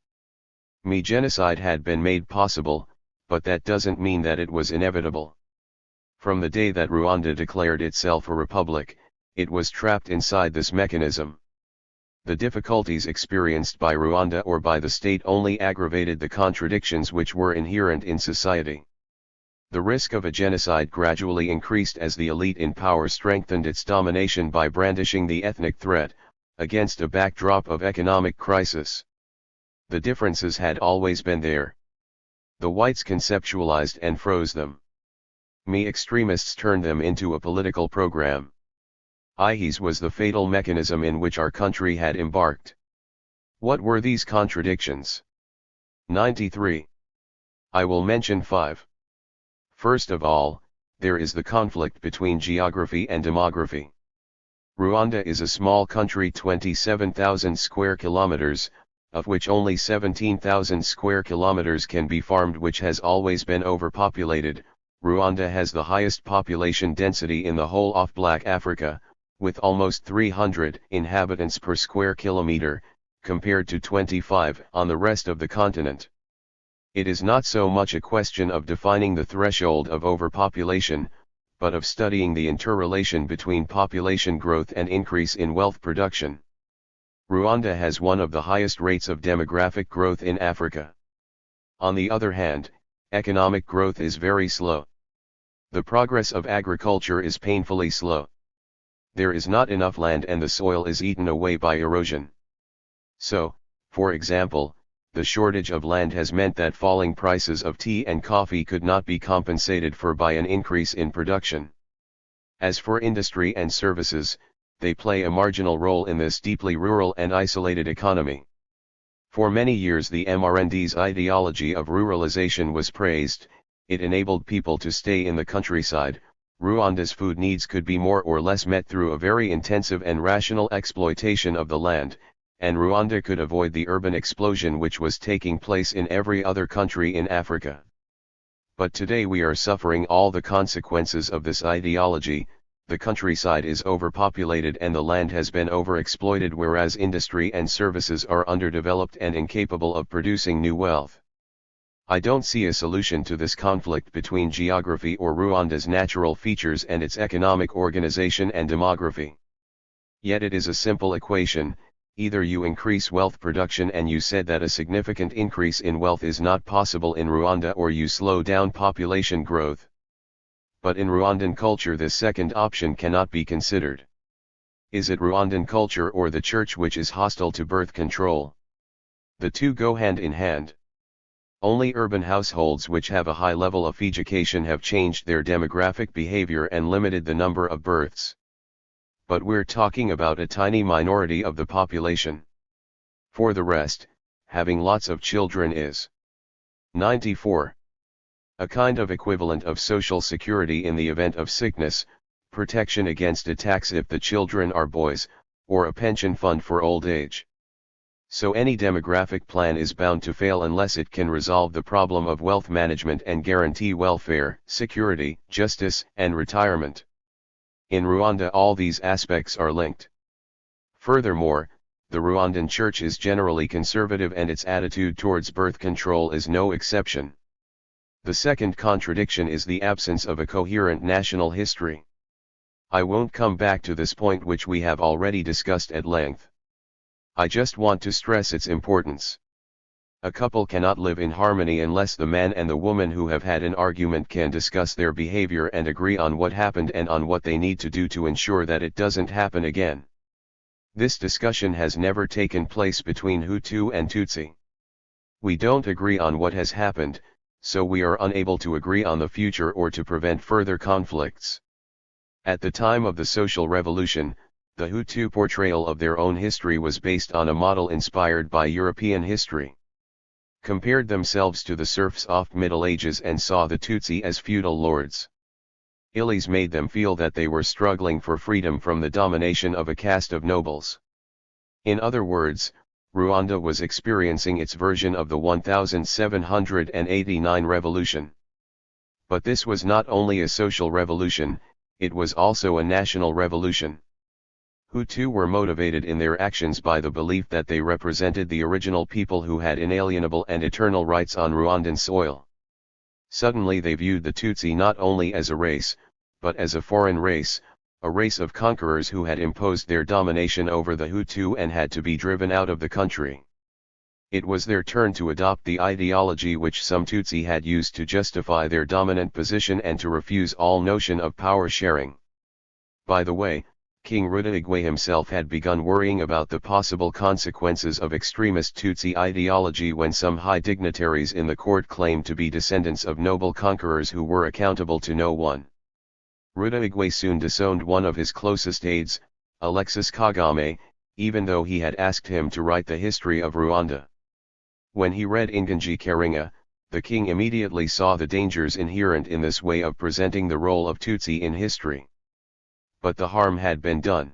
Genocide had been made possible, but that doesn't mean that it was inevitable. From the day that Rwanda declared itself a republic, it was trapped inside this mechanism. The difficulties experienced by Rwanda or by the state only aggravated the contradictions which were inherent in society. The risk of a genocide gradually increased as the elite in power strengthened its domination by brandishing the ethnic threat, against a backdrop of economic crisis. The differences had always been there. The whites conceptualized and froze them. Extremists turned them into a political program. IHES was the fatal mechanism in which our country had embarked. What were these contradictions? 93. I will mention 5. First of all, there is the conflict between geography and demography. Rwanda is a small country, 27,000 square kilometers, of which only 17,000 square kilometers can be farmed, which has always been overpopulated. Rwanda has the highest population density in the whole of Black Africa, with almost 300 inhabitants per square kilometer, compared to 25 on the rest of the continent. It is not so much a question of defining the threshold of overpopulation, but of studying the interrelation between population growth and increase in wealth production. Rwanda has one of the highest rates of demographic growth in Africa. On the other hand, economic growth is very slow. The progress of agriculture is painfully slow. there is not enough land and the soil is eaten away by erosion. So, for example, the shortage of land has meant that falling prices of tea and coffee could not be compensated for by an increase in production. As for industry and services, they play a marginal role in this deeply rural and isolated economy. For many years the MRND's ideology of ruralization was praised. It enabled people to stay in the countryside. Rwanda's food needs could be more or less met through a very intensive and rational exploitation of the land, and Rwanda could avoid the urban explosion which was taking place in every other country in Africa. But today we are suffering all the consequences of this ideology. The countryside is overpopulated and the land has been overexploited, whereas industry and services are underdeveloped and incapable of producing new wealth. I don't see a solution to this conflict between geography or Rwanda's natural features and its economic organization and demography. Yet it is a simple equation: either you increase wealth production, and you said that a significant increase in wealth is not possible in Rwanda, or you slow down population growth. But in Rwandan culture this second option cannot be considered. Is it Rwandan culture or the church which is hostile to birth control? The two go hand in hand. Only urban households which have a high level of education have changed their demographic behavior and limited the number of births. But we're talking about a tiny minority of the population. For the rest, having lots of children is 94. A kind of equivalent of social security in the event of sickness, protection against attacks if the children are boys, or a pension fund for old age. So any demographic plan is bound to fail unless it can resolve the problem of wealth management and guarantee welfare, security, justice, and retirement. In Rwanda all these aspects are linked. Furthermore, the Rwandan church is generally conservative and its attitude towards birth control is no exception. The second contradiction is the absence of a coherent national history. I won't come back to this point, which we have already discussed at length. I just want to stress its importance. A couple cannot live in harmony unless the man and the woman who have had an argument can discuss their behavior and agree on what happened and on what they need to do to ensure that it doesn't happen again. This discussion has never taken place between Hutu and Tutsi. We don't agree on what has happened, so we are unable to agree on the future or to prevent further conflicts. At the time of the social revolution, the Hutu portrayal of their own history was based on a model inspired by European history. Compared themselves to the serfs of Middle Ages and saw the Tutsi as feudal lords. Illies made them feel that they were struggling for freedom from the domination of a caste of nobles. In other words, Rwanda was experiencing its version of the 1789 revolution. But this was not only a social revolution, it was also a national revolution. Hutu were motivated in their actions by the belief that they represented the original people who had inalienable and eternal rights on Rwandan soil. Suddenly they viewed the Tutsi not only as a race, but as a foreign race, a race of conquerors who had imposed their domination over the Hutu and had to be driven out of the country. It was their turn to adopt the ideology which some Tutsi had used to justify their dominant position and to refuse all notion of power sharing. By the way, King Rudahigwa himself had begun worrying about the possible consequences of extremist Tutsi ideology when some high dignitaries in the court claimed to be descendants of noble conquerors who were accountable to no one. Rudahigwa soon disowned one of his closest aides, Alexis Kagame, even though he had asked him to write the history of Rwanda. When he read Inganji Karinga, the king immediately saw the dangers inherent in this way of presenting the role of Tutsi in history. But the harm had been done.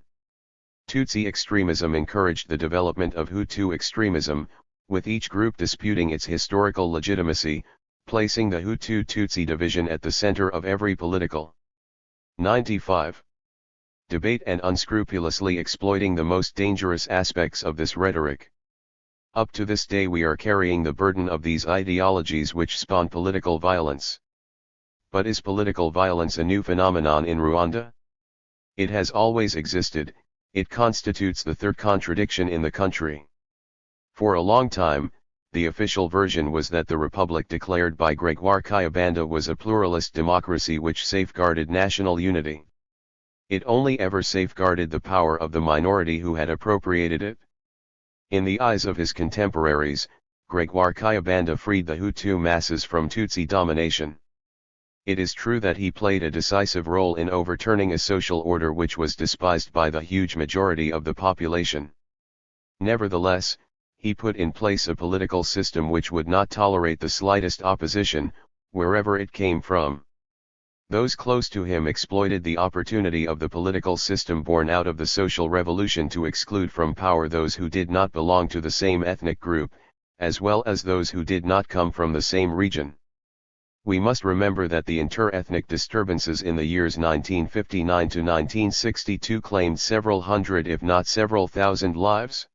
Tutsi extremism encouraged the development of Hutu extremism, with each group disputing its historical legitimacy, placing the Hutu-Tutsi division at the center of every political 95. Debate and unscrupulously exploiting the most dangerous aspects of this rhetoric. Up to this day we are carrying the burden of these ideologies which spawn political violence. But is political violence a new phenomenon in Rwanda? It has always existed. It constitutes the third contradiction in the country. For a long time, the official version was that the republic declared by Gregoire Kayibanda was a pluralist democracy which safeguarded national unity. It only ever safeguarded the power of the minority who had appropriated it. In the eyes of his contemporaries, Gregoire Kayibanda freed the Hutu masses from Tutsi domination. It is true that he played a decisive role in overturning a social order which was despised by the huge majority of the population. Nevertheless, he put in place a political system which would not tolerate the slightest opposition, wherever it came from. Those close to him exploited the opportunity of the political system born out of the social revolution to exclude from power those who did not belong to the same ethnic group, as well as those who did not come from the same region. We must remember that the inter-ethnic disturbances in the years 1959 to 1962 claimed several hundred if not several thousand lives,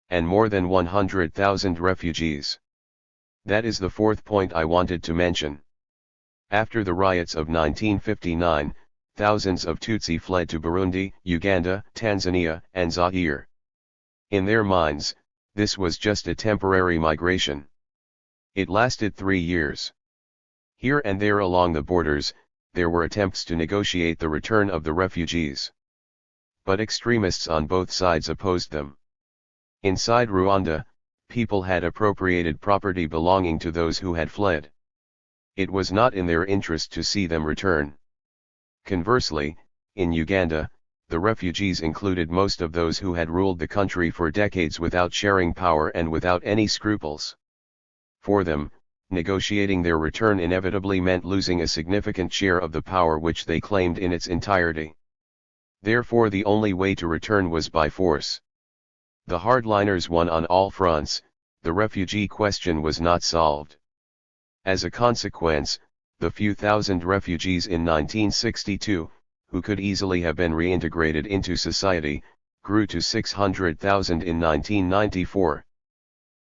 and more than 100,000 refugees. That is the fourth point I wanted to mention. After the riots of 1959, thousands of Tutsi fled to Burundi, Uganda, Tanzania, and Zaire. In their minds, this was just a temporary migration. It lasted 3 years. Here and there along the borders, there were attempts to negotiate the return of the refugees. But extremists on both sides opposed them. Inside Rwanda, people had appropriated property belonging to those who had fled. It was not in their interest to see them return. Conversely, in Uganda, the refugees included most of those who had ruled the country for decades without sharing power and without any scruples. For them, negotiating their return inevitably meant losing a significant share of the power which they claimed in its entirety. Therefore the only way to return was by force. The hardliners won on all fronts, the refugee question was not solved. As a consequence, the few thousand refugees in 1962, who could easily have been reintegrated into society, grew to 600,000 in 1994.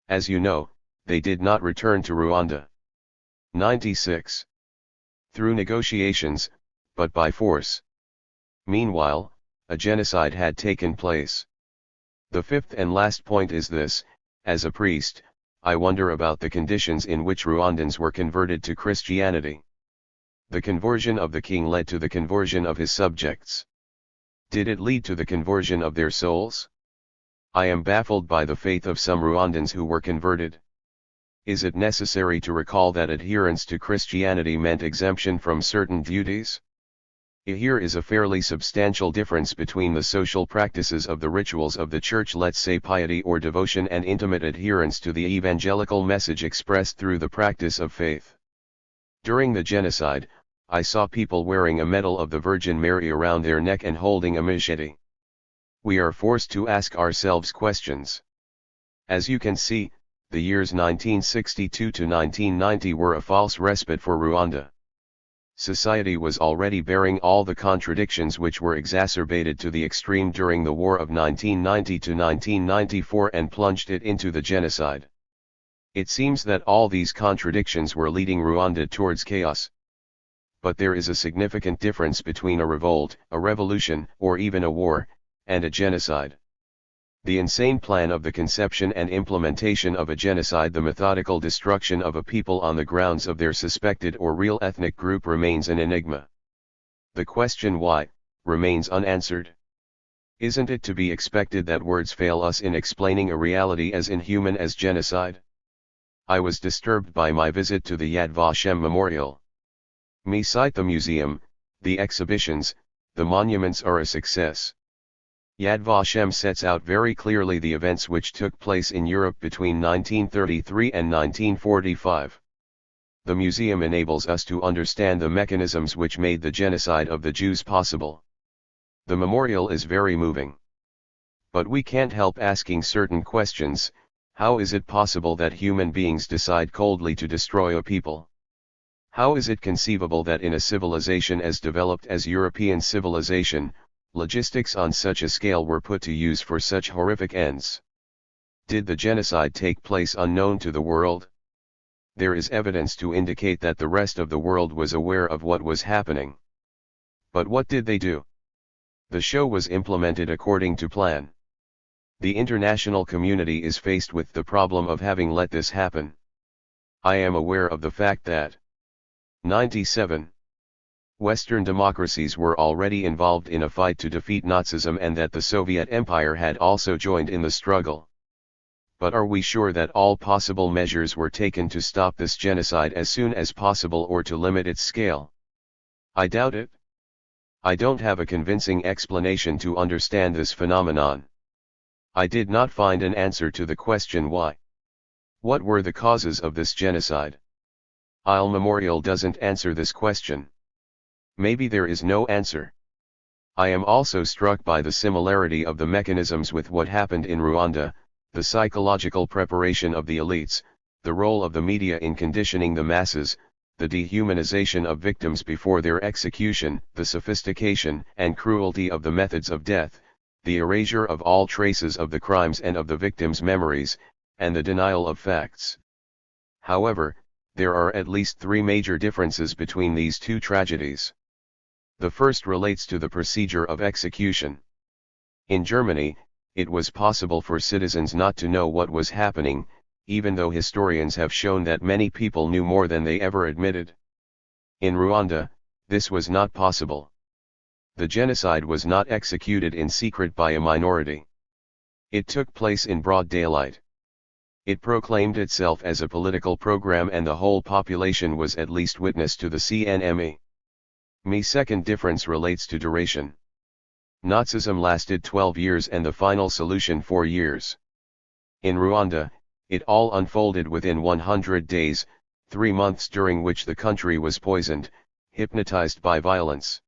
As you know, they did not return to Rwanda. 96. Through negotiations, but by force. Meanwhile, a genocide had taken place. The fifth and last point is this: as a priest, I wonder about the conditions in which Rwandans were converted to Christianity. The conversion of the king led to the conversion of his subjects. Did it lead to the conversion of their souls? I am baffled by the faith of some Rwandans who were converted. Is it necessary to recall that adherence to Christianity meant exemption from certain duties? Here is a fairly substantial difference between the social practices of the rituals of the church, let's say piety or devotion, and intimate adherence to the evangelical message expressed through the practice of faith. During the genocide, I saw people wearing a medal of the Virgin Mary around their neck and holding a machete. We are forced to ask ourselves questions. As you can see, the years 1962 to 1990 were a false respite for Rwanda. Society was already bearing all the contradictions which were exacerbated to the extreme during the war of 1990 to 1994 and plunged it into the genocide. It seems that all these contradictions were leading Rwanda towards chaos. But there is a significant difference between a revolt, a revolution, or even a war, and a genocide. The insane plan of the conception and implementation of a genocide, the methodical destruction of a people on the grounds of their suspected or real ethnic group, remains an enigma. The question why remains unanswered. Isn't it to be expected that words fail us in explaining a reality as inhuman as genocide? I was disturbed by my visit to the Yad Vashem Memorial. Me cite the museum, the exhibitions, the monuments are a success. Yad Vashem sets out very clearly the events which took place in Europe between 1933 and 1945. The museum enables us to understand the mechanisms which made the genocide of the Jews possible. The memorial is very moving. But we can't help asking certain questions. How is it possible that human beings decide coldly to destroy a people? How is it conceivable that in a civilization as developed as European civilization, logistics on such a scale were put to use for such horrific ends? Did the genocide take place unknown to the world? There is evidence to indicate that the rest of the world was aware of what was happening. But what did they do? The show was implemented according to plan. The international community is faced with the problem of having let this happen. I am aware of the fact that 97 Western democracies were already involved in a fight to defeat Nazism and that the Soviet Empire had also joined in the struggle. But are we sure that all possible measures were taken to stop this genocide as soon as possible or to limit its scale? I doubt it. I don't have a convincing explanation to understand this phenomenon. I did not find an answer to the question why. What were the causes of this genocide? Isle Memorial doesn't answer this question. Maybe there is no answer. I am also struck by the similarity of the mechanisms with what happened in Rwanda, the psychological preparation of the elites, the role of the media in conditioning the masses, the dehumanization of victims before their execution, the sophistication and cruelty of the methods of death, the erasure of all traces of the crimes and of the victims' memories, and the denial of facts. However, there are at least three major differences between these two tragedies. The first relates to the procedure of execution. In Germany, it was possible for citizens not to know what was happening, even though historians have shown that many people knew more than they ever admitted. In Rwanda, this was not possible. The genocide was not executed in secret by a minority. It took place in broad daylight. It proclaimed itself as a political program and the whole population was at least witness to the CNME. My second difference relates to duration. Nazism lasted 12 years and the final solution 4 years. In Rwanda, it all unfolded within 100 days, 3 months during which the country was poisoned, hypnotized by violence.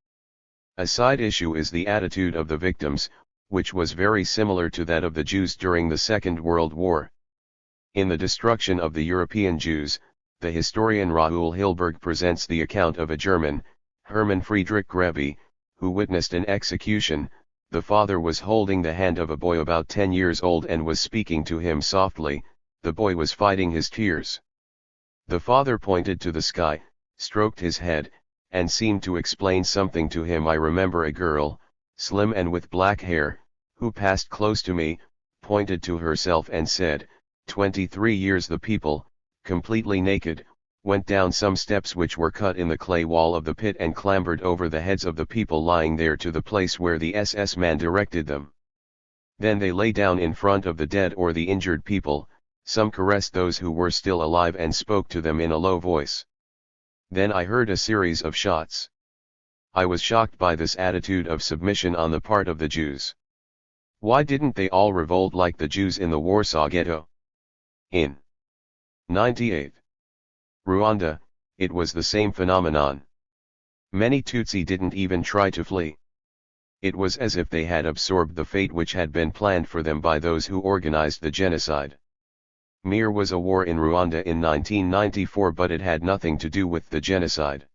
A side issue is the attitude of the victims, which was very similar to that of the Jews during the Second World War. In The Destruction of the European Jews, the historian Raoul Hilberg presents the account of a German, Hermann Friedrich Grebe, who witnessed an execution. The father was holding the hand of a boy about 10 years old and was speaking to him softly. The boy was fighting his tears. The father pointed to the sky, stroked his head, and seemed to explain something to him. I remember a girl, slim and with black hair, who passed close to me, pointed to herself and said, 23 years. The people, completely naked, went down some steps which were cut in the clay wall of the pit and clambered over the heads of the people lying there to the place where the SS man directed them. Then they lay down in front of the dead or the injured people. Some caressed those who were still alive and spoke to them in a low voice. Then I heard a series of shots. I was shocked by this attitude of submission on the part of the Jews. Why didn't they all revolt like the Jews in the Warsaw Ghetto? In 98. Rwanda, it was the same phenomenon. Many Tutsi didn't even try to flee. It was as if they had absorbed the fate which had been planned for them by those who organized the genocide. There was a war in Rwanda in 1994, but it had nothing to do with the genocide.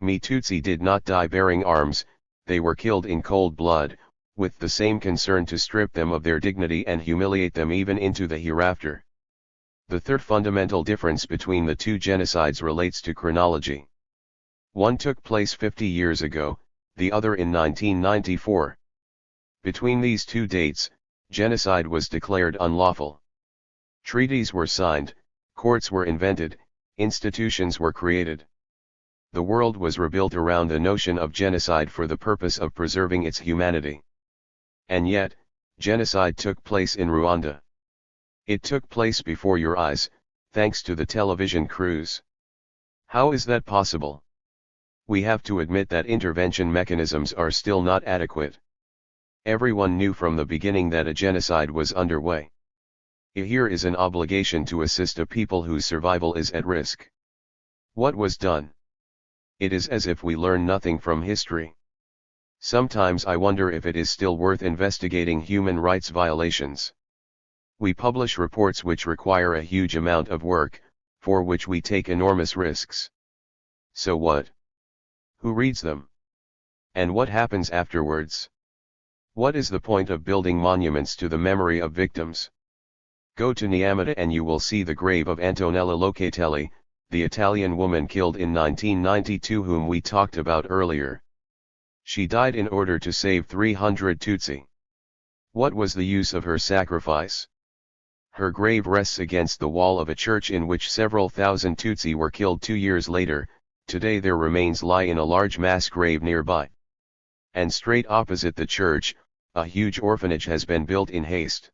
Tutsi did not die bearing arms, they were killed in cold blood, with the same concern to strip them of their dignity and humiliate them even into the hereafter. The third fundamental difference between the two genocides relates to chronology. One took place 50 years ago, the other in 1994. Between these two dates, genocide was declared unlawful. Treaties were signed, courts were invented, institutions were created. The world was rebuilt around the notion of genocide for the purpose of preserving its humanity. And yet, genocide took place in Rwanda. It took place before your eyes, thanks to the television crews. How is that possible? We have to admit that intervention mechanisms are still not adequate. Everyone knew from the beginning that a genocide was underway. Here is an obligation to assist a people whose survival is at risk. What was done? It is as if we learn nothing from history. Sometimes I wonder if it is still worth investigating human rights violations. We publish reports which require a huge amount of work, for which we take enormous risks. So what? Who reads them? And what happens afterwards? What is the point of building monuments to the memory of victims? Go to Nyamata and you will see the grave of Antonella Locatelli, the Italian woman killed in 1992 whom we talked about earlier. She died in order to save 300 Tutsi. What was the use of her sacrifice? Her grave rests against the wall of a church in which several thousand Tutsi were killed 2 years later, Today their remains lie in a large mass grave nearby. And straight opposite the church, a huge orphanage has been built in haste.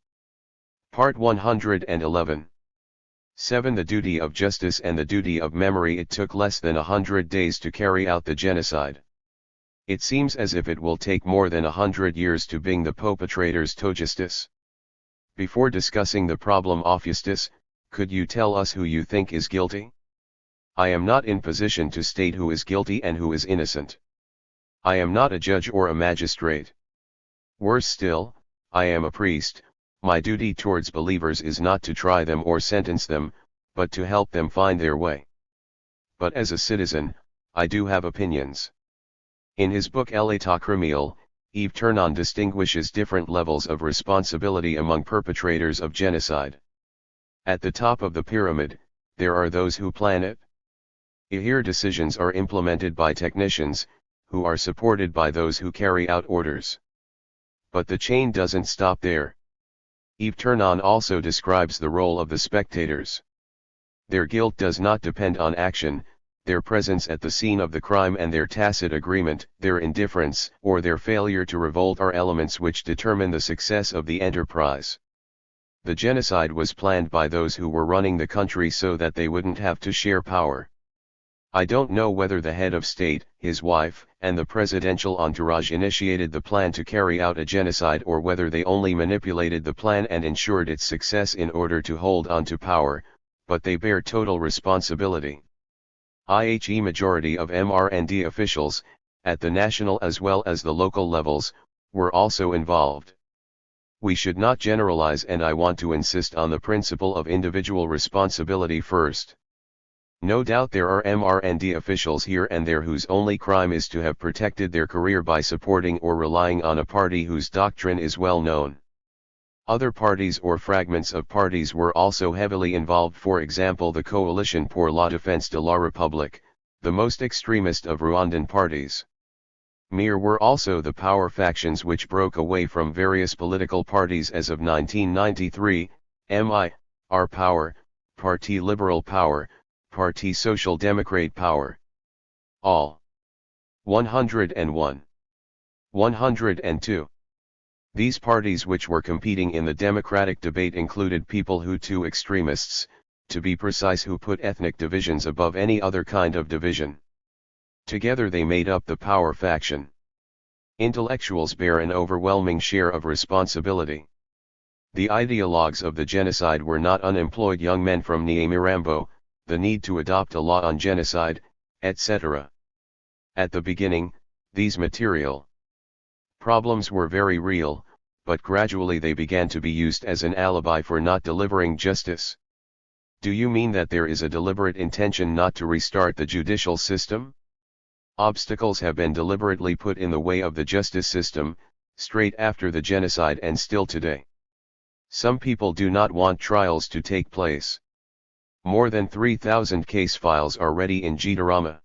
Part 111. 7. The duty of justice and the duty of memory. It took less than 100 days to carry out the genocide. It seems as if it will take more than 100 years to bring the perpetrators to justice. Before discussing the problem of justice, could you tell us who you think is guilty? I am not in position to state who is guilty and who is innocent. I am not a judge or a magistrate. Worse still, I am a priest. My duty towards believers is not to try them or sentence them, but to help them find their way. But as a citizen, I do have opinions. In his book L'état criminel, Yves Ternon distinguishes different levels of responsibility among perpetrators of genocide. At the top of the pyramid, there are those who plan it. Here decisions are implemented by technicians, who are supported by those who carry out orders. But the chain doesn't stop there. Yves Ternon also describes the role of the spectators. Their guilt does not depend on action, their presence at the scene of the crime and their tacit agreement, their indifference, or their failure to revolt are elements which determine the success of the enterprise. The genocide was planned by those who were running the country so that they wouldn't have to share power. I don't know whether the head of state, his wife, and the presidential entourage initiated the plan to carry out a genocide or whether they only manipulated the plan and ensured its success in order to hold on to power, but they bear total responsibility. The majority of MRND officials, at the national as well as the local levels, were also involved. We should not generalize, and I want to insist on the principle of individual responsibility first. No doubt there are MRND officials here and there whose only crime is to have protected their career by supporting or relying on a party whose doctrine is well known. Other parties or fragments of parties were also heavily involved, for example the Coalition pour la Défense de la République, the most extremist of Rwandan parties. There were also the power factions which broke away from various political parties as of 1993, MI, Power, Parti Liberal Power, Parti Social Democrate Power. All. 101. 102. These parties which were competing in the democratic debate included people Hutu extremists, to be precise, who put ethnic divisions above any other kind of division. Together they made up the power faction. Intellectuals bear an overwhelming share of responsibility. The ideologues of the genocide were not unemployed young men from Nyamirambo, the need to adopt a law on genocide, etc. At the beginning, these material problems were very real, but gradually they began to be used as an alibi for not delivering justice. Do you mean that there is a deliberate intention not to restart the judicial system? Obstacles have been deliberately put in the way of the justice system, straight after the genocide and still today. Some people do not want trials to take place. More than 3,000 case files are ready in Gitarama.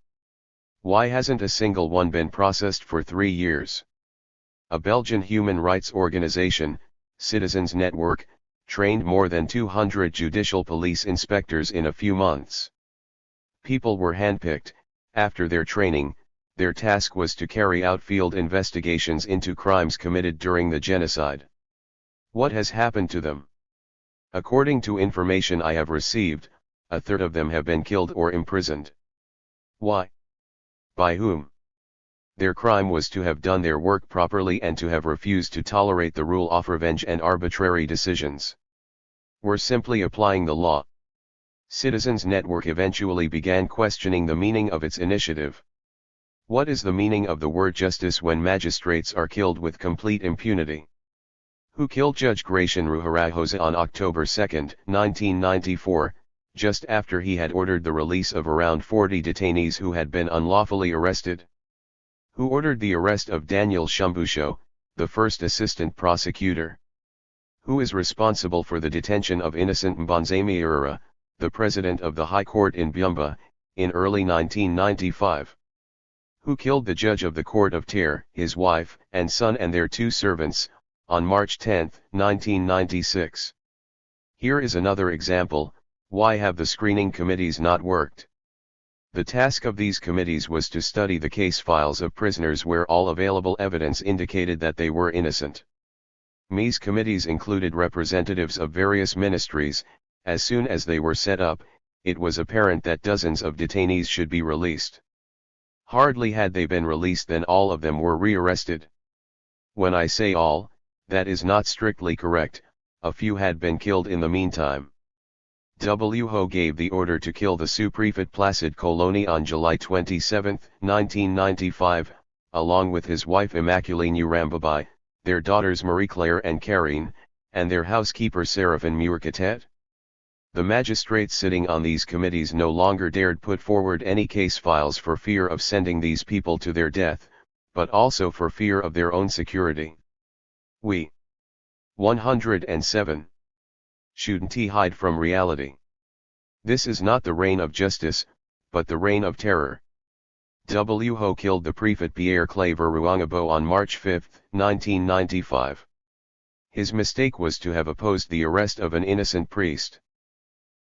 Why hasn't a single one been processed for 3 years? A Belgian human rights organization, Citizens Network, trained more than 200 judicial police inspectors in a few months. People were handpicked. After their training, their task was to carry out field investigations into crimes committed during the genocide. What has happened to them? According to information I have received, a third of them have been killed or imprisoned. Why? By whom? Their crime was to have done their work properly and to have refused to tolerate the rule of revenge and arbitrary decisions. We're simply applying the law. Citizens Network eventually began questioning the meaning of its initiative. What is the meaning of the word justice when magistrates are killed with complete impunity? Who killed Judge Gratian Ruharahosa on October 2, 1994, just after he had ordered the release of around 40 detainees who had been unlawfully arrested? Who ordered the arrest of Daniel Shumbusho, the first assistant prosecutor? Who is responsible for the detention of innocent Mbanzemiura, the president of the High Court in Byumba, in early 1995? Who killed the judge of the Court of Terre, his wife and son and their 2 servants, on March 10, 1996? Here is another example. Why have the screening committees not worked? The task of these committees was to study the case files of prisoners where all available evidence indicated that they were innocent. These committees included representatives of various ministries. As soon as they were set up, it was apparent that dozens of detainees should be released. Hardly had they been released than all of them were rearrested. When I say all, that is not strictly correct, a few had been killed in the meantime. WHO gave the order to kill the sous-prefect Placide Colony on July 27, 1995, along with his wife Immaculée Nyirambaba, their daughters Marie-Claire and Karine, and their housekeeper Séraphine Muircatet. The magistrates sitting on these committees no longer dared put forward any case files for fear of sending these people to their death, but also for fear of their own security. We 107. Shouldn't hide from reality. This is not the reign of justice, but the reign of terror. WHO killed the prefect Pierre Claver Ruangabo on March 5, 1995. His mistake was to have opposed the arrest of an innocent priest.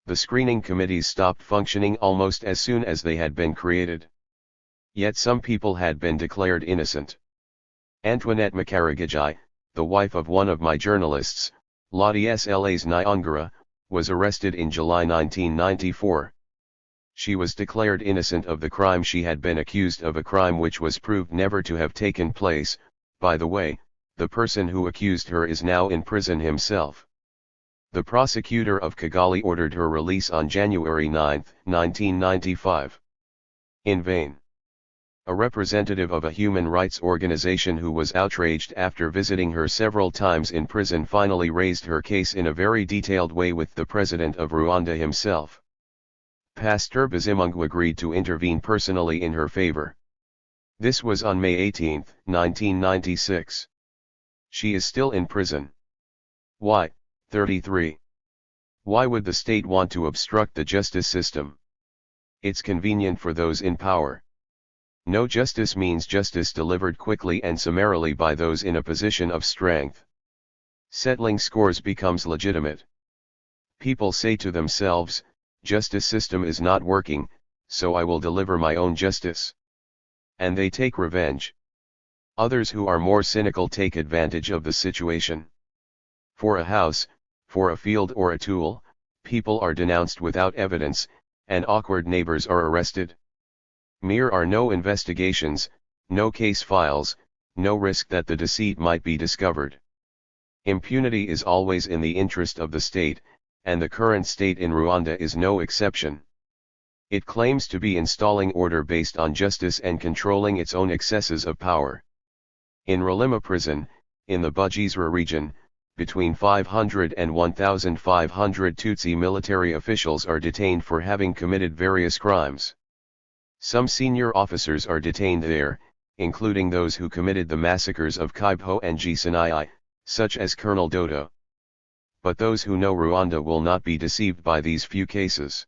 The screening committees stopped functioning almost as soon as they had been created. Yet some people had been declared innocent. Antoinette Makaragajai, the wife of one of my journalists, Lottie Sla's Nyongara, was arrested in July 1994. She was declared innocent of the crime she had been accused of, a crime which was proved never to have taken place. By the way, the person who accused her is now in prison himself. The prosecutor of Kigali ordered her release on January 9, 1995. In vain. A representative of a human rights organization who was outraged after visiting her several times in prison finally raised her case in a very detailed way with the president of Rwanda himself. Pastor Bizimungu agreed to intervene personally in her favor. This was on May 18, 1996. She is still in prison. Why? 33. Why would the state want to obstruct the justice system? It's convenient for those in power. No justice means justice delivered quickly and summarily by those in a position of strength. Settling scores becomes legitimate. People say to themselves, justice system is not working, so I will deliver my own justice. And they take revenge. Others who are more cynical take advantage of the situation. For a house, for a field or a tool, people are denounced without evidence, and awkward neighbors are arrested. There are no investigations, no case files, no risk that the deceit might be discovered. Impunity is always in the interest of the state, and the current state in Rwanda is no exception. It claims to be installing order based on justice and controlling its own excesses of power. In Rilima prison, in the Bugesera region, between 500 and 1,500 Tutsi military officials are detained for having committed various crimes. Some senior officers are detained there, including those who committed the massacres of Kibho and Gisenyi, such as Colonel Dodo. But those who know Rwanda will not be deceived by these few cases.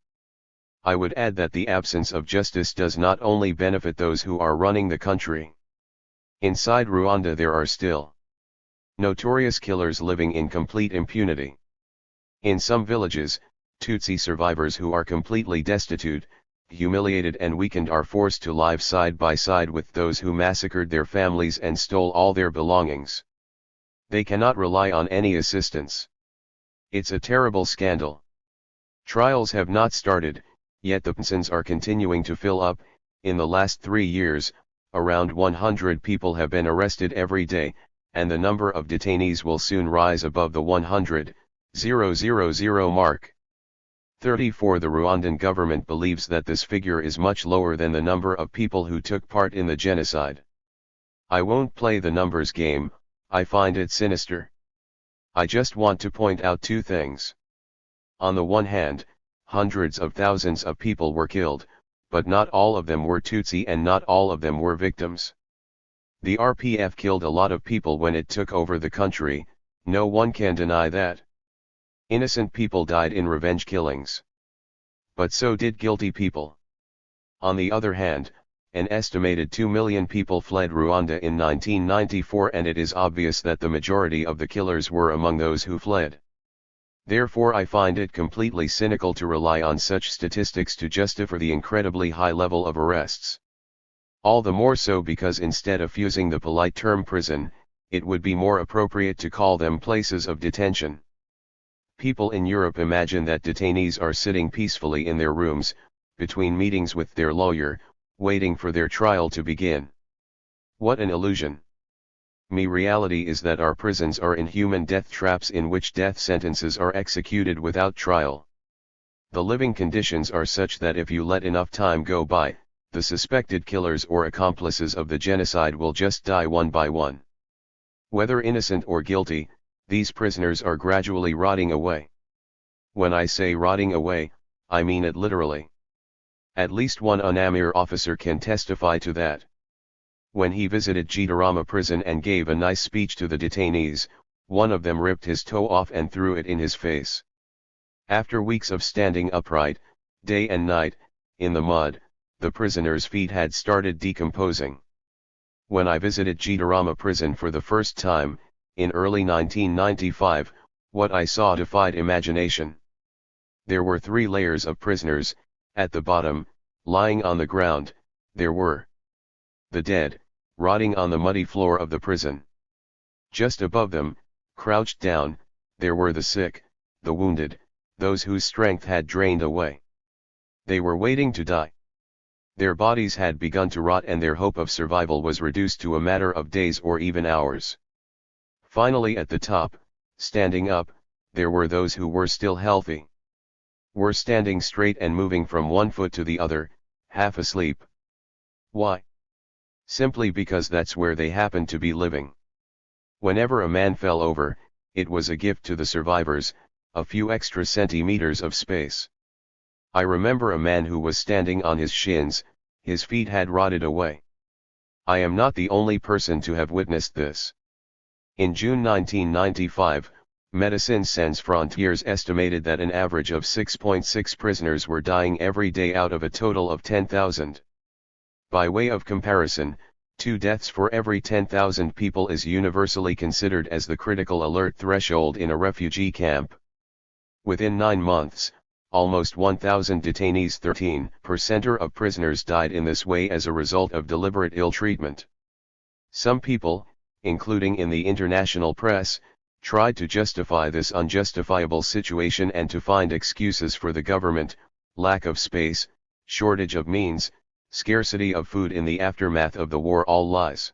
I would add that the absence of justice does not only benefit those who are running the country. Inside Rwanda there are still notorious killers living in complete impunity. In some villages, Tutsi survivors who are completely destitute, humiliated and weakened are forced to live side by side with those who massacred their families and stole all their belongings. They cannot rely on any assistance. It's a terrible scandal. Trials have not started, yet the prisons are continuing to fill up. In the last 3 years, around 100 people have been arrested every day, and the number of detainees will soon rise above the 100,000 mark. 34. The Rwandan government believes that this figure is much lower than the number of people who took part in the genocide. I won't play the numbers game, I find it sinister. I just want to point out two things. On the one hand, hundreds of thousands of people were killed, but not all of them were Tutsi and not all of them were victims. The RPF killed a lot of people when it took over the country, no one can deny that. Innocent people died in revenge killings. But so did guilty people. On the other hand, an estimated 2 million people fled Rwanda in 1994, and it is obvious that the majority of the killers were among those who fled. Therefore I find it completely cynical to rely on such statistics to justify the incredibly high level of arrests. All the more so because instead of using the polite term prison, it would be more appropriate to call them places of detention. People in Europe imagine that detainees are sitting peacefully in their rooms, between meetings with their lawyer, waiting for their trial to begin. What an illusion! Reality is that our prisons are inhuman death traps in which death sentences are executed without trial. The living conditions are such that if you let enough time go by, the suspected killers or accomplices of the genocide will just die one by one. Whether innocent or guilty, these prisoners are gradually rotting away. When I say rotting away, I mean it literally. At least one UNAMIR officer can testify to that. When he visited Gitarama prison and gave a nice speech to the detainees, one of them ripped his toe off and threw it in his face. After weeks of standing upright, day and night, in the mud, the prisoners' feet had started decomposing. When I visited Gitarama prison for the first time, in early 1995, what I saw defied imagination. There were 3 layers of prisoners. At the bottom, lying on the ground, there were the dead, rotting on the muddy floor of the prison. Just above them, crouched down, there were the sick, the wounded, those whose strength had drained away. They were waiting to die. Their bodies had begun to rot and their hope of survival was reduced to a matter of days or even hours. Finally at the top, standing up, there were those who were still healthy. Were standing straight and moving from one foot to the other, half asleep. Why? Simply because that's where they happened to be living. Whenever a man fell over, it was a gift to the survivors, a few extra centimeters of space. I remember a man who was standing on his shins, his feet had rotted away. I am not the only person to have witnessed this. In June 1995, Médecins Sans Frontières estimated that an average of 6.6 prisoners were dying every day out of a total of 10,000. By way of comparison, 2 deaths for every 10,000 people is universally considered as the critical alert threshold in a refugee camp. Within 9 months, almost 1,000 detainees, 13% of prisoners, died in this way as a result of deliberate ill treatment. Some people, including in the international press, tried to justify this unjustifiable situation and to find excuses for the government: lack of space, shortage of means, scarcity of food in the aftermath of the war. All lies.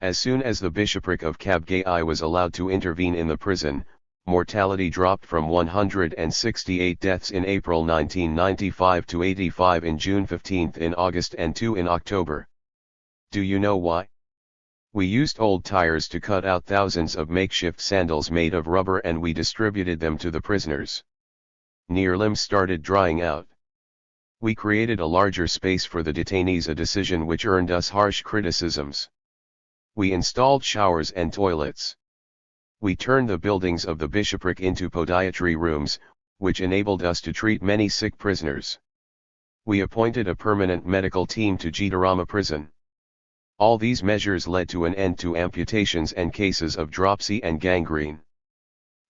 As soon as the bishopric of Kabgayi was allowed to intervene in the prison, mortality dropped from 168 deaths in April 1995 to 85 in June, 15 in August and 2 in October. Do you know why? We used old tires to cut out thousands of makeshift sandals made of rubber and we distributed them to the prisoners. Near limbs started drying out. We created a larger space for the detainees, a decision which earned us harsh criticisms. We installed showers and toilets. We turned the buildings of the bishopric into podiatry rooms, which enabled us to treat many sick prisoners. We appointed a permanent medical team to Gitarama prison. All these measures led to an end to amputations and cases of dropsy and gangrene.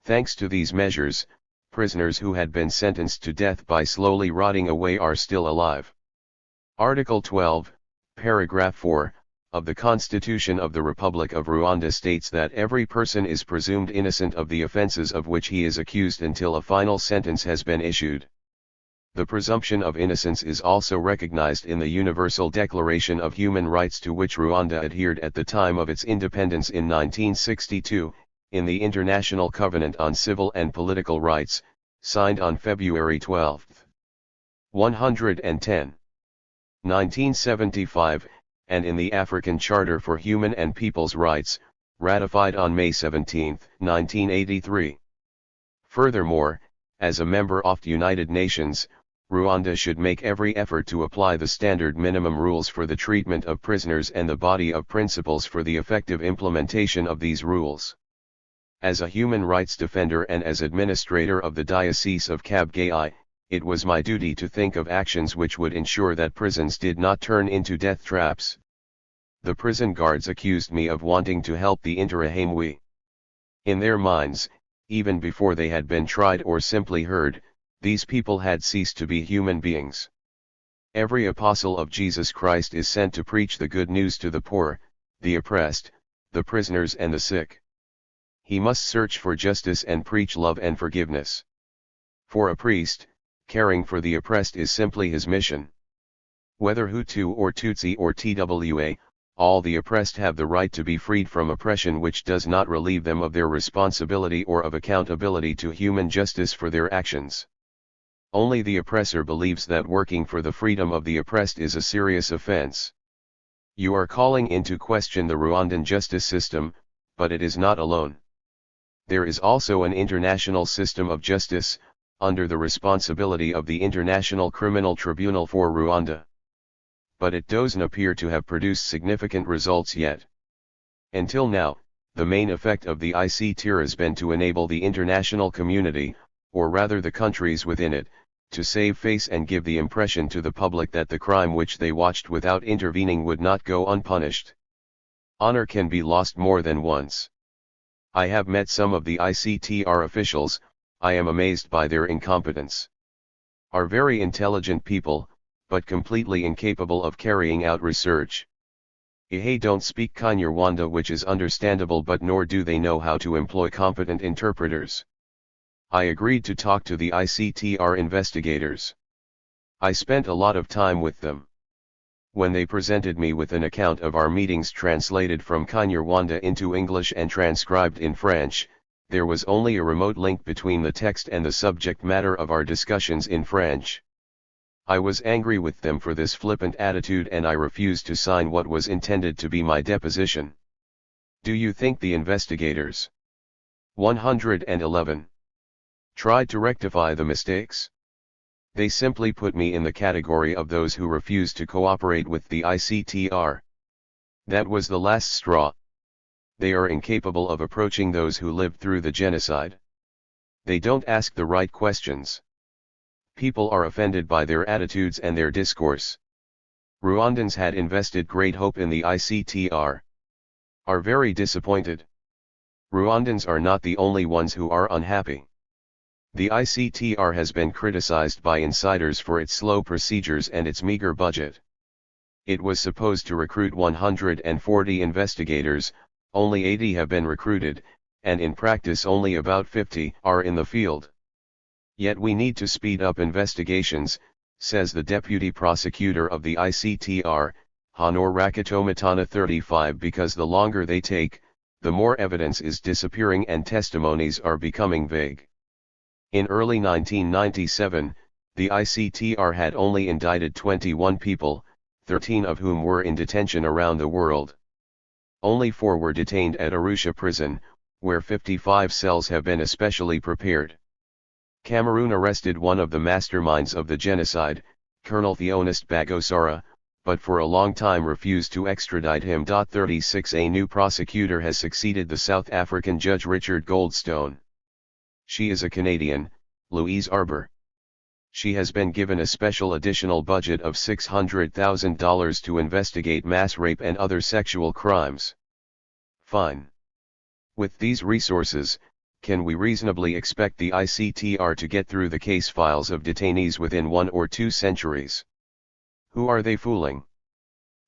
Thanks to these measures, prisoners who had been sentenced to death by slowly rotting away are still alive. Article 12, Paragraph 4, of the Constitution of the Republic of Rwanda states that every person is presumed innocent of the offenses of which he is accused until a final sentence has been issued. The presumption of innocence is also recognized in the Universal Declaration of Human Rights, to which Rwanda adhered at the time of its independence in 1962, in the International Covenant on Civil and Political Rights, signed on February 12, 110, 1975, and in the African Charter for Human and People's Rights, ratified on May 17, 1983. Furthermore, as a member of the United Nations, Rwanda should make every effort to apply the standard minimum rules for the treatment of prisoners and the body of principles for the effective implementation of these rules. As a human rights defender and as administrator of the Diocese of Kabgayi, it was my duty to think of actions which would ensure that prisons did not turn into death traps. The prison guards accused me of wanting to help the Interahamwe. In their minds, Even before they had been tried or simply heard, these people had ceased to be human beings. Every apostle of Jesus Christ is sent to preach the good news to the poor, the oppressed, the prisoners and the sick. He must search for justice and preach love and forgiveness. For a priest, caring for the oppressed is simply his mission. Whether Hutu or Tutsi or TWA, all the oppressed have the right to be freed from oppression which does not relieve them of their responsibility or of accountability to human justice for their actions. Only the oppressor believes that working for the freedom of the oppressed is a serious offense. You are calling into question the Rwandan justice system, but it is not alone. There is also an international system of justice, under the responsibility of the International Criminal Tribunal for Rwanda. But it doesn't appear to have produced significant results yet. Until now, the main effect of the ICTR has been to enable the international community, or rather the countries within it, to save face and give the impression to the public that the crime which they watched without intervening would not go unpunished. Honor can be lost more than once. I have met some of the ICTR officials. I am amazed by their incompetence. Are very intelligent people, but completely incapable of carrying out research. They don't speak Kinyarwanda, which is understandable, but nor do they know how to employ competent interpreters. I agreed to talk to the ICTR investigators. I spent a lot of time with them. When they presented me with an account of our meetings translated from Kinyarwanda into English and transcribed in French, there was only a remote link between the text and the subject matter of our discussions in French. I was angry with them for this flippant attitude and I refused to sign what was intended to be my deposition. Do you think the investigators 111 tried to rectify the mistakes? They simply put me in the category of those who refused to cooperate with the ICTR. That was the last straw. They are incapable of approaching those who lived through the genocide. They don't ask the right questions. People are offended by their attitudes and their discourse. Rwandans had invested great hope in the ICTR. Are very disappointed. Rwandans are not the only ones who are unhappy. The ICTR has been criticized by insiders for its slow procedures and its meager budget. It was supposed to recruit 140 investigators, only 80 have been recruited, and in practice only about 50 are in the field. Yet we need to speed up investigations, says the deputy prosecutor of the ICTR, Honor Rakatomatana 35, because the longer they take, the more evidence is disappearing and testimonies are becoming vague. In early 1997, the ICTR had only indicted 21 people, 13 of whom were in detention around the world. Only 4 were detained at Arusha prison, where 55 cells have been especially prepared. Cameroon arrested one of the masterminds of the genocide, Colonel Theonest Bagosara, but for a long time refused to extradite him. 36 A new prosecutor has succeeded the South African judge Richard Goldstone. She is a Canadian, Louise Arbour. She has been given a special additional budget of $600,000 to investigate mass rape and other sexual crimes. Fine. With these resources, can we reasonably expect the ICTR to get through the case files of detainees within 1 or 2 centuries? Who are they fooling?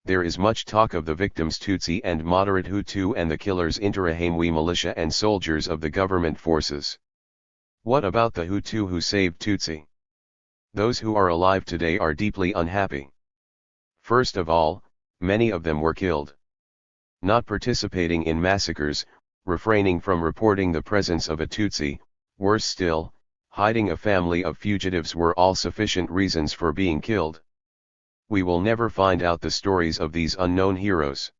There is much talk of the victims Tutsi and moderate Hutu and the killers Interahamwe militia and soldiers of the government forces. What about the Hutu who saved Tutsi? Those who are alive today are deeply unhappy. First of all, many of them were killed. Not participating in massacres, refraining from reporting the presence of a Tutsi, worse still, hiding a family of fugitives were all sufficient reasons for being killed. We will never find out the stories of these unknown heroes.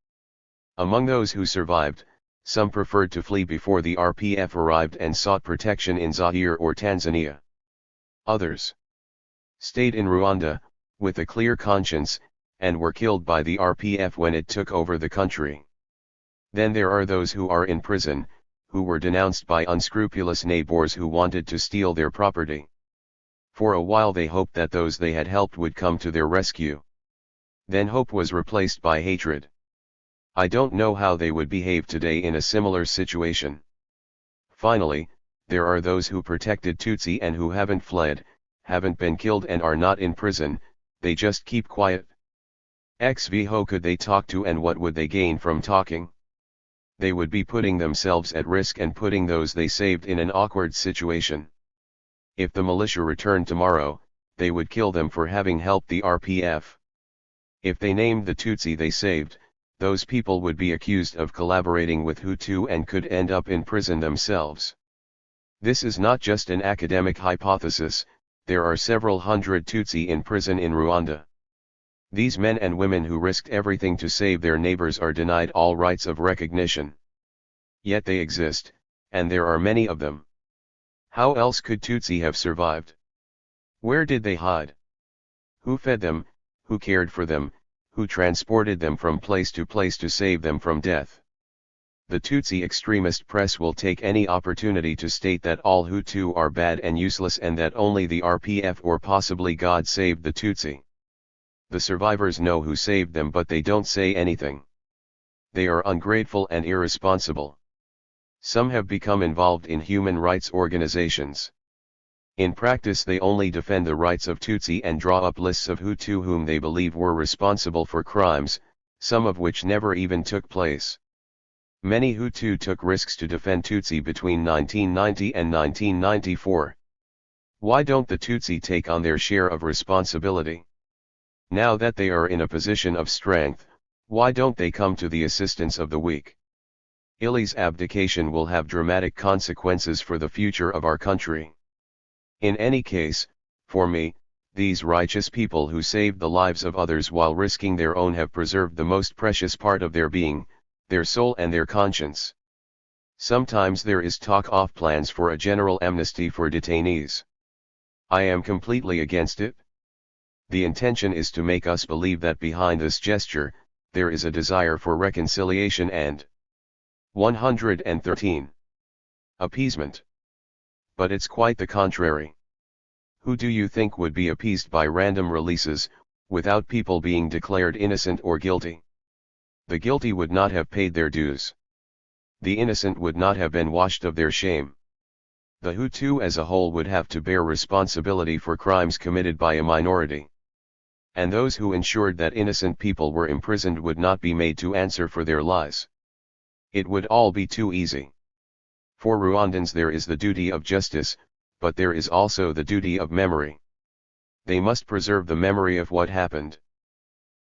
Among those who survived, some preferred to flee before the RPF arrived and sought protection in Zaire or Tanzania. Others stayed in Rwanda, with a clear conscience, and were killed by the RPF when it took over the country. Then there are those who are in prison, who were denounced by unscrupulous neighbors who wanted to steal their property. For a while they hoped that those they had helped would come to their rescue. Then hope was replaced by hatred. I don't know how they would behave today in a similar situation. Finally, there are those who protected Tutsi and who haven't fled, haven't been killed and are not in prison, they just keep quiet. Who could they talk to and what would they gain from talking? They would be putting themselves at risk and putting those they saved in an awkward situation. If the militia returned tomorrow, they would kill them for having helped the RPF. If they named the Tutsi they saved, those people would be accused of collaborating with Hutu and could end up in prison themselves. This is not just an academic hypothesis, there are several hundred Tutsi in prison in Rwanda. These men and women who risked everything to save their neighbors are denied all rights of recognition. Yet they exist, and there are many of them. How else could Tutsi have survived? Where did they hide? Who fed them, who cared for them, who transported them from place to save them from death? The Tutsi extremist press will take any opportunity to state that all Hutu are bad and useless and that only the RPF or possibly God saved the Tutsi. The survivors know who saved them but they don't say anything. They are ungrateful and irresponsible. Some have become involved in human rights organizations. In practice they only defend the rights of Tutsi and draw up lists of Hutu whom they believe were responsible for crimes, some of which never even took place. Many Hutu took risks to defend Tutsi between 1990 and 1994. Why don't the Tutsi take on their share of responsibility? Now that they are in a position of strength, why don't they come to the assistance of the weak? Ili's abdication will have dramatic consequences for the future of our country. In any case, for me, these righteous people who saved the lives of others while risking their own have preserved the most precious part of their being, their soul and their conscience. Sometimes there is talk of plans for a general amnesty for detainees. I am completely against it. The intention is to make us believe that behind this gesture, there is a desire for reconciliation and 113. Appeasement. But it's quite the contrary. Who do you think would be appeased by random releases, without people being declared innocent or guilty? The guilty would not have paid their dues. The innocent would not have been washed of their shame. The Hutu as a whole would have to bear responsibility for crimes committed by a minority. And those who ensured that innocent people were imprisoned would not be made to answer for their lies. It would all be too easy. For Rwandans there is the duty of justice, but there is also the duty of memory. They must preserve the memory of what happened.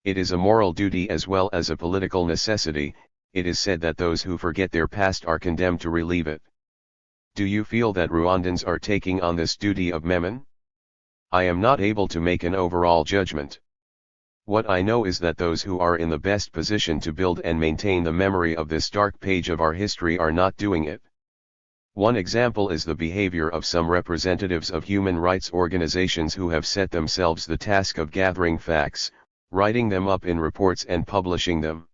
It is a moral duty as well as a political necessity. It is said that those who forget their past are condemned to relive it. Do you feel that Rwandans are taking on this duty of memory? I am not able to make an overall judgment. What I know is that those who are in the best position to build and maintain the memory of this dark page of our history are not doing it. One example is the behavior of some representatives of human rights organizations who have set themselves the task of gathering facts, writing them up in reports and publishing them.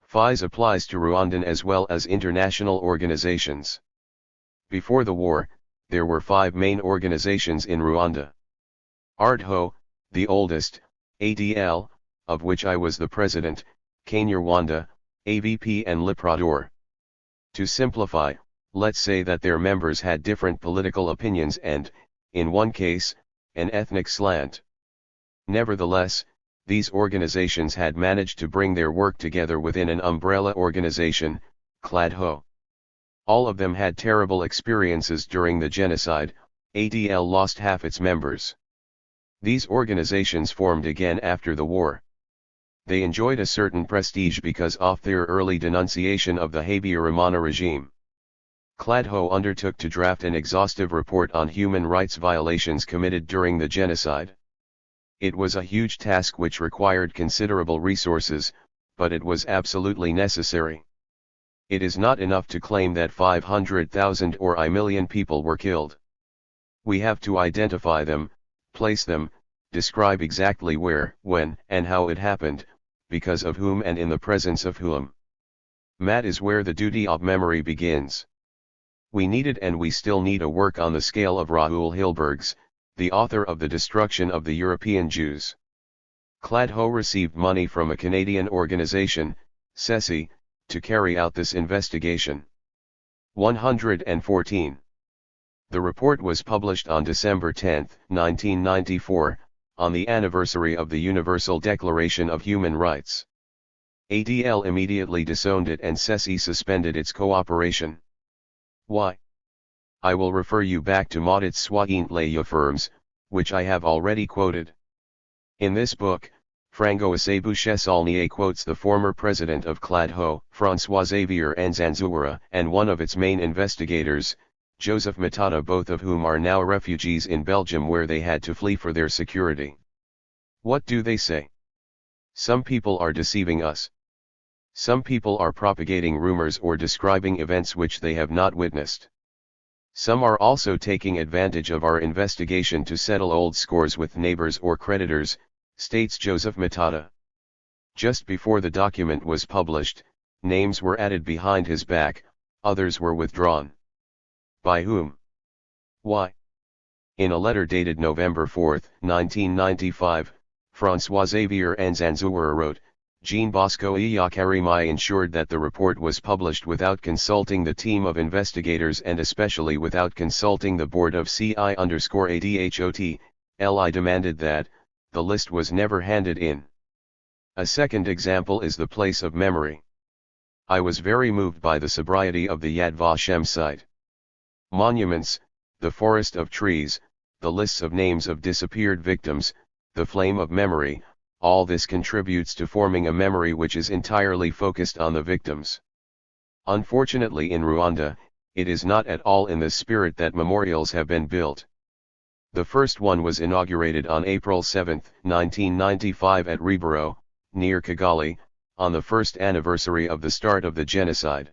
FIS applies to Rwandan as well as international organizations. Before the war, there were 5 main organizations in Rwanda. THIRD-WORLDISM, the oldest, ADL, of which I was the president, Kanyarwanda, AVP and Liprador. To simplify, let's say that their members had different political opinions and, in one case, an ethnic slant. Nevertheless, these organizations had managed to bring their work together within an umbrella organization, THIRD-WORLDISM. All of them had terrible experiences during the genocide. ADL lost half its members. These organizations formed again after the war. They enjoyed a certain prestige because of their early denunciation of the Habyarimana regime. THIRD-WORLDISM undertook to draft an exhaustive report on human rights violations committed during the genocide. It was a huge task which required considerable resources, but it was absolutely necessary. It is not enough to claim that 500,000 or 1 million people were killed. We have to identify them, place them, describe exactly where, when, and how it happened, because of whom and in the presence of whom. That is where the duty of memory begins. We needed and we still need a work on the scale of Raoul Hilberg's, the author of The Destruction of the European Jews. THIRD-WORLDISM received money from a Canadian organization, CECI, to carry out this investigation. 114. The report was published on December 10, 1994, on the anniversary of the Universal Declaration of Human Rights. ADL immediately disowned it and CESI suspended its cooperation. Why? I will refer you back to Maudit's Swahili firms, which I have already quoted. In this book, Frango Asebuchesalnie quotes the former president of CLADHO, François-Xavier Nzanzouara, and one of its main investigators, Joseph Matata, both of whom are now refugees in Belgium where they had to flee for their security. What do they say? Some people are deceiving us. Some people are propagating rumors or describing events which they have not witnessed. Some are also taking advantage of our investigation to settle old scores with neighbors or creditors, states Joseph Matata. Just before the document was published, names were added behind his back, others were withdrawn. By whom? Why? In a letter dated November 4, 1995, François-Xavier Nzanzouara wrote, Jean Bosco Iyakarimi ensured that the report was published without consulting the team of investigators and especially without consulting the board of CI_ADHOT, LI demanded that, the list was never handed in. A second example is the place of memory. I was very moved by the sobriety of the Yad Vashem site. Monuments, the forest of trees, the lists of names of disappeared victims, the flame of memory, all this contributes to forming a memory which is entirely focused on the victims. Unfortunately in Rwanda, it is not at all in this spirit that memorials have been built. The first one was inaugurated on April 7, 1995 at Ribero, near Kigali, on the first anniversary of the start of the genocide.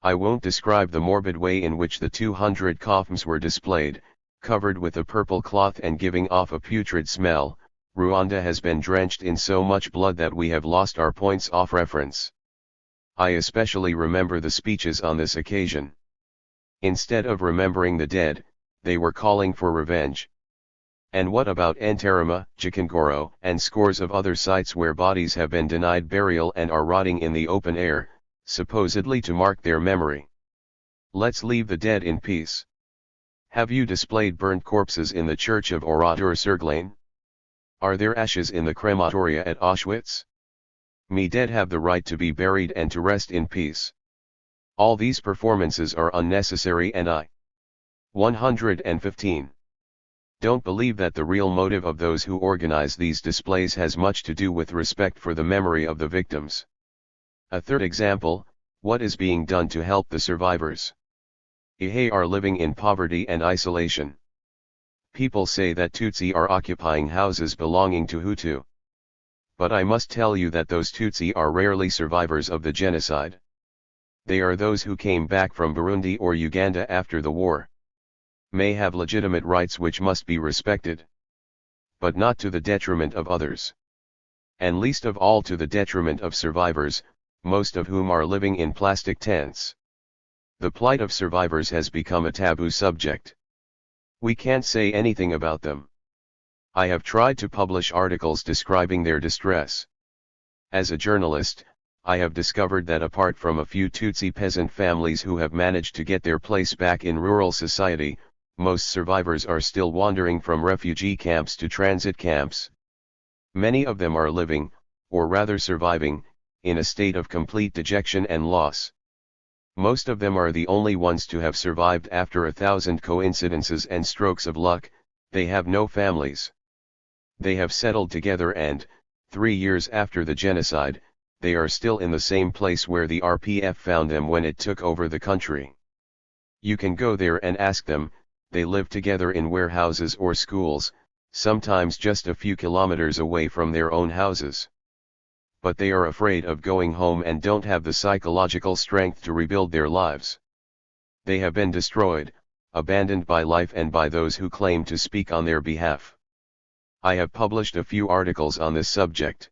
I won't describe the morbid way in which the 200 coffins were displayed, covered with a purple cloth and giving off a putrid smell. Rwanda has been drenched in so much blood that we have lost our points of reference. I especially remember the speeches on this occasion. Instead of remembering the dead, they were calling for revenge. And what about Ntarama, Chikangoro, and scores of other sites where bodies have been denied burial and are rotting in the open air, supposedly to mark their memory? Let's leave the dead in peace. Have you displayed burnt corpses in the church of Oradour-sur-Glane? Are there ashes in the crematoria at Auschwitz? Me dead have the right to be buried and to rest in peace. All these performances are unnecessary and 115. Don't believe that the real motive of those who organize these displays has much to do with respect for the memory of the victims. A third example, what is being done to help the survivors? Ihe are living in poverty and isolation. People say that Tutsi are occupying houses belonging to Hutu. But I must tell you that those Tutsi are rarely survivors of the genocide. They are those who came back from Burundi or Uganda after the war. May have legitimate rights which must be respected. But not to the detriment of others. And least of all to the detriment of survivors, most of whom are living in plastic tents. The plight of survivors has become a taboo subject. We can't say anything about them. I have tried to publish articles describing their distress. As a journalist, I have discovered that apart from a few Tutsi peasant families who have managed to get their place back in rural society, most survivors are still wandering from refugee camps to transit camps. Many of them are living, or rather surviving, in a state of complete dejection and loss. Most of them are the only ones to have survived after 1,000 coincidences and strokes of luck. They have no families. They have settled together and, 3 years after the genocide, they are still in the same place where the RPF found them when it took over the country. You can go there and ask them. They live together in warehouses or schools, sometimes just a few kilometers away from their own houses. But they are afraid of going home and don't have the psychological strength to rebuild their lives. They have been destroyed, abandoned by life and by those who claim to speak on their behalf. I have published a few articles on this subject.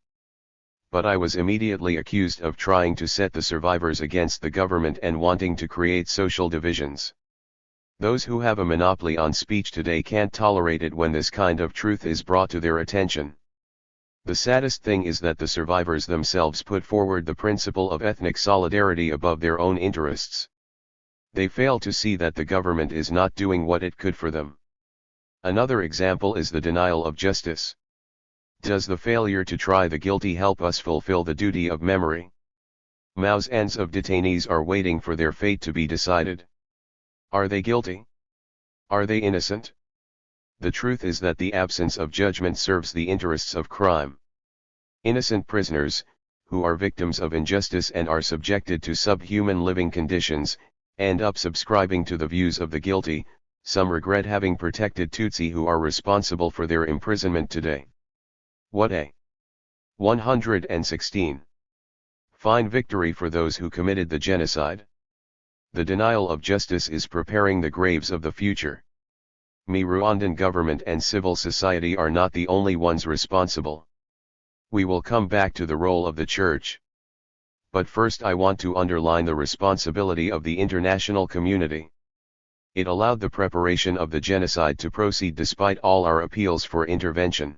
But I was immediately accused of trying to set the survivors against the government and wanting to create social divisions. Those who have a monopoly on speech today can't tolerate it when this kind of truth is brought to their attention. The saddest thing is that the survivors themselves put forward the principle of ethnic solidarity above their own interests. They fail to see that the government is not doing what it could for them. Another example is the denial of justice. Does the failure to try the guilty help us fulfill the duty of memory? Thousands of detainees are waiting for their fate to be decided. Are they guilty? Are they innocent? The truth is that the absence of judgment serves the interests of crime. Innocent prisoners, who are victims of injustice and are subjected to subhuman living conditions, end up subscribing to the views of the guilty. Some regret having protected Tutsi who are responsible for their imprisonment today. What a 116. Fine victory for those who committed the genocide. The denial of justice is preparing the graves of the future. Rwandan government and civil society are not the only ones responsible. We will come back to the role of the church. But first I want to underline the responsibility of the international community. It allowed the preparation of the genocide to proceed despite all our appeals for intervention.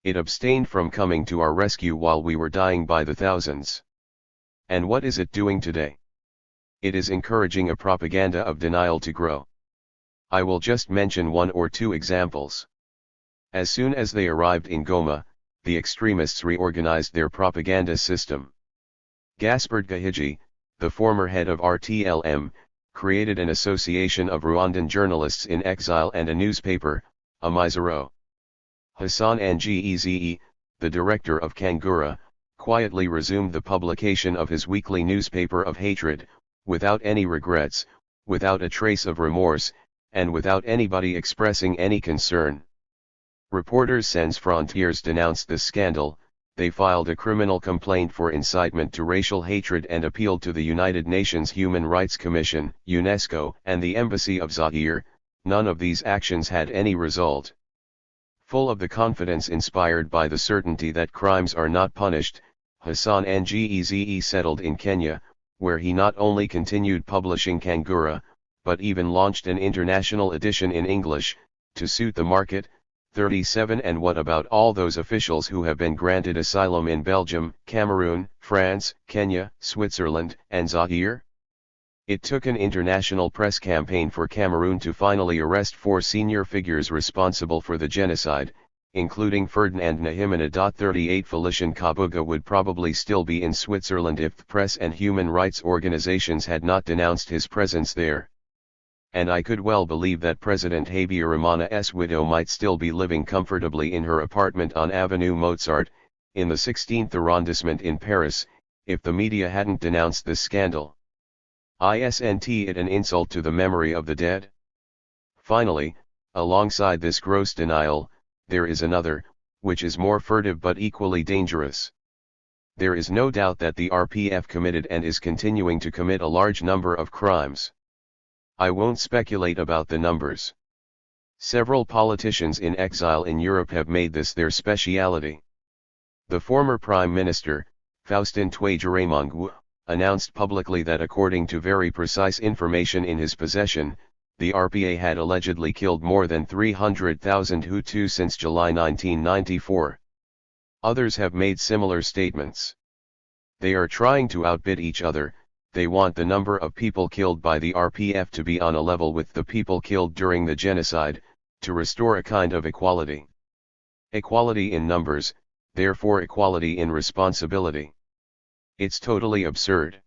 It abstained from coming to our rescue while we were dying by the thousands. And what is it doing today? It is encouraging a propaganda of denial to grow. I will just mention one or two examples. As soon as they arrived in Goma, the extremists reorganized their propaganda system. Gaspard Gahigi, the former head of RTLM, created an association of Rwandan journalists in exile and a newspaper, Amizero. Hassan Ngeze, the director of Kangura, quietly resumed the publication of his weekly newspaper of hatred, without any regrets, without a trace of remorse, and without anybody expressing any concern. Reporters Sans Frontières denounced this scandal. They filed a criminal complaint for incitement to racial hatred and appealed to the United Nations Human Rights Commission, UNESCO, and the Embassy of Zaire. None of these actions had any result. Full of the confidence inspired by the certainty that crimes are not punished, Hassan Ngeze settled in Kenya, where he not only continued publishing Kangura, but even launched an international edition in English, to suit the market. 37 And what about all those officials who have been granted asylum in Belgium, Cameroon, France, Kenya, Switzerland, and Zaire? It took an international press campaign for Cameroon to finally arrest 4 senior figures responsible for the genocide, including Ferdinand Nahimana. 38 Felician Kabuga would probably still be in Switzerland if the press and human rights organizations had not denounced his presence there. And I could well believe that President Habyarimana's widow might still be living comfortably in her apartment on Avenue Mozart, in the 16th arrondissement in Paris, if the media hadn't denounced this scandal. Isn't it an insult to the memory of the dead? Finally, alongside this gross denial, there is another, which is more furtive but equally dangerous. There is no doubt that the RPF committed and is continuing to commit a large number of crimes. I won't speculate about the numbers. Several politicians in exile in Europe have made this their speciality. The former Prime Minister, Faustin Twagiramungu, announced publicly that according to very precise information in his possession, the RPA had allegedly killed more than 300,000 Hutus since July 1994. Others have made similar statements. They are trying to outbid each other. They want the number of people killed by the RPF to be on a level with the people killed during the genocide, to restore a kind of equality. Equality in numbers, therefore equality in responsibility. It's totally absurd.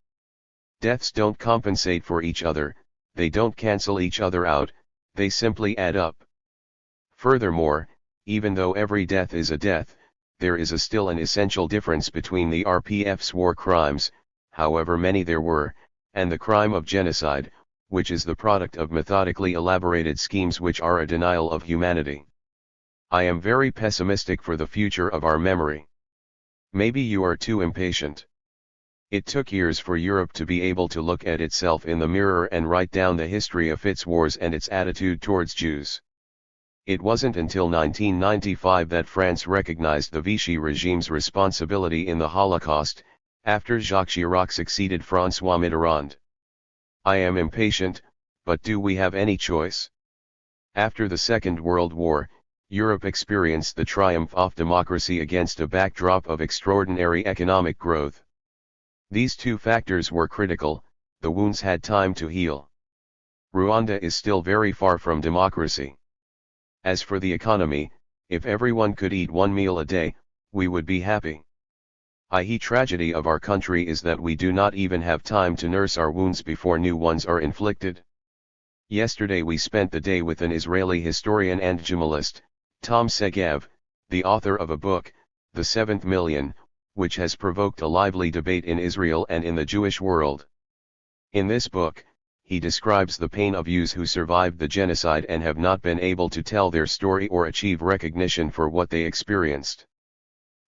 Deaths don't compensate for each other, they don't cancel each other out, they simply add up. Furthermore, even though every death is a death, there is still an essential difference between the RPF's war crimes, however many there were, and the crime of genocide, which is the product of methodically elaborated schemes which are a denial of humanity. I am very pessimistic for the future of our memory. Maybe you are too impatient. It took years for Europe to be able to look at itself in the mirror and write down the history of its wars and its attitude towards Jews. It wasn't until 1995 that France recognized the Vichy regime's responsibility in the Holocaust, after Jacques Chirac succeeded François Mitterrand. I am impatient, but do we have any choice? After the Second World War, Europe experienced the triumph of democracy against a backdrop of extraordinary economic growth. These two factors were critical. The wounds had time to heal. Rwanda is still very far from democracy. As for the economy, if everyone could eat one meal a day, we would be happy. The tragedy of our country is that we do not even have time to nurse our wounds before new ones are inflicted. Yesterday we spent the day with an Israeli historian and journalist, Tom Segev, the author of a book, The Seventh Million, which has provoked a lively debate in Israel and in the Jewish world. In this book, he describes the pain of Jews who survived the genocide and have not been able to tell their story or achieve recognition for what they experienced.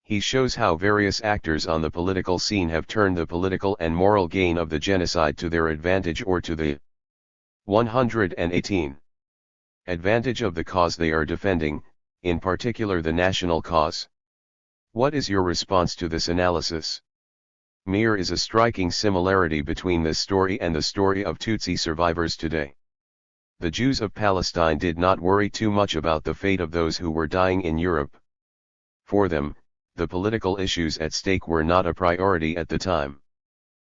He shows how various actors on the political scene have turned the political and moral gain of the genocide to their advantage or to the 118 advantage of the cause they are defending, in particular the national cause. What is your response to this analysis? There is a striking similarity between this story and the story of Tutsi survivors today. The Jews of Palestine did not worry too much about the fate of those who were dying in Europe. For them, the political issues at stake were not a priority at the time.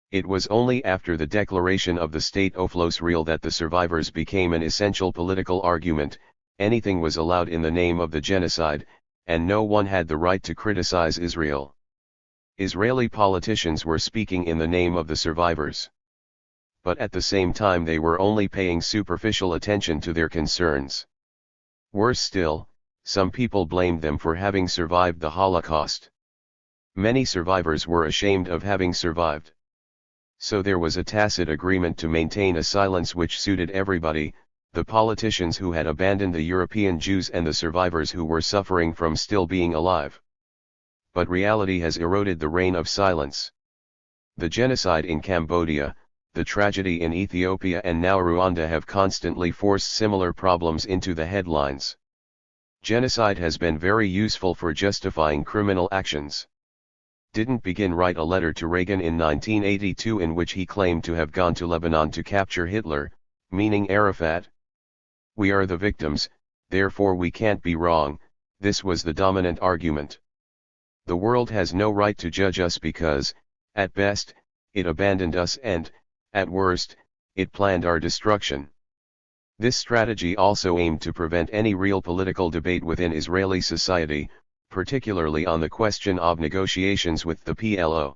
It was only after the declaration of the State of Israel that the survivors became an essential political argument. Anything was allowed in the name of the genocide, and no one had the right to criticize Israel. Israeli politicians were speaking in the name of the survivors. But at the same time they were only paying superficial attention to their concerns. Worse still, some people blamed them for having survived the Holocaust. Many survivors were ashamed of having survived. So there was a tacit agreement to maintain a silence which suited everybody, the politicians who had abandoned the European Jews and the survivors who were suffering from still being alive. But reality has eroded the reign of silence. The genocide in Cambodia, the tragedy in Ethiopia and now Rwanda have constantly forced similar problems into the headlines. Genocide has been very useful for justifying criminal actions. Didn't Begin write a letter to Reagan in 1982 in which he claimed to have gone to Lebanon to capture Hitler, meaning Arafat? We are the victims, therefore we can't be wrong, this was the dominant argument. The world has no right to judge us because, at best, it abandoned us and, at worst, it planned our destruction. This strategy also aimed to prevent any real political debate within Israeli society, particularly on the question of negotiations with the PLO.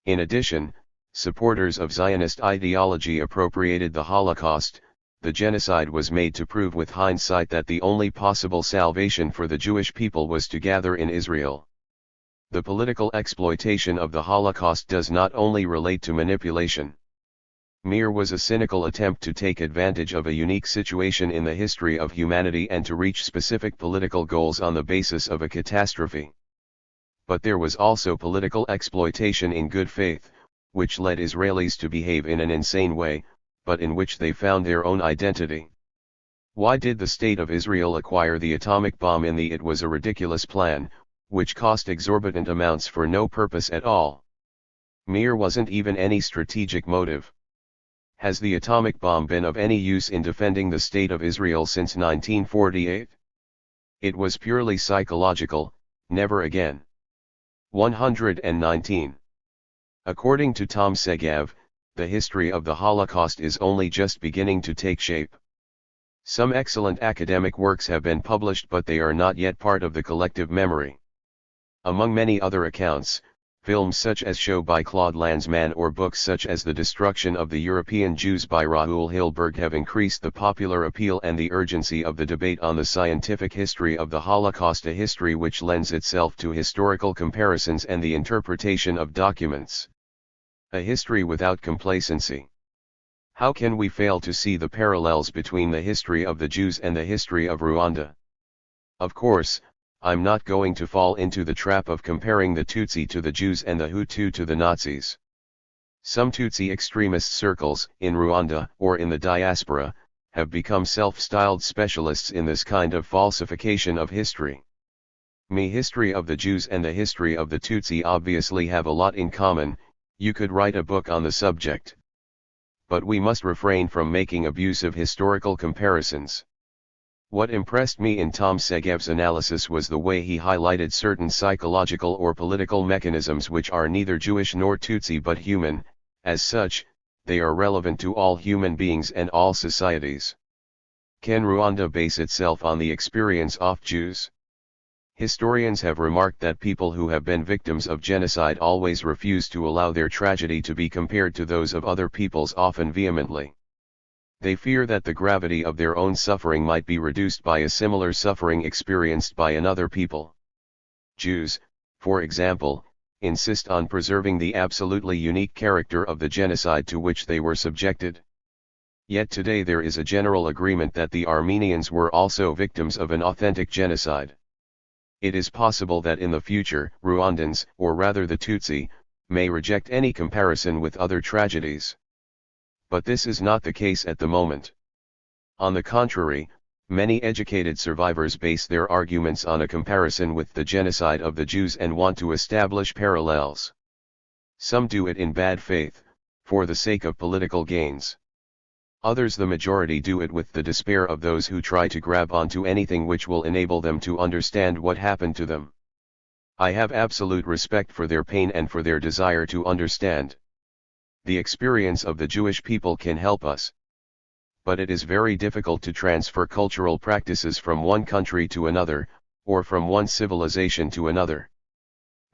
In addition, supporters of Zionist ideology appropriated the Holocaust. The genocide was made to prove with hindsight that the only possible salvation for the Jewish people was to gather in Israel. The political exploitation of the Holocaust does not only relate to manipulation. Mir was a cynical attempt to take advantage of a unique situation in the history of humanity and to reach specific political goals on the basis of a catastrophe. But there was also political exploitation in good faith, which led Israelis to behave in an insane way, but in which they found their own identity. Why did the State of Israel acquire the atomic bomb? It was a ridiculous plan, which cost exorbitant amounts for no purpose at all. Mir wasn't even any strategic motive. Has the atomic bomb been of any use in defending the State of Israel since 1948? It was purely psychological, never again. 119. According to Tom Segev, the history of the Holocaust is only just beginning to take shape. Some excellent academic works have been published but they are not yet part of the collective memory. Among many other accounts, films such as Show by Claude Lanzmann or books such as The Destruction of the European Jews by Raoul Hilberg have increased the popular appeal and the urgency of the debate on the scientific history of the Holocaust, a history which lends itself to historical comparisons and the interpretation of documents. A history without complacency. How can we fail to see the parallels between the history of the Jews and the history of Rwanda? Of course, I'm not going to fall into the trap of comparing the Tutsi to the Jews and the Hutu to the Nazis. Some Tutsi extremist circles, in Rwanda or in the diaspora, have become self-styled specialists in this kind of falsification of history. The history of the Jews and the history of the Tutsi obviously have a lot in common. You could write a book on the subject. But we must refrain from making abusive historical comparisons. What impressed me in Tom Segev's analysis was the way he highlighted certain psychological or political mechanisms which are neither Jewish nor Tutsi but human. As such, they are relevant to all human beings and all societies. Can Rwanda base itself on the experience of Jews? Historians have remarked that people who have been victims of genocide always refuse to allow their tragedy to be compared to those of other peoples, often vehemently. They fear that the gravity of their own suffering might be reduced by a similar suffering experienced by another people. Jews, for example, insist on preserving the absolutely unique character of the genocide to which they were subjected. Yet today there is a general agreement that the Armenians were also victims of an authentic genocide. It is possible that in the future, Rwandans, or rather the Tutsi, may reject any comparison with other tragedies. But this is not the case at the moment. On the contrary, many educated survivors base their arguments on a comparison with the genocide of the Jews and want to establish parallels. Some do it in bad faith, for the sake of political gains. Others, the majority, do it with the despair of those who try to grab onto anything which will enable them to understand what happened to them. I have absolute respect for their pain and for their desire to understand. The experience of the Jewish people can help us. But it is very difficult to transfer cultural practices from one country to another, or from one civilization to another.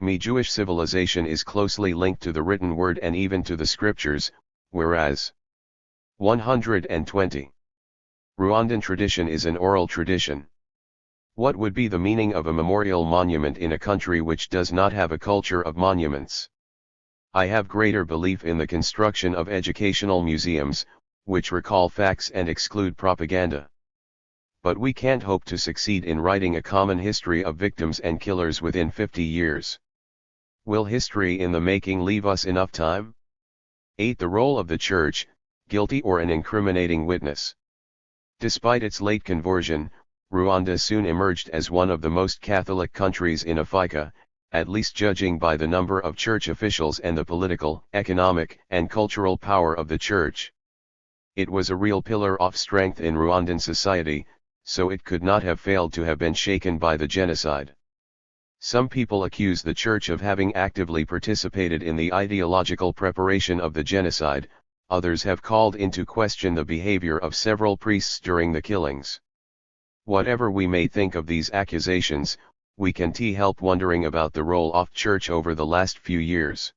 Jewish civilization is closely linked to the written word and even to the scriptures, whereas 120. Rwandan tradition is an oral tradition. What would be the meaning of a memorial monument in a country which does not have a culture of monuments? I have greater belief in the construction of educational museums, which recall facts and exclude propaganda. But we can't hope to succeed in writing a common history of victims and killers within 50 years. Will history in the making leave us enough time? 8. The role of the Church, guilty or an incriminating witness. Despite its late conversion, Rwanda soon emerged as one of the most Catholic countries in Africa, at least judging by the number of church officials and the political, economic, and cultural power of the Church. It was a real pillar of strength in Rwandan society, so it could not have failed to have been shaken by the genocide. Some people accuse the Church of having actively participated in the ideological preparation of the genocide. Others have called into question the behavior of several priests during the killings. Whatever we may think of these accusations, we can't help wondering about the role of Church over the last few years.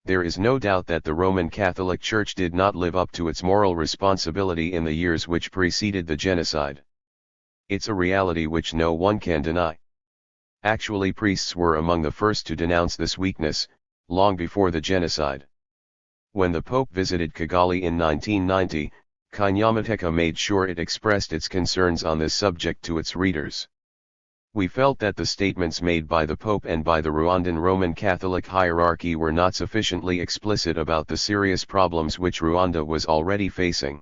There is no doubt that the Roman Catholic Church did not live up to its moral responsibility in the years which preceded the genocide. It's a reality which no one can deny. Actually, priests were among the first to denounce this weakness, long before the genocide. When the Pope visited Kigali in 1990, Kinyamateka made sure it expressed its concerns on this subject to its readers. We felt that the statements made by the Pope and by the Rwandan Roman Catholic hierarchy were not sufficiently explicit about the serious problems which Rwanda was already facing.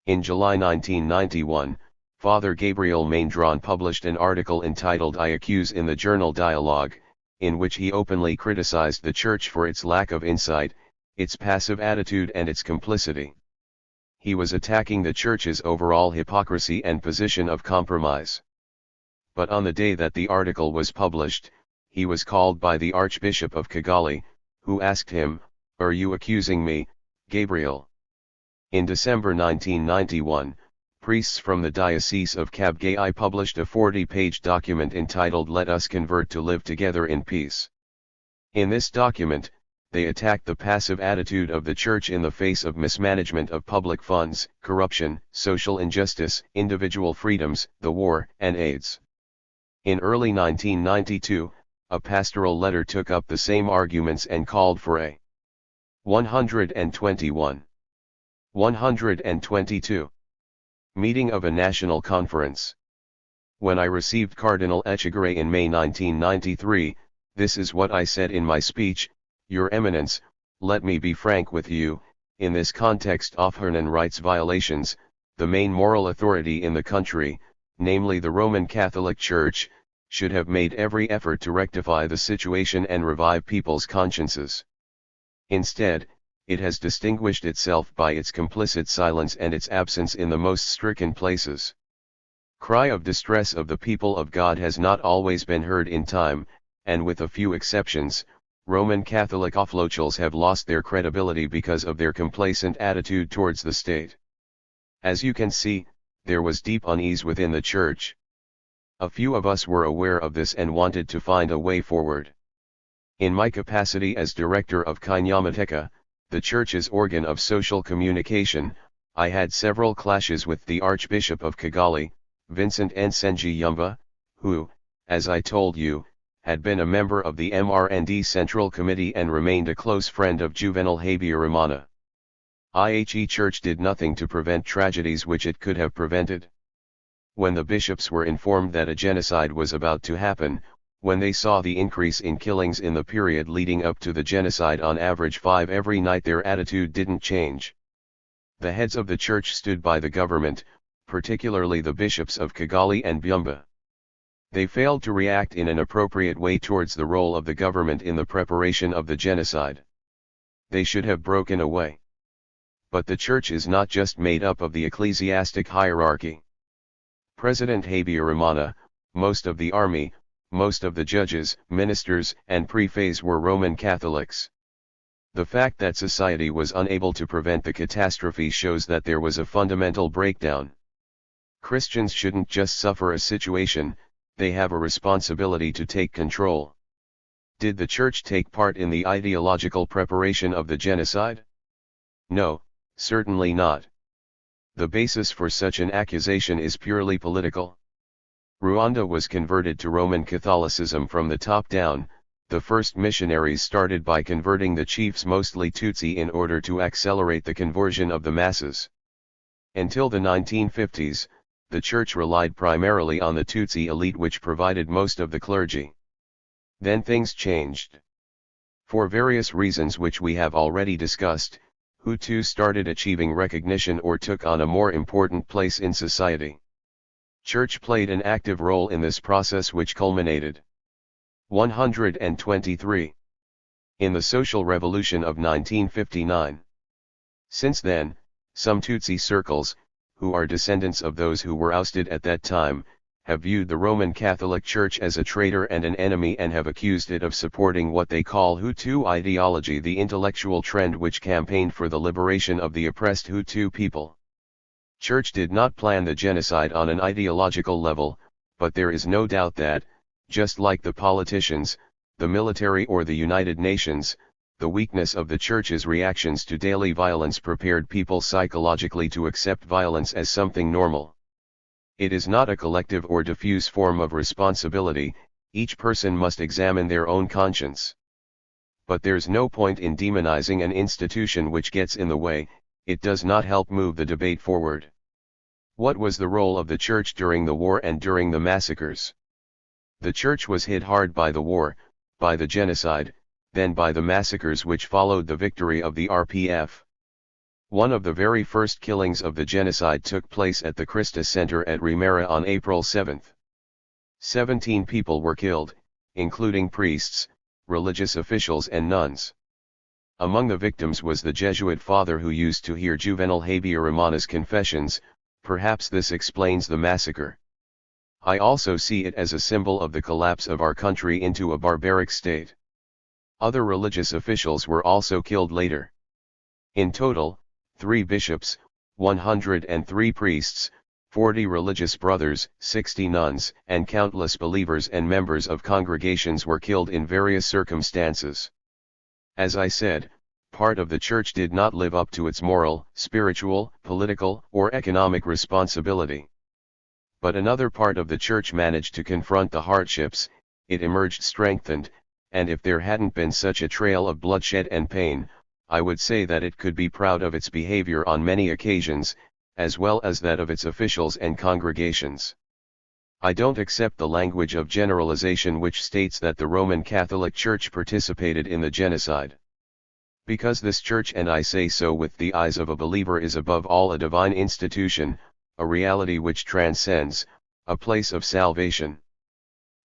In July 1991, Father Gabriel Maindron published an article entitled "I Accuse" in the journal Dialogue, in which he openly criticized the Church for its lack of insight, its passive attitude and its complicity. He was attacking the Church's overall hypocrisy and position of compromise. But on the day that the article was published, he was called by the Archbishop of Kigali, who asked him, "Are you accusing me, Gabriel?" In December 1991, priests from the Diocese of Kabgayi published a 40-page document entitled "Let Us Convert to Live Together in Peace." In this document, they attacked the passive attitude of the Church in the face of mismanagement of public funds, corruption, social injustice, individual freedoms, the war, and AIDS. In early 1992, a pastoral letter took up the same arguments and called for a 122 meeting of a national conference. When I received Cardinal Echegaray in May 1993, this is what I said in my speech: "Your Eminence, let me be frank with you, in this context of human rights violations, the main moral authority in the country, namely the Roman Catholic Church, should have made every effort to rectify the situation and revive people's consciences. Instead, it has distinguished itself by its complicit silence and its absence in the most stricken places. Cry of distress of the people of God has not always been heard in time, and with a few exceptions, Roman Catholic officials have lost their credibility because of their complacent attitude towards the state. As you can see, there was deep unease within the Church. A few of us were aware of this and wanted to find a way forward. In my capacity as director of Kinyamateka, the Church's organ of social communication, I had several clashes with the Archbishop of Kigali, Vincent Nsengiyumva, who, as I told you, had been a member of the MRND Central Committee and remained a close friend of Juvenal Habyarimana. IHE Church did nothing to prevent tragedies which it could have prevented. When the bishops were informed that a genocide was about to happen, when they saw the increase in killings in the period leading up to the genocide, on average 5 every night, their attitude didn't change. The heads of the Church stood by the government, particularly the bishops of Kigali and Byumba. They failed to react in an appropriate way towards the role of the government in the preparation of the genocide. They should have broken away. But the Church is not just made up of the ecclesiastic hierarchy. President Habyarimana, most of the army, most of the judges, ministers, and prefects were Roman Catholics. The fact that society was unable to prevent the catastrophe shows that there was a fundamental breakdown. Christians shouldn't just suffer a situation, they have a responsibility to take control. Did the Church take part in the ideological preparation of the genocide? No, certainly not. The basis for such an accusation is purely political. Rwanda was converted to Roman Catholicism from the top down. The first missionaries started by converting the chiefs, mostly Tutsi, in order to accelerate the conversion of the masses. Until the 1950s, the Church relied primarily on the Tutsi elite, which provided most of the clergy. Then things changed. For various reasons which we have already discussed, Hutu started achieving recognition or took on a more important place in society. Church played an active role in this process, which culminated 123 in the social revolution of 1959. Since then, some Tutsi circles, who are descendants of those who were ousted at that time, have viewed the Roman Catholic Church as a traitor and an enemy, and have accused it of supporting what they call Hutu ideology, the intellectual trend which campaigned for the liberation of the oppressed Hutu people. Church did not plan the genocide on an ideological level, but there is no doubt that, just like the politicians, the military, or the United Nations, the weakness of the Church's reactions to daily violence prepared people psychologically to accept violence as something normal. It is not a collective or diffuse form of responsibility, each person must examine their own conscience. But there's no point in demonizing an institution which gets in the way, it does not help move the debate forward. What was the role of the Church during the war and during the massacres? The Church was hit hard by the war, by the genocide, then by the massacres which followed the victory of the RPF. One of the very first killings of the genocide took place at the Christus Center at Remera on April 7. 17 people were killed, including priests, religious officials and nuns. Among the victims was the Jesuit father who used to hear Juvenal Habyarimana's confessions. Perhaps this explains the massacre. I also see it as a symbol of the collapse of our country into a barbaric state. Other religious officials were also killed later. In total, 3 bishops, 103 priests, 40 religious brothers, 60 nuns, and countless believers and members of congregations were killed in various circumstances. As I said, part of the Church did not live up to its moral, spiritual, political, or economic responsibility. But another part of the Church managed to confront the hardships, it emerged strengthened, and if there hadn't been such a trail of bloodshed and pain, I would say that it could be proud of its behavior on many occasions, as well as that of its officials and congregations. I don't accept the language of generalization which states that the Roman Catholic Church participated in the genocide. Because this Church, and I say so with the eyes of a believer, is above all a divine institution, a reality which transcends, a place of salvation.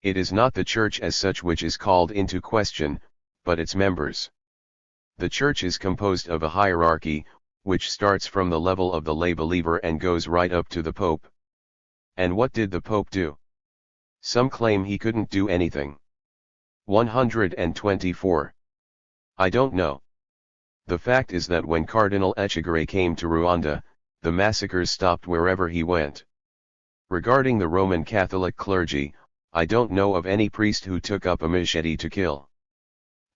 It is not the Church as such which is called into question, but its members. The Church is composed of a hierarchy, which starts from the level of the lay believer and goes right up to the Pope. And what did the Pope do? Some claim he couldn't do anything. 124. I don't know. The fact is that when Cardinal Echegaray came to Rwanda, the massacres stopped wherever he went. Regarding the Roman Catholic clergy, I don't know of any priest who took up a machete to kill.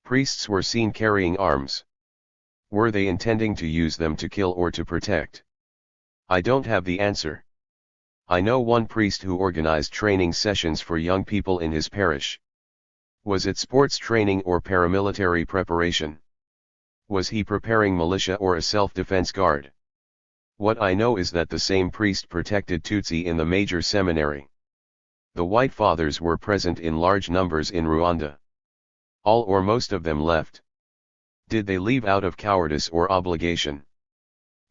Priests were seen carrying arms. Were they intending to use them to kill or to protect? I don't have the answer. I know one priest who organized training sessions for young people in his parish. Was it sports training or paramilitary preparation? Was he preparing militia or a self-defense guard? What I know is that the same priest protected Tutsi in the major seminary. The White Fathers were present in large numbers in Rwanda. All or most of them left. Did they leave out of cowardice or obligation?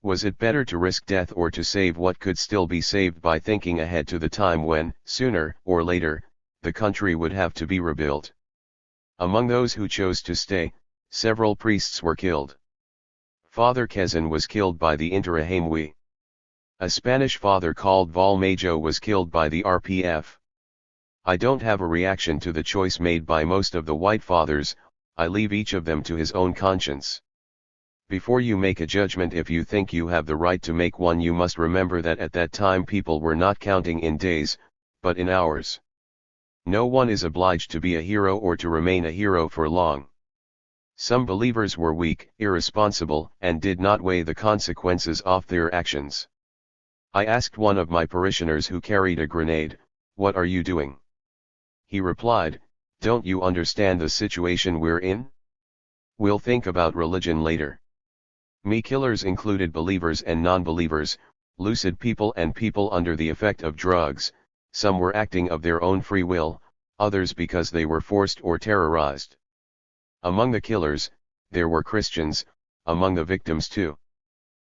Was it better to risk death or to save what could still be saved by thinking ahead to the time when, sooner or later, the country would have to be rebuilt? Among those who chose to stay, several priests were killed. Father Kezan was killed by the Interahamwe. A Spanish father called Vallejo was killed by the RPF. I don't have a reaction to the choice made by most of the White Fathers, I leave each of them to his own conscience. Before you make a judgment, if you think you have the right to make one, you must remember that at that time people were not counting in days, but in hours. No one is obliged to be a hero or to remain a hero for long. Some believers were weak, irresponsible, and did not weigh the consequences of their actions. I asked one of my parishioners who carried a grenade, "What are you doing?" He replied, "Don't you understand the situation we're in? We'll think about religion later." Me killers included believers and non-believers, lucid people and people under the effect of drugs. Some were acting of their own free will, others because they were forced or terrorized. Among the killers, there were Christians, among the victims too.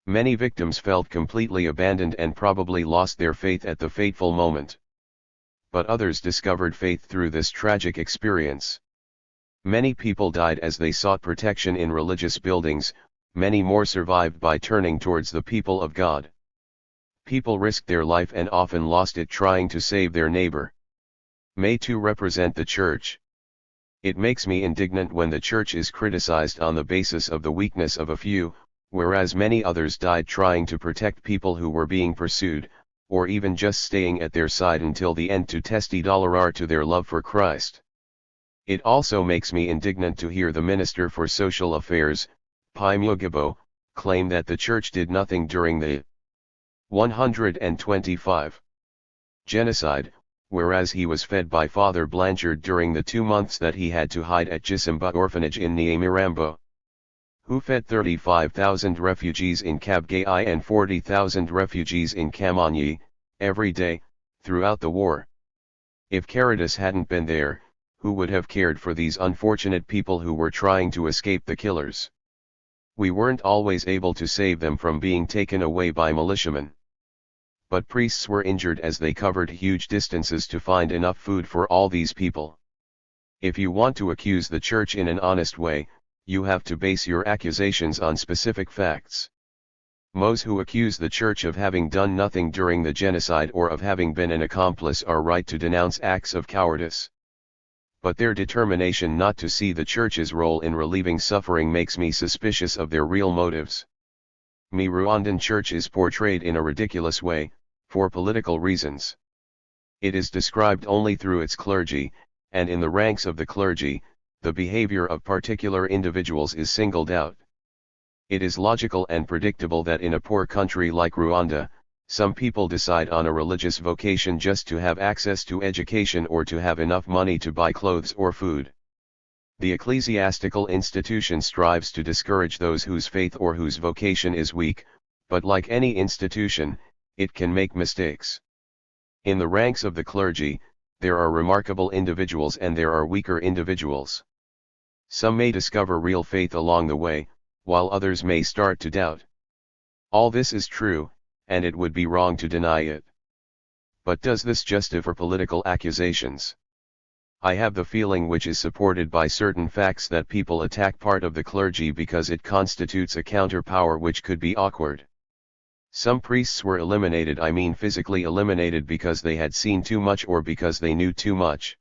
Many victims felt completely abandoned and probably lost their faith at the fateful moment. But others discovered faith through this tragic experience. Many people died as they sought protection in religious buildings, many more survived by turning towards the people of God. People risked their life and often lost it trying to save their neighbor. May too represent the Church. It makes me indignant when the Church is criticized on the basis of the weakness of a few, whereas many others died trying to protect people who were being pursued, or even just staying at their side until the end to testify to their love for Christ. It also makes me indignant to hear the Minister for Social Affairs, Pi Mugabo, claim that the Church did nothing during the 125 genocide, whereas he was fed by Father Blanchard during the 2 months that he had to hide at Gisimba Orphanage in Nyamirambo. Who fed 35,000 refugees in Kabgayi and 40,000 refugees in Kamanyi, every day, throughout the war. If Caritas hadn't been there, who would have cared for these unfortunate people who were trying to escape the killers? We weren't always able to save them from being taken away by militiamen. But priests were injured as they covered huge distances to find enough food for all these people. If you want to accuse the Church in an honest way, you have to base your accusations on specific facts. Those who accuse the Church of having done nothing during the genocide or of having been an accomplice are right to denounce acts of cowardice. But their determination not to see the Church's role in relieving suffering makes me suspicious of their real motives. The Rwandan Church is portrayed in a ridiculous way, for political reasons. It is described only through its clergy, and in the ranks of the clergy, the behavior of particular individuals is singled out. It is logical and predictable that in a poor country like Rwanda, some people decide on a religious vocation just to have access to education or to have enough money to buy clothes or food. The ecclesiastical institution strives to discourage those whose faith or whose vocation is weak, but like any institution, it can make mistakes. In the ranks of the clergy, there are remarkable individuals and there are weaker individuals. Some may discover real faith along the way, while others may start to doubt. All this is true, and it would be wrong to deny it. But does this justify political accusations? I have the feeling, which is supported by certain facts, that people attack part of the clergy because it constitutes a counterpower which could be awkward. Some priests were eliminated, I mean physically eliminated, because they had seen too much or because they knew too much.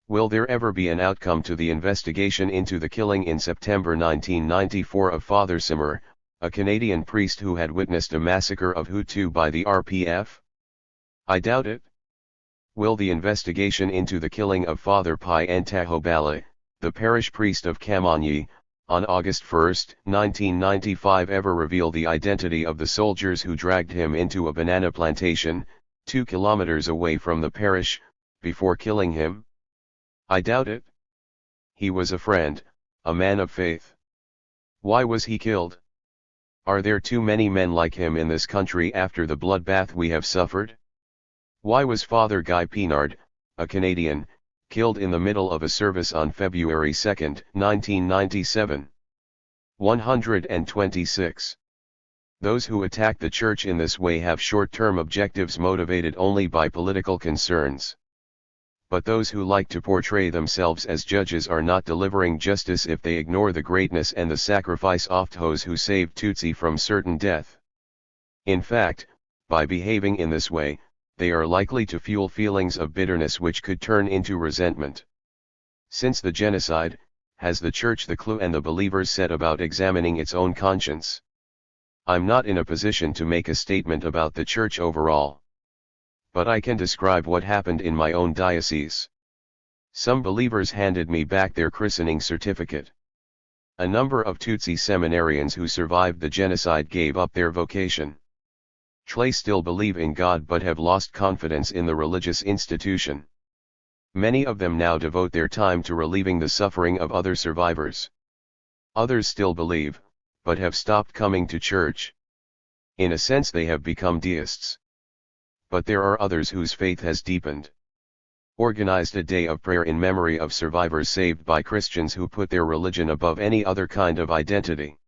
Will there ever be an outcome to the investigation into the killing in September 1994 of Father Simmer, a Canadian priest who had witnessed a massacre of Hutu by the RPF? I doubt it. Will the investigation into the killing of Father Pai Ntahobale, the parish priest of Kamanyi, on August 1, 1995 ever reveal the identity of the soldiers who dragged him into a banana plantation, 2 kilometers away from the parish, before killing him? I doubt it. He was a friend, a man of faith. Why was he killed? Are there too many men like him in this country after the bloodbath we have suffered? Why was Father Guy Pinard, a Canadian, killed in the middle of a service on February 2, 1997? 126. Those who attack the Church in this way have short-term objectives motivated only by political concerns. But those who like to portray themselves as judges are not delivering justice if they ignore the greatness and the sacrifice of those who saved Tutsi from certain death. In fact, by behaving in this way, they are likely to fuel feelings of bitterness which could turn into resentment. Since the genocide, has the Church the clue and the believers set about examining its own conscience? I'm not in a position to make a statement about the Church overall. But I can describe what happened in my own diocese. Some believers handed me back their christening certificate. A number of Tutsi seminarians who survived the genocide gave up their vocation. They still believe in God but have lost confidence in the religious institution. Many of them now devote their time to relieving the suffering of other survivors. Others still believe, but have stopped coming to church. In a sense they have become deists. But there are others whose faith has deepened. Organized a day of prayer in memory of survivors saved by Christians who put their religion above any other kind of identity.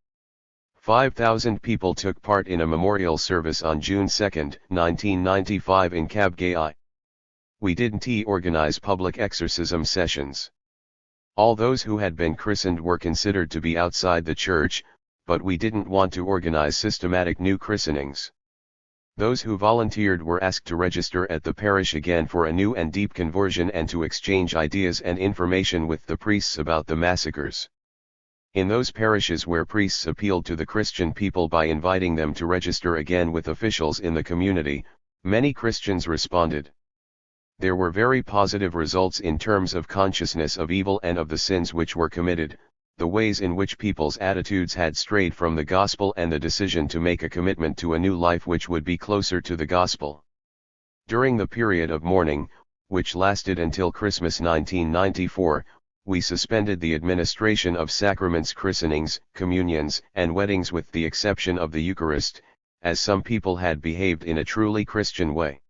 5,000 people took part in a memorial service on June 2, 1995 in Kabgayi. We didn't organize public exorcism sessions. All those who had been christened were considered to be outside the Church, but we didn't want to organize systematic new christenings. Those who volunteered were asked to register at the parish again for a new and deep conversion and to exchange ideas and information with the priests about the massacres. In those parishes where priests appealed to the Christian people by inviting them to register again with officials in the community, many Christians responded. There were very positive results in terms of consciousness of evil and of the sins which were committed, the ways in which people's attitudes had strayed from the gospel and the decision to make a commitment to a new life which would be closer to the gospel. During the period of mourning, which lasted until Christmas 1994, we suspended the administration of sacraments, christenings, communions, and weddings with the exception of the Eucharist, as some people had behaved in a truly Christian way.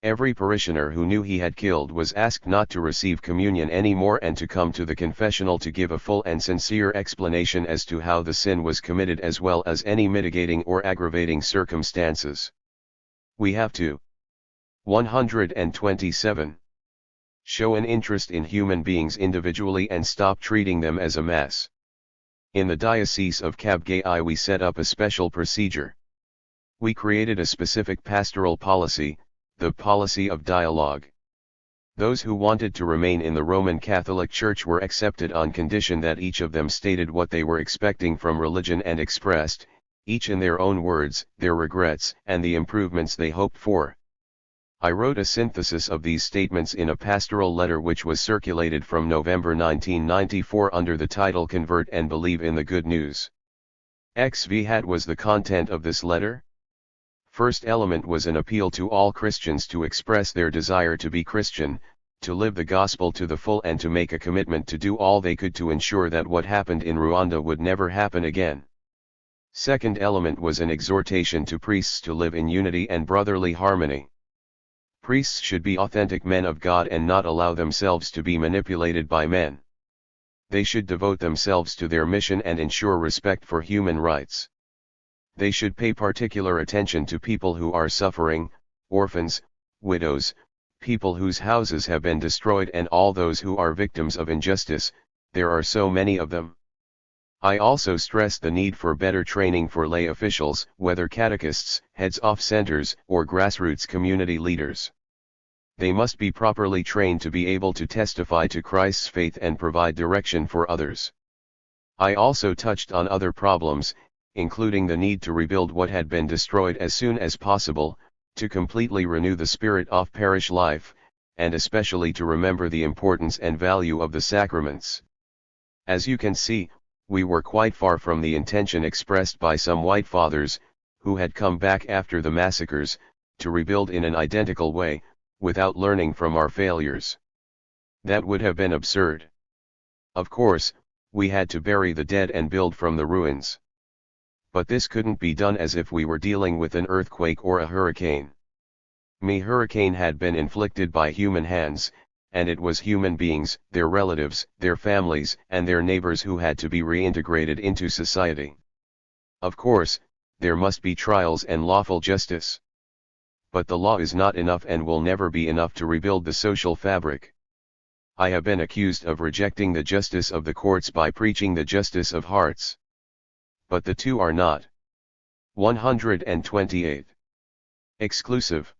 Every parishioner who knew he had killed was asked not to receive communion anymore and to come to the confessional to give a full and sincere explanation as to how the sin was committed as well as any mitigating or aggravating circumstances. We have to 127. Show an interest in human beings individually and stop treating them as a mass. In the Diocese of Kabgayi we set up a special procedure. We created a specific pastoral policy, the policy of dialogue. Those who wanted to remain in the Roman Catholic Church were accepted on condition that each of them stated what they were expecting from religion and expressed, each in their own words, their regrets and the improvements they hoped for. I wrote a synthesis of these statements in a pastoral letter which was circulated from November 1994 under the title Convert and Believe in the Good News. XV was the content of this letter. First element was an appeal to all Christians to express their desire to be Christian, to live the gospel to the full and to make a commitment to do all they could to ensure that what happened in Rwanda would never happen again. Second element was an exhortation to priests to live in unity and brotherly harmony. Priests should be authentic men of God and not allow themselves to be manipulated by men. They should devote themselves to their mission and ensure respect for human rights. They should pay particular attention to people who are suffering, orphans, widows, people whose houses have been destroyed and all those who are victims of injustice, there are so many of them. I also stress the need for better training for lay officials, whether catechists, heads of centers, or grassroots community leaders. They must be properly trained to be able to testify to Christ's faith and provide direction for others. I also touched on other problems, including the need to rebuild what had been destroyed as soon as possible, to completely renew the spirit of parish life, and especially to remember the importance and value of the sacraments. As you can see, we were quite far from the intention expressed by some white fathers, who had come back after the massacres, to rebuild in an identical way, without learning from our failures. That would have been absurd. Of course, we had to bury the dead and build from the ruins. But this couldn't be done as if we were dealing with an earthquake or a hurricane. The hurricane had been inflicted by human hands, and it was human beings, their relatives, their families, and their neighbors who had to be reintegrated into society. Of course, there must be trials and lawful justice. But the law is not enough and will never be enough to rebuild the social fabric. I have been accused of rejecting the justice of the courts by preaching the justice of hearts. But the two are not 128 exclusive.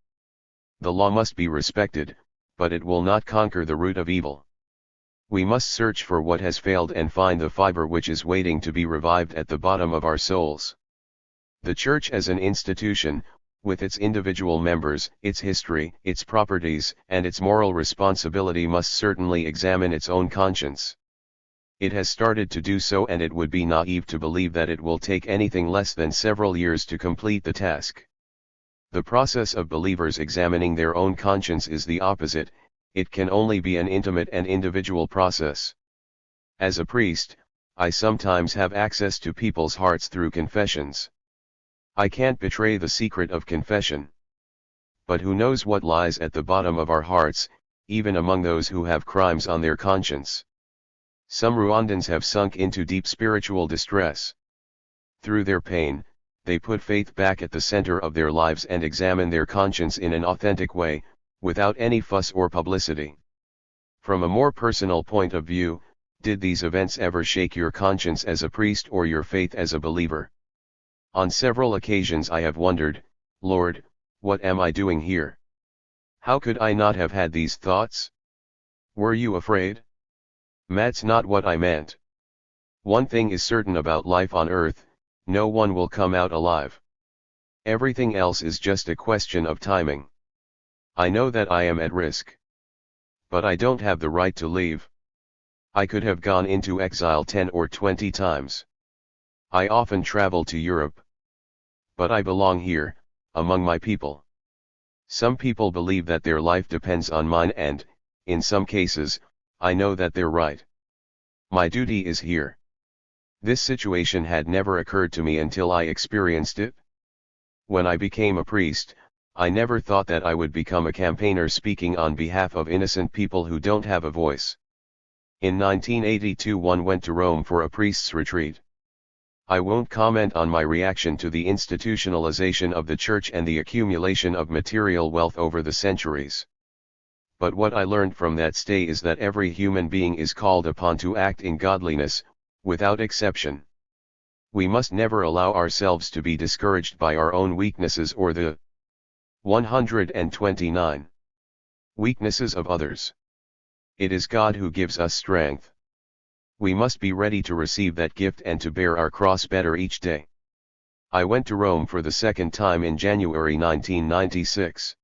The law must be respected, but it will not conquer the root of evil. We must search for what has failed and find the fiber which is waiting to be revived at the bottom of our souls. The Church as an institution, with its individual members, its history, its properties, and its moral responsibility must certainly examine its own conscience. It has started to do so, and it would be naive to believe that it will take anything less than several years to complete the task. The process of believers examining their own conscience is the opposite. It can only be an intimate and individual process. As a priest, I sometimes have access to people's hearts through confessions. I can't betray the secret of confession. But who knows what lies at the bottom of our hearts, even among those who have crimes on their conscience? Some Rwandans have sunk into deep spiritual distress. Through their pain, they put faith back at the center of their lives and examine their conscience in an authentic way, without any fuss or publicity. From a more personal point of view, did these events ever shake your conscience as a priest or your faith as a believer? On several occasions I have wondered, Lord, what am I doing here? How could I not have had these thoughts? Were you afraid? That's not what I meant. One thing is certain about life on earth, no one will come out alive. Everything else is just a question of timing. I know that I am at risk. But I don't have the right to leave. I could have gone into exile 10 or 20 times. I often travel to Europe. But I belong here, among my people. Some people believe that their life depends on mine and, in some cases, I know that they're right. My duty is here. This situation had never occurred to me until I experienced it. When I became a priest, I never thought that I would become a campaigner speaking on behalf of innocent people who don't have a voice. In 1982 one went to Rome for a priest's retreat. I won't comment on my reaction to the institutionalization of the Church and the accumulation of material wealth over the centuries. But what I learned from that stay is that every human being is called upon to act in godliness, without exception. We must never allow ourselves to be discouraged by our own weaknesses or the 129 weaknesses of others. It is God who gives us strength. We must be ready to receive that gift and to bear our cross better each day. I went to Rome for the second time in January 1996.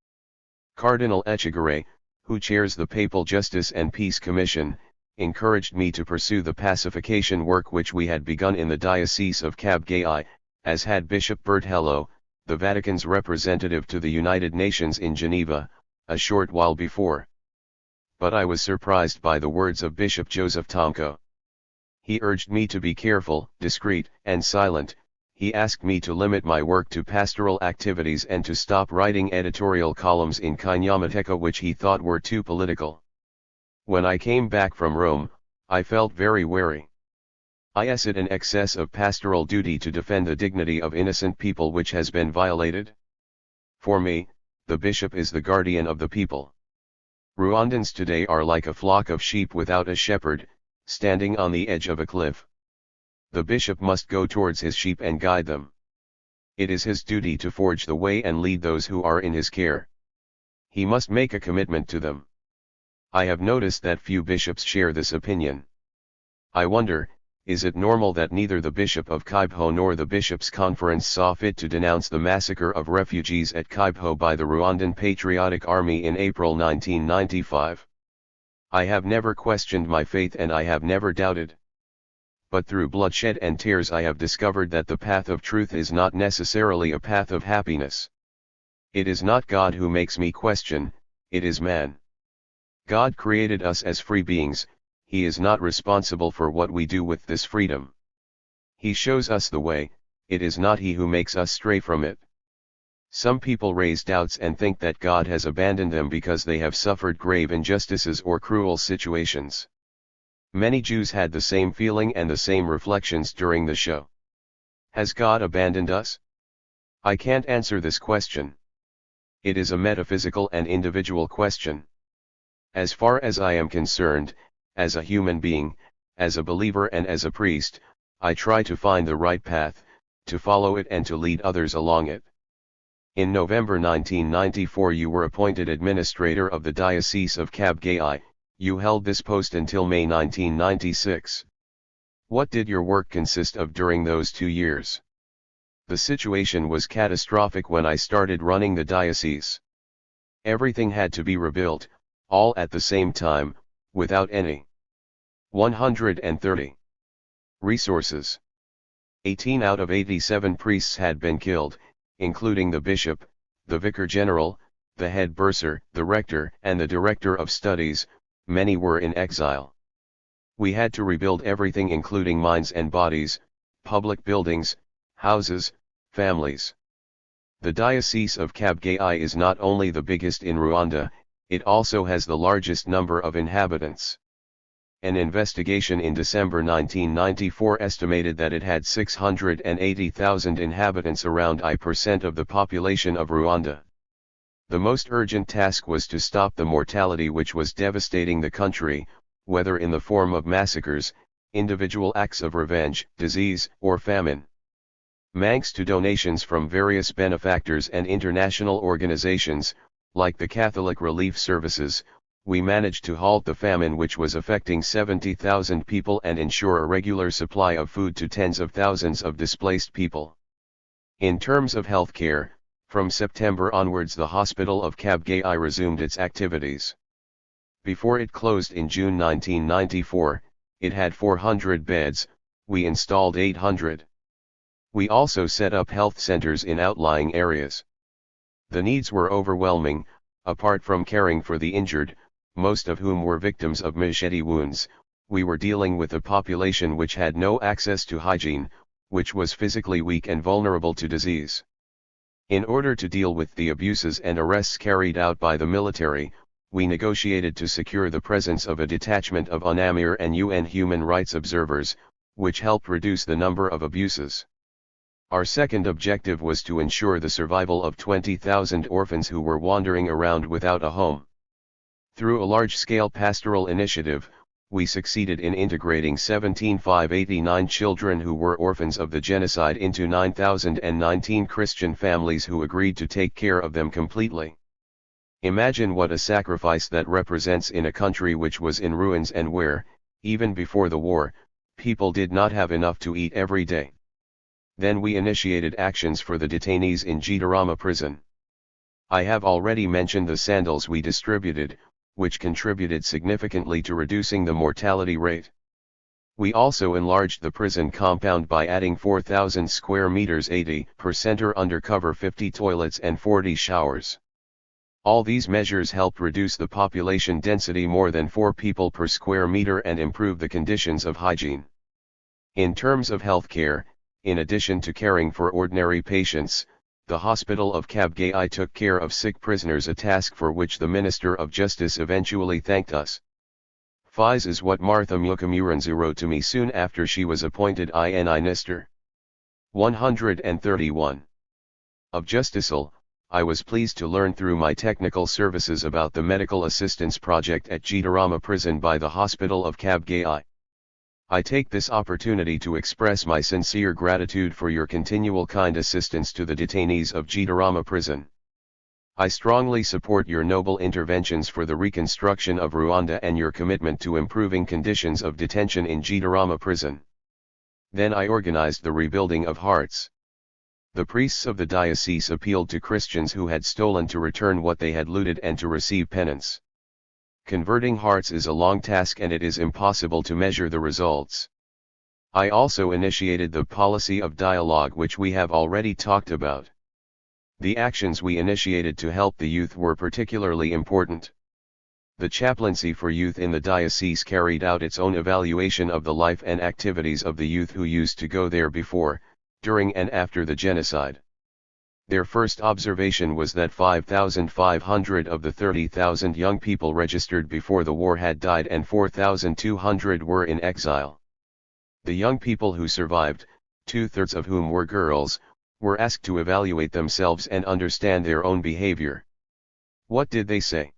Cardinal Echegaray, who chairs the Papal Justice and Peace Commission, encouraged me to pursue the pacification work which we had begun in the Diocese of Kabgayi, as had Bishop Bertello, the Vatican's representative to the United Nations in Geneva, a short while before. But I was surprised by the words of Bishop Joseph Tomko. He urged me to be careful, discreet, and silent. He asked me to limit my work to pastoral activities and to stop writing editorial columns in Kinyamateka which he thought were too political. When I came back from Rome, I felt very wary. Is it an excess of pastoral duty to defend the dignity of innocent people which has been violated? For me, the bishop is the guardian of the people. Rwandans today are like a flock of sheep without a shepherd, standing on the edge of a cliff. The bishop must go towards his sheep and guide them. It is his duty to forge the way and lead those who are in his care. He must make a commitment to them. I have noticed that few bishops share this opinion. I wonder, is it normal that neither the Bishop of Kibho nor the Bishops' Conference saw fit to denounce the massacre of refugees at Kibho by the Rwandan Patriotic Army in April 1995? I have never questioned my faith and I have never doubted. But through bloodshed and tears I have discovered that the path of truth is not necessarily a path of happiness. It is not God who makes me question, it is man. God created us as free beings, He is not responsible for what we do with this freedom. He shows us the way, it is not He who makes us stray from it. Some people raise doubts and think that God has abandoned them because they have suffered grave injustices or cruel situations. Many Jews had the same feeling and the same reflections during the show. Has God abandoned us? I can't answer this question. It is a metaphysical and individual question. As far as I am concerned, as a human being, as a believer and as a priest, I try to find the right path, to follow it and to lead others along it. In November 1994 you were appointed administrator of the Diocese of Kabgayi. You held this post until May 1996. What did your work consist of during those 2 years? The situation was catastrophic when I started running the diocese. Everything had to be rebuilt, all at the same time, without any 130 resources. 18 out of 87 priests had been killed, including the bishop, the vicar general, the head bursar, the rector, and the director of studies. Many were in exile. We had to rebuild everything including minds and bodies, public buildings, houses, families. The Diocese of Kabgayi is not only the biggest in Rwanda, it also has the largest number of inhabitants. An investigation in December 1994 estimated that it had 680,000 inhabitants, around 1% of the population of Rwanda. The most urgent task was to stop the mortality which was devastating the country, whether in the form of massacres, individual acts of revenge, disease, or famine. Thanks to donations from various benefactors and international organizations, like the Catholic Relief Services, we managed to halt the famine which was affecting 70,000 people and ensure a regular supply of food to tens of thousands of displaced people. In terms of healthcare, from September onwards the hospital of Kabgayi resumed its activities. Before it closed in June 1994, it had 400 beds, we installed 800. We also set up health centers in outlying areas. The needs were overwhelming. Apart from caring for the injured, most of whom were victims of machete wounds, we were dealing with a population which had no access to hygiene, which was physically weak and vulnerable to disease. In order to deal with the abuses and arrests carried out by the military, we negotiated to secure the presence of a detachment of UNAMIR and UN human rights observers, which helped reduce the number of abuses. Our second objective was to ensure the survival of 20,000 orphans who were wandering around without a home. Through a large-scale pastoral initiative, we succeeded in integrating 17,589 children who were orphans of the genocide into 9,019 Christian families who agreed to take care of them completely. Imagine what a sacrifice that represents in a country which was in ruins and where, even before the war, people did not have enough to eat every day. Then we initiated actions for the detainees in Gitarama prison. I have already mentioned the sandals we distributed, which contributed significantly to reducing the mortality rate. We also enlarged the prison compound by adding 4,000 square meters, 80% undercover, 50 toilets and 40 showers. All these measures helped reduce the population density more than 4 people per square meter and improve the conditions of hygiene. In terms of healthcare, in addition to caring for ordinary patients, the hospital of Kabgayi took care of sick prisoners, a task for which the Minister of Justice eventually thanked us. Fiz is what Martha Mukamuranzi wrote to me soon after she was appointed Minister. 131. Of Justicel, I was pleased to learn through my technical services about the medical assistance project at Gitarama prison by the hospital of Kabgayi. I take this opportunity to express my sincere gratitude for your continual kind assistance to the detainees of Gitarama prison. I strongly support your noble interventions for the reconstruction of Rwanda and your commitment to improving conditions of detention in Gitarama prison. Then I organized the rebuilding of hearts. The priests of the diocese appealed to Christians who had stolen to return what they had looted and to receive penance. Converting hearts is a long task and it is impossible to measure the results. I also initiated the policy of dialogue which we have already talked about. The actions we initiated to help the youth were particularly important. The chaplaincy for youth in the diocese carried out its own evaluation of the life and activities of the youth who used to go there before, during and after the genocide. Their first observation was that 5,500 of the 30,000 young people registered before the war had died and 4,200 were in exile. The young people who survived, 2/3 of whom were girls, were asked to evaluate themselves and understand their own behavior. What did they say?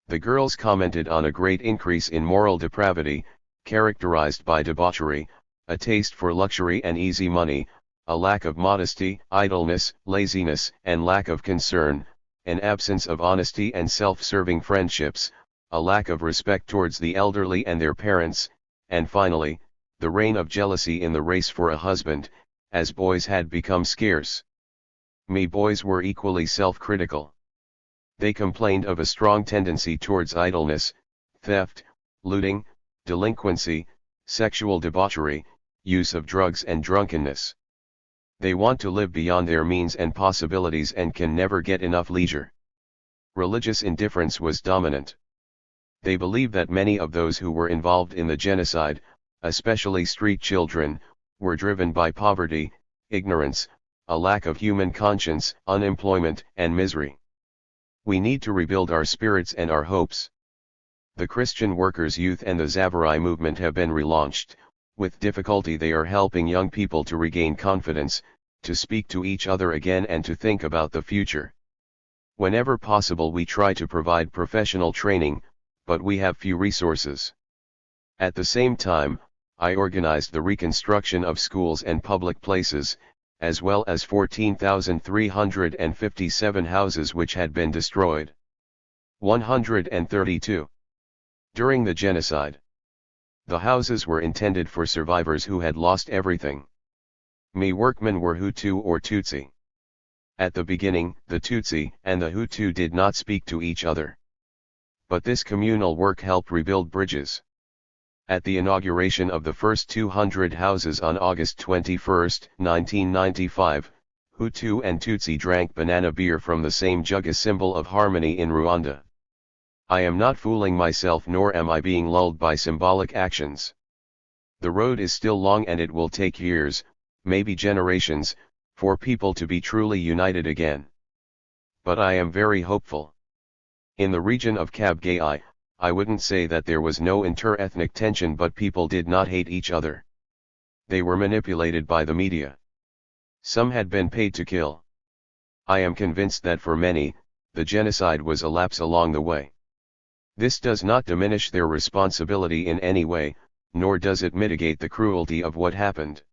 The girls commented on a great increase in moral depravity, characterized by debauchery, a taste for luxury and easy money, a lack of modesty, idleness, laziness, and lack of concern, an absence of honesty and self-serving friendships, a lack of respect towards the elderly and their parents, and finally, the reign of jealousy in the race for a husband, as boys had become scarce. Boys were equally self-critical. They complained of a strong tendency towards idleness, theft, looting, delinquency, sexual debauchery, use of drugs and drunkenness. They want to live beyond their means and possibilities and can never get enough leisure. Religious indifference was dominant. They believe that many of those who were involved in the genocide, especially street children, were driven by poverty, ignorance, a lack of human conscience, unemployment, and misery. We need to rebuild our spirits and our hopes. The Christian Workers' Youth and the Zabarai movement have been relaunched. With difficulty they are helping young people to regain confidence, to speak to each other again and to think about the future. Whenever possible we try to provide professional training, but we have few resources. At the same time, I organized the reconstruction of schools and public places, as well as 14,357 houses which had been destroyed. 132. During the genocide. The houses were intended for survivors who had lost everything. Workmen were Hutu or Tutsi. At the beginning, the Tutsi and the Hutu did not speak to each other. But this communal work helped rebuild bridges. At the inauguration of the first 200 houses on August 21, 1995, Hutu and Tutsi drank banana beer from the same jug, a symbol of harmony in Rwanda. I am not fooling myself nor am I being lulled by symbolic actions. The road is still long and it will take years, maybe generations, for people to be truly united again. But I am very hopeful. In the region of Kabgayi, I wouldn't say that there was no inter-ethnic tension, but people did not hate each other. They were manipulated by the media. Some had been paid to kill. I am convinced that for many, the genocide was a lapse along the way. This does not diminish their responsibility in any way, nor does it mitigate the cruelty of what happened.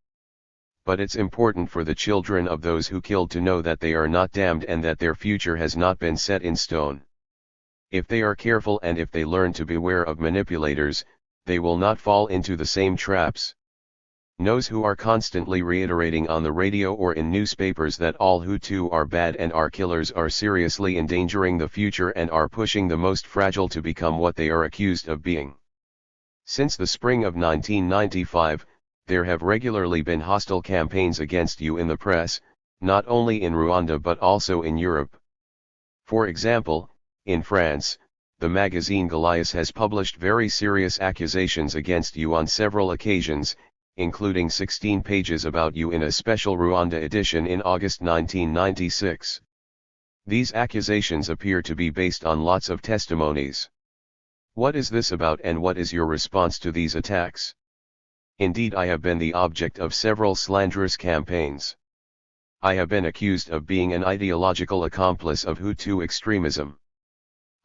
But it's important for the children of those who killed to know that they are not damned and that their future has not been set in stone. If they are careful and if they learn to beware of manipulators, they will not fall into the same traps. Those who are constantly reiterating on the radio or in newspapers that all Hutu are bad and our killers are seriously endangering the future and are pushing the most fragile to become what they are accused of being. Since the spring of 1995, there have regularly been hostile campaigns against you in the press, not only in Rwanda but also in Europe. For example, in France, the magazine Goliath has published very serious accusations against you on several occasions, including 16 pages about you in a special Rwanda edition in August 1996. These accusations appear to be based on lots of testimonies. What is this about and what is your response to these attacks? Indeed, I have been the object of several slanderous campaigns. I have been accused of being an ideological accomplice of Hutu extremism.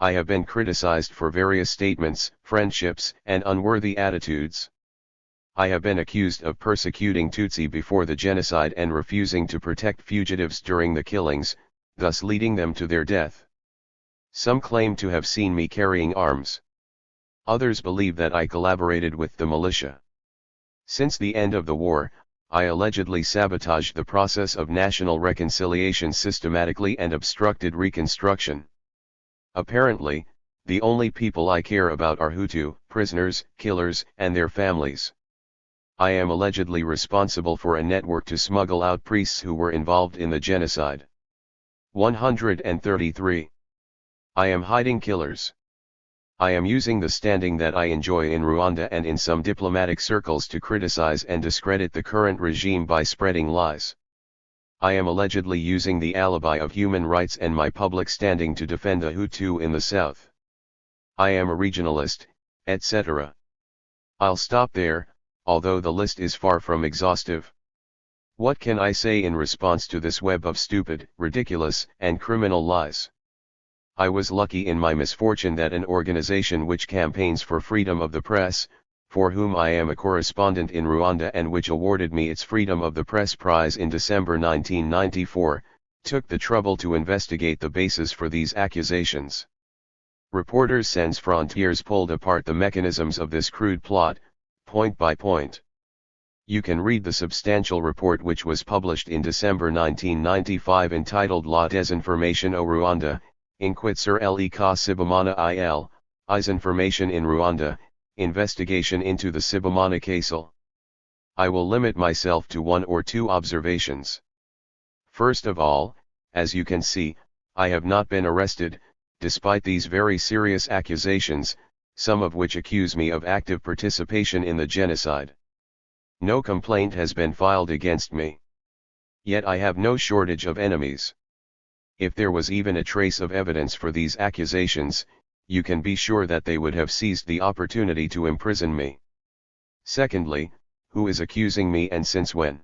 I have been criticized for various statements, friendships, and unworthy attitudes. I have been accused of persecuting Tutsi before the genocide and refusing to protect fugitives during the killings, thus leading them to their death. Some claim to have seen me carrying arms. Others believe that I collaborated with the militia. Since the end of the war, I allegedly sabotaged the process of national reconciliation systematically and obstructed reconstruction. Apparently, the only people I care about are Hutu, prisoners, killers, and their families. I am allegedly responsible for a network to smuggle out priests who were involved in the genocide. 133. I am hiding killers. I am using the standing that I enjoy in Rwanda and in some diplomatic circles to criticize and discredit the current regime by spreading lies. I am allegedly using the alibi of human rights and my public standing to defend the Hutu in the south. I am a regionalist, etc. I'll stop there, although the list is far from exhaustive. What can I say in response to this web of stupid, ridiculous, and criminal lies? I was lucky in my misfortune that an organization which campaigns for freedom of the press, for whom I am a correspondent in Rwanda and which awarded me its Freedom of the Press Prize in December 1994, took the trouble to investigate the basis for these accusations. Reporters Sans Frontières pulled apart the mechanisms of this crude plot, point by point. You can read the substantial report which was published in December 1995 entitled La désinformation au Rwanda, Enquête sur le cas Sibomana il, Information in Rwanda, Investigation into the Sibomana case. I will limit myself to one or two observations. First of all, as you can see, I have not been arrested, despite these very serious accusations, some of which accuse me of active participation in the genocide. No complaint has been filed against me. Yet I have no shortage of enemies. If there was even a trace of evidence for these accusations, you can be sure that they would have seized the opportunity to imprison me. Secondly, who is accusing me and since when?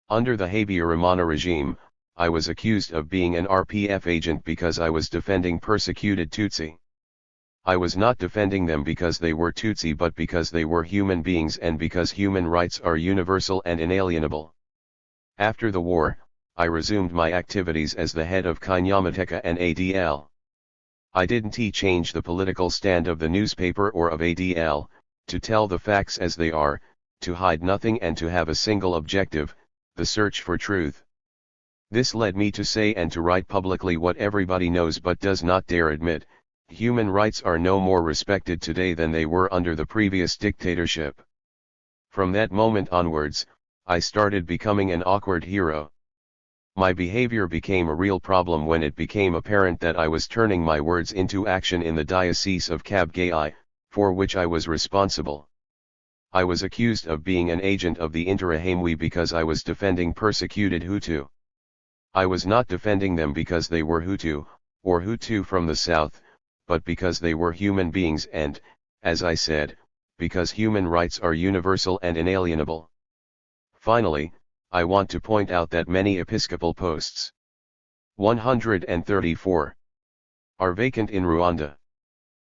Under the Habyarimana regime, I was accused of being an RPF agent because I was defending persecuted Tutsi. I was not defending them because they were Tutsi but because they were human beings and because human rights are universal and inalienable. After the war, I resumed my activities as the head of Kinyamateka and ADL. I didn't change the political stand of the newspaper or of ADL, to tell the facts as they are, to hide nothing and to have a single objective, the search for truth. This led me to say and to write publicly what everybody knows but does not dare admit: human rights are no more respected today than they were under the previous dictatorship. From that moment onwards, I started becoming an awkward hero. My behavior became a real problem when it became apparent that I was turning my words into action in the Diocese of Kabgayi, for which I was responsible. I was accused of being an agent of the Interahamwe because I was defending persecuted Hutu. I was not defending them because they were Hutu, or Hutu from the south, but because they were human beings and, as I said, because human rights are universal and inalienable. Finally, I want to point out that many episcopal posts, 134, are vacant in Rwanda.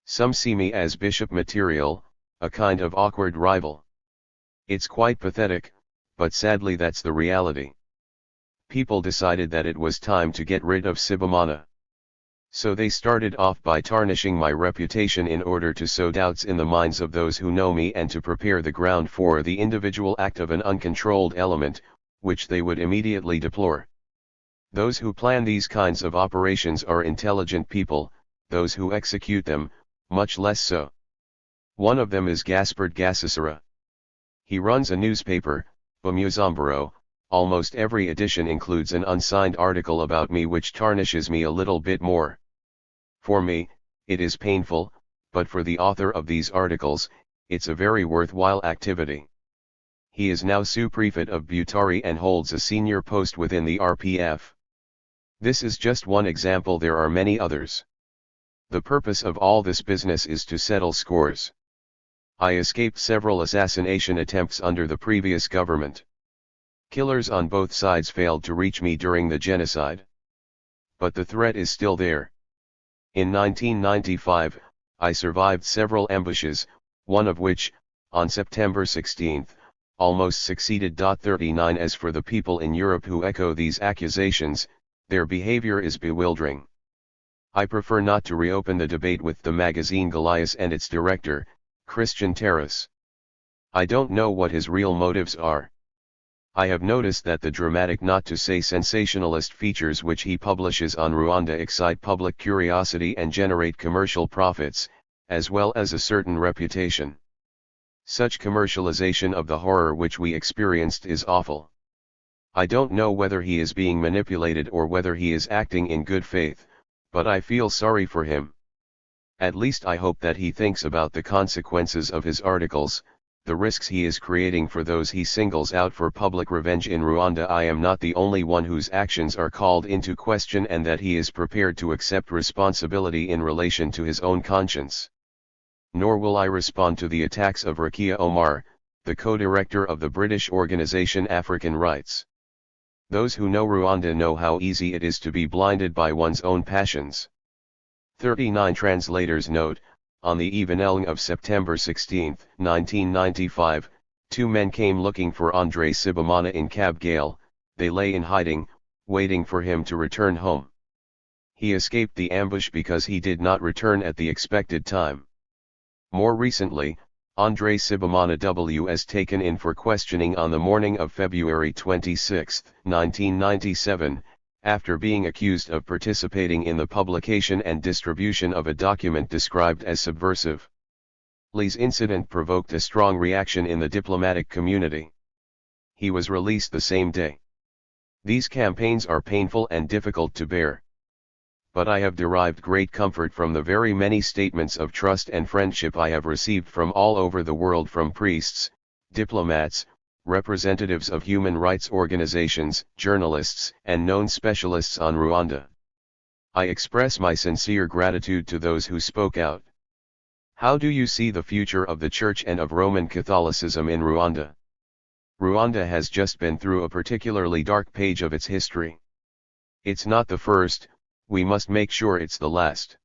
Some see me as bishop material, a kind of awkward rival. It's quite pathetic, but sadly that's the reality. People decided that it was time to get rid of Sibomana. So they started off by tarnishing my reputation in order to sow doubts in the minds of those who know me and to prepare the ground for the individual act of an uncontrolled element, which they would immediately deplore. Those who plan these kinds of operations are intelligent people, those who execute them, much less so. One of them is Gaspard Gasisara. He runs a newspaper, Bamuzambaro. Almost every edition includes an unsigned article about me which tarnishes me a little bit more. For me, it is painful, but for the author of these articles, it's a very worthwhile activity. He is now sous-prefect of Butare and holds a senior post within the RPF. This is just one example, there are many others. The purpose of all this business is to settle scores. I escaped several assassination attempts under the previous government. Killers on both sides failed to reach me during the genocide. But the threat is still there. In 1995, I survived several ambushes, one of which, on September 16, almost succeeded. 39 As for the people in Europe who echo these accusations, Their behavior is bewildering. I prefer not to reopen the debate with the magazine Goliath and its director, Christian Terrace. I don't know what his real motives are. I have noticed that the dramatic, not to say sensationalist features which he publishes on Rwanda excite public curiosity and generate commercial profits, as well as a certain reputation. Such commercialization of the horror which we experienced is awful. I don't know whether he is being manipulated or whether he is acting in good faith, but I feel sorry for him. At least I hope that he thinks about the consequences of his articles, the risks he is creating for those he singles out for public revenge in Rwanda. I am not the only one whose actions are called into question, and that he is prepared to accept responsibility in relation to his own conscience. Nor will I respond to the attacks of Rakia Omar, the co-director of the British organization African Rights. Those who know Rwanda know how easy it is to be blinded by one's own passions. 39 Translators note, on the evening of September 16, 1995, two men came looking for André Sibomana in Kabgail. They lay in hiding, waiting for him to return home. He escaped the ambush because he did not return at the expected time. More recently, André Sibomana was taken in for questioning on the morning of February 26, 1997, after being accused of participating in the publication and distribution of a document described as subversive. Lee's incident provoked a strong reaction in the diplomatic community. He was released the same day. These campaigns are painful and difficult to bear. But I have derived great comfort from the very many statements of trust and friendship I have received from all over the world, from priests, diplomats, representatives of human rights organizations, journalists, and known specialists on Rwanda. I express my sincere gratitude to those who spoke out. How do you see the future of the Church and of Roman Catholicism in Rwanda? Rwanda has just been through a particularly dark page of its history. It's not the first, we must make sure it's the last.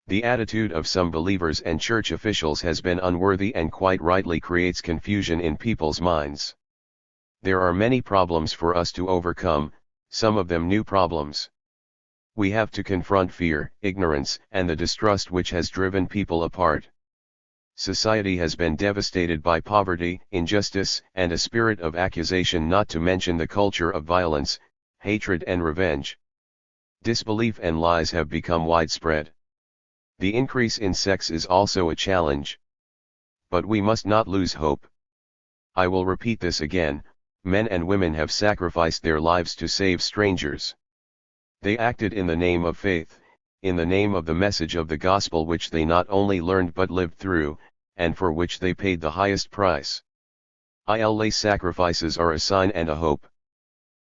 The attitude of some believers and church officials has been unworthy and quite rightly creates confusion in people's minds. There are many problems for us to overcome, some of them new problems. We have to confront fear, ignorance, and the distrust which has driven people apart. Society has been devastated by poverty, injustice, and a spirit of accusation, not to mention the culture of violence, hatred and revenge. Disbelief and lies have become widespread. The increase in sex is also a challenge. But we must not lose hope. I will repeat this again, men and women have sacrificed their lives to save strangers. They acted in the name of faith, in the name of the message of the gospel, which they not only learned but lived through, and for which they paid the highest price. ILA sacrifices are a sign and a hope.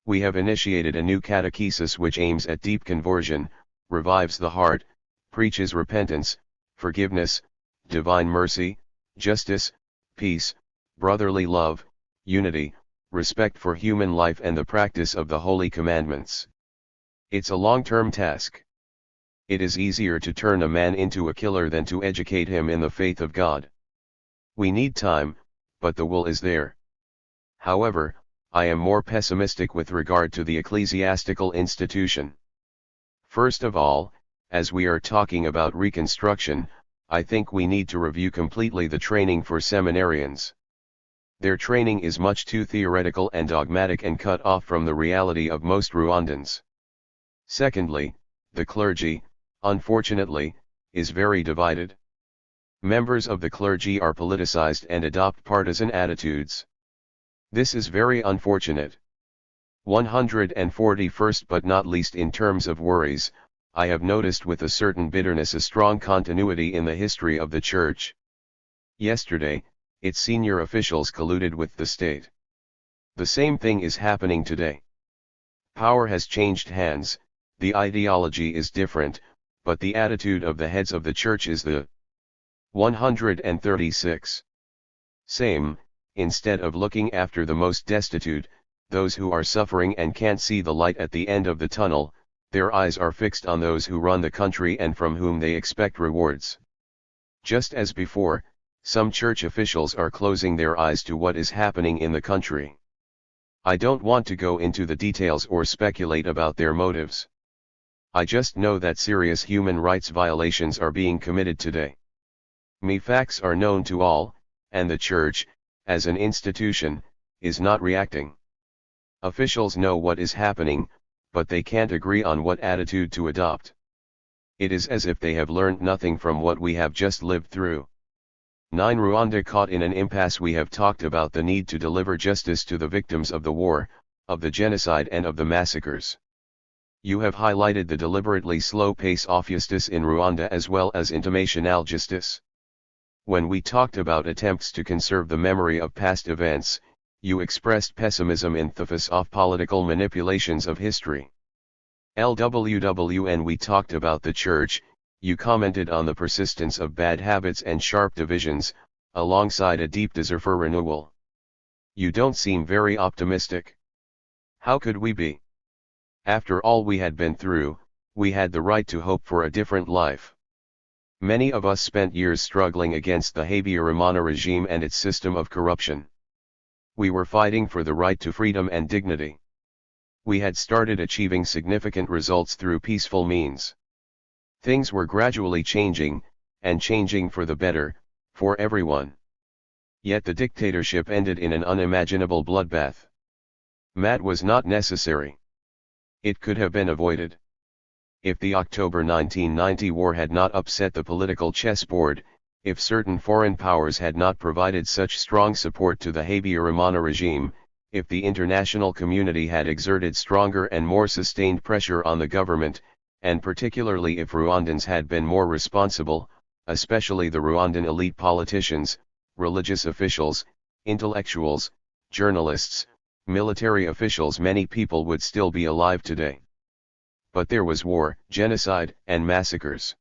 We have initiated a new catechesis which aims at deep conversion, revives the heart, preaches repentance, forgiveness, divine mercy, justice, peace, brotherly love, unity, respect for human life, and the practice of the holy commandments. It's a long-term task. It is easier to turn a man into a killer than to educate him in the faith of God. We need time, but the will is there. However, I am more pessimistic with regard to the ecclesiastical institution. First of all, as we are talking about reconstruction, I think we need to review completely the training for seminarians. Their training is much too theoretical and dogmatic and cut off from the reality of most Rwandans. Secondly, the clergy, unfortunately, is very divided. Members of the clergy are politicized and adopt partisan attitudes. This is very unfortunate. 141st, but not least in terms of worries, I have noticed with a certain bitterness a strong continuity in the history of the Church. Yesterday, its senior officials colluded with the state. The same thing is happening today. Power has changed hands, the ideology is different, but the attitude of the heads of the Church is the 136. Same. Instead of looking after the most destitute, those who are suffering and can't see the light at the end of the tunnel, their eyes are fixed on those who run the country and from whom they expect rewards. Just as before, some church officials are closing their eyes to what is happening in the country. I don't want to go into the details or speculate about their motives. I just know that serious human rights violations are being committed today. Facts are known to all, and the Church, as an institution, is not reacting. Officials know what is happening, but they can't agree on what attitude to adopt. It is as if they have learned nothing from what we have just lived through. 9. Rwanda caught in an impasse. We have talked about the need to deliver justice to the victims of the war, of the genocide and of the massacres. You have highlighted the deliberately slow pace of justice in Rwanda as well as intimational justice. When we talked about attempts to conserve the memory of past events, you expressed pessimism in the face of political manipulations of history. LWWN we talked about the Church. You commented on the persistence of bad habits and sharp divisions, alongside a deep desire for renewal. You don't seem very optimistic. How could we be? After all we had been through, we had the right to hope for a different life. Many of us spent years struggling against the Habyarimana regime and its system of corruption. We were fighting for the right to freedom and dignity. We had started achieving significant results through peaceful means. Things were gradually changing, and changing for the better, for everyone. Yet the dictatorship ended in an unimaginable bloodbath. That was not necessary. It could have been avoided. If the October 1990 war had not upset the political chessboard, if certain foreign powers had not provided such strong support to the Habyarimana regime, if the international community had exerted stronger and more sustained pressure on the government, and particularly if Rwandans had been more responsible, especially the Rwandan elite politicians, religious officials, intellectuals, journalists, military officials, many people would still be alive today. But there was war, genocide, and massacres.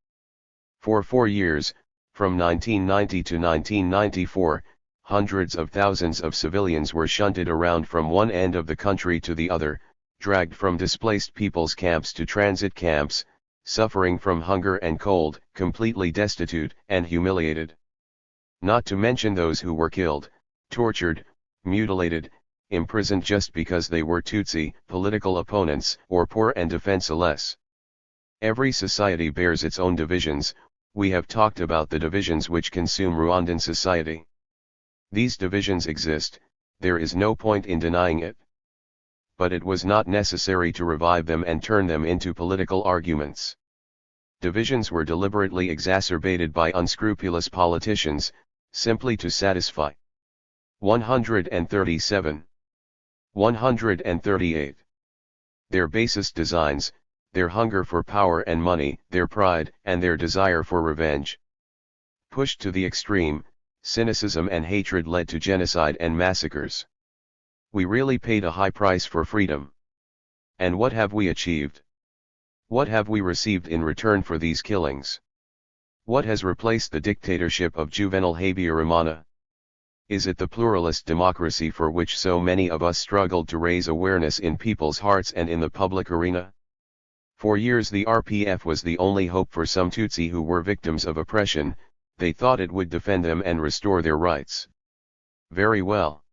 For 4 years, from 1990 to 1994, hundreds of thousands of civilians were shunted around from one end of the country to the other, dragged from displaced people's camps to transit camps, suffering from hunger and cold, completely destitute and humiliated. Not to mention those who were killed, tortured, mutilated, imprisoned just because they were Tutsi, political opponents, or poor and defenseless. Every society bears its own divisions. We have talked about the divisions which consume Rwandan society. These divisions exist, there is no point in denying it. But it was not necessary to revive them and turn them into political arguments. Divisions were deliberately exacerbated by unscrupulous politicians, simply to satisfy. 137. 138. Their basest designs, their hunger for power and money, their pride and their desire for revenge. Pushed to the extreme, cynicism and hatred led to genocide and massacres. We really paid a high price for freedom. And what have we achieved? What have we received in return for these killings? What has replaced the dictatorship of Juvenal Habyarimana? Is it the pluralist democracy for which so many of us struggled to raise awareness in people's hearts and in the public arena? For years the RPF was the only hope for some Tutsi who were victims of oppression. They thought it would defend them and restore their rights. Very well.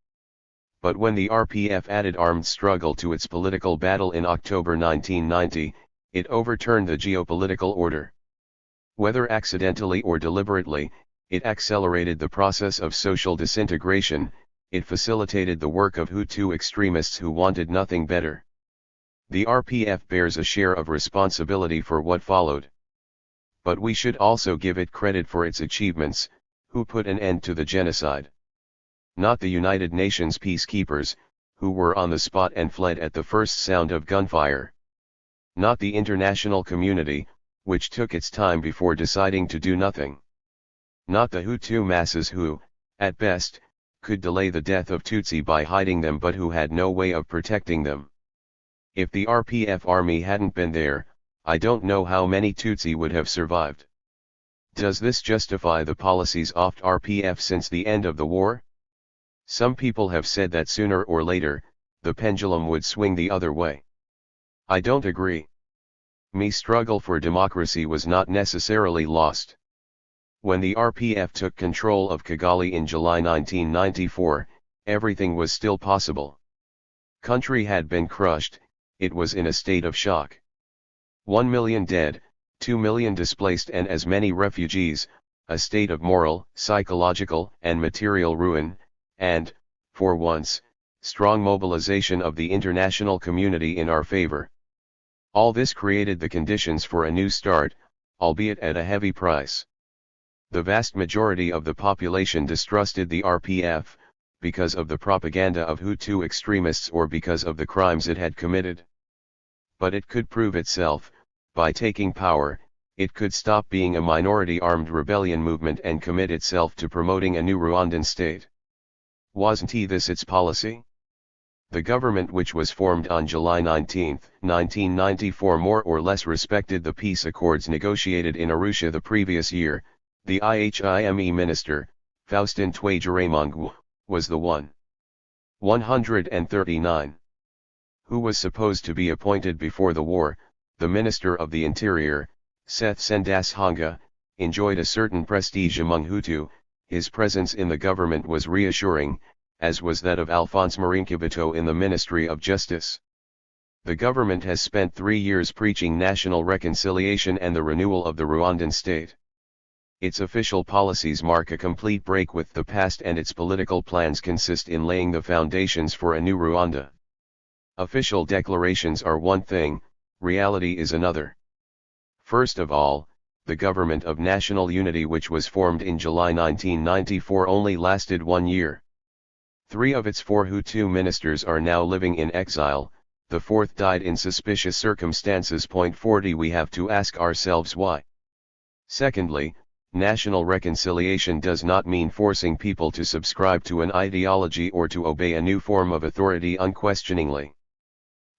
But when the RPF added armed struggle to its political battle in October 1990, it overturned the geopolitical order. Whether accidentally or deliberately, it accelerated the process of social disintegration. It facilitated the work of Hutu extremists who wanted nothing better. The RPF bears a share of responsibility for what followed. But we should also give it credit for its achievements. Who put an end to the genocide? Not the United Nations peacekeepers, who were on the spot and fled at the first sound of gunfire. Not the international community, which took its time before deciding to do nothing. Not the Hutu masses who, at best, could delay the death of Tutsi by hiding them but who had no way of protecting them. If the RPF army hadn't been there, I don't know how many Tutsi would have survived. Does this justify the policies of RPF since the end of the war? Some people have said that sooner or later, the pendulum would swing the other way. I don't agree. My struggle for democracy was not necessarily lost. When the RPF took control of Kigali in July 1994, everything was still possible. Country had been crushed, it was in a state of shock. 1 million dead, 2 million displaced and as many refugees, a state of moral, psychological, and material ruin, and, for once, strong mobilization of the international community in our favor. All this created the conditions for a new start, albeit at a heavy price. The vast majority of the population distrusted the RPF, because of the propaganda of Hutu extremists or because of the crimes it had committed. But it could prove itself, by taking power, it could stop being a minority armed rebellion movement and commit itself to promoting a new Rwandan state. Wasn't this its policy? The government which was formed on July 19, 1994 more or less respected the peace accords negotiated in Arusha the previous year. The IHIME minister, Faustin Twagiramungu, was the 139. Who was supposed to be appointed before the war. The Minister of the Interior, Seth Sendashonga, enjoyed a certain prestige among Hutu. His presence in the government was reassuring, as was that of Alphonse Marinkabito in the Ministry of Justice. The government has spent 3 years preaching national reconciliation and the renewal of the Rwandan state. Its official policies mark a complete break with the past and its political plans consist in laying the foundations for a new Rwanda. Official declarations are one thing, reality is another. First of all, the Government of National Unity which was formed in July 1994 only lasted 1 year. 3 of its 4 Hutu ministers are now living in exile, the 4th died in suspicious circumstances. 40 We have to ask ourselves why. Secondly, national reconciliation does not mean forcing people to subscribe to an ideology or to obey a new form of authority unquestioningly.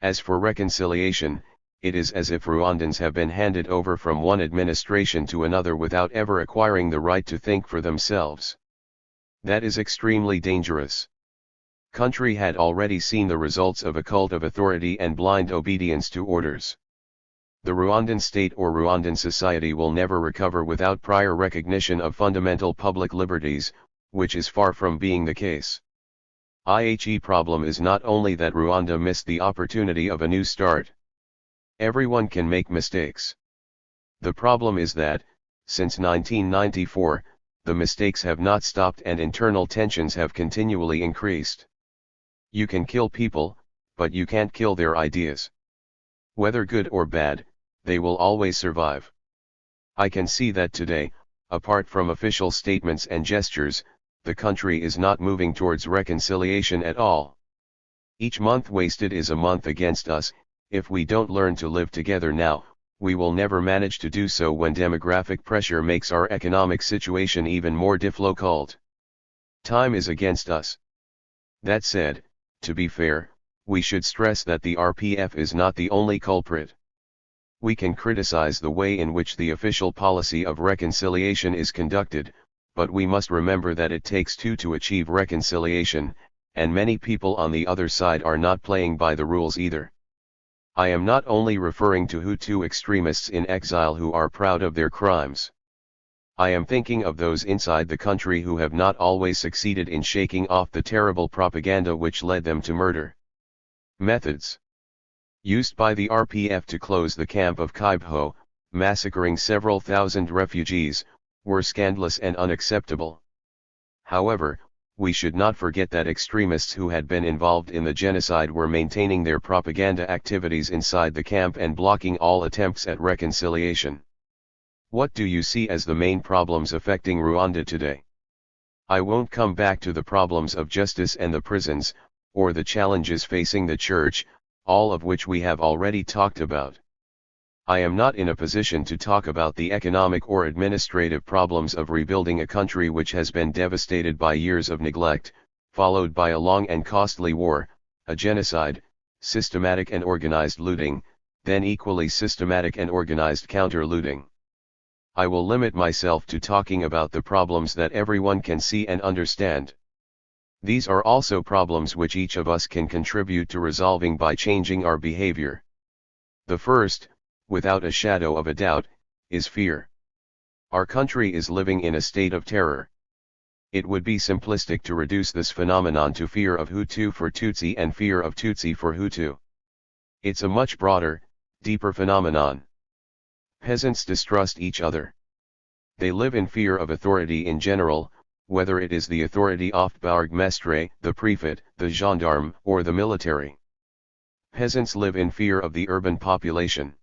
As for reconciliation, it is as if Rwandans have been handed over from one administration to another without ever acquiring the right to think for themselves. That is extremely dangerous. Country had already seen the results of a cult of authority and blind obedience to orders. The Rwandan state or Rwandan society will never recover without prior recognition of fundamental public liberties, which is far from being the case. The problem is not only that Rwanda missed the opportunity of a new start. Everyone can make mistakes. The problem is that, since 1994, the mistakes have not stopped and internal tensions have continually increased. You can kill people, but you can't kill their ideas. Whether good or bad, they will always survive. I can see that today, apart from official statements and gestures, the country is not moving towards reconciliation at all. Each month wasted is a month against us. If we don't learn to live together now, we will never manage to do so when demographic pressure makes our economic situation even more difficult. Time is against us. That said, to be fair, we should stress that the RPF is not the only culprit. We can criticize the way in which the official policy of reconciliation is conducted, but we must remember that it takes 2 to achieve reconciliation, and many people on the other side are not playing by the rules either. I am not only referring to Hutu extremists in exile who are proud of their crimes. I am thinking of those inside the country who have not always succeeded in shaking off the terrible propaganda which led them to murder. Methods used by the RPF to close the camp of Kibho, massacring several thousand refugees, were scandalous and unacceptable. However, we should not forget that extremists who had been involved in the genocide were maintaining their propaganda activities inside the camp and blocking all attempts at reconciliation. What do you see as the main problems affecting Rwanda today? I won't come back to the problems of justice and the prisons, or the challenges facing the church, all of which we have already talked about. I am not in a position to talk about the economic or administrative problems of rebuilding a country which has been devastated by years of neglect, followed by a long and costly war, a genocide, systematic and organized looting, then equally systematic and organized counter-looting. I will limit myself to talking about the problems that everyone can see and understand. These are also problems which each of us can contribute to resolving by changing our behavior. The first, without a shadow of a doubt, is fear. Our country is living in a state of terror. It would be simplistic to reduce this phenomenon to fear of Hutu for Tutsi and fear of Tutsi for Hutu. It's a much broader, deeper phenomenon. Peasants distrust each other. They live in fear of authority in general, whether it is the authority of Bourgmestre, the prefect, the gendarme, or the military. Peasants live in fear of the urban population.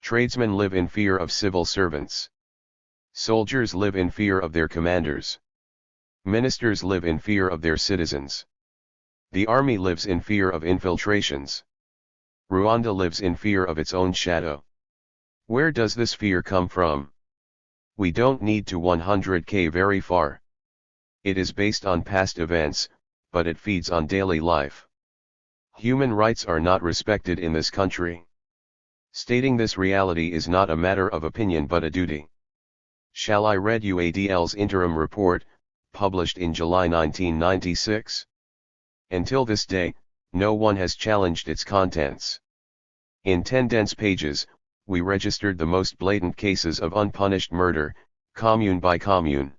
Tradesmen live in fear of civil servants. Soldiers live in fear of their commanders. Ministers live in fear of their citizens. The army lives in fear of infiltrations. Rwanda lives in fear of its own shadow. Where does this fear come from? We don't need to 100k very far. It is based on past events, but it feeds on daily life. Human rights are not respected in this country. Stating this reality is not a matter of opinion but a duty. Shall I read UADL's interim report, published in July 1996? Until this day, no one has challenged its contents. In 10 dense pages, we registered the most blatant cases of unpunished murder, commune by commune.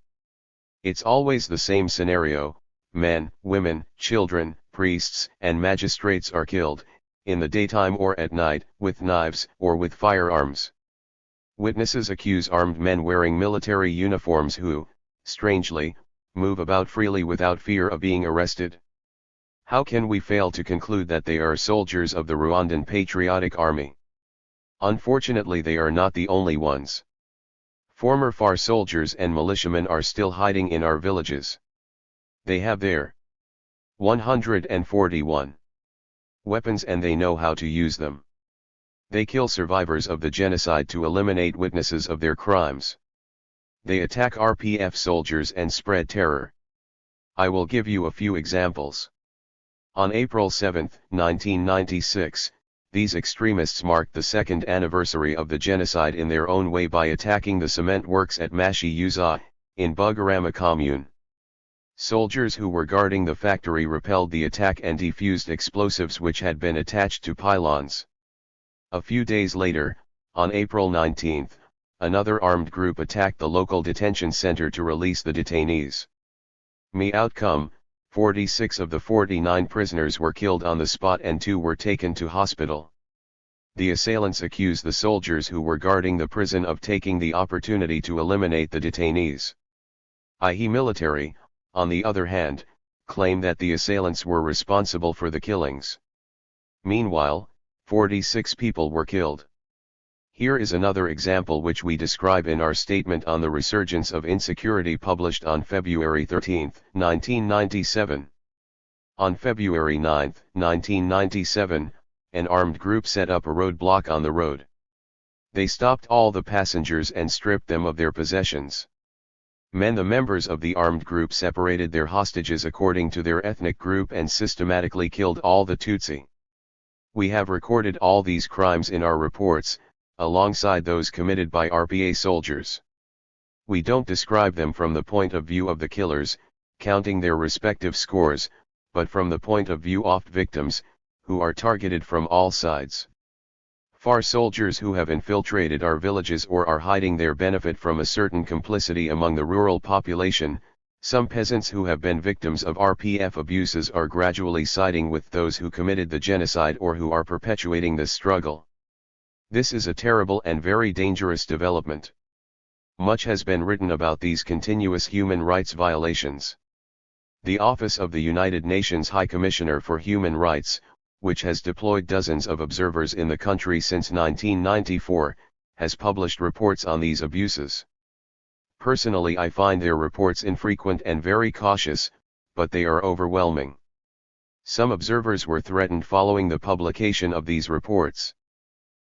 It's always the same scenario: men, women, children, priests, and magistrates are killed, in the daytime or at night, with knives or with firearms. Witnesses accuse armed men wearing military uniforms who, strangely, move about freely without fear of being arrested. How can we fail to conclude that they are soldiers of the Rwandan Patriotic Army? Unfortunately, they are not the only ones. Former FAR soldiers and militiamen are still hiding in our villages. They have their 141 weapons and they know how to use them. They kill survivors of the genocide to eliminate witnesses of their crimes. They attack RPF soldiers and spread terror. I will give you a few examples. On April 7, 1996, these extremists marked the second anniversary of the genocide in their own way by attacking the cement works at Mashi Yuza, in Bugarama commune. Soldiers who were guarding the factory repelled the attack and defused explosives which had been attached to pylons. A few days later, on April 19, another armed group attacked the local detention center to release the detainees. Outcome: 46 of the 49 prisoners were killed on the spot and 2 were taken to hospital. The assailants accused the soldiers who were guarding the prison of taking the opportunity to eliminate the detainees. The military, on the other hand, claimed that the assailants were responsible for the killings. Meanwhile, 46 people were killed. Here is another example which we describe in our statement on the resurgence of insecurity published on February 13, 1997. On February 9, 1997, an armed group set up a roadblock on the road. They stopped all the passengers and stripped them of their possessions. The members of the armed group separated their hostages according to their ethnic group and systematically killed all the Tutsi. We have recorded all these crimes in our reports, alongside those committed by RPA soldiers. We don't describe them from the point of view of the killers, counting their respective scores, but from the point of view of victims, who are targeted from all sides. FAR soldiers who have infiltrated our villages or are hiding there benefit from a certain complicity among the rural population. Some peasants who have been victims of RPF abuses are gradually siding with those who committed the genocide or who are perpetuating this struggle. This is a terrible and very dangerous development. Much has been written about these continuous human rights violations. The Office of the United Nations High Commissioner for Human Rights, which has deployed dozens of observers in the country since 1994, has published reports on these abuses. Personally, I find their reports infrequent and very cautious, but they are overwhelming. Some observers were threatened following the publication of these reports.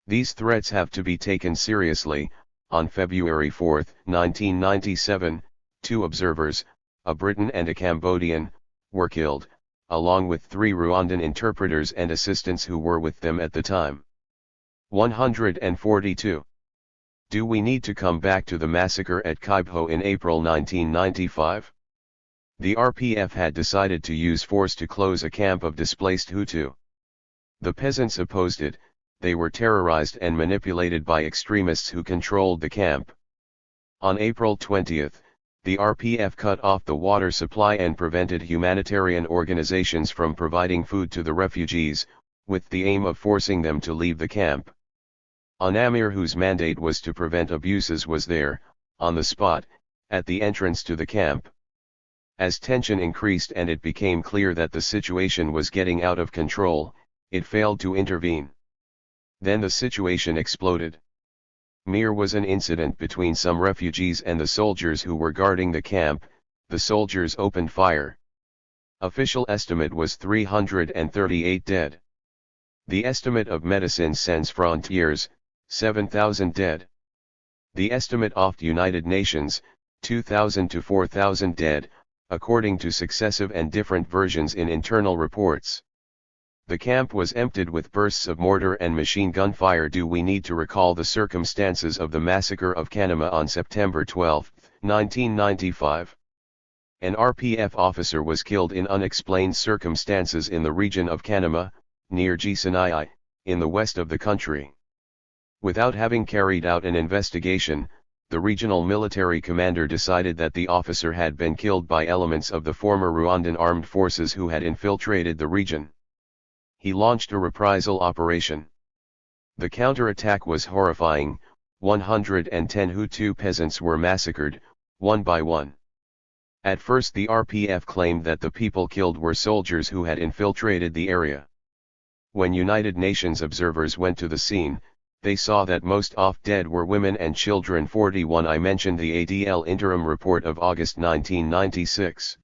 These threats have to be taken seriously. On February 4, 1997, 2 observers, a Briton and a Cambodian, were killed, along with 3 Rwandan interpreters and assistants who were with them at the time. 142. Do we need to come back to the massacre at Kibho in April 1995? The RPF had decided to use force to close a camp of displaced Hutu. The peasants opposed it. They were terrorized and manipulated by extremists who controlled the camp. On April 20, The RPF cut off the water supply and prevented humanitarian organizations from providing food to the refugees, with the aim of forcing them to leave the camp. An Amir whose mandate was to prevent abuses was there, on the spot, at the entrance to the camp. As tension increased and it became clear that the situation was getting out of control, it failed to intervene. Then the situation exploded. Mir was an incident between some refugees and the soldiers who were guarding the camp. The soldiers opened fire. Official estimate was 338 dead. The estimate of Médecins Sans Frontières, 7,000 dead. The estimate of the United Nations, 2,000 to 4,000 dead, according to successive and different versions in internal reports. The camp was emptied with bursts of mortar and machine gun fire. Do we need to recall the circumstances of the massacre of Kanama on September 12, 1995? An RPF officer was killed in unexplained circumstances in the region of Kanama, near Gisenyi, in the west of the country. Without having carried out an investigation, the regional military commander decided that the officer had been killed by elements of the former Rwandan armed forces who had infiltrated the region. He launched a reprisal operation. The counterattack was horrifying. 110 Hutu peasants were massacred, one by one. At first the RPF claimed that the people killed were soldiers who had infiltrated the area. When United Nations observers went to the scene, they saw that most of dead were women and children. 41 I mentioned the ADL interim report of August 1996.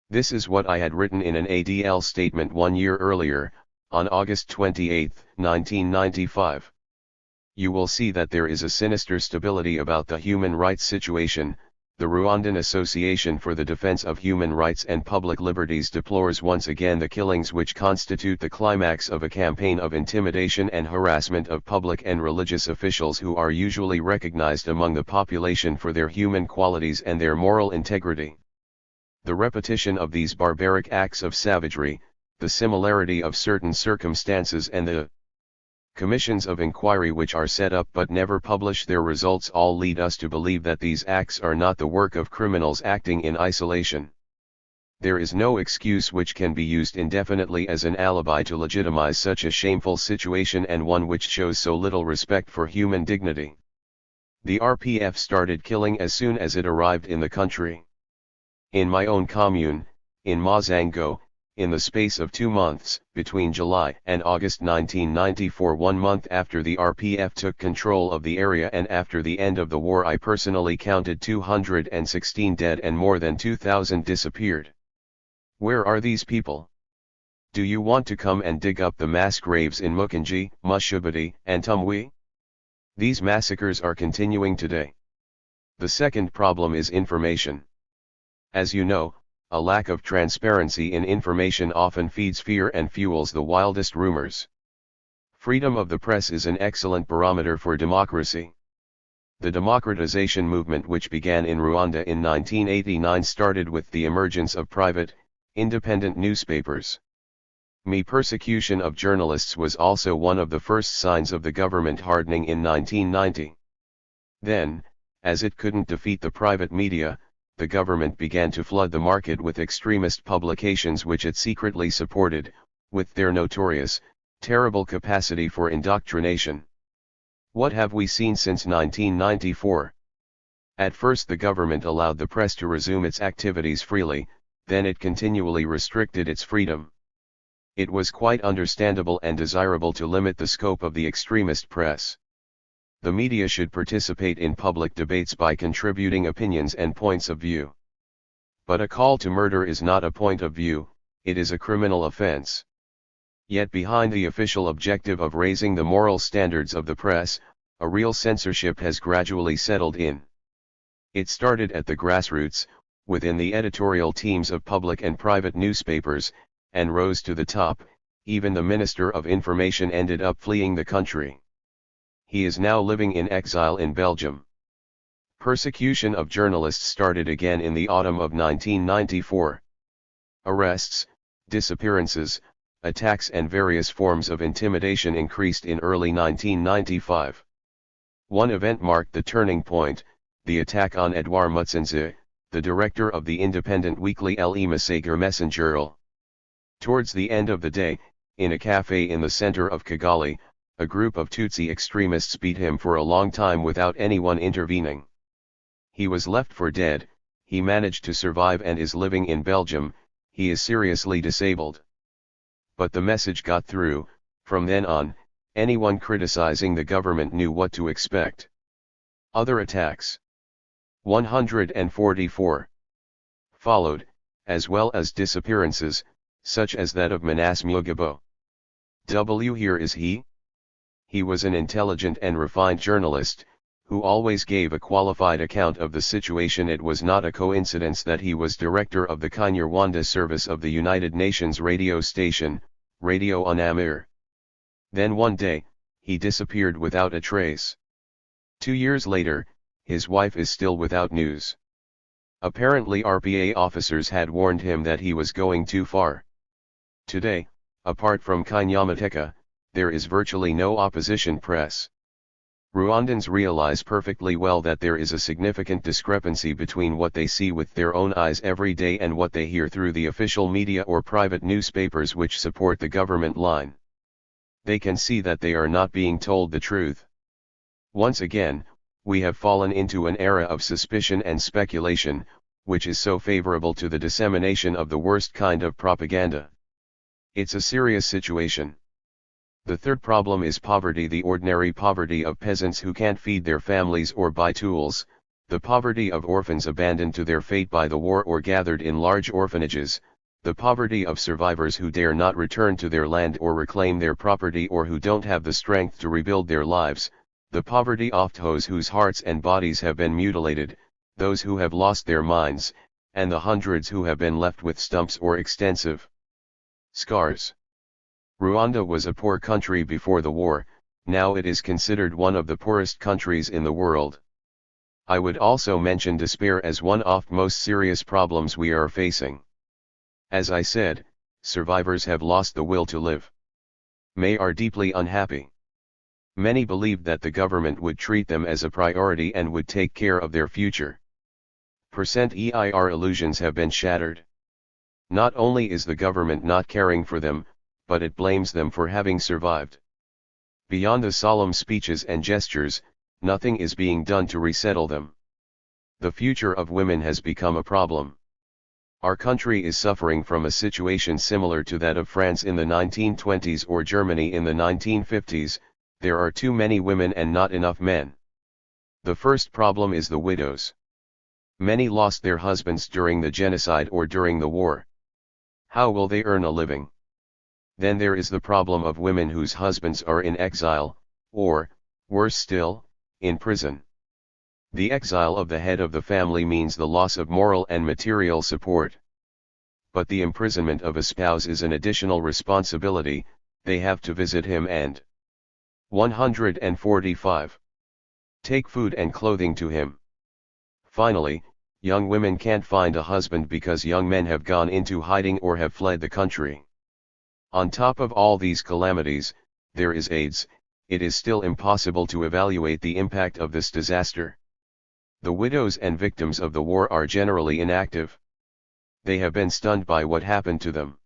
This is what I had written in an ADL statement 1 year earlier, on August 28, 1995. You will see that there is a sinister stability about the human rights situation. The Rwandan Association for the Defense of Human Rights and Public Liberties deplores once again the killings which constitute the climax of a campaign of intimidation and harassment of public and religious officials who are usually recognized among the population for their human qualities and their moral integrity. The repetition of these barbaric acts of savagery, the similarity of certain circumstances and the commissions of inquiry which are set up but never publish their results all lead us to believe that these acts are not the work of criminals acting in isolation. There is no excuse which can be used indefinitely as an alibi to legitimize such a shameful situation and one which shows so little respect for human dignity. The RPF started killing as soon as it arrived in the country. In my own commune, in Mazango, in the space of 2 months, between July and August 1994, 1 month after the RPF took control of the area and after the end of the war, I personally counted 216 dead and more than 2,000 disappeared. Where are these people? Do you want to come and dig up the mass graves in Mukunji, Mushubati, and Tumwi? These massacres are continuing today. The second problem is information. As you know, a lack of transparency in information often feeds fear and fuels the wildest rumors. Freedom of the press is an excellent barometer for democracy. The democratization movement which began in Rwanda in 1989 started with the emergence of private, independent newspapers. Persecution of journalists was also one of the first signs of the government hardening in 1990. Then, as it couldn't defeat the private media, the government began to flood the market with extremist publications which it secretly supported, with their notorious, terrible capacity for indoctrination. What have we seen since 1994? At first the government allowed the press to resume its activities freely, then it continually restricted its freedom. It was quite understandable and desirable to limit the scope of the extremist press. The media should participate in public debates by contributing opinions and points of view. But a call to murder is not a point of view, it is a criminal offense. Yet behind the official objective of raising the moral standards of the press, a real censorship has gradually settled in. It started at the grassroots, within the editorial teams of public and private newspapers, and rose to the top. Even the Minister of Information ended up fleeing the country. He is now living in exile in Belgium. Persecution of journalists started again in the autumn of 1994. Arrests, disappearances, attacks and various forms of intimidation increased in early 1995. One event marked the turning point, the attack on Edouard Mutsenze, the director of the independent weekly L'Imasager Messengerl. Towards the end of the day, in a cafe in the center of Kigali, a group of Tutsi extremists beat him for a long time without anyone intervening. He was left for dead. He managed to survive and is living in Belgium. He is seriously disabled. But the message got through. From then on, anyone criticizing the government knew what to expect. Other attacks. 144. Followed, as well as disappearances, such as that of Manas Mugabo. Here is he? He was an intelligent and refined journalist, who always gave a qualified account of the situation. It was not a coincidence that he was director of the Rwanda service of the United Nations radio station, Radio UNAMIR. Then one day, he disappeared without a trace. 2 years later, his wife is still without news. Apparently RPA officers had warned him that he was going too far. Today, apart from Kinyamateka, there is virtually no opposition press. Rwandans realize perfectly well that there is a significant discrepancy between what they see with their own eyes every day and what they hear through the official media or private newspapers which support the government line. They can see that they are not being told the truth. Once again, we have fallen into an era of suspicion and speculation, which is so favorable to the dissemination of the worst kind of propaganda. It's a serious situation. The third problem is poverty, the ordinary poverty of peasants who can't feed their families or buy tools, the poverty of orphans abandoned to their fate by the war or gathered in large orphanages, the poverty of survivors who dare not return to their land or reclaim their property or who don't have the strength to rebuild their lives, the poverty of those whose hearts and bodies have been mutilated, those who have lost their minds, and the hundreds who have been left with stumps or extensive scars. Rwanda was a poor country before the war. Now it is considered one of the poorest countries in the world. I would also mention despair as one of the most serious problems we are facing. As I said, survivors have lost the will to live. Many are deeply unhappy. Many believed that the government would treat them as a priority and would take care of their future. EIR illusions have been shattered. Not only is the government not caring for them, but it blames them for having survived. Beyond the solemn speeches and gestures, nothing is being done to resettle them. The future of women has become a problem. Our country is suffering from a situation similar to that of France in the 1920s or Germany in the 1950s. There are too many women and not enough men. The first problem is the widows. Many lost their husbands during the genocide or during the war. How will they earn a living? Then there is the problem of women whose husbands are in exile, or, worse still, in prison. The exile of the head of the family means the loss of moral and material support. But the imprisonment of a spouse is an additional responsibility. They have to visit him and 145. Take food and clothing to him. Finally, young women can't find a husband because young men have gone into hiding or have fled the country. On top of all these calamities, there is AIDS. It is still impossible to evaluate the impact of this disaster. The widows and victims of the war are generally inactive. They have been stunned by what happened to them.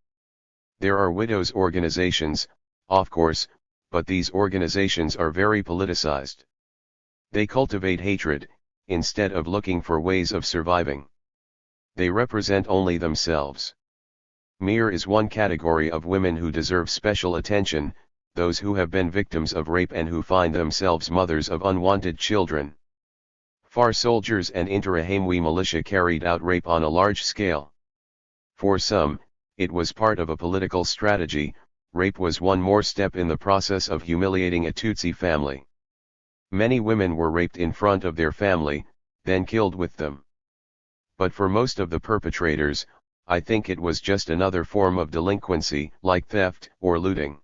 There are widows' organizations, of course, but these organizations are very politicized. They cultivate hatred, instead of looking for ways of surviving. They represent only themselves. Mir is one category of women who deserve special attention, those who have been victims of rape and who find themselves mothers of unwanted children. FAR soldiers and Interahamwe militia carried out rape on a large scale. For some, it was part of a political strategy. Rape was one more step in the process of humiliating a Tutsi family. Many women were raped in front of their family, then killed with them. But for most of the perpetrators, I think it was just another form of delinquency, like theft or looting.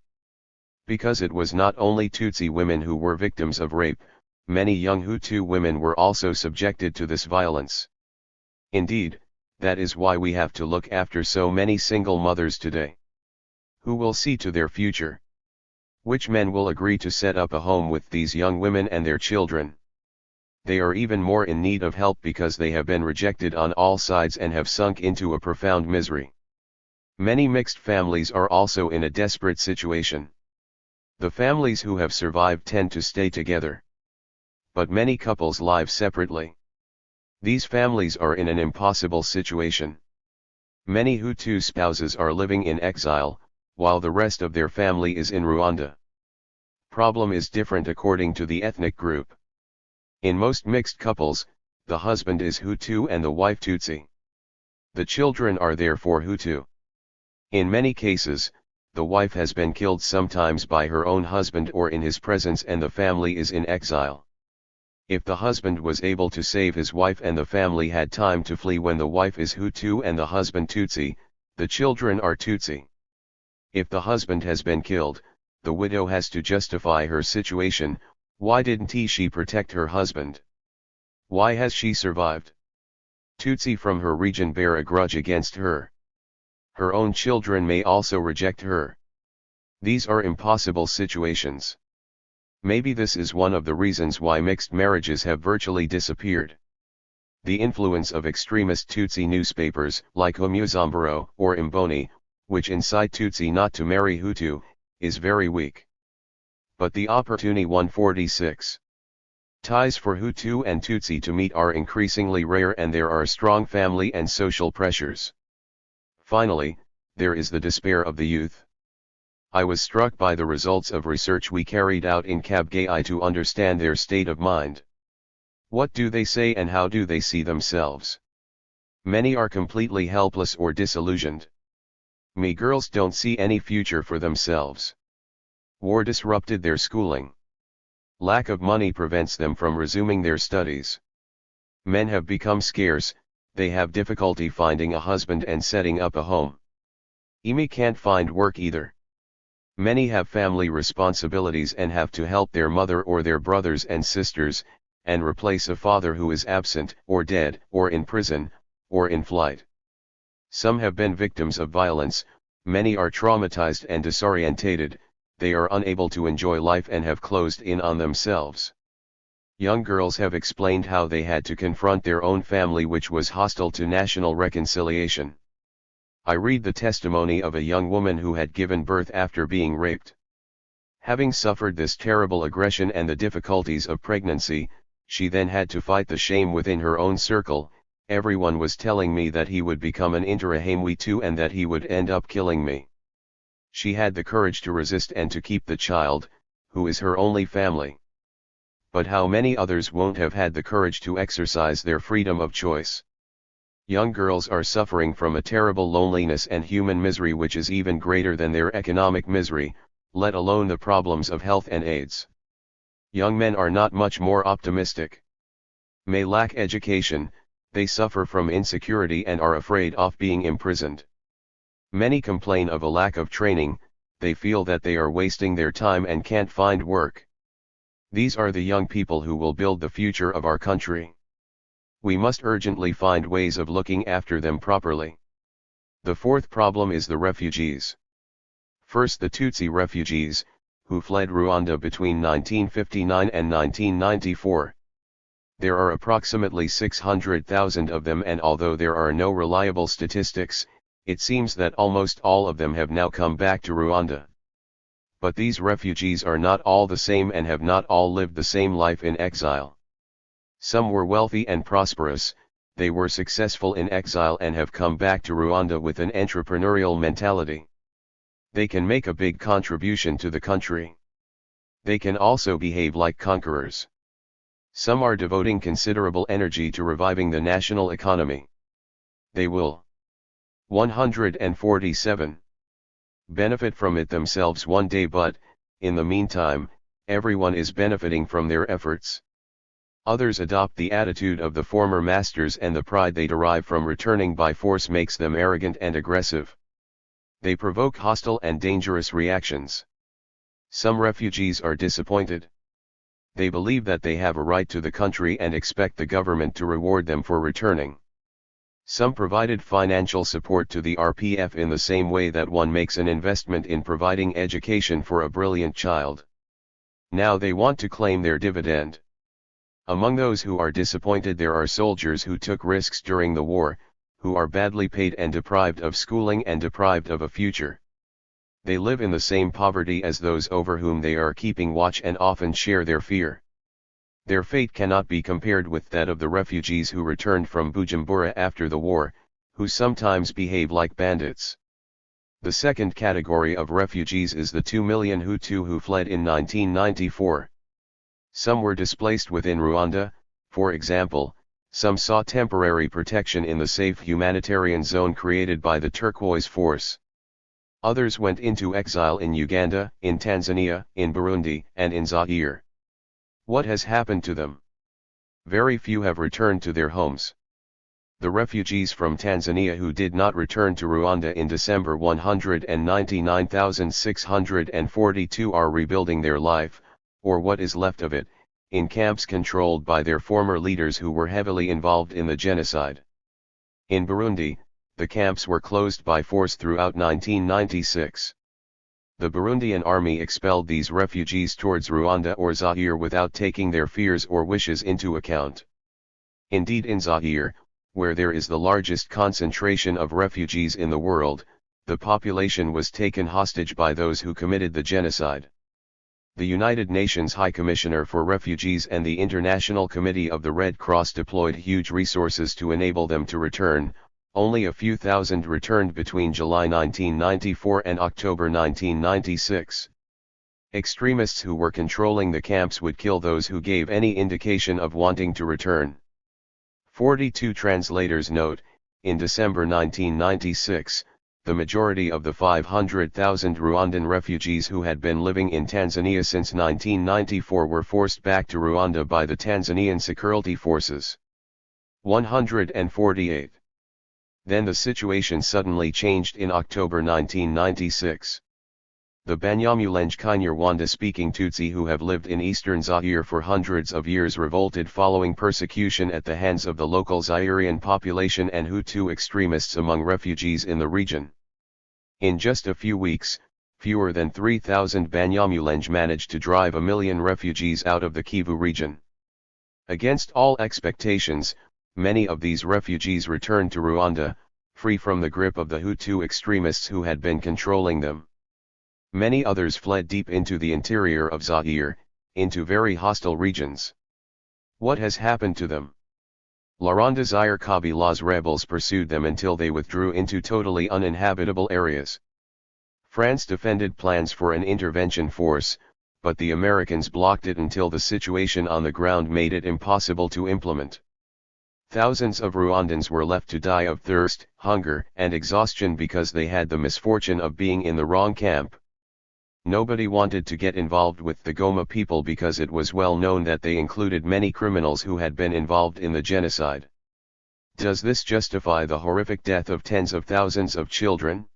Because it was not only Tutsi women who were victims of rape, many young Hutu women were also subjected to this violence. Indeed, that is why we have to look after so many single mothers today. Who will see to their future? Which men will agree to set up a home with these young women and their children? They are even more in need of help because they have been rejected on all sides and have sunk into a profound misery. Many mixed families are also in a desperate situation. The families who have survived tend to stay together. But many couples live separately. These families are in an impossible situation. Many Hutu spouses are living in exile, while the rest of their family is in Rwanda. Problem is different according to the ethnic group. In most mixed couples, the husband is Hutu and the wife Tutsi. The children are therefore Hutu. In many cases, the wife has been killed sometimes by her own husband or in his presence and the family is in exile. If the husband was able to save his wife and the family had time to flee when the wife is Hutu and the husband Tutsi, the children are Tutsi. If the husband has been killed, the widow has to justify her situation. Why didn't she protect her husband? Why has she survived? Tutsi from her region bear a grudge against her. Her own children may also reject her. These are impossible situations. Maybe this is one of the reasons why mixed marriages have virtually disappeared. The influence of extremist Tutsi newspapers, like Umuzambaro or Imboni, which incite Tutsi not to marry Hutu, is very weak. But the opportunity 146. Ties for Hutu and Tutsi to meet are increasingly rare and there are strong family and social pressures. Finally, there is the despair of the youth. I was struck by the results of research we carried out in Kabgayi to understand their state of mind. What do they say and how do they see themselves? Many are completely helpless or disillusioned. Me girls don't see any future for themselves. War disrupted their schooling. Lack of money prevents them from resuming their studies. Men have become scarce, they have difficulty finding a husband and setting up a home. Emi can't find work either. Many have family responsibilities and have to help their mother or their brothers and sisters, and replace a father who is absent, or dead, or in prison, or in flight. Some have been victims of violence, many are traumatized and disorientated, they are unable to enjoy life and have closed in on themselves. Young girls have explained how they had to confront their own family which was hostile to national reconciliation. I read the testimony of a young woman who had given birth after being raped. Having suffered this terrible aggression and the difficulties of pregnancy, she then had to fight the shame within her own circle. Everyone was telling me that he would become an Interahamwe too and that he would end up killing me. She had the courage to resist and to keep the child, who is her only family. But how many others won't have had the courage to exercise their freedom of choice? Young girls are suffering from a terrible loneliness and human misery which is even greater than their economic misery, let alone the problems of health and AIDS. Young men are not much more optimistic. May lack education, they suffer from insecurity and are afraid of being imprisoned. Many complain of a lack of training, they feel that they are wasting their time and can't find work. These are the young people who will build the future of our country. We must urgently find ways of looking after them properly. The fourth problem is the refugees. First, the Tutsi refugees, who fled Rwanda between 1959 and 1994. There are approximately 600,000 of them, and although there are no reliable statistics, it seems that almost all of them have now come back to Rwanda. But these refugees are not all the same and have not all lived the same life in exile. Some were wealthy and prosperous, they were successful in exile and have come back to Rwanda with an entrepreneurial mentality. They can make a big contribution to the country. They can also behave like conquerors. Some are devoting considerable energy to reviving the national economy. They will 147. Benefit from it themselves one day, but, in the meantime, everyone is benefiting from their efforts. Others adopt the attitude of the former masters, and the pride they derive from returning by force makes them arrogant and aggressive. They provoke hostile and dangerous reactions. Some refugees are disappointed. They believe that they have a right to the country and expect the government to reward them for returning. Some provided financial support to the RPF in the same way that one makes an investment in providing education for a brilliant child. Now they want to claim their dividend. Among those who are disappointed there are soldiers who took risks during the war, who are badly paid and deprived of schooling and deprived of a future. They live in the same poverty as those over whom they are keeping watch and often share their fear. Their fate cannot be compared with that of the refugees who returned from Bujumbura after the war, who sometimes behave like bandits. The second category of refugees is the 2 million Hutu who fled in 1994. Some were displaced within Rwanda, for example, some sought temporary protection in the safe humanitarian zone created by the Turquoise Force. Others went into exile in Uganda, in Tanzania, in Burundi, and in Zaire. What has happened to them? Very few have returned to their homes. The refugees from Tanzania who did not return to Rwanda in December 199,642 are rebuilding their life, or what is left of it, in camps controlled by their former leaders who were heavily involved in the genocide. In Burundi, the camps were closed by force throughout 1996. The Burundian army expelled these refugees towards Rwanda or Zaire without taking their fears or wishes into account. Indeed, in Zaire, where there is the largest concentration of refugees in the world, the population was taken hostage by those who committed the genocide. The United Nations High Commissioner for Refugees and the International Committee of the Red Cross deployed huge resources to enable them to return. Only a few thousand returned between July 1994 and October 1996. Extremists who were controlling the camps would kill those who gave any indication of wanting to return. 42 translators note, in December 1996, the majority of the 500,000 Rwandan refugees who had been living in Tanzania since 1994 were forced back to Rwanda by the Tanzanian security forces. 148. Then the situation suddenly changed in October 1996. The Banyamulenge Kinyarwanda-speaking Tutsi who have lived in eastern Zaire for hundreds of years revolted following persecution at the hands of the local Zairean population and Hutu extremists among refugees in the region. In just a few weeks, fewer than 3,000 Banyamulenge managed to drive 1 million refugees out of the Kivu region. Against all expectations, many of these refugees returned to Rwanda, free from the grip of the Hutu extremists who had been controlling them. Many others fled deep into the interior of Zaire, into very hostile regions. What has happened to them? Laurent Desire Kabila's rebels pursued them until they withdrew into totally uninhabitable areas. France defended plans for an intervention force, but the Americans blocked it until the situation on the ground made it impossible to implement. Thousands of Rwandans were left to die of thirst, hunger, and exhaustion because they had the misfortune of being in the wrong camp. Nobody wanted to get involved with the Goma people because it was well known that they included many criminals who had been involved in the genocide. Does this justify the horrific death of tens of thousands of children?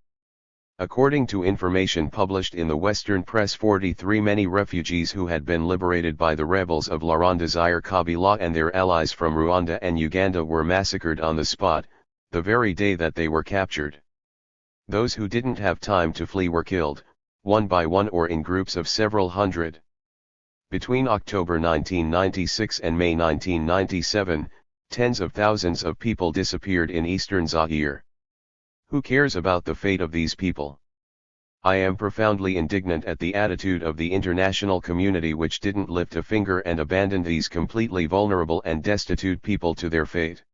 According to information published in the Western press, 43 many refugees who had been liberated by the rebels of Laurent Desire Kabila and their allies from Rwanda and Uganda were massacred on the spot, the very day that they were captured. Those who didn't have time to flee were killed, one by one or in groups of several hundred. Between October 1996 and May 1997, tens of thousands of people disappeared in eastern Zaire. Who cares about the fate of these people? I am profoundly indignant at the attitude of the international community which didn't lift a finger and abandoned these completely vulnerable and destitute people to their fate.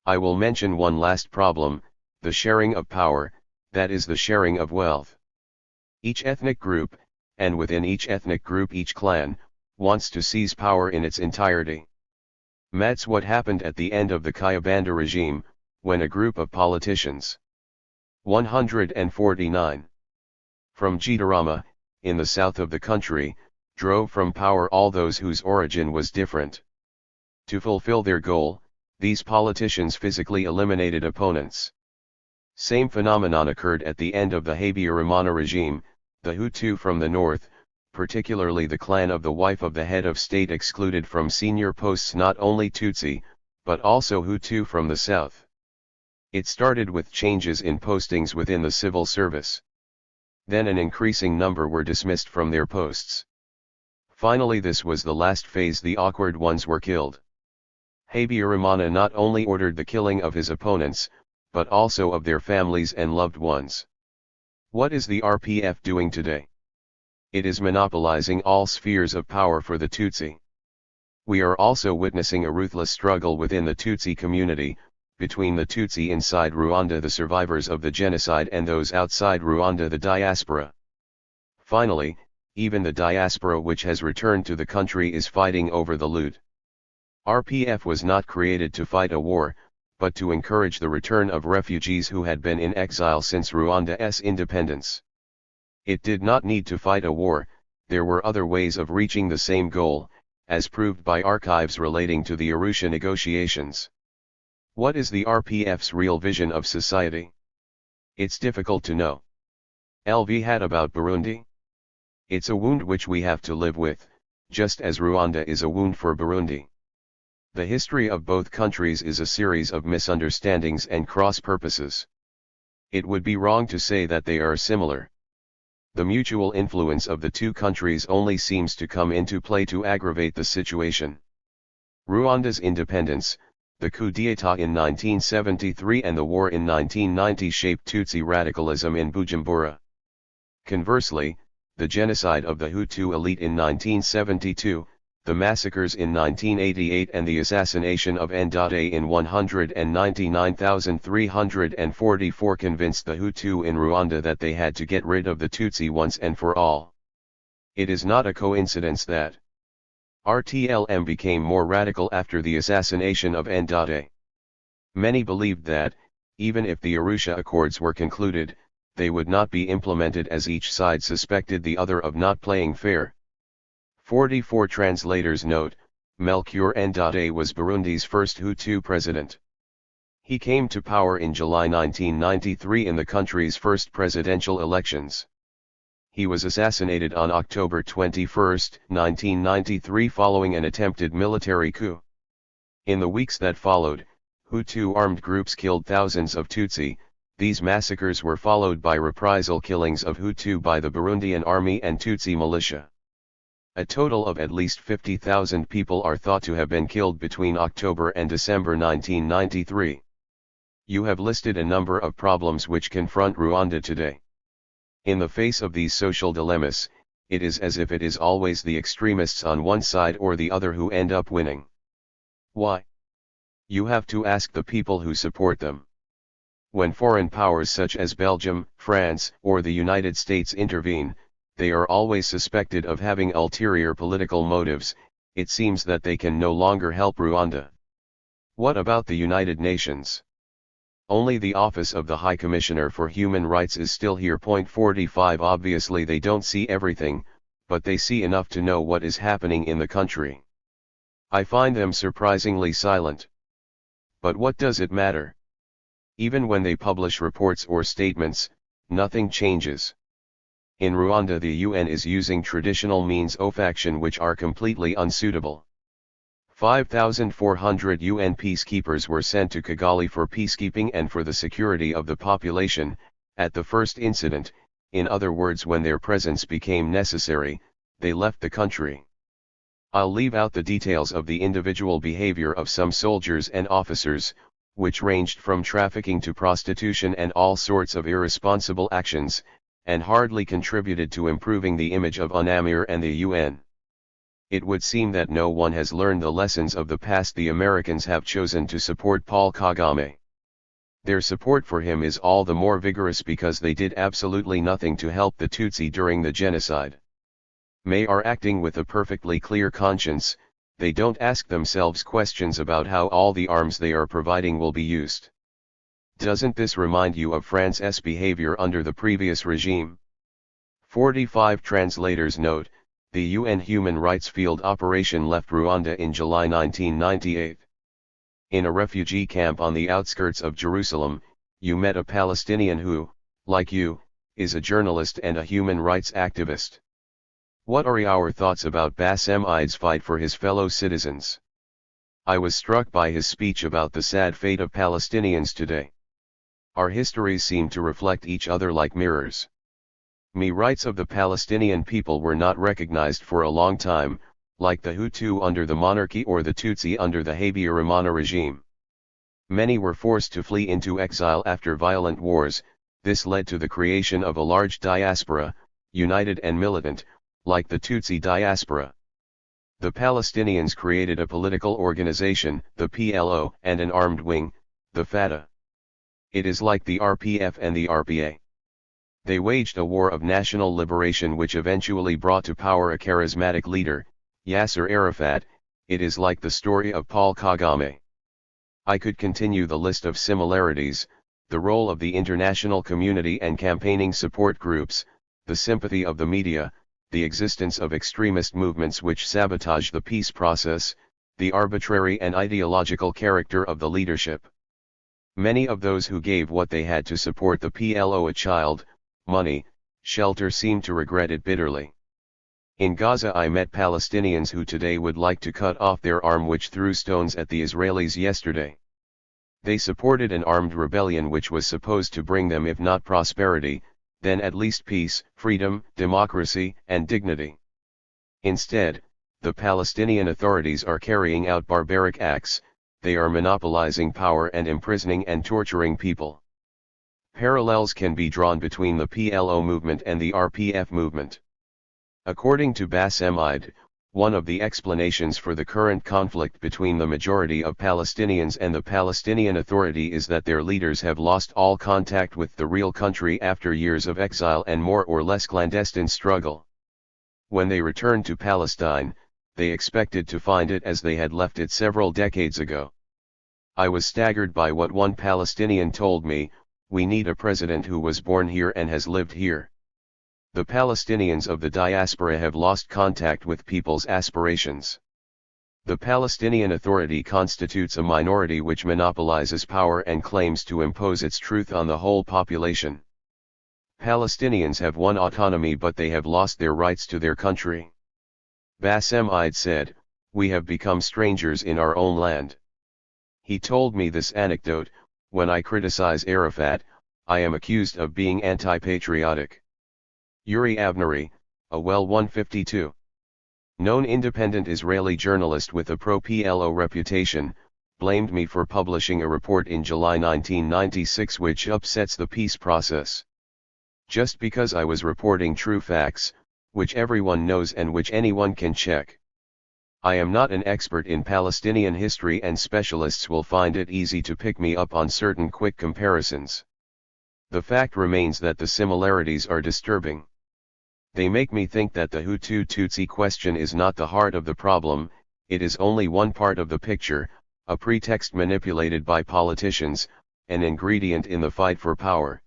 I will mention one last problem, the sharing of power, that is the sharing of wealth. Each ethnic group, and within each ethnic group each clan, wants to seize power in its entirety. That's what happened at the end of the Kayibanda regime, when a group of politicians, 149, from Gitarama, in the south of the country, drove from power all those whose origin was different. To fulfill their goal, these politicians physically eliminated opponents. Same phenomenon occurred at the end of the Habyarimana regime. The Hutu from the north, particularly the clan of the wife of the head of state, excluded from senior posts not only Tutsi, but also Hutu from the south. It started with changes in postings within the civil service. Then an increasing number were dismissed from their posts. Finally, this was the last phase. The awkward ones were killed. Habyarimana not only ordered the killing of his opponents, but also of their families and loved ones. What is the RPF doing today? It is monopolizing all spheres of power for the Tutsi. We are also witnessing a ruthless struggle within the Tutsi community, between the Tutsi inside Rwanda, the survivors of the genocide, and those outside Rwanda, the diaspora. Finally, even the diaspora which has returned to the country is fighting over the loot. RPF was not created to fight a war, but to encourage the return of refugees who had been in exile since Rwanda's independence. It did not need to fight a war. There were other ways of reaching the same goal, as proved by archives relating to the Arusha negotiations. What is the RPF's real vision of society? It's difficult to know. LV had about Burundi? It's a wound which we have to live with, just as Rwanda is a wound for Burundi. The history of both countries is a series of misunderstandings and cross-purposes. It would be wrong to say that they are similar. The mutual influence of the two countries only seems to come into play to aggravate the situation. Rwanda's independence, the coup d'état in 1973 and the war in 1990 shaped Tutsi radicalism in Bujumbura. Conversely, the genocide of the Hutu elite in 1972, the massacres in 1988 and the assassination of Ndadaye in 199,344 convinced the Hutu in Rwanda that they had to get rid of the Tutsi once and for all. It is not a coincidence that RTLM became more radical after the assassination of Ndadaye. Many believed that, even if the Arusha Accords were concluded, they would not be implemented as each side suspected the other of not playing fair. 44 translators note, Melchior Ndadaye was Burundi's first Hutu president. He came to power in July 1993 in the country's first presidential elections. He was assassinated on October 21, 1993 following an attempted military coup. In the weeks that followed, Hutu armed groups killed thousands of Tutsi. These massacres were followed by reprisal killings of Hutu by the Burundian army and Tutsi militia. A total of at least 50,000 people are thought to have been killed between October and December 1993. You have listed a number of problems which confront Rwanda today. In the face of these social dilemmas, it is as if it is always the extremists on one side or the other who end up winning. Why? You have to ask the people who support them. When foreign powers such as Belgium, France, or the United States intervene, they are always suspected of having ulterior political motives. It seems that they can no longer help Rwanda. What about the United Nations? Only the Office of the High Commissioner for Human Rights is still here. 45 Obviously they don't see everything, but they see enough to know what is happening in the country. I find them surprisingly silent. But what does it matter? Even when they publish reports or statements, nothing changes. In Rwanda the UN is using traditional means of action which are completely unsuitable. 5,400 UN peacekeepers were sent to Kigali for peacekeeping and for the security of the population. At the first incident, in other words when their presence became necessary, they left the country. I'll leave out the details of the individual behavior of some soldiers and officers, which ranged from trafficking to prostitution and all sorts of irresponsible actions, and hardly contributed to improving the image of UNAMIR and the UN. It would seem that no one has learned the lessons of the past. The Americans have chosen to support Paul Kagame. Their support for him is all the more vigorous because they did absolutely nothing to help the Tutsi during the genocide. They are acting with a perfectly clear conscience. They don't ask themselves questions about how all the arms they are providing will be used. Doesn't this remind you of France's behavior under the previous regime? 45 translators note, the UN Human Rights Field Operation left Rwanda in July 1998. In a refugee camp on the outskirts of Jerusalem, you met a Palestinian who, like you, is a journalist and a human rights activist. What are your thoughts about Bassem Eid's fight for his fellow citizens? I was struck by his speech about the sad fate of Palestinians today. Our histories seem to reflect each other like mirrors. Rights of the Palestinian people were not recognized for a long time, like the Hutu under the monarchy or the Tutsi under the Habyarimana regime. Many were forced to flee into exile after violent wars. This led to the creation of a large diaspora, united and militant, like the Tutsi diaspora. The Palestinians created a political organization, the PLO, and an armed wing, the Fatah. It is like the RPF and the RPA. They waged a war of national liberation which eventually brought to power a charismatic leader, Yasser Arafat. It is like the story of Paul Kagame. I could continue the list of similarities: the role of the international community and campaigning support groups, the sympathy of the media, the existence of extremist movements which sabotage the peace process, the arbitrary and ideological character of the leadership. Many of those who gave what they had to support the PLO, a child, money, shelter, seem to regret it bitterly. In Gaza I met Palestinians who today would like to cut off their arm which threw stones at the Israelis yesterday. They supported an armed rebellion which was supposed to bring them, if not prosperity, then at least peace, freedom, democracy, and dignity. Instead, the Palestinian authorities are carrying out barbaric acts. They are monopolizing power and imprisoning and torturing people. Parallels can be drawn between the PLO movement and the RPF movement. According to Bassem Eid, one of the explanations for the current conflict between the majority of Palestinians and the Palestinian Authority is that their leaders have lost all contact with the real country after years of exile and more or less clandestine struggle. When they returned to Palestine, they expected to find it as they had left it several decades ago. I was staggered by what one Palestinian told me: "We need a president who was born here and has lived here." The Palestinians of the diaspora have lost contact with people's aspirations. The Palestinian Authority constitutes a minority which monopolizes power and claims to impose its truth on the whole population. Palestinians have won autonomy, but they have lost their rights to their country. Bassem Eid said, "We have become strangers in our own land." He told me this anecdote: "When I criticize Arafat, I am accused of being anti-patriotic." Yuri Avneri, a well 152. Known independent Israeli journalist with a pro-PLO reputation, blamed me for publishing a report in July 1996 which upsets the peace process. Just because I was reporting true facts, which everyone knows and which anyone can check. I am not an expert in Palestinian history, and specialists will find it easy to pick me up on certain quick comparisons. The fact remains that the similarities are disturbing. They make me think that the Hutu-Tutsi question is not the heart of the problem. It is only one part of the picture, a pretext manipulated by politicians, an ingredient in the fight for power.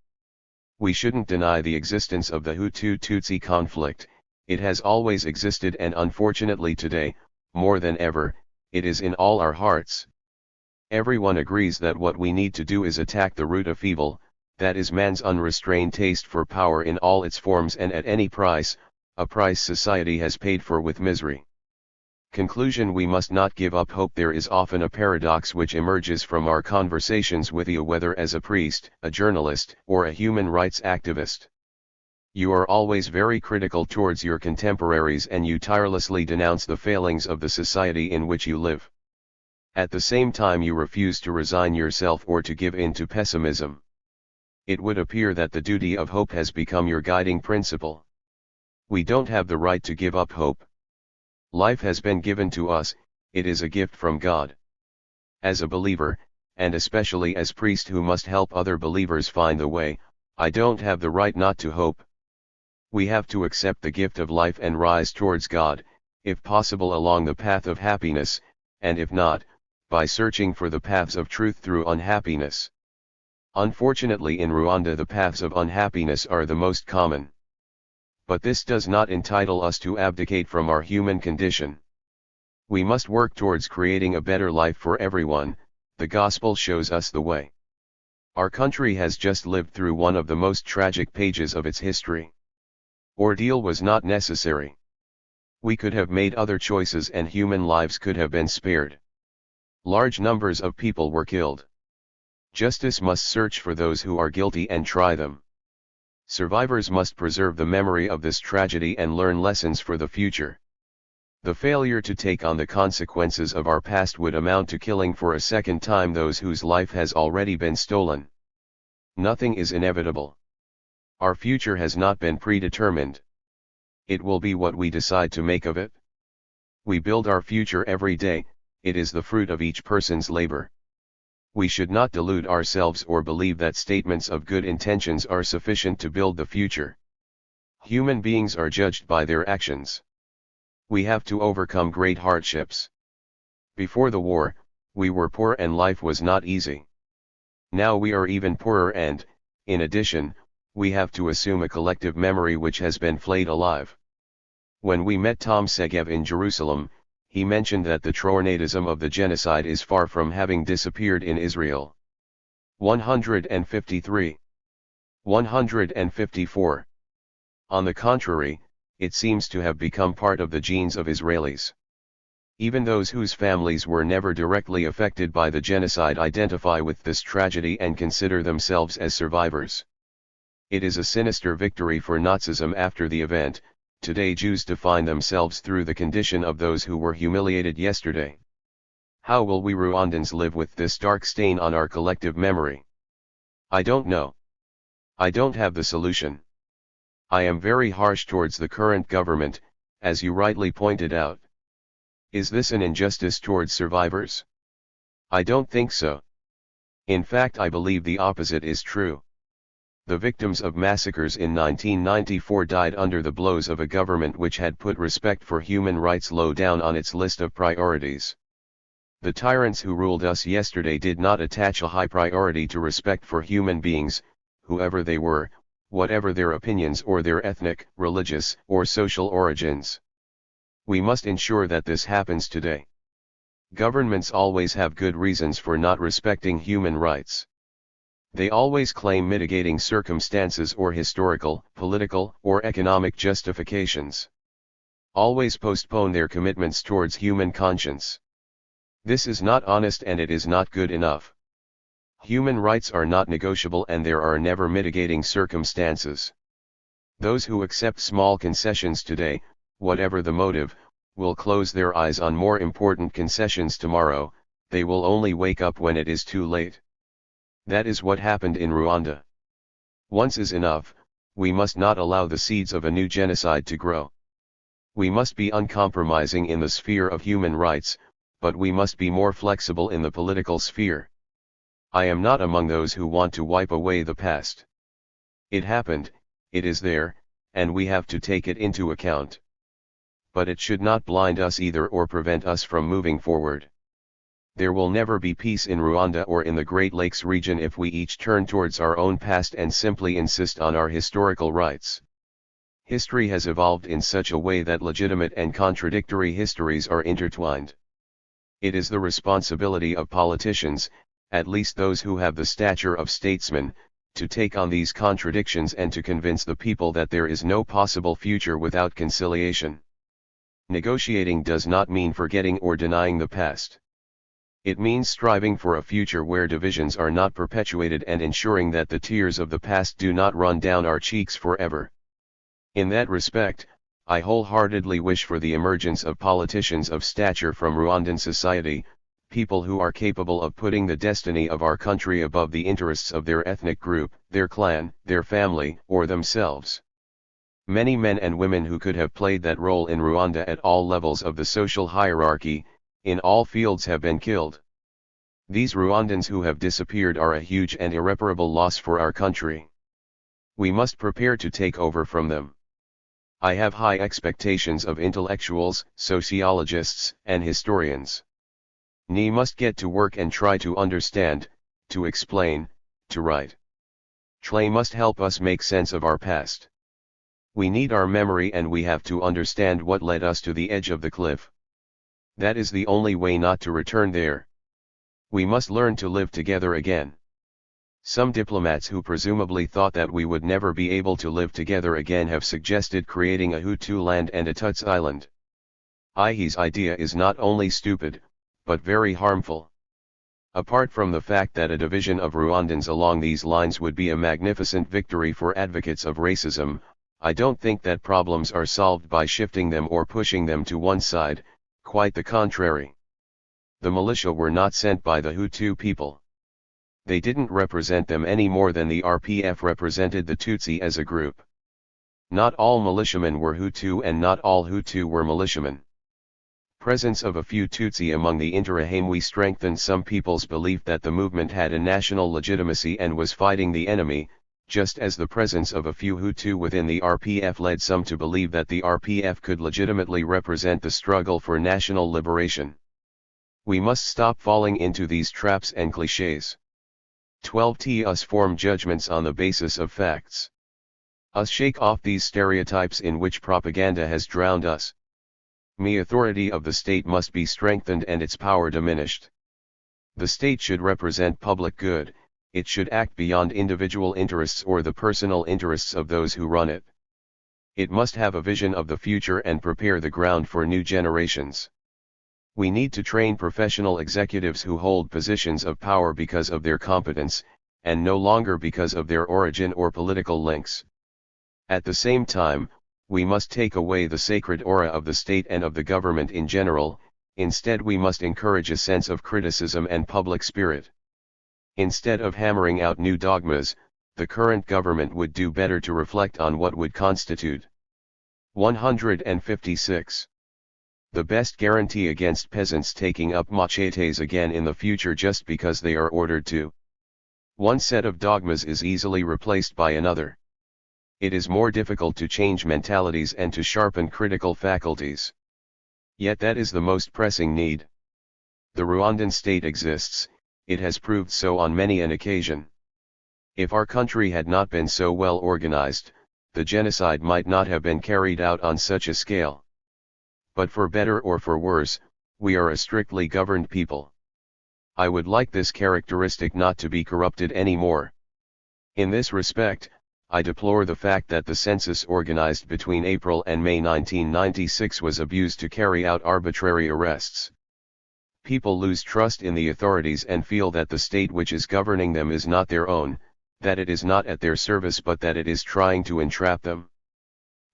We shouldn't deny the existence of the Hutu-Tutsi conflict. It has always existed, and unfortunately today, more than ever, it is in all our hearts. Everyone agrees that what we need to do is attack the root of evil, that is man's unrestrained taste for power in all its forms and at any price, a price society has paid for with misery. Conclusion: we must not give up hope. There is often a paradox which emerges from our conversations with you, whether as a priest, a journalist, or a human rights activist. You are always very critical towards your contemporaries, and you tirelessly denounce the failings of the society in which you live. At the same time, you refuse to resign yourself or to give in to pessimism. It would appear that the duty of hope has become your guiding principle. We don't have the right to give up hope. Life has been given to us, it is a gift from God. As a believer, and especially as priest who must help other believers find the way, I don't have the right not to hope. We have to accept the gift of life and rise towards God, if possible along the path of happiness, and if not, by searching for the paths of truth through unhappiness. Unfortunately, in Rwanda the paths of unhappiness are the most common. But this does not entitle us to abdicate from our human condition. We must work towards creating a better life for everyone. The gospel shows us the way. Our country has just lived through one of the most tragic pages of its history. Ordeal was not necessary. We could have made other choices and human lives could have been spared. Large numbers of people were killed. Justice must search for those who are guilty and try them. Survivors must preserve the memory of this tragedy and learn lessons for the future. The failure to take on the consequences of our past would amount to killing for a second time those whose life has already been stolen. Nothing is inevitable. Our future has not been predetermined. It will be what we decide to make of it. We build our future every day, it is the fruit of each person's labor. We should not delude ourselves or believe that statements of good intentions are sufficient to build the future. Human beings are judged by their actions. We have to overcome great hardships. Before the war, we were poor and life was not easy. Now we are even poorer and, in addition, we have to assume a collective memory which has been flayed alive. When we met Tom Segev in Jerusalem, he mentioned that the tornadism of the genocide is far from having disappeared in Israel. 153. 154. On the contrary, it seems to have become part of the genes of Israelis. Even those whose families were never directly affected by the genocide identify with this tragedy and consider themselves as survivors. It is a sinister victory for Nazism after the event. Today Jews define themselves through the condition of those who were humiliated yesterday. How will we Rwandans live with this dark stain on our collective memory? I don't know. I don't have the solution. I am very harsh towards the current government, as you rightly pointed out. Is this an injustice towards survivors? I don't think so. In fact, I believe the opposite is true. The victims of massacres in 1994 died under the blows of a government which had put respect for human rights low down on its list of priorities. The tyrants who ruled us yesterday did not attach a high priority to respect for human beings, whoever they were, whatever their opinions or their ethnic, religious, or social origins. We must ensure that this happens today. Governments always have good reasons for not respecting human rights. They always claim mitigating circumstances or historical, political, or economic justifications. Always postpone their commitments towards human conscience. This is not honest and it is not good enough. Human rights are not negotiable and there are never mitigating circumstances. Those who accept small concessions today, whatever the motive, will close their eyes on more important concessions tomorrow. They will only wake up when it is too late. That is what happened in Rwanda. Once is enough, we must not allow the seeds of a new genocide to grow. We must be uncompromising in the sphere of human rights, but we must be more flexible in the political sphere. I am not among those who want to wipe away the past. It happened, it is there, and we have to take it into account. But it should not blind us either or prevent us from moving forward. There will never be peace in Rwanda or in the Great Lakes region if we each turn towards our own past and simply insist on our historical rights. History has evolved in such a way that legitimate and contradictory histories are intertwined. It is the responsibility of politicians, at least those who have the stature of statesmen, to take on these contradictions and to convince the people that there is no possible future without conciliation. Negotiating does not mean forgetting or denying the past. It means striving for a future where divisions are not perpetuated and ensuring that the tears of the past do not run down our cheeks forever. In that respect, I wholeheartedly wish for the emergence of politicians of stature from Rwandan society, people who are capable of putting the destiny of our country above the interests of their ethnic group, their clan, their family, or themselves. Many men and women who could have played that role in Rwanda at all levels of the social hierarchy, in all fields have been killed. These Rwandans who have disappeared are a huge and irreparable loss for our country. We must prepare to take over from them. I have high expectations of intellectuals, sociologists, and historians. We must get to work and try to understand, to explain, to write. They must help us make sense of our past. We need our memory and we have to understand what led us to the edge of the cliff. That is the only way not to return there. We must learn to live together again. Some diplomats who presumably thought that we would never be able to live together again have suggested creating a Hutu land and a Tutsi island. His idea is not only stupid, but very harmful. Apart from the fact that a division of Rwandans along these lines would be a magnificent victory for advocates of racism, I don't think that problems are solved by shifting them or pushing them to one side, quite the contrary. The militia were not sent by the Hutu people. They didn't represent them any more than the RPF represented the Tutsi as a group. Not all militiamen were Hutu and not all Hutu were militiamen. Presence of a few Tutsi among the Interahamwe strengthened some people's belief that the movement had a national legitimacy and was fighting the enemy, just as the presence of a few Hutu within the RPF led some to believe that the RPF could legitimately represent the struggle for national liberation. We must stop falling into these traps and clichés. 12 Us form judgments on the basis of facts. Us shake off these stereotypes in which propaganda has drowned us. The authority of the state must be strengthened and its power diminished. The state should represent public good, it should act beyond individual interests or the personal interests of those who run it. It must have a vision of the future and prepare the ground for new generations. We need to train professional executives who hold positions of power because of their competence, and no longer because of their origin or political links. At the same time, we must take away the sacred aura of the state and of the government in general. Instead we must encourage a sense of criticism and public spirit. Instead of hammering out new dogmas, the current government would do better to reflect on what would constitute 156. The best guarantee against peasants taking up machetes again in the future just because they are ordered to. One set of dogmas is easily replaced by another. It is more difficult to change mentalities and to sharpen critical faculties. Yet that is the most pressing need. The Rwandan state exists, it has proved so on many an occasion. If our country had not been so well organized, the genocide might not have been carried out on such a scale. But for better or for worse, we are a strictly governed people. I would like this characteristic not to be corrupted anymore. In this respect, I deplore the fact that the census organized between April and May 1996 was abused to carry out arbitrary arrests. People lose trust in the authorities and feel that the state which is governing them is not their own, that it is not at their service but that it is trying to entrap them.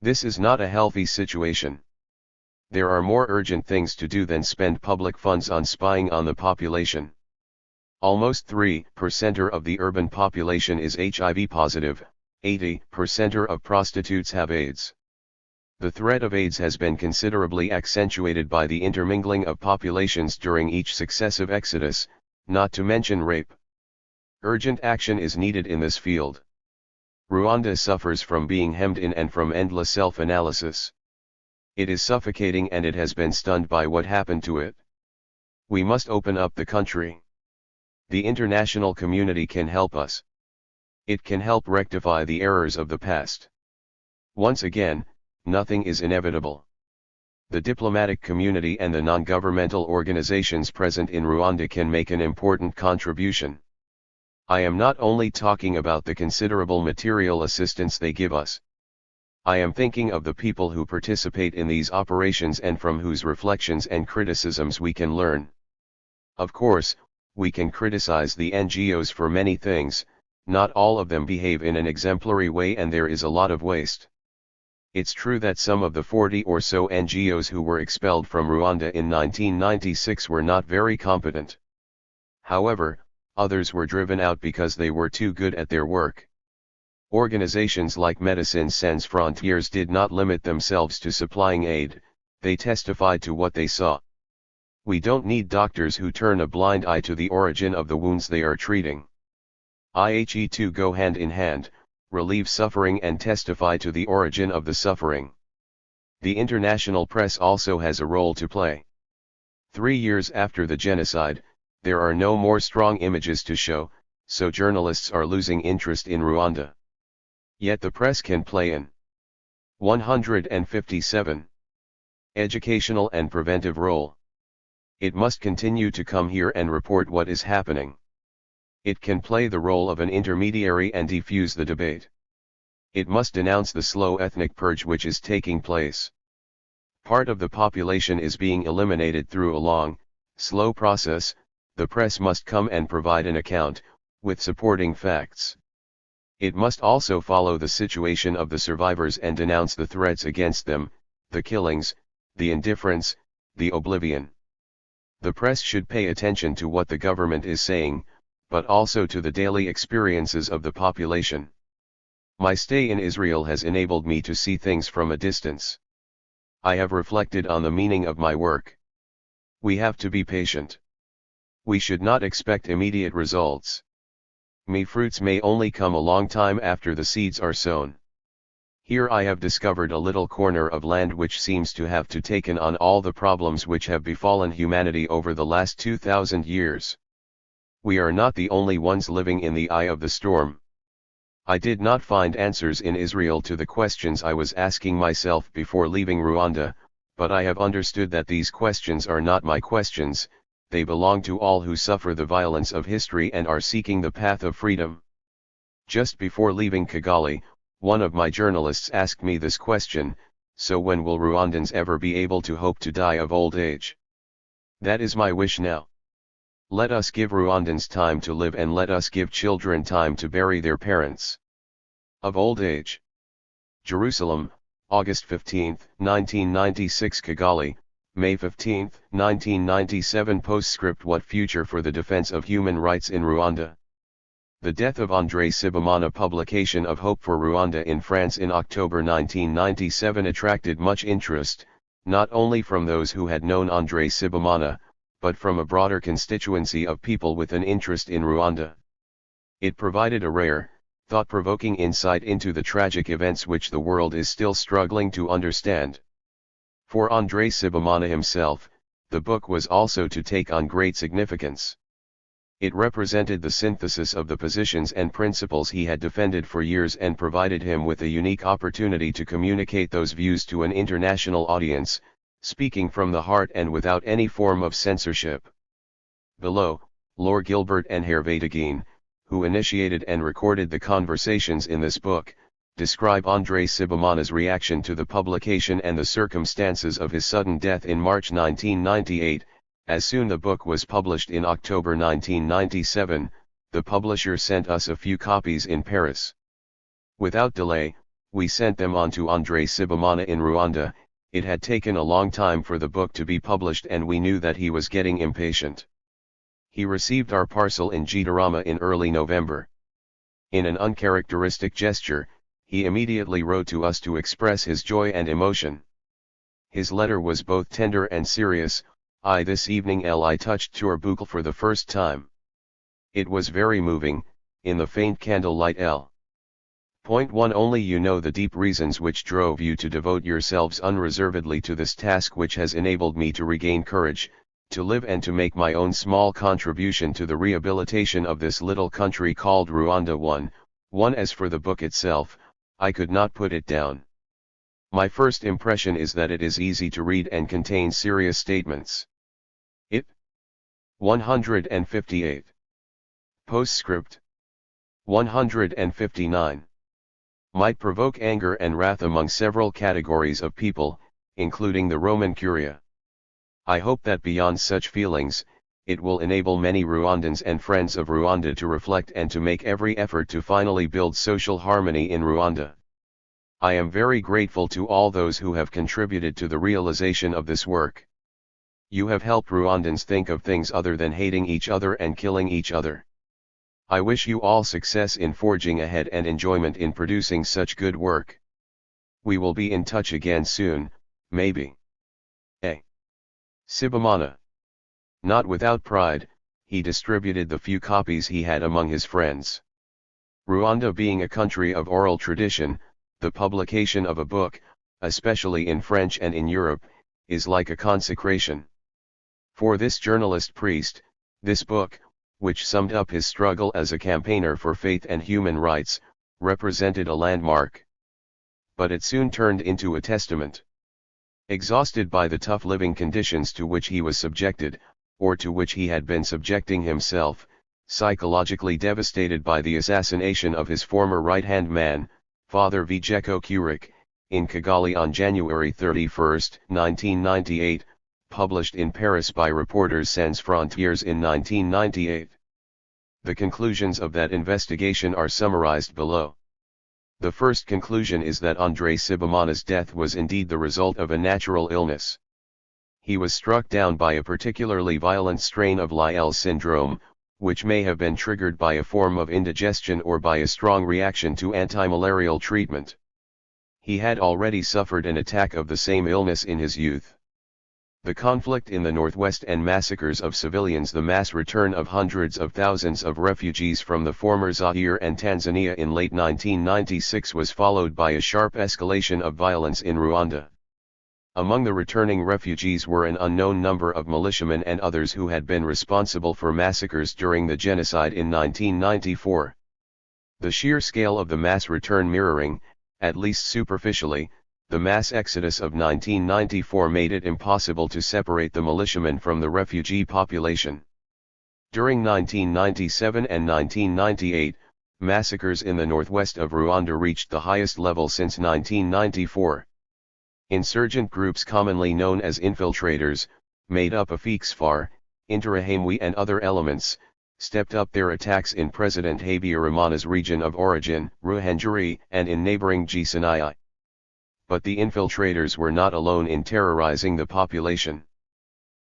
This is not a healthy situation. There are more urgent things to do than spend public funds on spying on the population. Almost 3% of the urban population is HIV positive, 80% of prostitutes have AIDS. The threat of AIDS has been considerably accentuated by the intermingling of populations during each successive exodus, not to mention rape. Urgent action is needed in this field. Rwanda suffers from being hemmed in and from endless self-analysis. It is suffocating and it has been stunned by what happened to it. We must open up the country. The international community can help us. It can help rectify the errors of the past. Once again, nothing is inevitable. The diplomatic community and the non-governmental organizations present in Rwanda can make an important contribution. I am not only talking about the considerable material assistance they give us. I am thinking of the people who participate in these operations and from whose reflections and criticisms we can learn. Of course, we can criticize the NGOs for many things, not all of them behave in an exemplary way and there is a lot of waste. It's true that some of the 40 or so NGOs who were expelled from Rwanda in 1996 were not very competent. However, others were driven out because they were too good at their work. Organizations like Médecins Sans Frontières did not limit themselves to supplying aid, they testified to what they saw. We don't need doctors who turn a blind eye to the origin of the wounds they are treating. IHE2 go hand in hand, relieve suffering and testify to the origin of the suffering. The international press also has a role to play. 3 years after the genocide, there are no more strong images to show, so journalists are losing interest in Rwanda. Yet the press can play an 157. Educational and preventive role. It must continue to come here and report what is happening. It can play the role of an intermediary and defuse the debate. It must denounce the slow ethnic purge which is taking place. Part of the population is being eliminated through a long, slow process, the press must come and provide an account, with supporting facts. It must also follow the situation of the survivors and denounce the threats against them, the killings, the indifference, the oblivion. The press should pay attention to what the government is saying, but also to the daily experiences of the population. My stay in Israel has enabled me to see things from a distance. I have reflected on the meaning of my work. We have to be patient. We should not expect immediate results. Fruits may only come a long time after the seeds are sown. Here I have discovered a little corner of land which seems to have taken on all the problems which have befallen humanity over the last 2,000 years. We are not the only ones living in the eye of the storm. I did not find answers in Israel to the questions I was asking myself before leaving Rwanda, but I have understood that these questions are not my questions. They belong to all who suffer the violence of history and are seeking the path of freedom. Just before leaving Kigali, one of my journalists asked me this question: so when will Rwandans ever be able to hope to die of old age? That is my wish now. Let us give Rwandans time to live, and let us give children time to bury their parents. Of old age. Jerusalem, August 15, 1996. Kigali, May 15, 1997. Postscript: what future for the defense of human rights in Rwanda? The death of André Sibomana. Publication of Hope for Rwanda in France in October 1997 attracted much interest, not only from those who had known André Sibomana, but from a broader constituency of people with an interest in Rwanda. It provided a rare, thought-provoking insight into the tragic events which the world is still struggling to understand. For André Sibomana himself, the book was also to take on great significance. It represented the synthesis of the positions and principles he had defended for years and provided him with a unique opportunity to communicate those views to an international audience, speaking from the heart and without any form of censorship. Below, Lord Gilbert and Hervé Deguine, who initiated and recorded the conversations in this book, describe André Sibomana's reaction to the publication and the circumstances of his sudden death in March 1998. As soon the book was published in October 1997, the publisher sent us a few copies in Paris. Without delay, we sent them on to André Sibomana in Rwanda. It had taken a long time for the book to be published, and we knew that he was getting impatient. He received our parcel in Gitarama in early November. In an uncharacteristic gesture, he immediately wrote to us to express his joy and emotion. His letter was both tender and serious. This evening I touched your buckle for the first time. It was very moving, in the faint candlelight. Point 1. Only you know the deep reasons which drove you to devote yourselves unreservedly to this task, which has enabled me to regain courage, to live and to make my own small contribution to the rehabilitation of this little country called Rwanda. 1. As for the book itself, I could not put it down. My first impression is that it is easy to read and contains serious statements. 158. Postscript. 159. Might provoke anger and wrath among several categories of people, including the Roman Curia. I hope that beyond such feelings, it will enable many Rwandans and friends of Rwanda to reflect and to make every effort to finally build social harmony in Rwanda. I am very grateful to all those who have contributed to the realization of this work. You have helped Rwandans think of things other than hating each other and killing each other. I wish you all success in forging ahead and enjoyment in producing such good work. We will be in touch again soon, maybe. A. Sibomana. Not without pride, he distributed the few copies he had among his friends. Rwanda being a country of oral tradition, the publication of a book, especially in French and in Europe, is like a consecration. For this journalist priest, this book, which summed up his struggle as a campaigner for faith and human rights, represented a landmark. But it soon turned into a testament. Exhausted by the tough living conditions to which he was subjected, or to which he had been subjecting himself, psychologically devastated by the assassination of his former right-hand man, Father Vijeko Kurik, in Kigali on January 31, 1998, published in Paris by Reporters Sans Frontières in 1998. The conclusions of that investigation are summarized below. The first conclusion is that André Sibomana's death was indeed the result of a natural illness. He was struck down by a particularly violent strain of Lyell syndrome, which may have been triggered by a form of indigestion or by a strong reaction to antimalarial treatment. He had already suffered an attack of the same illness in his youth. The conflict in the Northwest and massacres of civilians, the mass return of hundreds of thousands of refugees from the former Zaire and Tanzania in late 1996 was followed by a sharp escalation of violence in Rwanda. Among the returning refugees were an unknown number of militiamen and others who had been responsible for massacres during the genocide in 1994. The sheer scale of the mass return mirroring, at least superficially, the mass exodus of 1994 made it impossible to separate the militiamen from the refugee population. During 1997 and 1998, massacres in the northwest of Rwanda reached the highest level since 1994. Insurgent groups commonly known as infiltrators, made up of Fixfar, Interahamwe and other elements, stepped up their attacks in President Habyarimana's region of origin, Ruhengeri, and in neighboring Gisenyi. But the infiltrators were not alone in terrorizing the population.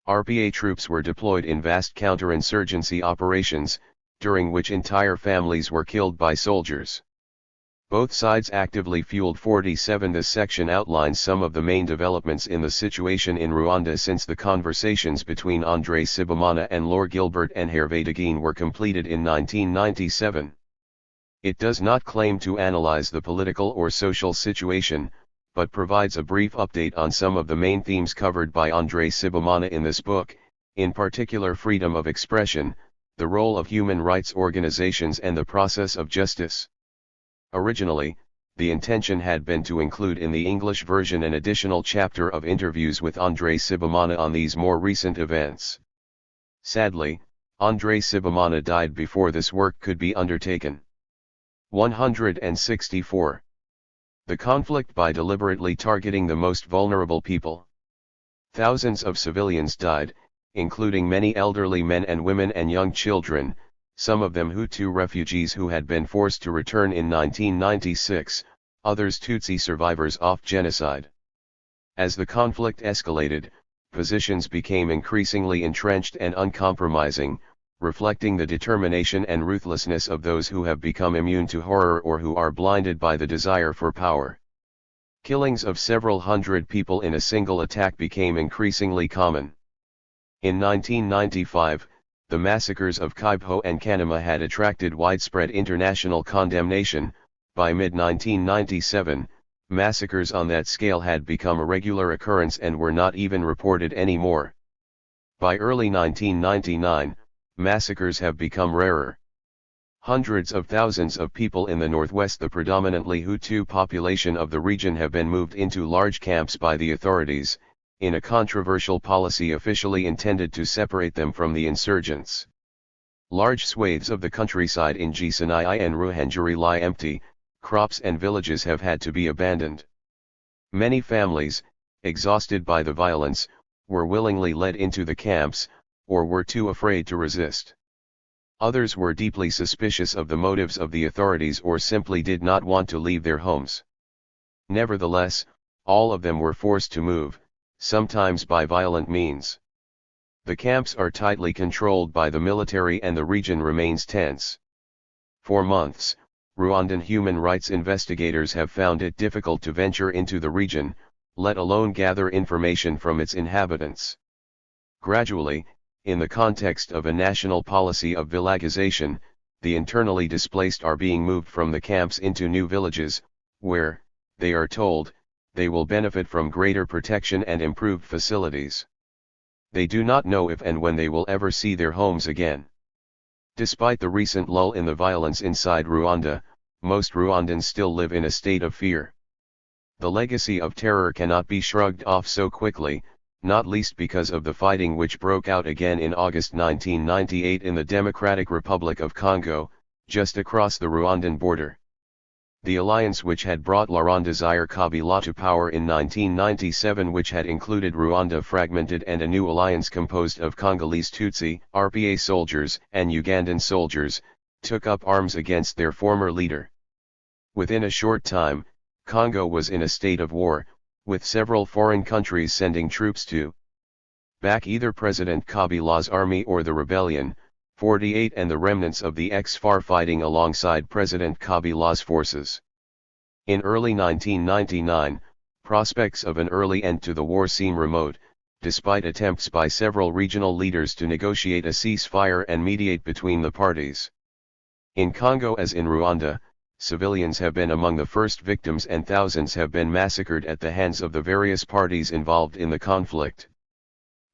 RPA troops were deployed in vast counterinsurgency operations, during which entire families were killed by soldiers. Both sides actively fueled 47. This section outlines some of the main developments in the situation in Rwanda since the conversations between André Sibomana and Laure Gilbert and Hervé Deguine were completed in 1997. It does not claim to analyze the political or social situation, but provides a brief update on some of the main themes covered by André Sibomana in this book, in particular freedom of expression, the role of human rights organizations and the process of justice. Originally, the intention had been to include in the English version an additional chapter of interviews with André Sibomana on these more recent events. Sadly, André Sibomana died before this work could be undertaken. 164. The conflict by deliberately targeting the most vulnerable people. Thousands of civilians died, including many elderly men and women and young children, some of them Hutu refugees who had been forced to return in 1996, others Tutsi survivors of genocide. As the conflict escalated, positions became increasingly entrenched and uncompromising, reflecting the determination and ruthlessness of those who have become immune to horror or who are blinded by the desire for power. Killings of several hundred people in a single attack became increasingly common. In 1995, the massacres of Kibho and Kanama had attracted widespread international condemnation. By mid-1997, massacres on that scale had become a regular occurrence and were not even reported anymore. By early 1999, massacres have become rarer. Hundreds of thousands of people in the northwest, the predominantly Hutu population of the region, have been moved into large camps by the authorities, in a controversial policy officially intended to separate them from the insurgents. Large swathes of the countryside in Gisenyi and Ruhengeri lie empty, crops and villages have had to be abandoned. Many families, exhausted by the violence, were willingly led into the camps, or were too afraid to resist. Others were deeply suspicious of the motives of the authorities or simply did not want to leave their homes. Nevertheless, all of them were forced to move, sometimes by violent means. The camps are tightly controlled by the military and the region remains tense. For months, Rwandan human rights investigators have found it difficult to venture into the region, let alone gather information from its inhabitants. Gradually, in the context of a national policy of villagization, the internally displaced are being moved from the camps into new villages, where, they are told, they will benefit from greater protection and improved facilities. They do not know if and when they will ever see their homes again. Despite the recent lull in the violence inside Rwanda, most Rwandans still live in a state of fear. The legacy of terror cannot be shrugged off so quickly, not least because of the fighting which broke out again in August 1998 in the Democratic Republic of Congo, just across the Rwandan border. The alliance which had brought Laurent Désiré Kabila to power in 1997, which had included Rwanda fragmented, and a new alliance composed of Congolese Tutsi, RPA soldiers, and Ugandan soldiers, took up arms against their former leader. Within a short time, Congo was in a state of war, with several foreign countries sending troops to back either President Kabila's army or the rebellion, 48 and the remnants of the ex-FAR fighting alongside President Kabila's forces. In early 1999, prospects of an early end to the war seem remote, despite attempts by several regional leaders to negotiate a ceasefire and mediate between the parties. In Congo as in Rwanda, civilians have been among the first victims and thousands have been massacred at the hands of the various parties involved in the conflict.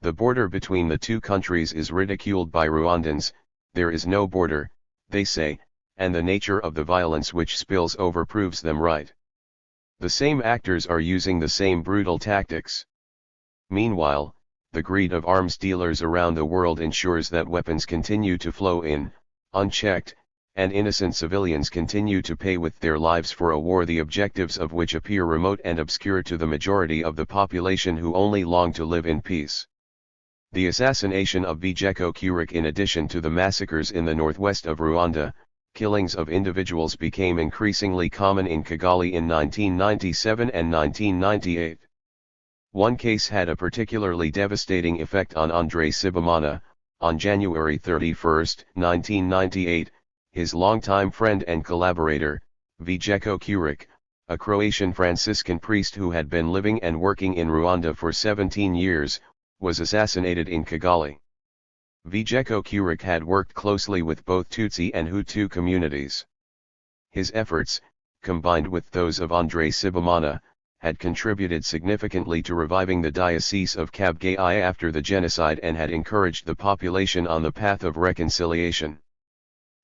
The border between the two countries is ridiculed by Rwandans. There is no border, they say, and the nature of the violence which spills over proves them right. The same actors are using the same brutal tactics. Meanwhile, the greed of arms dealers around the world ensures that weapons continue to flow in, unchecked, and innocent civilians continue to pay with their lives for a war the objectives of which appear remote and obscure to the majority of the population who only long to live in peace. The assassination of Vigeko Kurik, in addition to the massacres in the northwest of Rwanda, killings of individuals became increasingly common in Kigali in 1997 and 1998. One case had a particularly devastating effect on Andrei Sibomana. On January 31, 1998, his longtime friend and collaborator, Vigeko Kurik, a Croatian Franciscan priest who had been living and working in Rwanda for 17 years, was assassinated in Kigali. Vigeko Kurik had worked closely with both Tutsi and Hutu communities. His efforts, combined with those of Andrei Sibomana, had contributed significantly to reviving the Diocese of Kabgayi after the genocide and had encouraged the population on the path of reconciliation.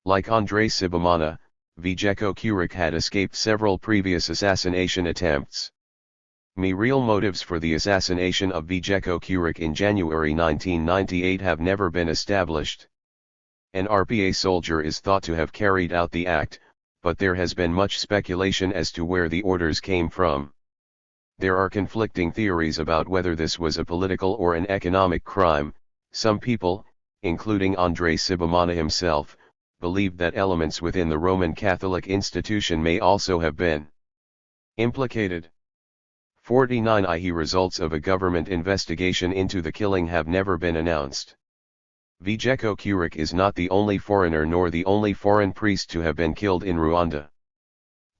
Like Andrei Sibomana, Vigeko Kurik had escaped several previous assassination attempts. Real motives for the assassination of Vigeko Kurik in January 1998 have never been established. An RPA soldier is thought to have carried out the act, but there has been much speculation as to where the orders came from. There are conflicting theories about whether this was a political or an economic crime. Some people, including Andrei Sibomana himself, believe that elements within the Roman Catholic institution may also have been implicated. 49 i.e. results of a government investigation into the killing have never been announced. Vigeko Kurik is not the only foreigner nor the only foreign priest to have been killed in Rwanda.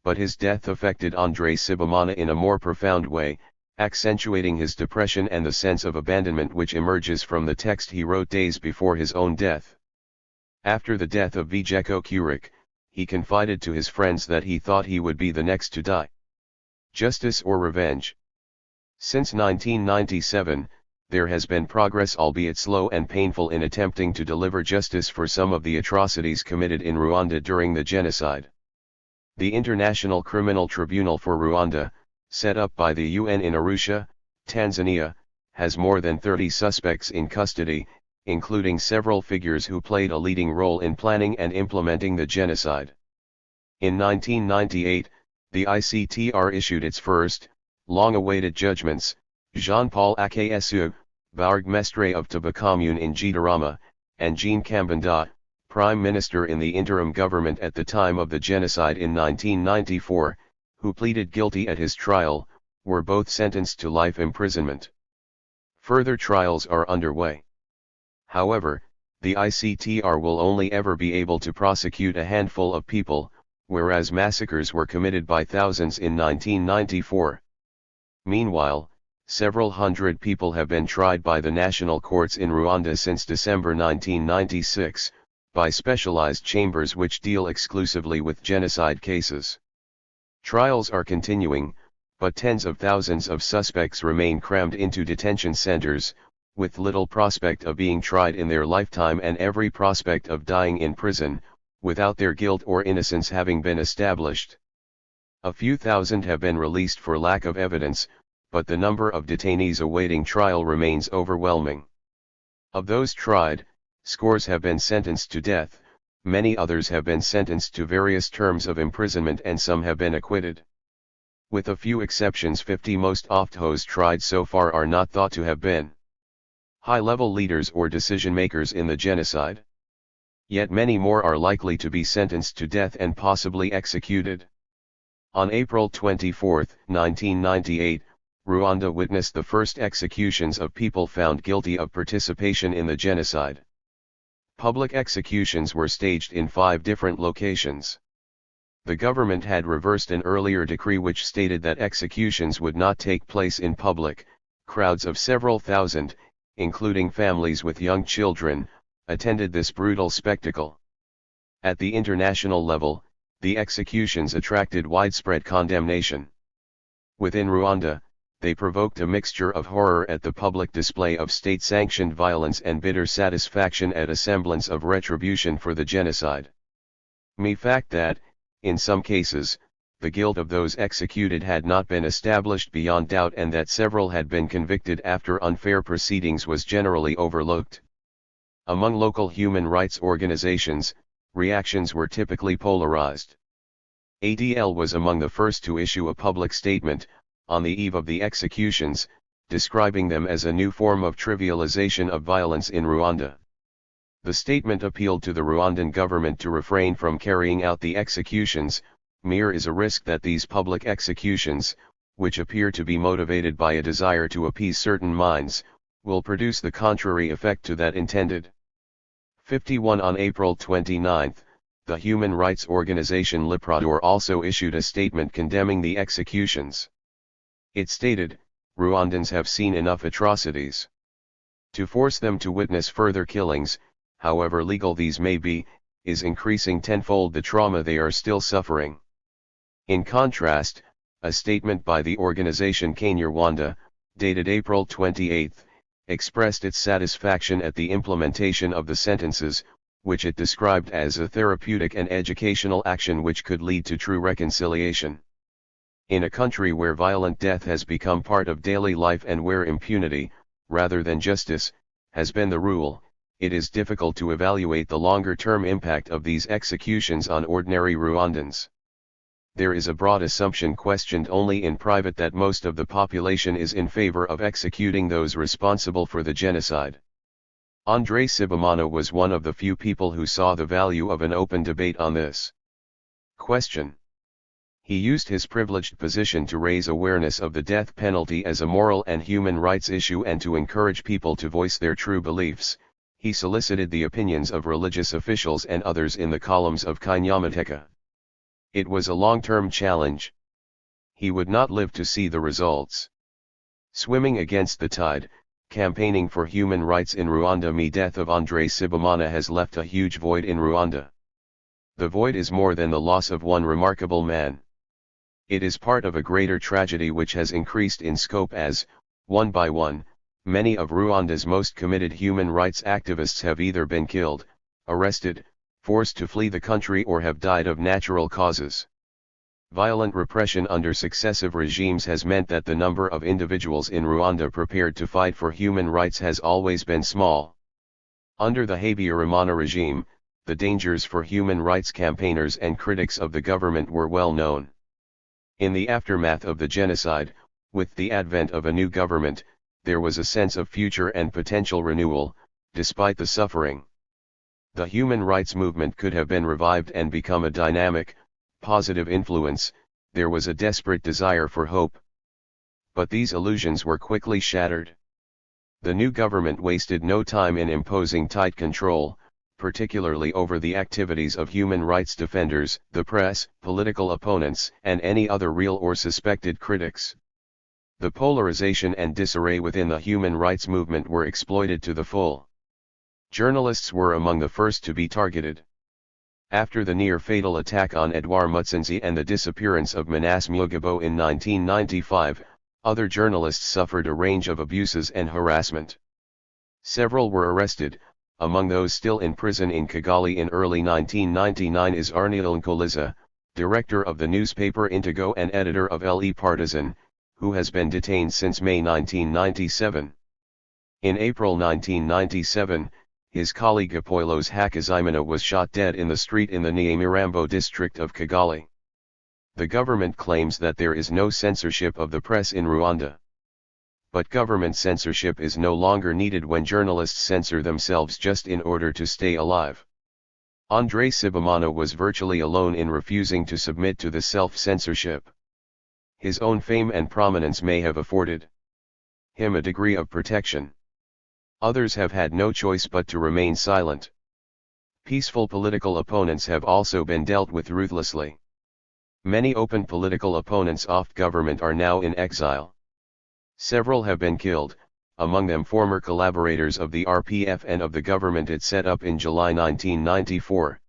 But his death affected Andrei Sibomana in a more profound way, accentuating his depression and the sense of abandonment which emerges from the text he wrote days before his own death. After the death of Vigeko Kurik, he confided to his friends that he thought he would be the next to die. Justice or revenge? Since 1997, there has been progress, albeit slow and painful, in attempting to deliver justice for some of the atrocities committed in Rwanda during the genocide. The International Criminal Tribunal for Rwanda, set up by the UN in Arusha, Tanzania, has more than 30 suspects in custody, including several figures who played a leading role in planning and implementing the genocide. In 1998, the ICTR issued its first, long-awaited judgments. Jean-Paul Akayesu, Bourgmestre of Taba Commune in Gitarama, and Jean Kambanda, Prime Minister in the interim government at the time of the genocide in 1994, who pleaded guilty at his trial, were both sentenced to life imprisonment. Further trials are underway. However, the ICTR will only ever be able to prosecute a handful of people, whereas massacres were committed by thousands in 1994. Meanwhile, several hundred people have been tried by the national courts in Rwanda since December 1996, by specialized chambers which deal exclusively with genocide cases. Trials are continuing, but tens of thousands of suspects remain crammed into detention centers, with little prospect of being tried in their lifetime and every prospect of dying in prison, without their guilt or innocence having been established. A few thousand have been released for lack of evidence, but the number of detainees awaiting trial remains overwhelming. Of those tried, scores have been sentenced to death, many others have been sentenced to various terms of imprisonment and some have been acquitted. With a few exceptions, 50 most of those tried so far are not thought to have been high-level leaders or decision-makers in the genocide. Yet many more are likely to be sentenced to death and possibly executed. On April 24, 1998, Rwanda witnessed the first executions of people found guilty of participation in the genocide. Public executions were staged in 5 different locations. The government had reversed an earlier decree which stated that executions would not take place in public. Crowds of several thousand, including families with young children, attended this brutal spectacle. At the international level, the executions attracted widespread condemnation. Within Rwanda, they provoked a mixture of horror at the public display of state-sanctioned violence and bitter satisfaction at a semblance of retribution for the genocide. The fact that, in some cases, the guilt of those executed had not been established beyond doubt and that several had been convicted after unfair proceedings was generally overlooked. Among local human rights organizations, reactions were typically polarized. ADL was among the first to issue a public statement, on the eve of the executions, describing them as a new form of trivialization of violence in Rwanda. The statement appealed to the Rwandan government to refrain from carrying out the executions. There is a risk that these public executions, which appear to be motivated by a desire to appease certain minds, will produce the contrary effect to that intended. 51 On April 29, the human rights organization Liprador also issued a statement condemning the executions. It stated, "Rwandans have seen enough atrocities. To force them to witness further killings, however legal these may be, is increasing tenfold the trauma they are still suffering." In contrast, a statement by the organization Kanyarwanda, dated April 28, expressed its satisfaction at the implementation of the sentences, which it described as a therapeutic and educational action which could lead to true reconciliation. In a country where violent death has become part of daily life and where impunity, rather than justice, has been the rule, it is difficult to evaluate the longer-term impact of these executions on ordinary Rwandans. There is a broad assumption questioned only in private that most of the population is in favor of executing those responsible for the genocide. André Sibomana was one of the few people who saw the value of an open debate on this question. He used his privileged position to raise awareness of the death penalty as a moral and human rights issue and to encourage people to voice their true beliefs. He solicited the opinions of religious officials and others in the columns of Kinyamateka. It was a long-term challenge. He would not live to see the results. Swimming against the tide, campaigning for human rights in Rwanda. The death of André Sibomana has left a huge void in Rwanda. The void is more than the loss of one remarkable man. It is part of a greater tragedy which has increased in scope as, one by one, many of Rwanda's most committed human rights activists have either been killed, arrested, forced to flee the country or have died of natural causes. Violent repression under successive regimes has meant that the number of individuals in Rwanda prepared to fight for human rights has always been small. Under the Habyarimana regime, the dangers for human rights campaigners and critics of the government were well known. In the aftermath of the genocide, with the advent of a new government, there was a sense of future and potential renewal, despite the suffering. The human rights movement could have been revived and become a dynamic, positive influence. There was a desperate desire for hope. But these illusions were quickly shattered. The new government wasted no time in imposing tight control, particularly over the activities of human rights defenders, the press, political opponents, and any other real or suspected critics. The polarization and disarray within the human rights movement were exploited to the full. Journalists were among the first to be targeted. After the near-fatal attack on Edouard Mutsinzi and the disappearance of Menas Mugabo in 1995, other journalists suffered a range of abuses and harassment. Several were arrested. Among those still in prison in Kigali in early 1999 is Arnil Nkoliza, director of the newspaper Indigo and editor of Le Partisan, who has been detained since May 1997. In April 1997, his colleague Apollos Hakizimana was shot dead in the street in the Nyamirambo district of Kigali. The government claims that there is no censorship of the press in Rwanda. But government censorship is no longer needed when journalists censor themselves just in order to stay alive. André Sibomana was virtually alone in refusing to submit to the self-censorship. His own fame and prominence may have afforded him a degree of protection. Others have had no choice but to remain silent. Peaceful political opponents have also been dealt with ruthlessly. Many open political opponents of government are now in exile. Several have been killed, among them former collaborators of the RPF and of the government it set up in July 1994.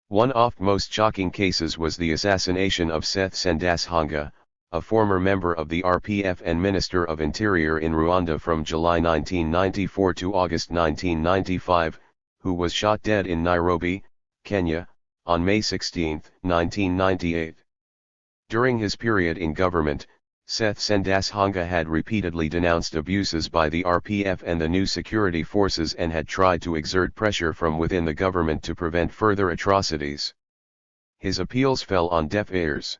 One of most shocking cases was the assassination of Seth Sendashonga, a former member of the RPF and Minister of Interior in Rwanda from July 1994 to August 1995, who was shot dead in Nairobi, Kenya, on May 16, 1998. During his period in government, Seth Sendashonga had repeatedly denounced abuses by the RPF and the new security forces and had tried to exert pressure from within the government to prevent further atrocities. His appeals fell on deaf ears.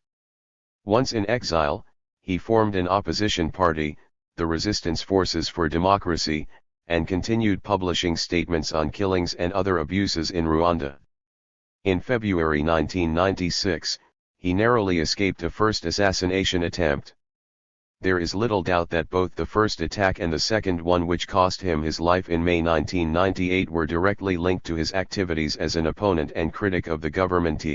Once in exile, he formed an opposition party, the Resistance Forces for Democracy, and continued publishing statements on killings and other abuses in Rwanda. In February 1996, he narrowly escaped a first assassination attempt. There is little doubt that both the first attack and the second one, which cost him his life in May 1998, were directly linked to his activities as an opponent and critic of the government.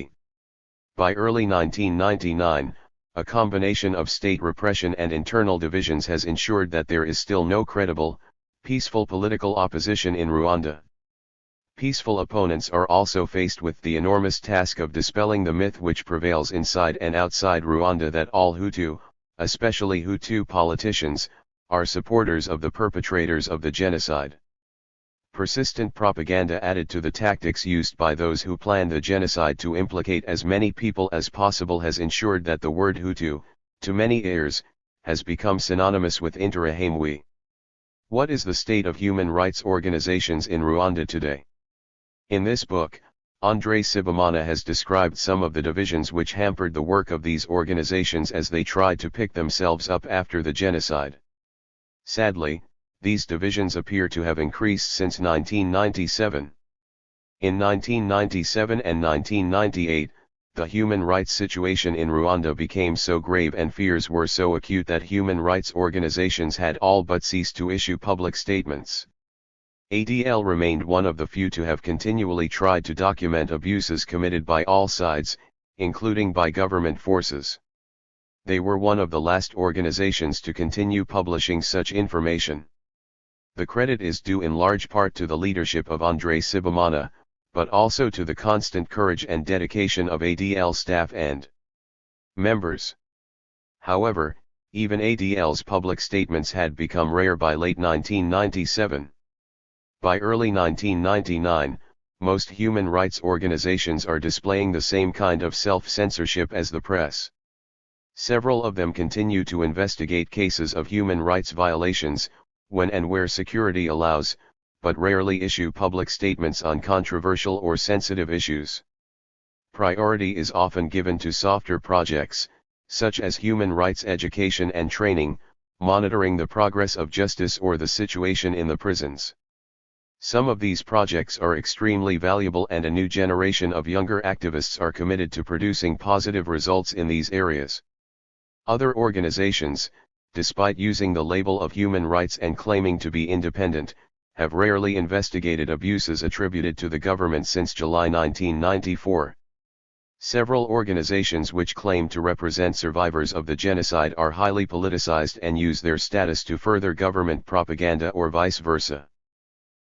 By early 1999, a combination of state repression and internal divisions has ensured that there is still no credible, peaceful political opposition in Rwanda. Peaceful opponents are also faced with the enormous task of dispelling the myth which prevails inside and outside Rwanda that all Hutu, especially Hutu politicians, are supporters of the perpetrators of the genocide. Persistent propaganda added to the tactics used by those who planned the genocide to implicate as many people as possible has ensured that the word Hutu, to many ears, has become synonymous with Interahamwe. What is the state of human rights organizations in Rwanda today? In this book, André Sibomana has described some of the divisions which hampered the work of these organizations as they tried to pick themselves up after the genocide. Sadly, these divisions appear to have increased since 1997. In 1997 and 1998, the human rights situation in Rwanda became so grave and fears were so acute that human rights organizations had all but ceased to issue public statements. ADL remained one of the few to have continually tried to document abuses committed by all sides, including by government forces. They were one of the last organizations to continue publishing such information. The credit is due in large part to the leadership of André Sibomana, but also to the constant courage and dedication of ADL staff and members. However, even ADL's public statements had become rare by late 1997. By early 1999, most human rights organizations are displaying the same kind of self-censorship as the press. Several of them continue to investigate cases of human rights violations, when and where security allows, but rarely issue public statements on controversial or sensitive issues. Priority is often given to softer projects, such as human rights education and training, monitoring the progress of justice or the situation in the prisons. Some of these projects are extremely valuable and a new generation of younger activists are committed to producing positive results in these areas. Other organizations, despite using the label of human rights and claiming to be independent, have rarely investigated abuses attributed to the government since July 1994. Several organizations which claim to represent survivors of the genocide are highly politicized and use their status to further government propaganda or vice versa.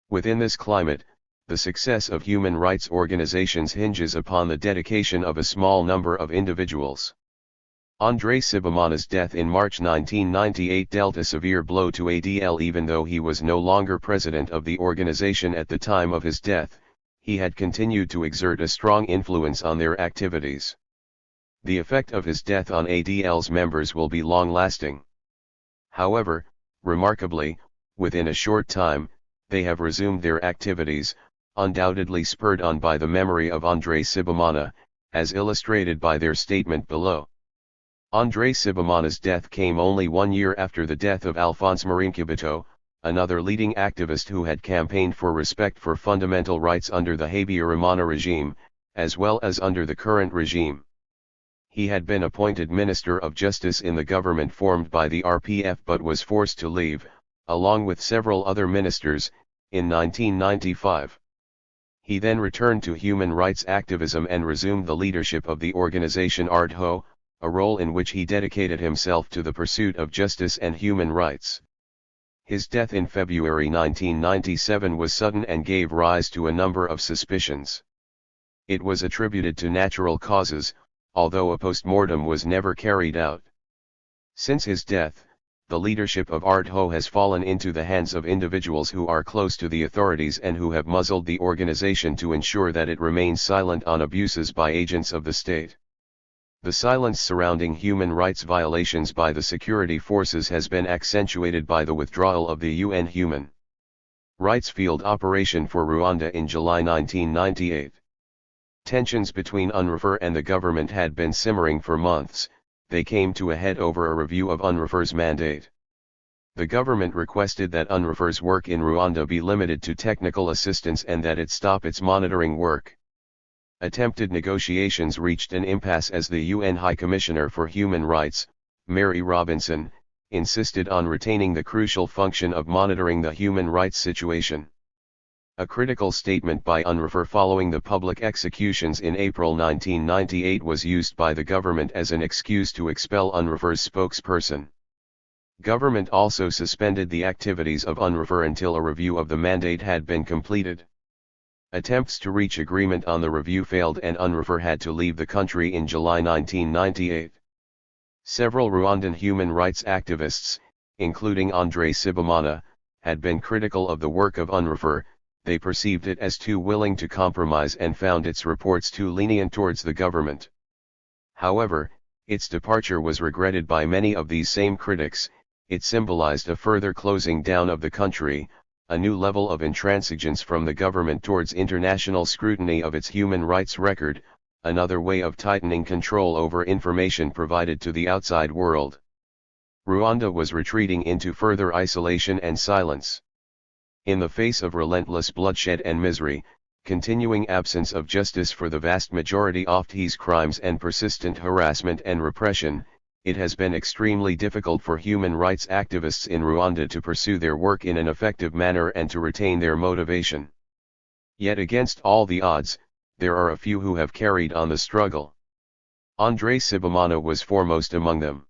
Within this climate, the success of human rights organizations hinges upon the dedication of a small number of individuals. André Sibomana's death in March 1998 dealt a severe blow to ADL. Even though he was no longer president of the organization at the time of his death, he had continued to exert a strong influence on their activities. The effect of his death on ADL's members will be long-lasting. However, remarkably, within a short time, they have resumed their activities, undoubtedly spurred on by the memory of Andrei Sibomana, as illustrated by their statement below. Andrei Sibomana's death came only 1 year after the death of Alphonse Marinkabito, another leading activist who had campaigned for respect for fundamental rights under the Habyarimana regime, as well as under the current regime. He had been appointed Minister of Justice in the government formed by the RPF but was forced to leave, along with several other ministers, in 1995. He then returned to human rights activism and resumed the leadership of the organization THIRD-WORLDISM, a role in which he dedicated himself to the pursuit of justice and human rights. His death in February 1997 was sudden and gave rise to a number of suspicions. It was attributed to natural causes, although a post-mortem was never carried out. Since his death, the leadership of THIRD-WORLDISM has fallen into the hands of individuals who are close to the authorities and who have muzzled the organization to ensure that it remains silent on abuses by agents of the state. The silence surrounding human rights violations by the security forces has been accentuated by the withdrawal of the UN Human Rights Field Operation for Rwanda in July 1998. Tensions between UNRWA and the government had been simmering for months. They came to a head over a review of UNRWA's mandate. The government requested that UNRWA's work in Rwanda be limited to technical assistance and that it stop its monitoring work. Attempted negotiations reached an impasse as the UN High Commissioner for Human Rights, Mary Robinson, insisted on retaining the crucial function of monitoring the human rights situation. A critical statement by UNRWA following the public executions in April 1998 was used by the government as an excuse to expel UNRWA's spokesperson. Government also suspended the activities of UNRWA until a review of the mandate had been completed. Attempts to reach agreement on the review failed and UNRWA had to leave the country in July 1998. Several Rwandan human rights activists, including Andrei Sibomana, had been critical of the work of UNRWA. They perceived it as too willing to compromise and found its reports too lenient towards the government. However, its departure was regretted by many of these same critics. It symbolized a further closing down of the country, a new level of intransigence from the government towards international scrutiny of its human rights record, another way of tightening control over information provided to the outside world. Rwanda was retreating into further isolation and silence. In the face of relentless bloodshed and misery, continuing absence of justice for the vast majority of these crimes and persistent harassment and repression, it has been extremely difficult for human rights activists in Rwanda to pursue their work in an effective manner and to retain their motivation. Yet against all the odds, there are a few who have carried on the struggle. Andrei Sibomana was foremost among them.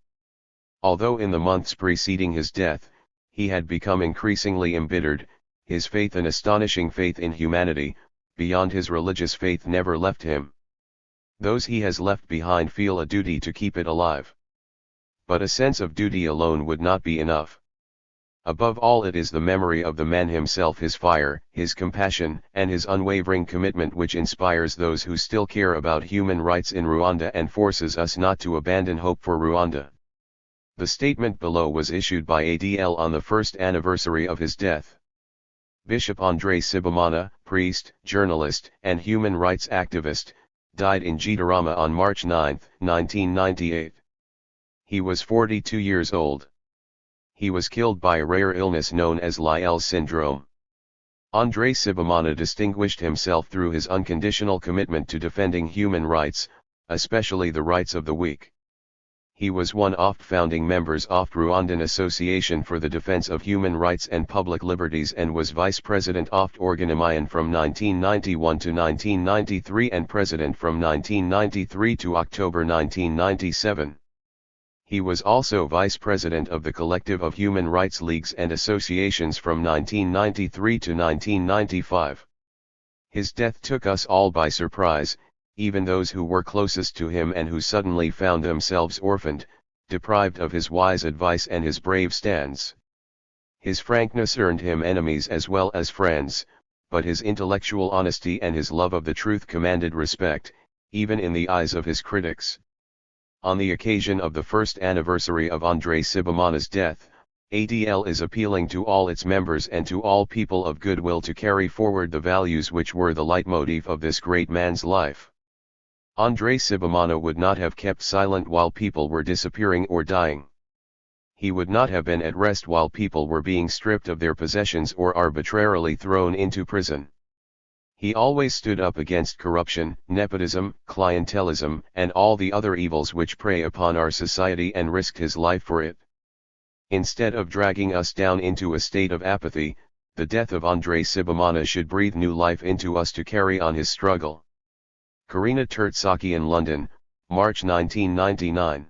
Although in the months preceding his death, he had become increasingly embittered, his faith, an astonishing faith in humanity, beyond his religious faith, never left him. Those he has left behind feel a duty to keep it alive. But a sense of duty alone would not be enough. Above all, it is the memory of the man himself, his fire, his compassion, and his unwavering commitment which inspires those who still care about human rights in Rwanda and forces us not to abandon hope for Rwanda. The statement below was issued by ADL on the first anniversary of his death. Bishop Andrei Sibomana, priest, journalist, and human rights activist, died in Gitarama on March 9, 1998. He was 42 years old. He was killed by a rare illness known as Lyell syndrome. Andrei Sibomana distinguished himself through his unconditional commitment to defending human rights, especially the rights of the weak. He was one of the founding members of Rwandan Association for the Defense of Human Rights and Public Liberties and was vice president of Organimayan from 1991 to 1993 and president from 1993 to October 1997. He was also vice president of the Collective of Human Rights Leagues and Associations from 1993 to 1995. His death took us all by surprise, even those who were closest to him and who suddenly found themselves orphaned, deprived of his wise advice and his brave stands. His frankness earned him enemies as well as friends, but his intellectual honesty and his love of the truth commanded respect, even in the eyes of his critics. On the occasion of the first anniversary of Andrei Sibomana's death, ADL is appealing to all its members and to all people of goodwill to carry forward the values which were the leitmotif of this great man's life. Andrei Sibomana would not have kept silent while people were disappearing or dying. He would not have been at rest while people were being stripped of their possessions or arbitrarily thrown into prison. He always stood up against corruption, nepotism, clientelism, and all the other evils which prey upon our society, and risked his life for it. Instead of dragging us down into a state of apathy, the death of Andrei Sibomana should breathe new life into us to carry on his struggle. Karina Tertsakian, London, March 1999.